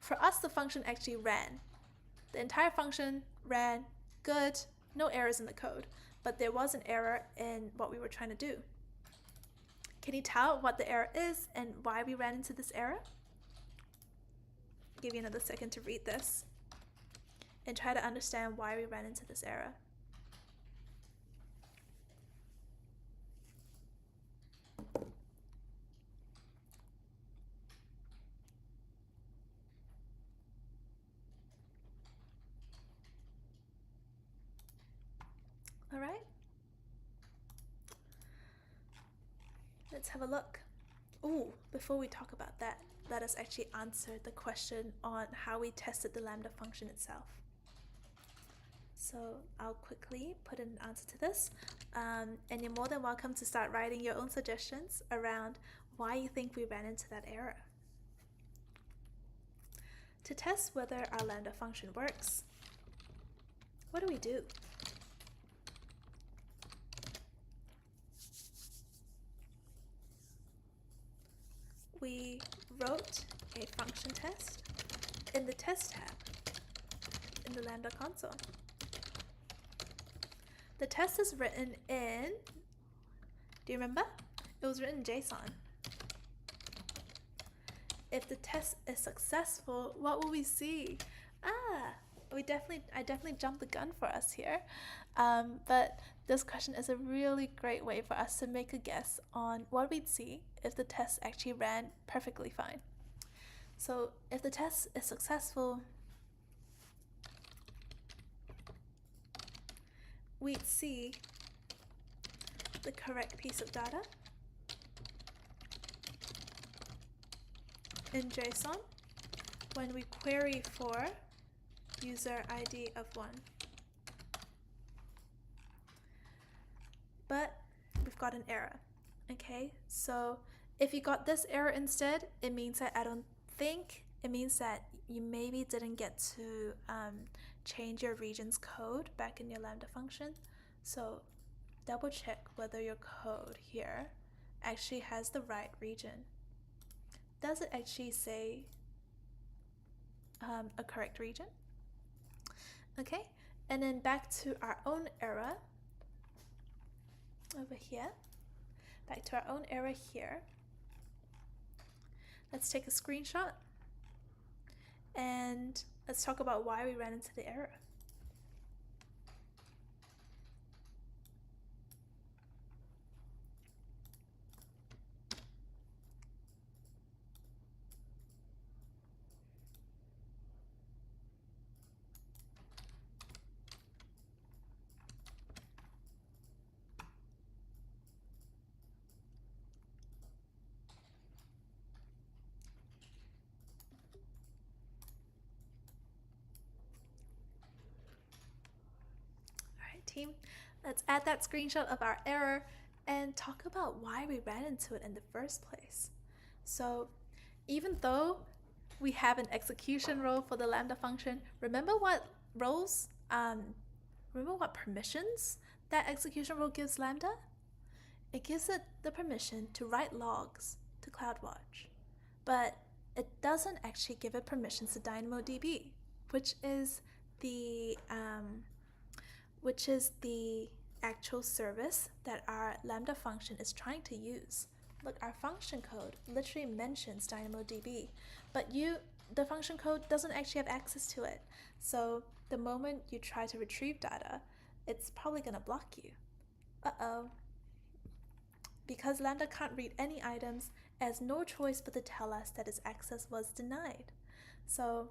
For us, the function actually ran. The entire function ran good, no errors in the code, but there was an error in what we were trying to do. Can you tell what the error is and why we ran into this error? I'll give you another second to read this and try to understand why we ran into this error. All right, let's have a look. Ooh, before we talk about that, let us actually answer the question on how we tested the Lambda function itself. So I'll quickly put in an answer to this, and you're more than welcome to start writing your own suggestions around why you think we ran into that error. To test whether our Lambda function works, what do? We wrote a function test in the test tab in the Lambda console. The test is written in, do you remember? It was written in JSON. If the test is successful, what will we see? I definitely jumped the gun for us here. But this question is a really great way for us to make a guess on what we'd see if the test actually ran perfectly fine. So if the test is successful, we'd see the correct piece of data in JSON when we query for user ID of 1. But we've got an error. Okay, so if you got this error instead, it means that it means that you maybe didn't get to change your region's code back in your Lambda function. So double check whether your code here actually has the right region. Does it actually say a correct region? Okay, and then back to our own error over here. Back to our own error here. Let's take a screenshot and let's talk about why we ran into the error. Team, let's add that screenshot of our error and talk about why we ran into it in the first place. So even though we have an execution role for the Lambda function, remember what permissions that execution role gives Lambda? It gives it the permission to write logs to CloudWatch, but it doesn't actually give it permissions to DynamoDB, which is the actual service that our Lambda function is trying to use. Look, our function code literally mentions DynamoDB, but the function code doesn't actually have access to it. So the moment you try to retrieve data, it's probably going to block you. Because Lambda can't read any items, it has no choice but to tell us that its access was denied. So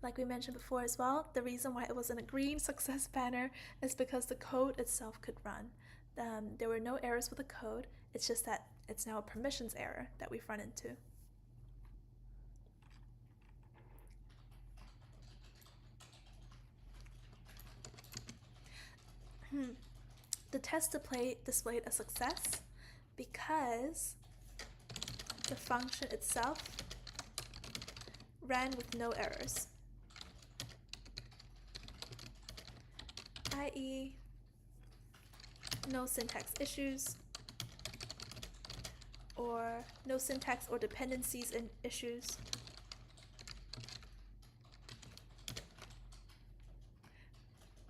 like we mentioned before as well, the reason why it was in a green success banner is because the code itself could run. There were no errors with the code, it's just that it's now a permissions error that we've run into. test displayed a success because the function itself ran with no errors, i.e. no syntax issues, or no syntax or dependencies in issues.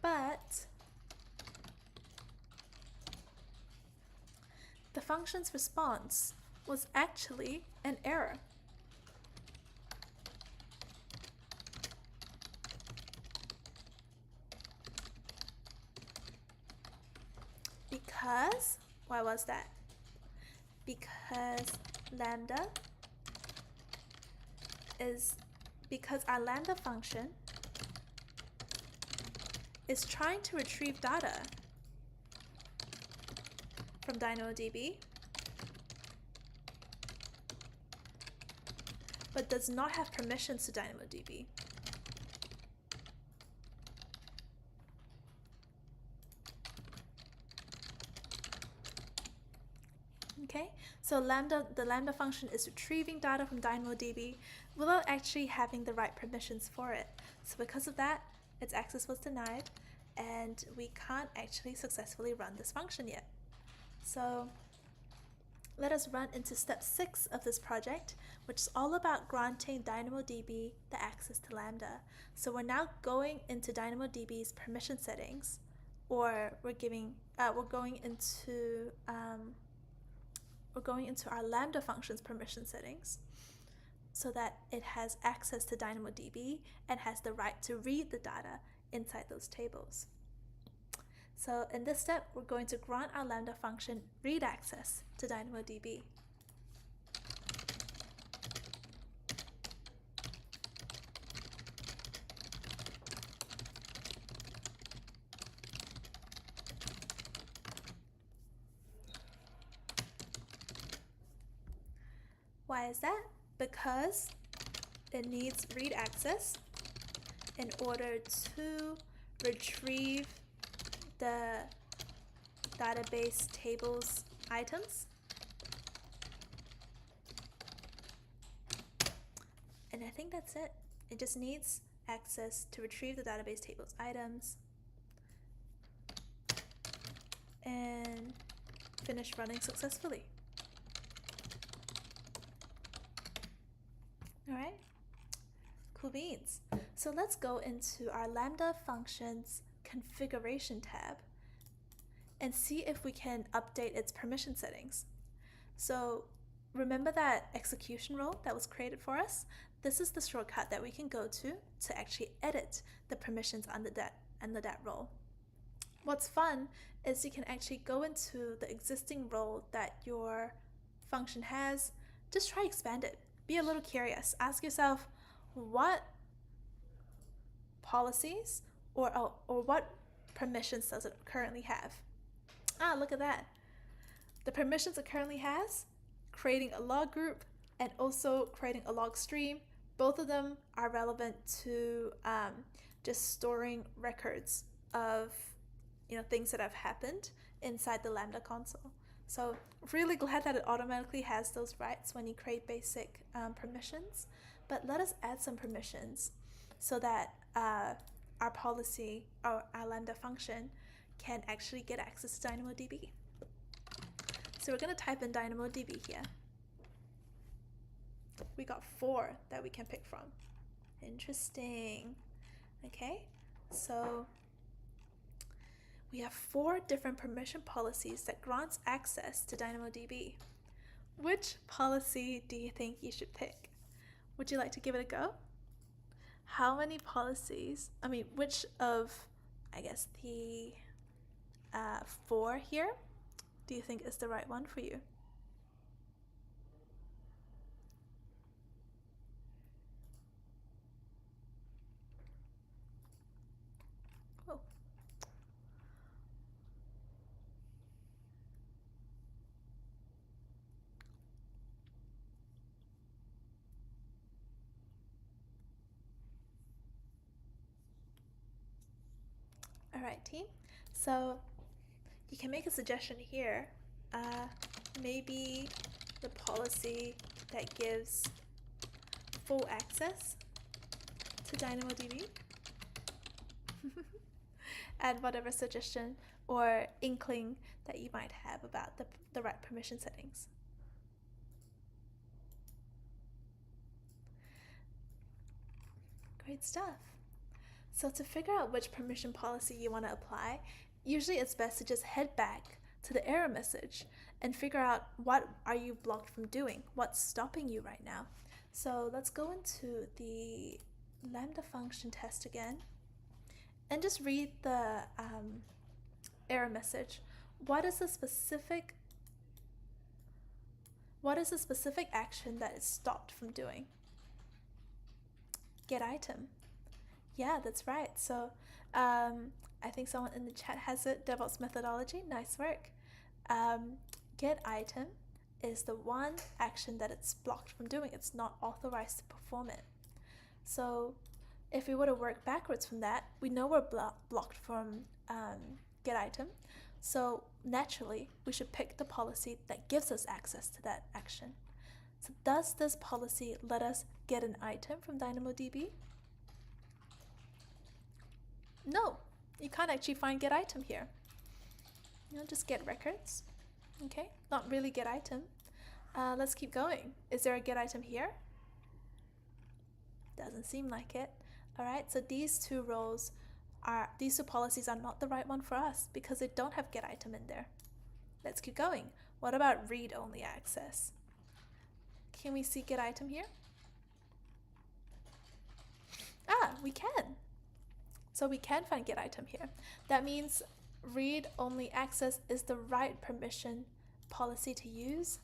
But the function's response was actually an error. Because, why was that? Because our Lambda function is trying to retrieve data from DynamoDB, but does not have permissions to DynamoDB. Okay, so the Lambda function is retrieving data from DynamoDB without actually having the right permissions for it. So because of that, its access was denied, and we can't actually successfully run this function yet. So let us run into step 6 of this project, which is all about granting DynamoDB the access to Lambda. So we're now going into DynamoDB's permission settings, or we're going into our Lambda function's permission settings so that it has access to DynamoDB and has the right to read the data inside those tables. So in this step, we're going to grant our Lambda function read access to DynamoDB. Why is that? Because it needs read access in order to retrieve the database tables items. And I think that's it. It just needs access to retrieve the database tables items and finish running successfully. All right, cool beans. So let's go into our Lambda functions configuration tab and see if we can update its permission settings. So remember that execution role that was created for us? This is the shortcut that we can go to actually edit the permissions under that role. What's fun is you can actually go into the existing role that your function has. Just try expand it. Be a little curious. Ask yourself, what policies or what permissions does it currently have? Ah, look at that. The permissions it currently has, creating a log group and also creating a log stream, both of them are relevant to just storing records of things that have happened inside the Lambda console. So really glad that it automatically has those rights when you create basic permissions. But let us add some permissions so that our policy or our Lambda function can actually get access to DynamoDB. So we're going to type in DynamoDB here. We got 4 that we can pick from. Interesting. Okay, so we have 4 different permission policies that grants access to DynamoDB. Which policy do you think you should pick? Would you like to give it a go? How many policies, which of, the 4 here, do you think is the right one for you? Oh. All right, team. So you can make a suggestion here. Maybe the policy that gives full access to DynamoDB. Add whatever suggestion or inkling that you might have about the right permission settings. Great stuff. So to figure out which permission policy you want to apply, usually it's best to just head back to the error message and figure out what are you blocked from doing, what's stopping you right now. So let's go into the Lambda function test again and just read the error message. What is the specific action that is stopped from doing? Get item. Yeah, that's right. So I think someone in the chat has it, DevOps methodology. Nice work. Get item is the one action that it's blocked from doing. It's not authorized to perform it. So if we were to work backwards from that, we know we're blocked from get item. So naturally, we should pick the policy that gives us access to that action. So does this policy let us get an item from DynamoDB? No, you can't actually find get item here. Just get records. Okay, not really get item. Let's keep going. Is there a get item here? Doesn't seem like it. All right, so these two policies are not the right one for us because they don't have get item in there. Let's keep going. What about read-only access? Can we see get item here? We can. So we can find get item here. That means read-only access is the right permission policy to use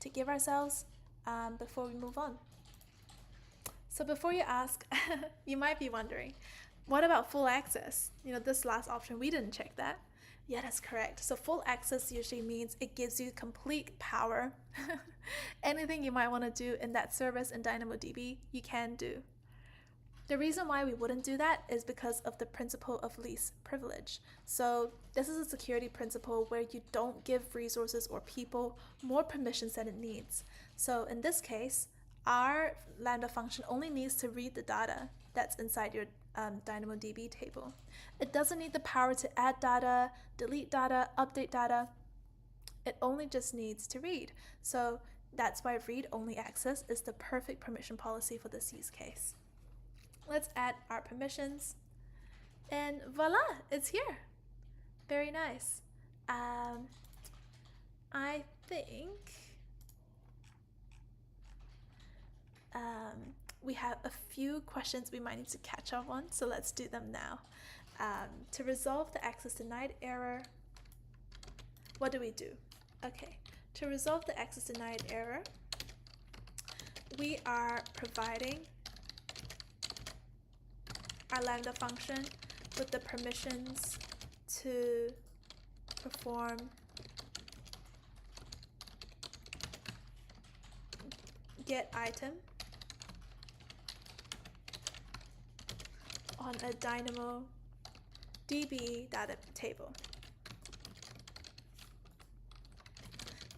to give ourselves before we move on. So before you ask, you might be wondering, what about full access? This last option, we didn't check that. Yeah, that's correct. So full access usually means it gives you complete power. Anything you might want to do in that service in DynamoDB, you can do. The reason why we wouldn't do that is because of the principle of least privilege. So this is a security principle where you don't give resources or people more permissions than it needs. So in this case, our Lambda function only needs to read the data that's inside your DynamoDB table. It doesn't need the power to add data, delete data, update data. It only just needs to read. So that's why read-only access is the perfect permission policy for this use case. Let's add our permissions, and voila, it's here. Very nice. I think we have a few questions we might need to catch up on, so let's do them now. To resolve the access denied error, what do we do? Okay, to resolve the access denied error, we are providing our Lambda function with the permissions to perform get item on a DynamoDB data table.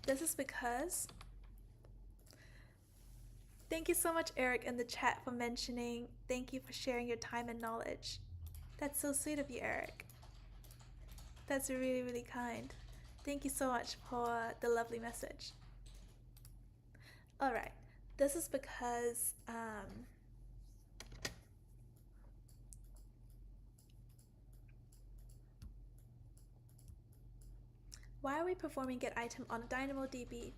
This is because, thank you so much, Eric, in the chat for mentioning. Thank you for sharing your time and knowledge. That's so sweet of you, Eric. That's really, really kind. Thank you so much for the lovely message. All right, this is because why are we performing get item on a DynamoDB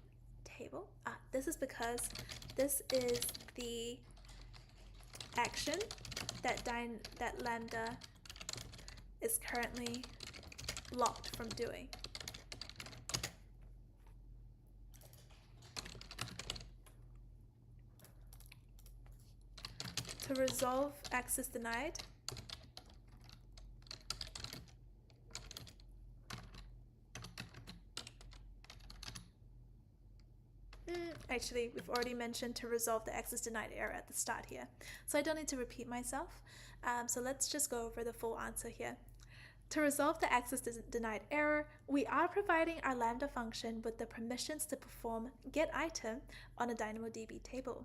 table? This is because this is the action that Lambda is currently blocked from doing. To resolve access denied, actually, we've already mentioned to resolve the access denied error at the start here, so I don't need to repeat myself. So let's just go over the full answer here. To resolve the access denied error, we are providing our Lambda function with the permissions to perform getItem on a DynamoDB table.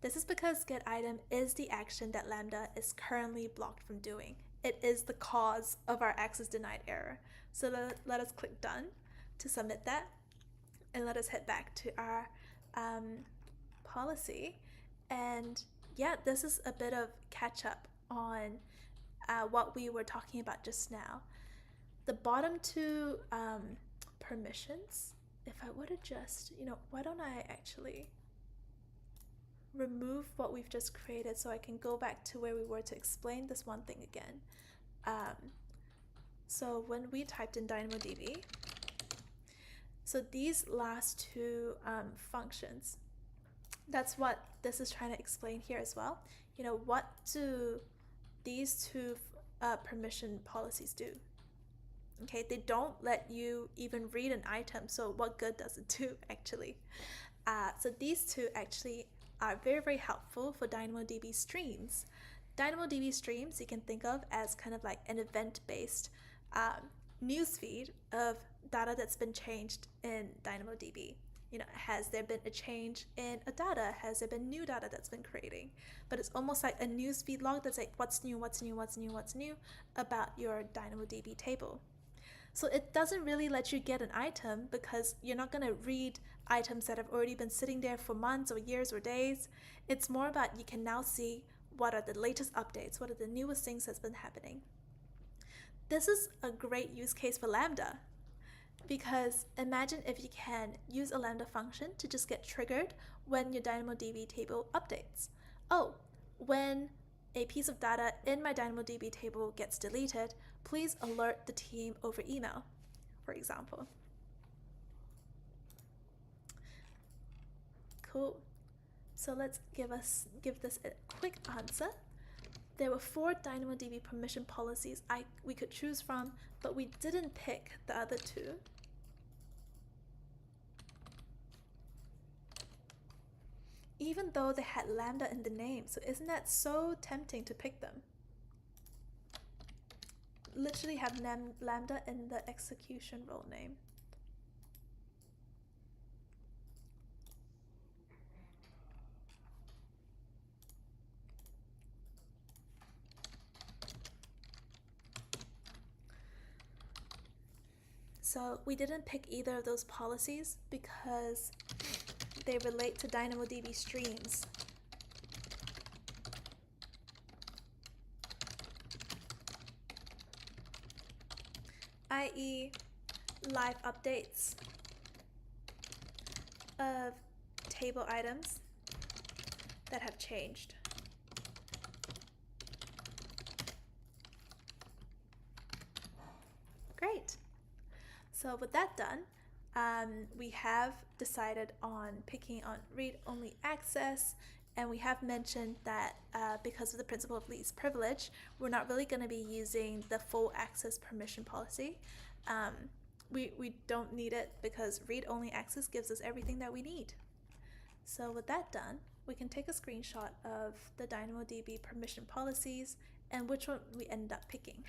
This is because getItem is the action that Lambda is currently blocked from doing. It is the cause of our access denied error. So let us click done to submit that, and let us head back to our policy. And yeah, this is a bit of catch up on what we were talking about just now. The bottom two permissions, if I were to just, why don't I actually remove what we've just created so I can go back to where we were to explain this one thing again. So when we typed in DynamoDB, so these last two functions, that's what this is trying to explain here as well. What do these two permission policies do? Okay, they don't let you even read an item, so what good does it do actually? So these two actually are very, very helpful for DynamoDB streams. DynamoDB streams you can think of as kind of like an event-based newsfeed of data that's been changed in DynamoDB. Has there been a change in a data? Has there been new data that's been creating? But it's almost like a newsfeed log that's like what's new about your DynamoDB table. So it doesn't really let you get an item because you're not going to read items that have already been sitting there for months or years or days. It's more about you can now see what are the latest updates, what are the newest things that's been happening. This is a great use case for Lambda, because imagine if you can use a Lambda function to just get triggered when your DynamoDB table updates. Oh, when a piece of data in my DynamoDB table gets deleted, please alert the team over email, for example. Cool. So let's give this a quick answer. There were 4 DynamoDB permission policies we could choose from, but we didn't pick the other 2. Even though they had Lambda in the name, so isn't that so tempting to pick them? Literally have Lambda in the execution role name. So we didn't pick either of those policies because they relate to DynamoDB streams. i.e. live updates of table items that have changed. Great. So with that done, we have decided on picking on read-only access, and we have mentioned that because of the principle of least privilege, we're not really going to be using the full access permission policy. We don't need it because read-only access gives us everything that we need. So with that done, we can take a screenshot of the DynamoDB permission policies and which one we end up picking.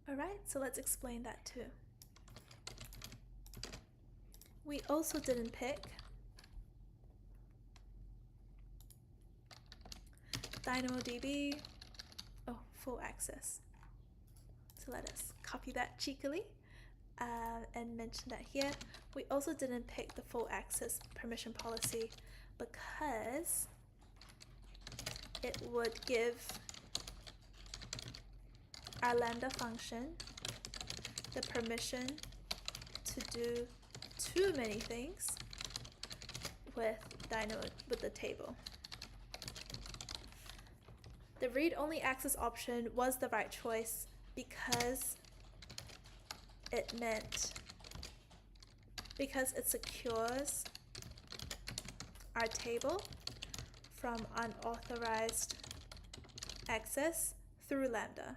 Alright, so let's explain that too. We also didn't pick DynamoDB full access. So let us copy that cheekily and mention that here. We also didn't pick the full access permission policy because it would give our Lambda function the permission to do too many things with the table. The read-only access option was the right choice because it secures our table from unauthorized access through Lambda.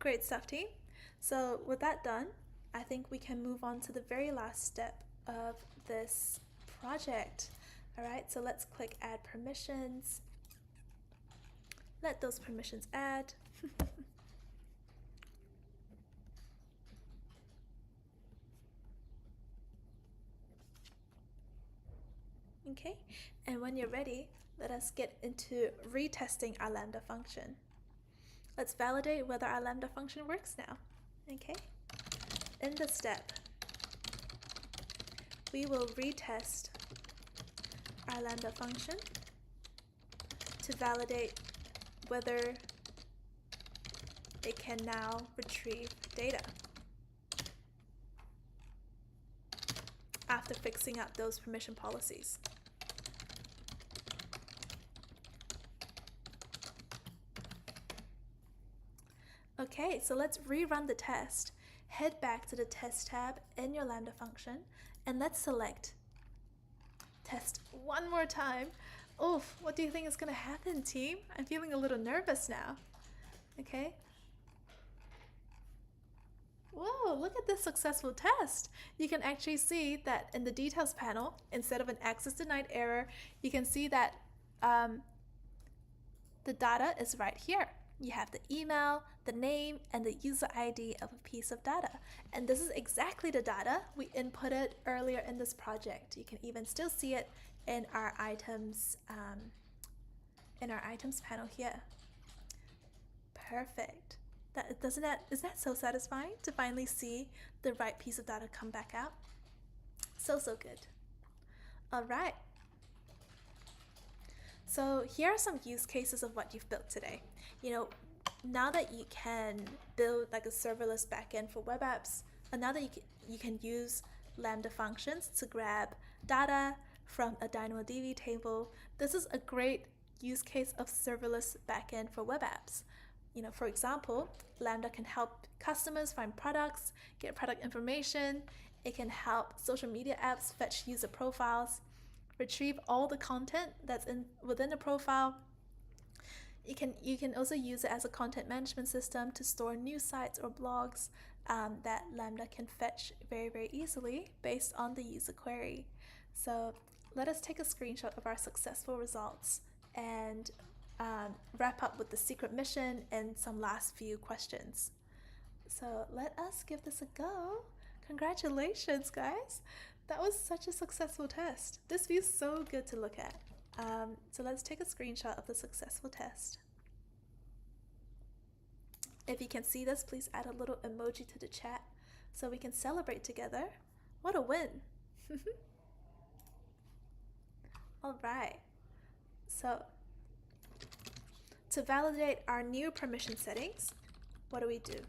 Great stuff, team. So with that done, I think we can move on to the very last step of this project. All right, so let's click add permissions. Let those permissions add. Okay, and when you're ready, let us get into retesting our Lambda function. Let's validate whether our Lambda function works now. Okay, in this step, we will retest our Lambda function to validate whether it can now retrieve data after fixing up those permission policies. Okay, so let's rerun the test. Head back to the test tab in your Lambda function and let's select test one more time. Oof, what do you think is going to happen, team? I'm feeling a little nervous now. Okay. Whoa, look at this successful test. You can actually see that in the details panel, instead of an access denied error, you can see that the data is right here. You have the email, the name, and the user ID of a piece of data. And this is exactly the data we inputted earlier in this project. You can even still see it in our items panel here. Perfect. Isn't that so satisfying to finally see the right piece of data come back out? So good. All right. So here are some use cases of what you've built today. You know, now that you can build like a serverless backend for web apps, and now that you can use Lambda functions to grab data from a DynamoDB table, this is a great use case of serverless backend for web apps. You know, for example, Lambda can help customers find products, get product information. It can help social media apps fetch user profiles, retrieve all the content that's within the profile. You can also use it as a content management system to store news sites or blogs that Lambda can fetch very easily based on the user query. So let us take a screenshot of our successful results and wrap up with the secret mission and some last few questions. So let us give this a go. Congratulations, guys. That was such a successful test. This feels so good to look at. So let's take a screenshot of the successful test. If you can see this, please add a little emoji to the chat so we can celebrate together. What a win. All right. So to validate our new permission settings, what do?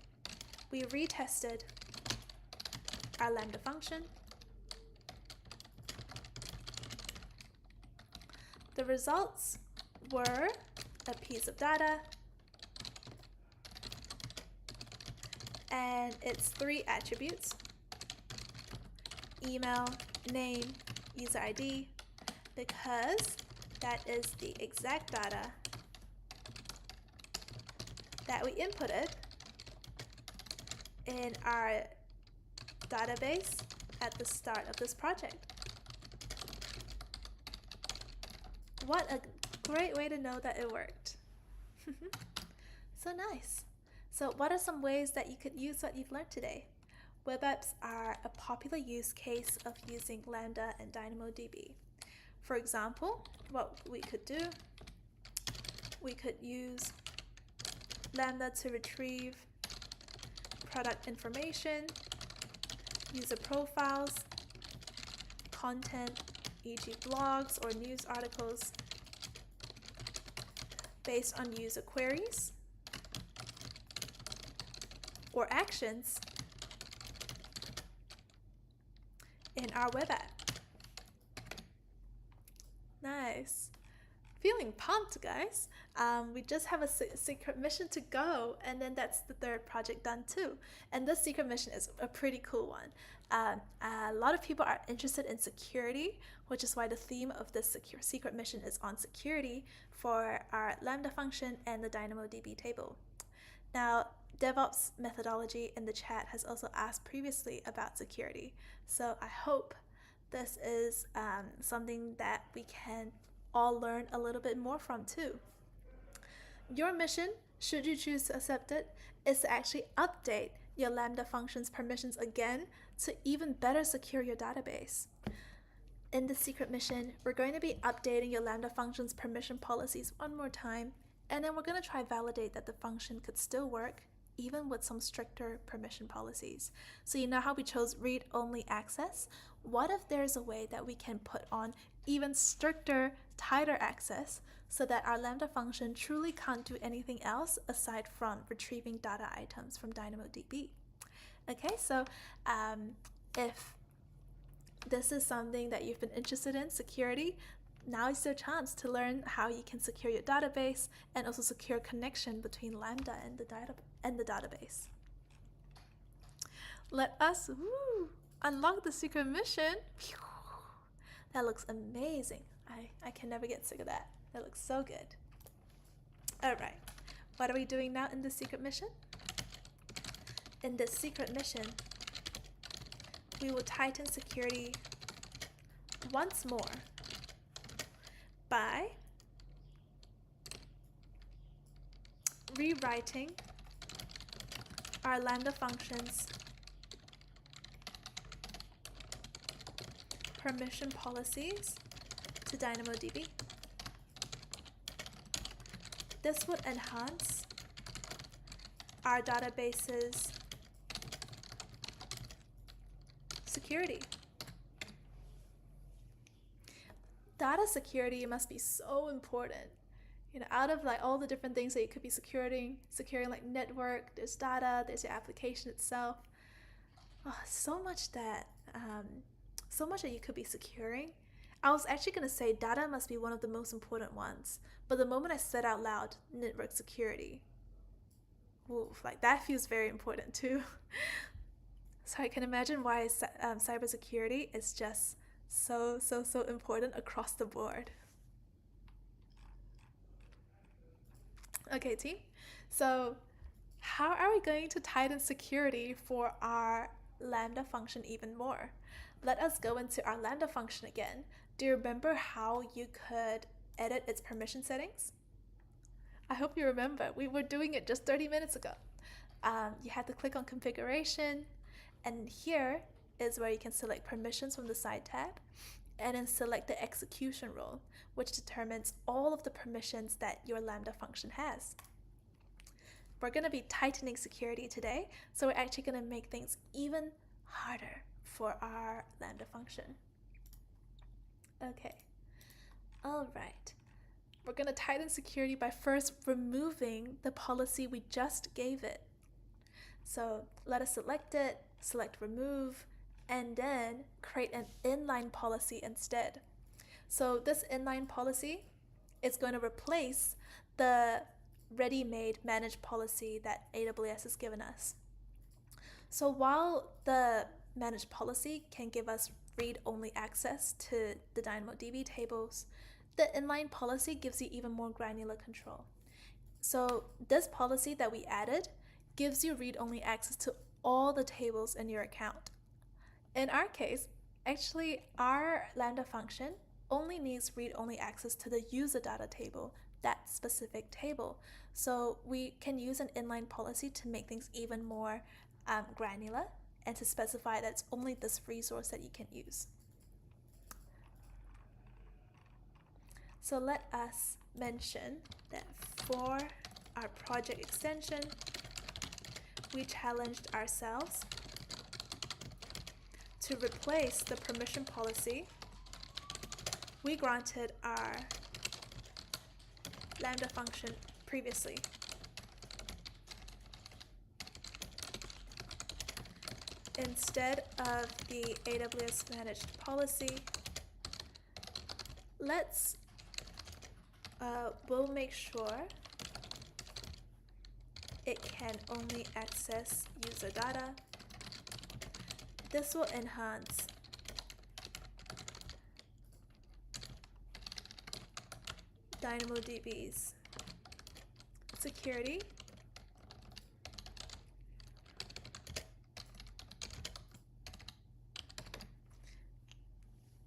We retested our Lambda function. The results were a piece of data and its 3 attributes: email, name, user ID, because that is the exact data that we inputted in our database at the start of this project. What a great way to know that it worked. So nice. So what are some ways that you could use what you've learned today? Web apps are a popular use case of using Lambda and DynamoDB. For example, what we could do, we could use Lambda to retrieve product information, user profiles, content, e.g. blogs or news articles, based on user queries or actions in our web app. Nice. Feeling pumped, guys. We just have a secret mission to go, and then that's the 3rd project done too. And this secret mission is a pretty cool one. A lot of people are interested in security, which is why the theme of this secret mission is on security for our Lambda function and the DynamoDB table. Now, DevOps methodology in the chat has also asked previously about security. So I hope this is something that we can all learn a little bit more from too. Your mission, should you choose to accept it, is to actually update your Lambda functions permissions again to even better secure your database. In the secret mission, we're going to be updating your Lambda functions permission policies one more time, and then we're going to try validate that the function could still work even with some stricter permission policies. So you know how we chose read-only access? What if there's a way that we can put on even stricter, tighter access so that our Lambda function truly can't do anything else aside from retrieving data items from DynamoDB? Okay, so if this is something that you've been interested in, security, now is your chance to learn how you can secure your database and also secure connection between Lambda and the database. Let us unlock the secret mission. That looks amazing. I can never get sick of that. That looks so good. All right, what are we doing now in the secret mission? In this secret mission, we will tighten security once more by rewriting our Lambda functions permission policies to DynamoDB. This would enhance our database's security. Data security must be so important. You know, out of like all the different things that you could be securing like network, there's data, there's your application itself. Oh, so much that you could be securing. I was actually going to say data must be one of the most important ones, but the moment I said out loud network security, like that feels very important too. So I can imagine why cybersecurity is just so important across the board. Okay, team. So how are we going to tighten security for our Lambda function even more? Let us go into our Lambda function again. Do you remember how you could edit its permission settings? I hope you remember. We were doing it just 30 minutes ago. You had to click on configuration, and here is where you can select permissions from the side tab and then select the execution role, which determines all of the permissions that your Lambda function has. We're going to be tightening security today, so we're actually going to make things even harder for our Lambda function. Okay, all right. We're going to tighten security by first removing the policy we just gave it. So let us select it, select remove, and then create an inline policy instead. So this inline policy is going to replace the ready-made managed policy that AWS has given us. So while the managed policy can give us read-only access to the DynamoDB tables, the inline policy gives you even more granular control. So this policy that we added gives you read-only access to all the tables in your account. In our case, actually our Lambda function only needs read-only access to the user data table, that specific table. So we can use an inline policy to make things even more granular and to specify that it's only this resource that you can use. So let us mention that for our project extension, we challenged ourselves to replace the permission policy we granted our Lambda function previously. Instead of the AWS managed policy, we'll make sure it can only access user data. This will enhance DynamoDB's security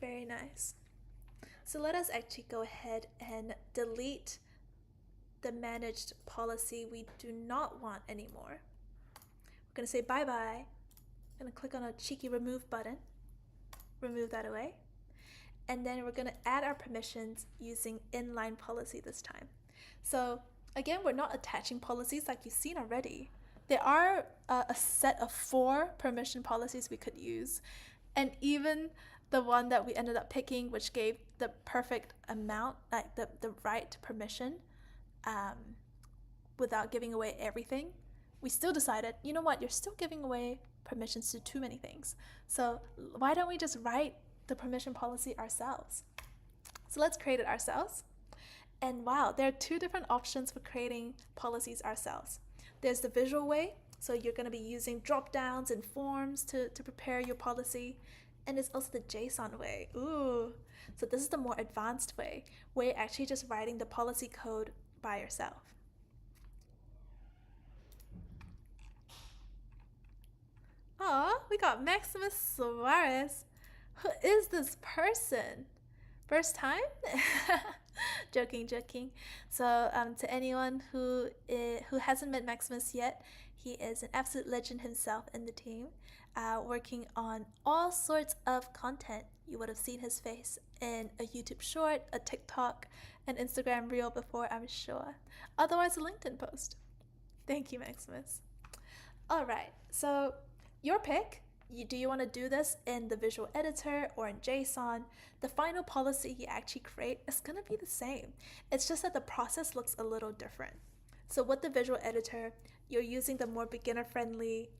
Very nice. So let us actually go ahead and delete the managed policy we do not want anymore. We're going to say bye-bye. I'm going to click on a cheeky remove button. Remove that away. And then we're going to add our permissions using inline policy this time. So again, we're not attaching policies like you've seen already. There are a set of 4 permission policies we could use. And even the one that we ended up picking, which gave the perfect amount, like the right permission, without giving away everything, we still decided, you know what, you're still giving away permissions to too many things. So why don't we just write the permission policy ourselves? So let's create it ourselves. And wow, there are 2 different options for creating policies ourselves. There's the visual way, so you're going to be using drop downs and forms to prepare your policy. And there's also the JSON way. Ooh, so this is the more advanced way, where you're actually just writing the policy code by yourself. Aw, we got Maximus Suarez. Who is this person? First time? Joking. So to anyone who hasn't met Maximus yet, he is an absolute legend himself in the team, working on all sorts of content. You would have seen his face in a YouTube short, a TikTok, an Instagram reel before, I'm sure. Otherwise, a LinkedIn post. Thank you, Maximus. All right, so your pick. Do you want to do this in the visual editor or in JSON? The final policy you actually create is going to be the same. It's just that the process looks a little different. So with the visual editor, you're using the more beginner-friendly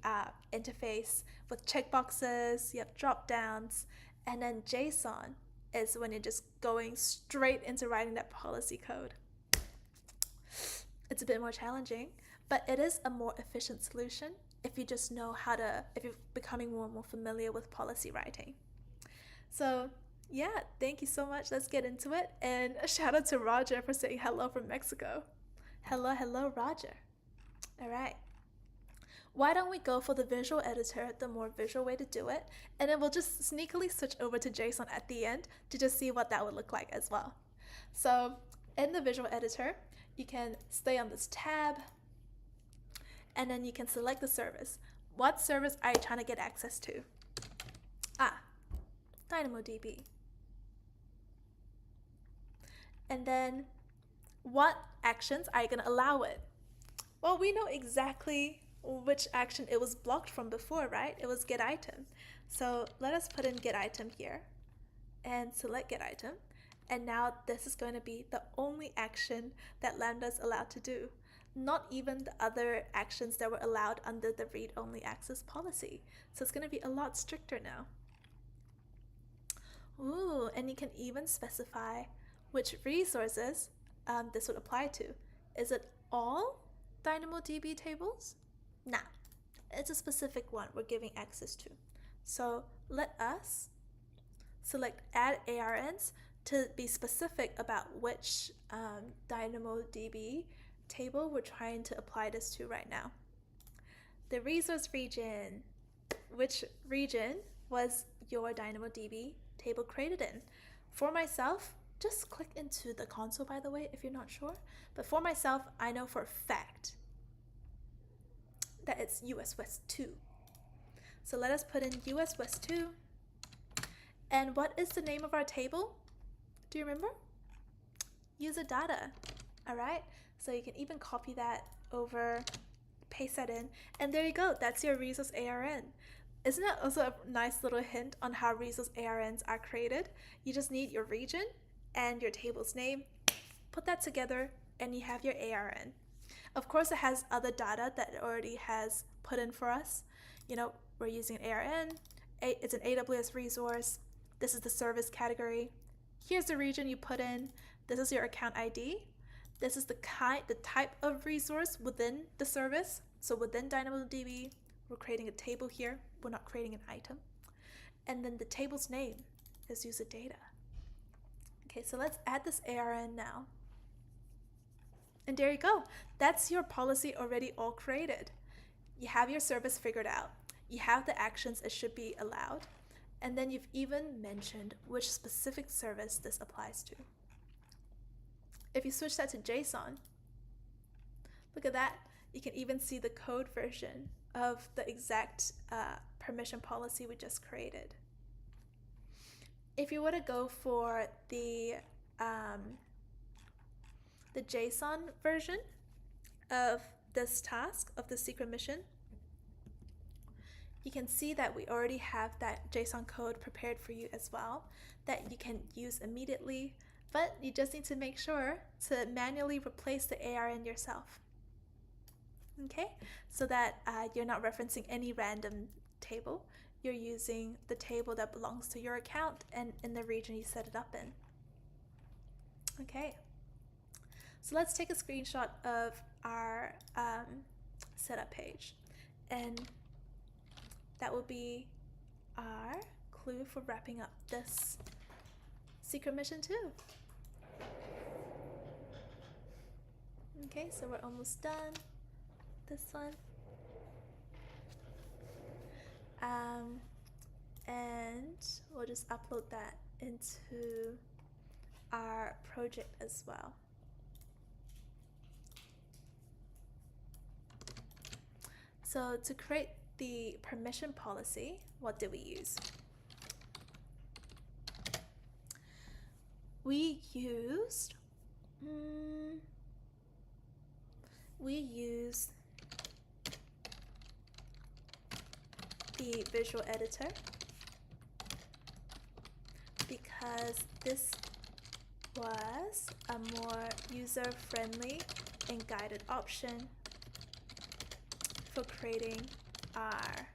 interface with checkboxes, you have drop-downs, and then JSON is when you're just going straight into writing that policy code. It's a bit more challenging, but it is a more efficient solution if you just know if you're becoming more and more familiar with policy writing. So yeah, thank you so much. Let's get into it. And a shout out to Roger for saying hello from Mexico. Hello, Roger. All right. Why don't we go for the visual editor, the more visual way to do it, and then we'll just sneakily switch over to JSON at the end to just see what that would look like as well. So in the visual editor, you can stay on this tab, and then you can select the service. What service are you trying to get access to? DynamoDB. And then what actions are you going to allow it? Well, we know exactly which action it was blocked from before, right? It was get item. So let us put in get item here and select get item. And now this is going to be the only action that Lambda is allowed to do. Not even the other actions that were allowed under the read-only access policy. So it's going to be a lot stricter now. Ooh, and you can even specify which resources this would apply to. Is it all DynamoDB tables? Nah, it's a specific one we're giving access to. So let us select add ARNs to be specific about which DynamoDB table we're trying to apply this to right now. The resource region. Which region was your DynamoDB table created in? For myself, just click into the console, by the way, if you're not sure. But for myself, I know for a fact that it's US West 2. So let us put in US West 2. And what is the name of our table? Do you remember? User data. All right. So you can even copy that over, paste that in, and there you go. That's your resource ARN. Isn't that also a nice little hint on how resource ARNs are created? You just need your region and your table's name. Put that together and you have your ARN. Of course, it has other data that it already has put in for us. You know, we're using an ARN. It's an AWS resource. This is the service category. Here's the region you put in. This is your account ID. This is the type of resource within the service. So within DynamoDB, we're creating a table here. We're not creating an item. And then the table's name is user data. Okay, so let's add this ARN now. And there you go. That's your policy already all created. You have your service figured out. You have the actions it should be allowed. And then you've even mentioned which specific service this applies to. If you switch that to JSON, look at that. You can even see the code version of the exact permission policy we just created. If you were to go for the JSON version of this task, of the secret mission, you can see that we already have that JSON code prepared for you as well that you can use immediately, but you just need to make sure to manually replace the ARN yourself. Okay, so that you're not referencing any random table. You're using the table that belongs to your account and in the region you set it up in. Okay, so let's take a screenshot of our setup page, and that will be our clue for wrapping up this secret mission too. Okay, so we're almost done. This one. And we'll just upload that into our project as well. So to create the permission policy, what did we use? We used the visual editor because this was a more user-friendly and guided option for creating our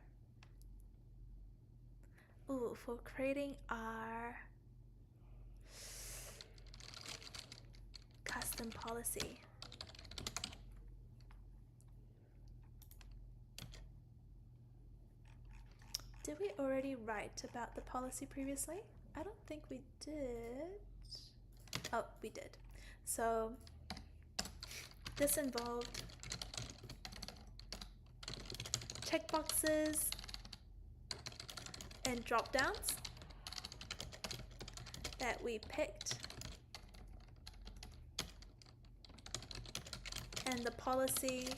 custom policy. Did we already write about the policy previously? I don't think we did. Oh, we did. So this involved checkboxes and drop-downs that we picked, and the policy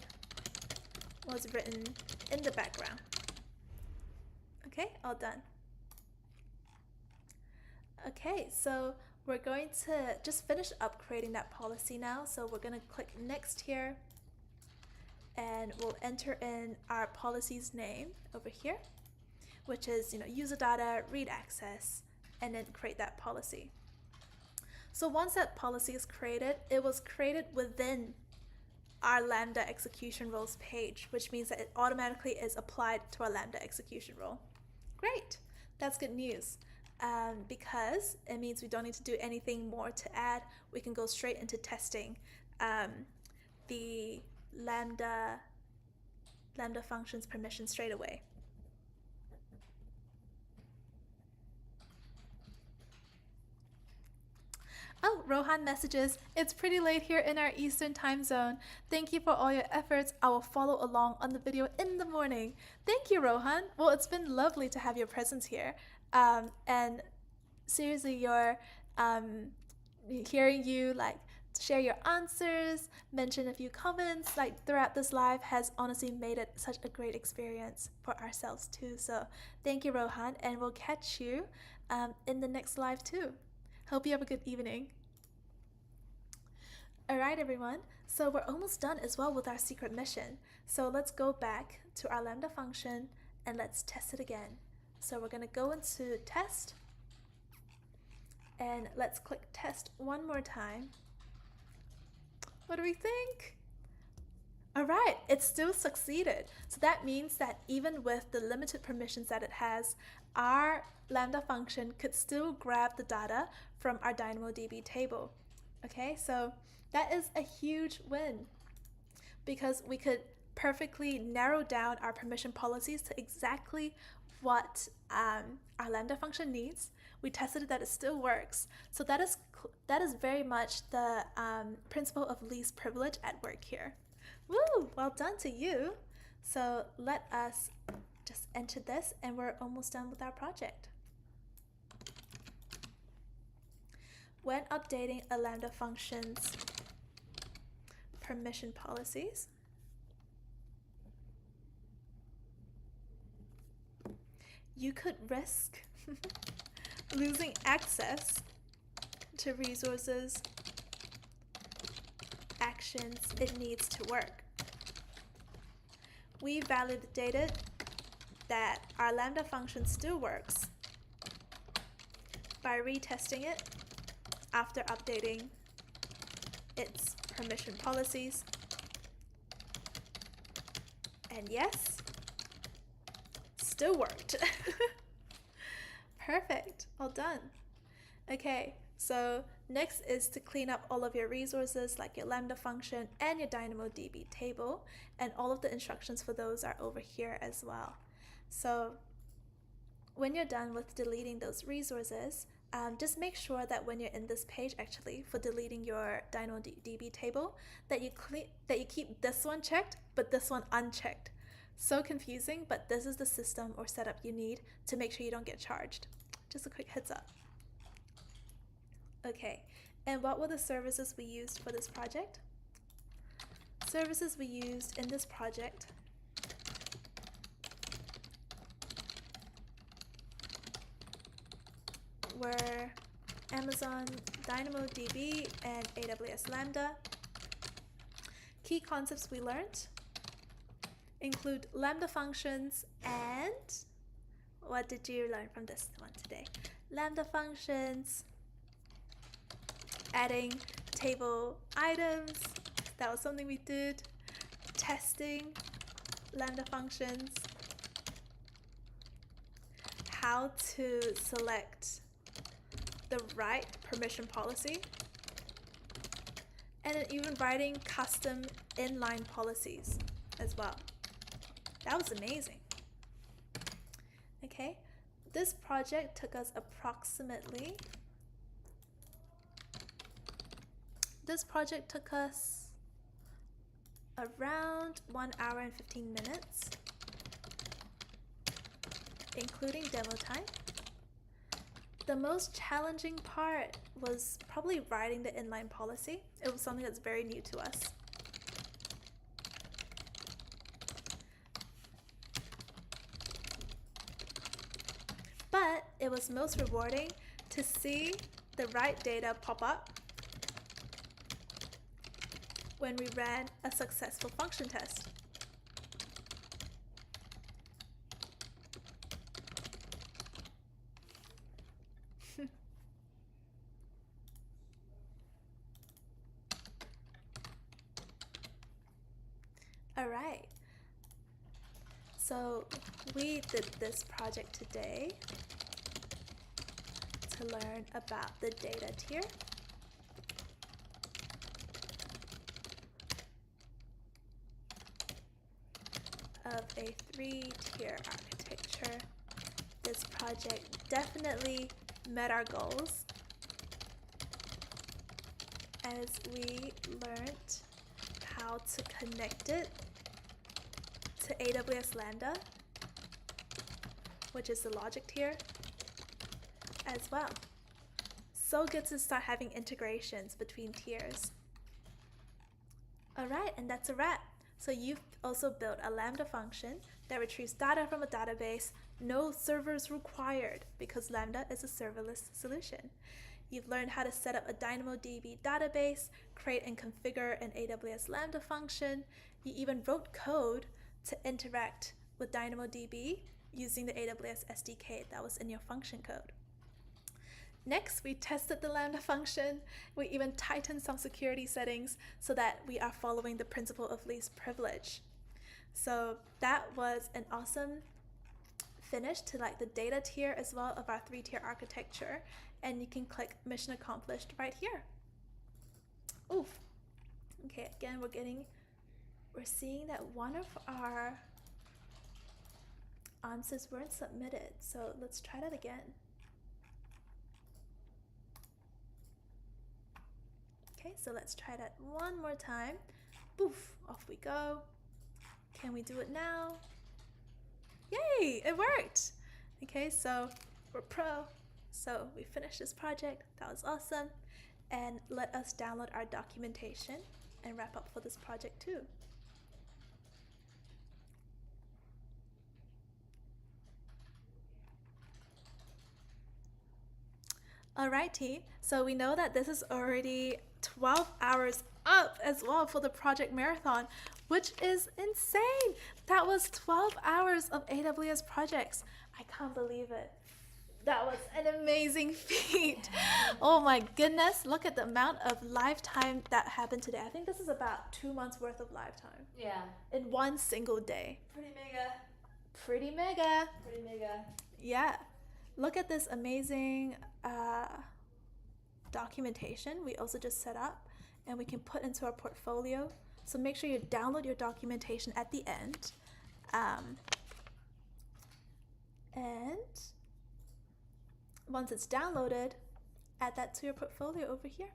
was written in the background. Okay, all done. Okay, so we're going to just finish up creating that policy now. So we're going to click next here, and we'll enter in our policy's name over here, which is user data, read access, and then create that policy. So once that policy is created, it was created within our Lambda execution roles page, which means that it automatically is applied to our Lambda execution role. Great, that's good news, because it means we don't need to do anything more to add. We can go straight into testing the Lambda functions permission straight away. Oh, Rohan messages, it's pretty late here in our Eastern time zone. Thank you for all your efforts. I will follow along on the video in the morning. Thank you, Rohan. Well, it's been lovely to have your presence here. And seriously, hearing you share your answers, mention a few comments throughout this live has honestly made it such a great experience for ourselves too. So thank you, Rohan, and we'll catch you in the next live too. Hope you have a good evening. All right, everyone. So we're almost done as well with our secret mission. So let's go back to our Lambda function and let's test it again. So we're going to go into test and let's click test one more time. What do we think? All right, it still succeeded. So that means that even with the limited permissions that it has, our Lambda function could still grab the data from our DynamoDB table. Okay, so that is a huge win because we could perfectly narrow down our permission policies to exactly what our Lambda function needs. We tested that it still works. So that is very much the principle of least privilege at work here. Woo! Well done to you. So let us just enter this and we're almost done with our project. when updating a Lambda function's permission policies, you could risk losing access to resources, actions it needs to work. We validated that our Lambda function still works by retesting it after updating its permission policies. And yes, still worked. Perfect, all done. Okay, so next is to clean up all of your resources like your Lambda function and your DynamoDB table, and all of the instructions for those are over here as well. So when you're done with deleting those resources, just make sure that when you're in this page actually for deleting your DynamoDB table, that you keep this one checked but this one unchecked. So confusing, but this is the system or setup you need to make sure you don't get charged. Just a quick heads up. Okay, and what were the services we used for this project? Services we used in this project were Amazon DynamoDB and AWS Lambda. Key concepts we learned include Lambda functions and what did you learn from this one today? Lambda functions, adding table items, that was something we did, testing Lambda functions, how to select the right permission policy, and then even writing custom inline policies as well. That was amazing. Okay, this project took us around 1 hour and 15 minutes, including demo time. The most challenging part was probably writing the inline policy. It was something that's very new to us. But it was most rewarding to see the right data pop up when we ran a successful function test. All right, so we did this project today to learn about the data tier, of a 3-tier architecture. This project definitely met our goals as we learned how to connect it to AWS Lambda, which is the logic tier, as well. So good to start having integrations between tiers. All right, and that's a wrap. So you've also built a Lambda function that retrieves data from a database, no servers required because Lambda is a serverless solution. You've learned how to set up a DynamoDB database, create and configure an AWS Lambda function. You even wrote code to interact with DynamoDB using the AWS SDK that was in your function code. Next, we tested the Lambda function. We even tightened some security settings so that we are following the principle of least privilege. So that was an awesome finish to like the data tier as well of our 3-tier architecture. And you can click mission accomplished right here. Oof. Okay, again, we're seeing that one of our answers weren't submitted. So let's try that again. Okay, so let's try that one more time. Poof, off we go. Can we do it now? Yay, it worked. Okay, so we're pro. So we finished this project. That was awesome. And let us download our documentation and wrap up for this project too. Alrighty, so we know that this is already 12 hours up as well for the project marathon, which is insane. That was 12 hours of AWS projects. I can't believe it. That was an amazing feat. Oh my goodness, look at the amount of live time that happened today. I think this is about 2 months worth of live time. Yeah. In one single day. Pretty mega. Pretty mega. Pretty mega. Yeah. Look at this amazing documentation we also just set up and we can put into our portfolio. So make sure you download your documentation at the end. And once it's downloaded, add that to your portfolio over here.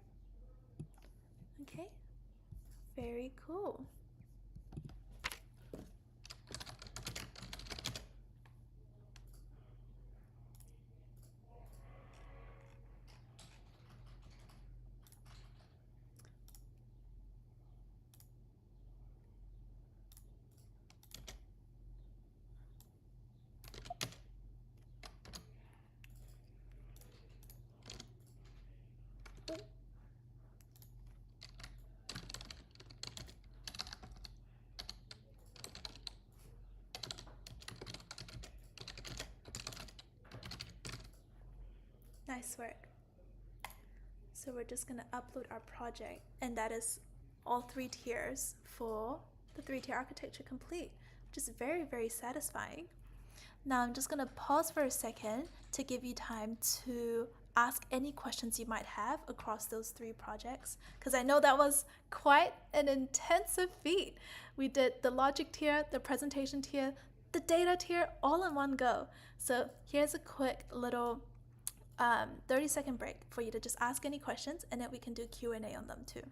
Okay, very cool. Nice work. So we're just gonna upload our project, and that is all 3 tiers for the 3-tier architecture complete, which is very, very satisfying. Now I'm just gonna pause for a second to give you time to ask any questions you might have across those 3 projects, because I know that was quite an intensive feat. We did the logic tier, the presentation tier, the data tier all in one go. So here's a quick little 30-second break for you to just ask any questions, and then we can do Q&A on them too.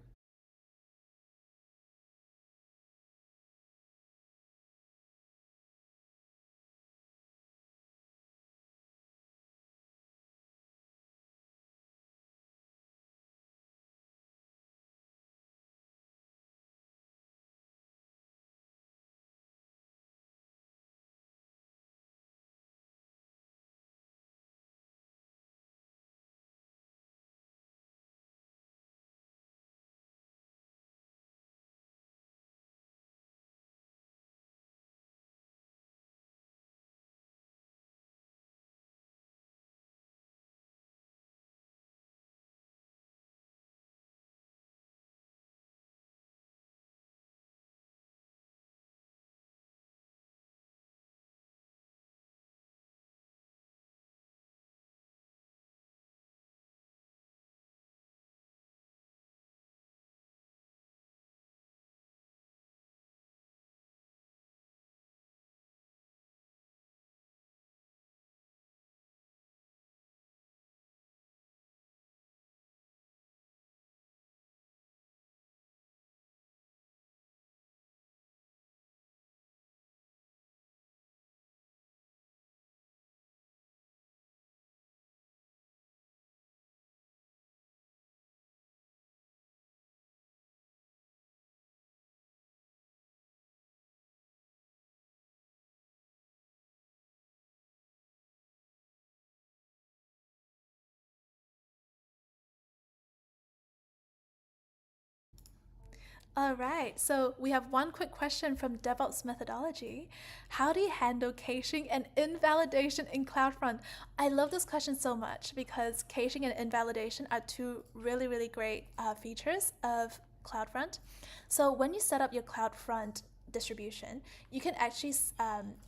All right, so we have one quick question from DevOps methodology. How do you handle caching and invalidation in CloudFront? I love this question so much because caching and invalidation are 2 really, really great features of CloudFront. So when you set up your CloudFront distribution, you can actually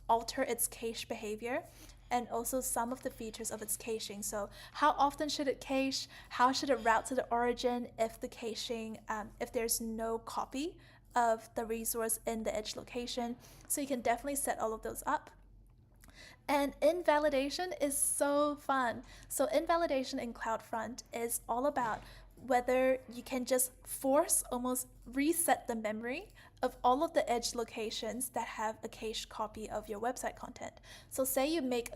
alter its cache behavior and also some of the features of its caching. So how often should it cache? How should it route to the origin if the caching, if there's no copy of the resource in the edge location? So you can definitely set all of those up. And invalidation is so fun. So invalidation in CloudFront is all about whether you can just almost reset the memory of all of the edge locations that have a cached copy of your website content. So say you make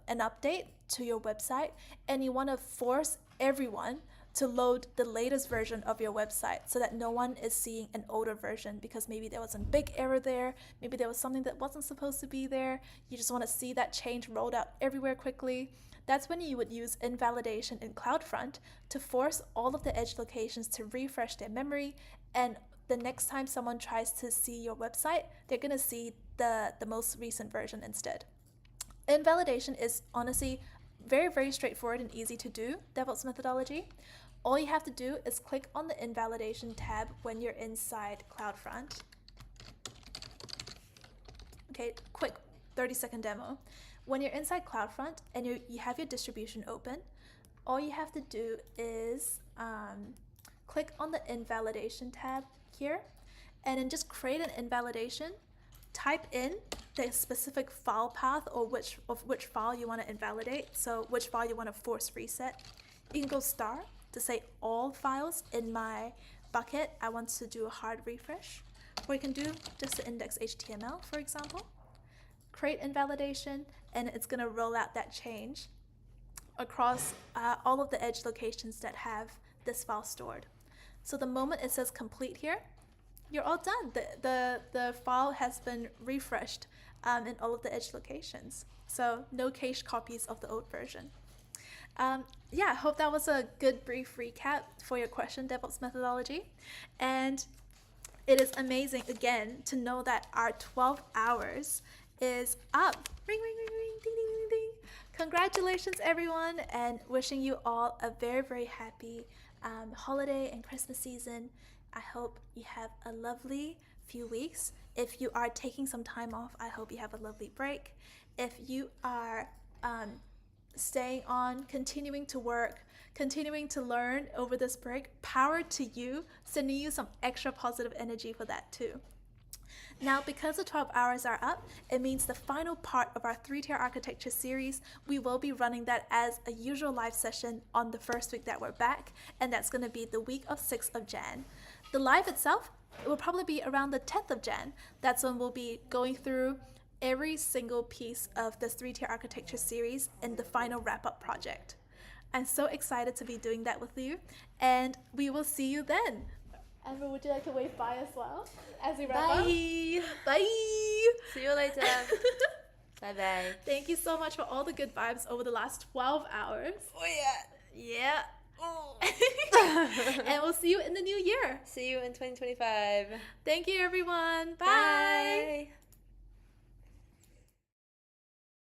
an update to your website and you want to force everyone to load the latest version of your website so that no one is seeing an older version because maybe there was a big error there, maybe there was something that wasn't supposed to be there. You just want to see that change rolled out everywhere quickly. That's when you would use invalidation in CloudFront to force all of the edge locations to refresh their memory, and the next time someone tries to see your website, they're going to see the most recent version instead. Invalidation is honestly very, very straightforward and easy to do DevOps methodology. All you have to do is click on the invalidation tab when you're inside CloudFront. Okay, quick 30-second demo. When you're inside CloudFront and you have your distribution open, all you have to do is click on the invalidation tab here, and then just create an invalidation. Type in the specific file path or which file you want to invalidate, so which file you want to force reset. You can go star to say all files in my bucket I want to do a hard refresh, or you can do just the index.html, for example. Create invalidation, and it's going to roll out that change across all of the edge locations that have this file stored. So the moment it says complete here, you're all done. The file has been refreshed in all of the edge locations. So no cached copies of the old version. Yeah, I hope that was a good brief recap for your question, DevOps methodology. And it is amazing, again, to know that our 12 hours is up. Ring, ring, ring, ring, ding, ding, ding, ding. Congratulations, everyone, and wishing you all a very, very happy holiday and Christmas season. I hope you have a lovely few weeks. If you are taking some time off, I hope you have a lovely break. If you are staying on, continuing to work, continuing to learn over this break, power to you, sending you some extra positive energy for that too. Now, because the 12 hours are up, it means the final part of our 3-tier architecture series, we will be running that as a usual live session on the first week that we're back, and that's going to be the week of 6th of Jan. The live itself, it will probably be around the 10th of Jan. That's when we'll be going through every single piece of this 3-tier architecture series in the final wrap-up project. I'm so excited to be doing that with you, and we will see you then. Amber, would you like to wave bye as well as we wrap up? Bye! See you later. Bye-bye. Thank you so much for all the good vibes over the last 12 hours. Oh yeah. Yeah. Oh. And we'll see you in the new year. See you in 2025. Thank you, everyone. Bye. Bye.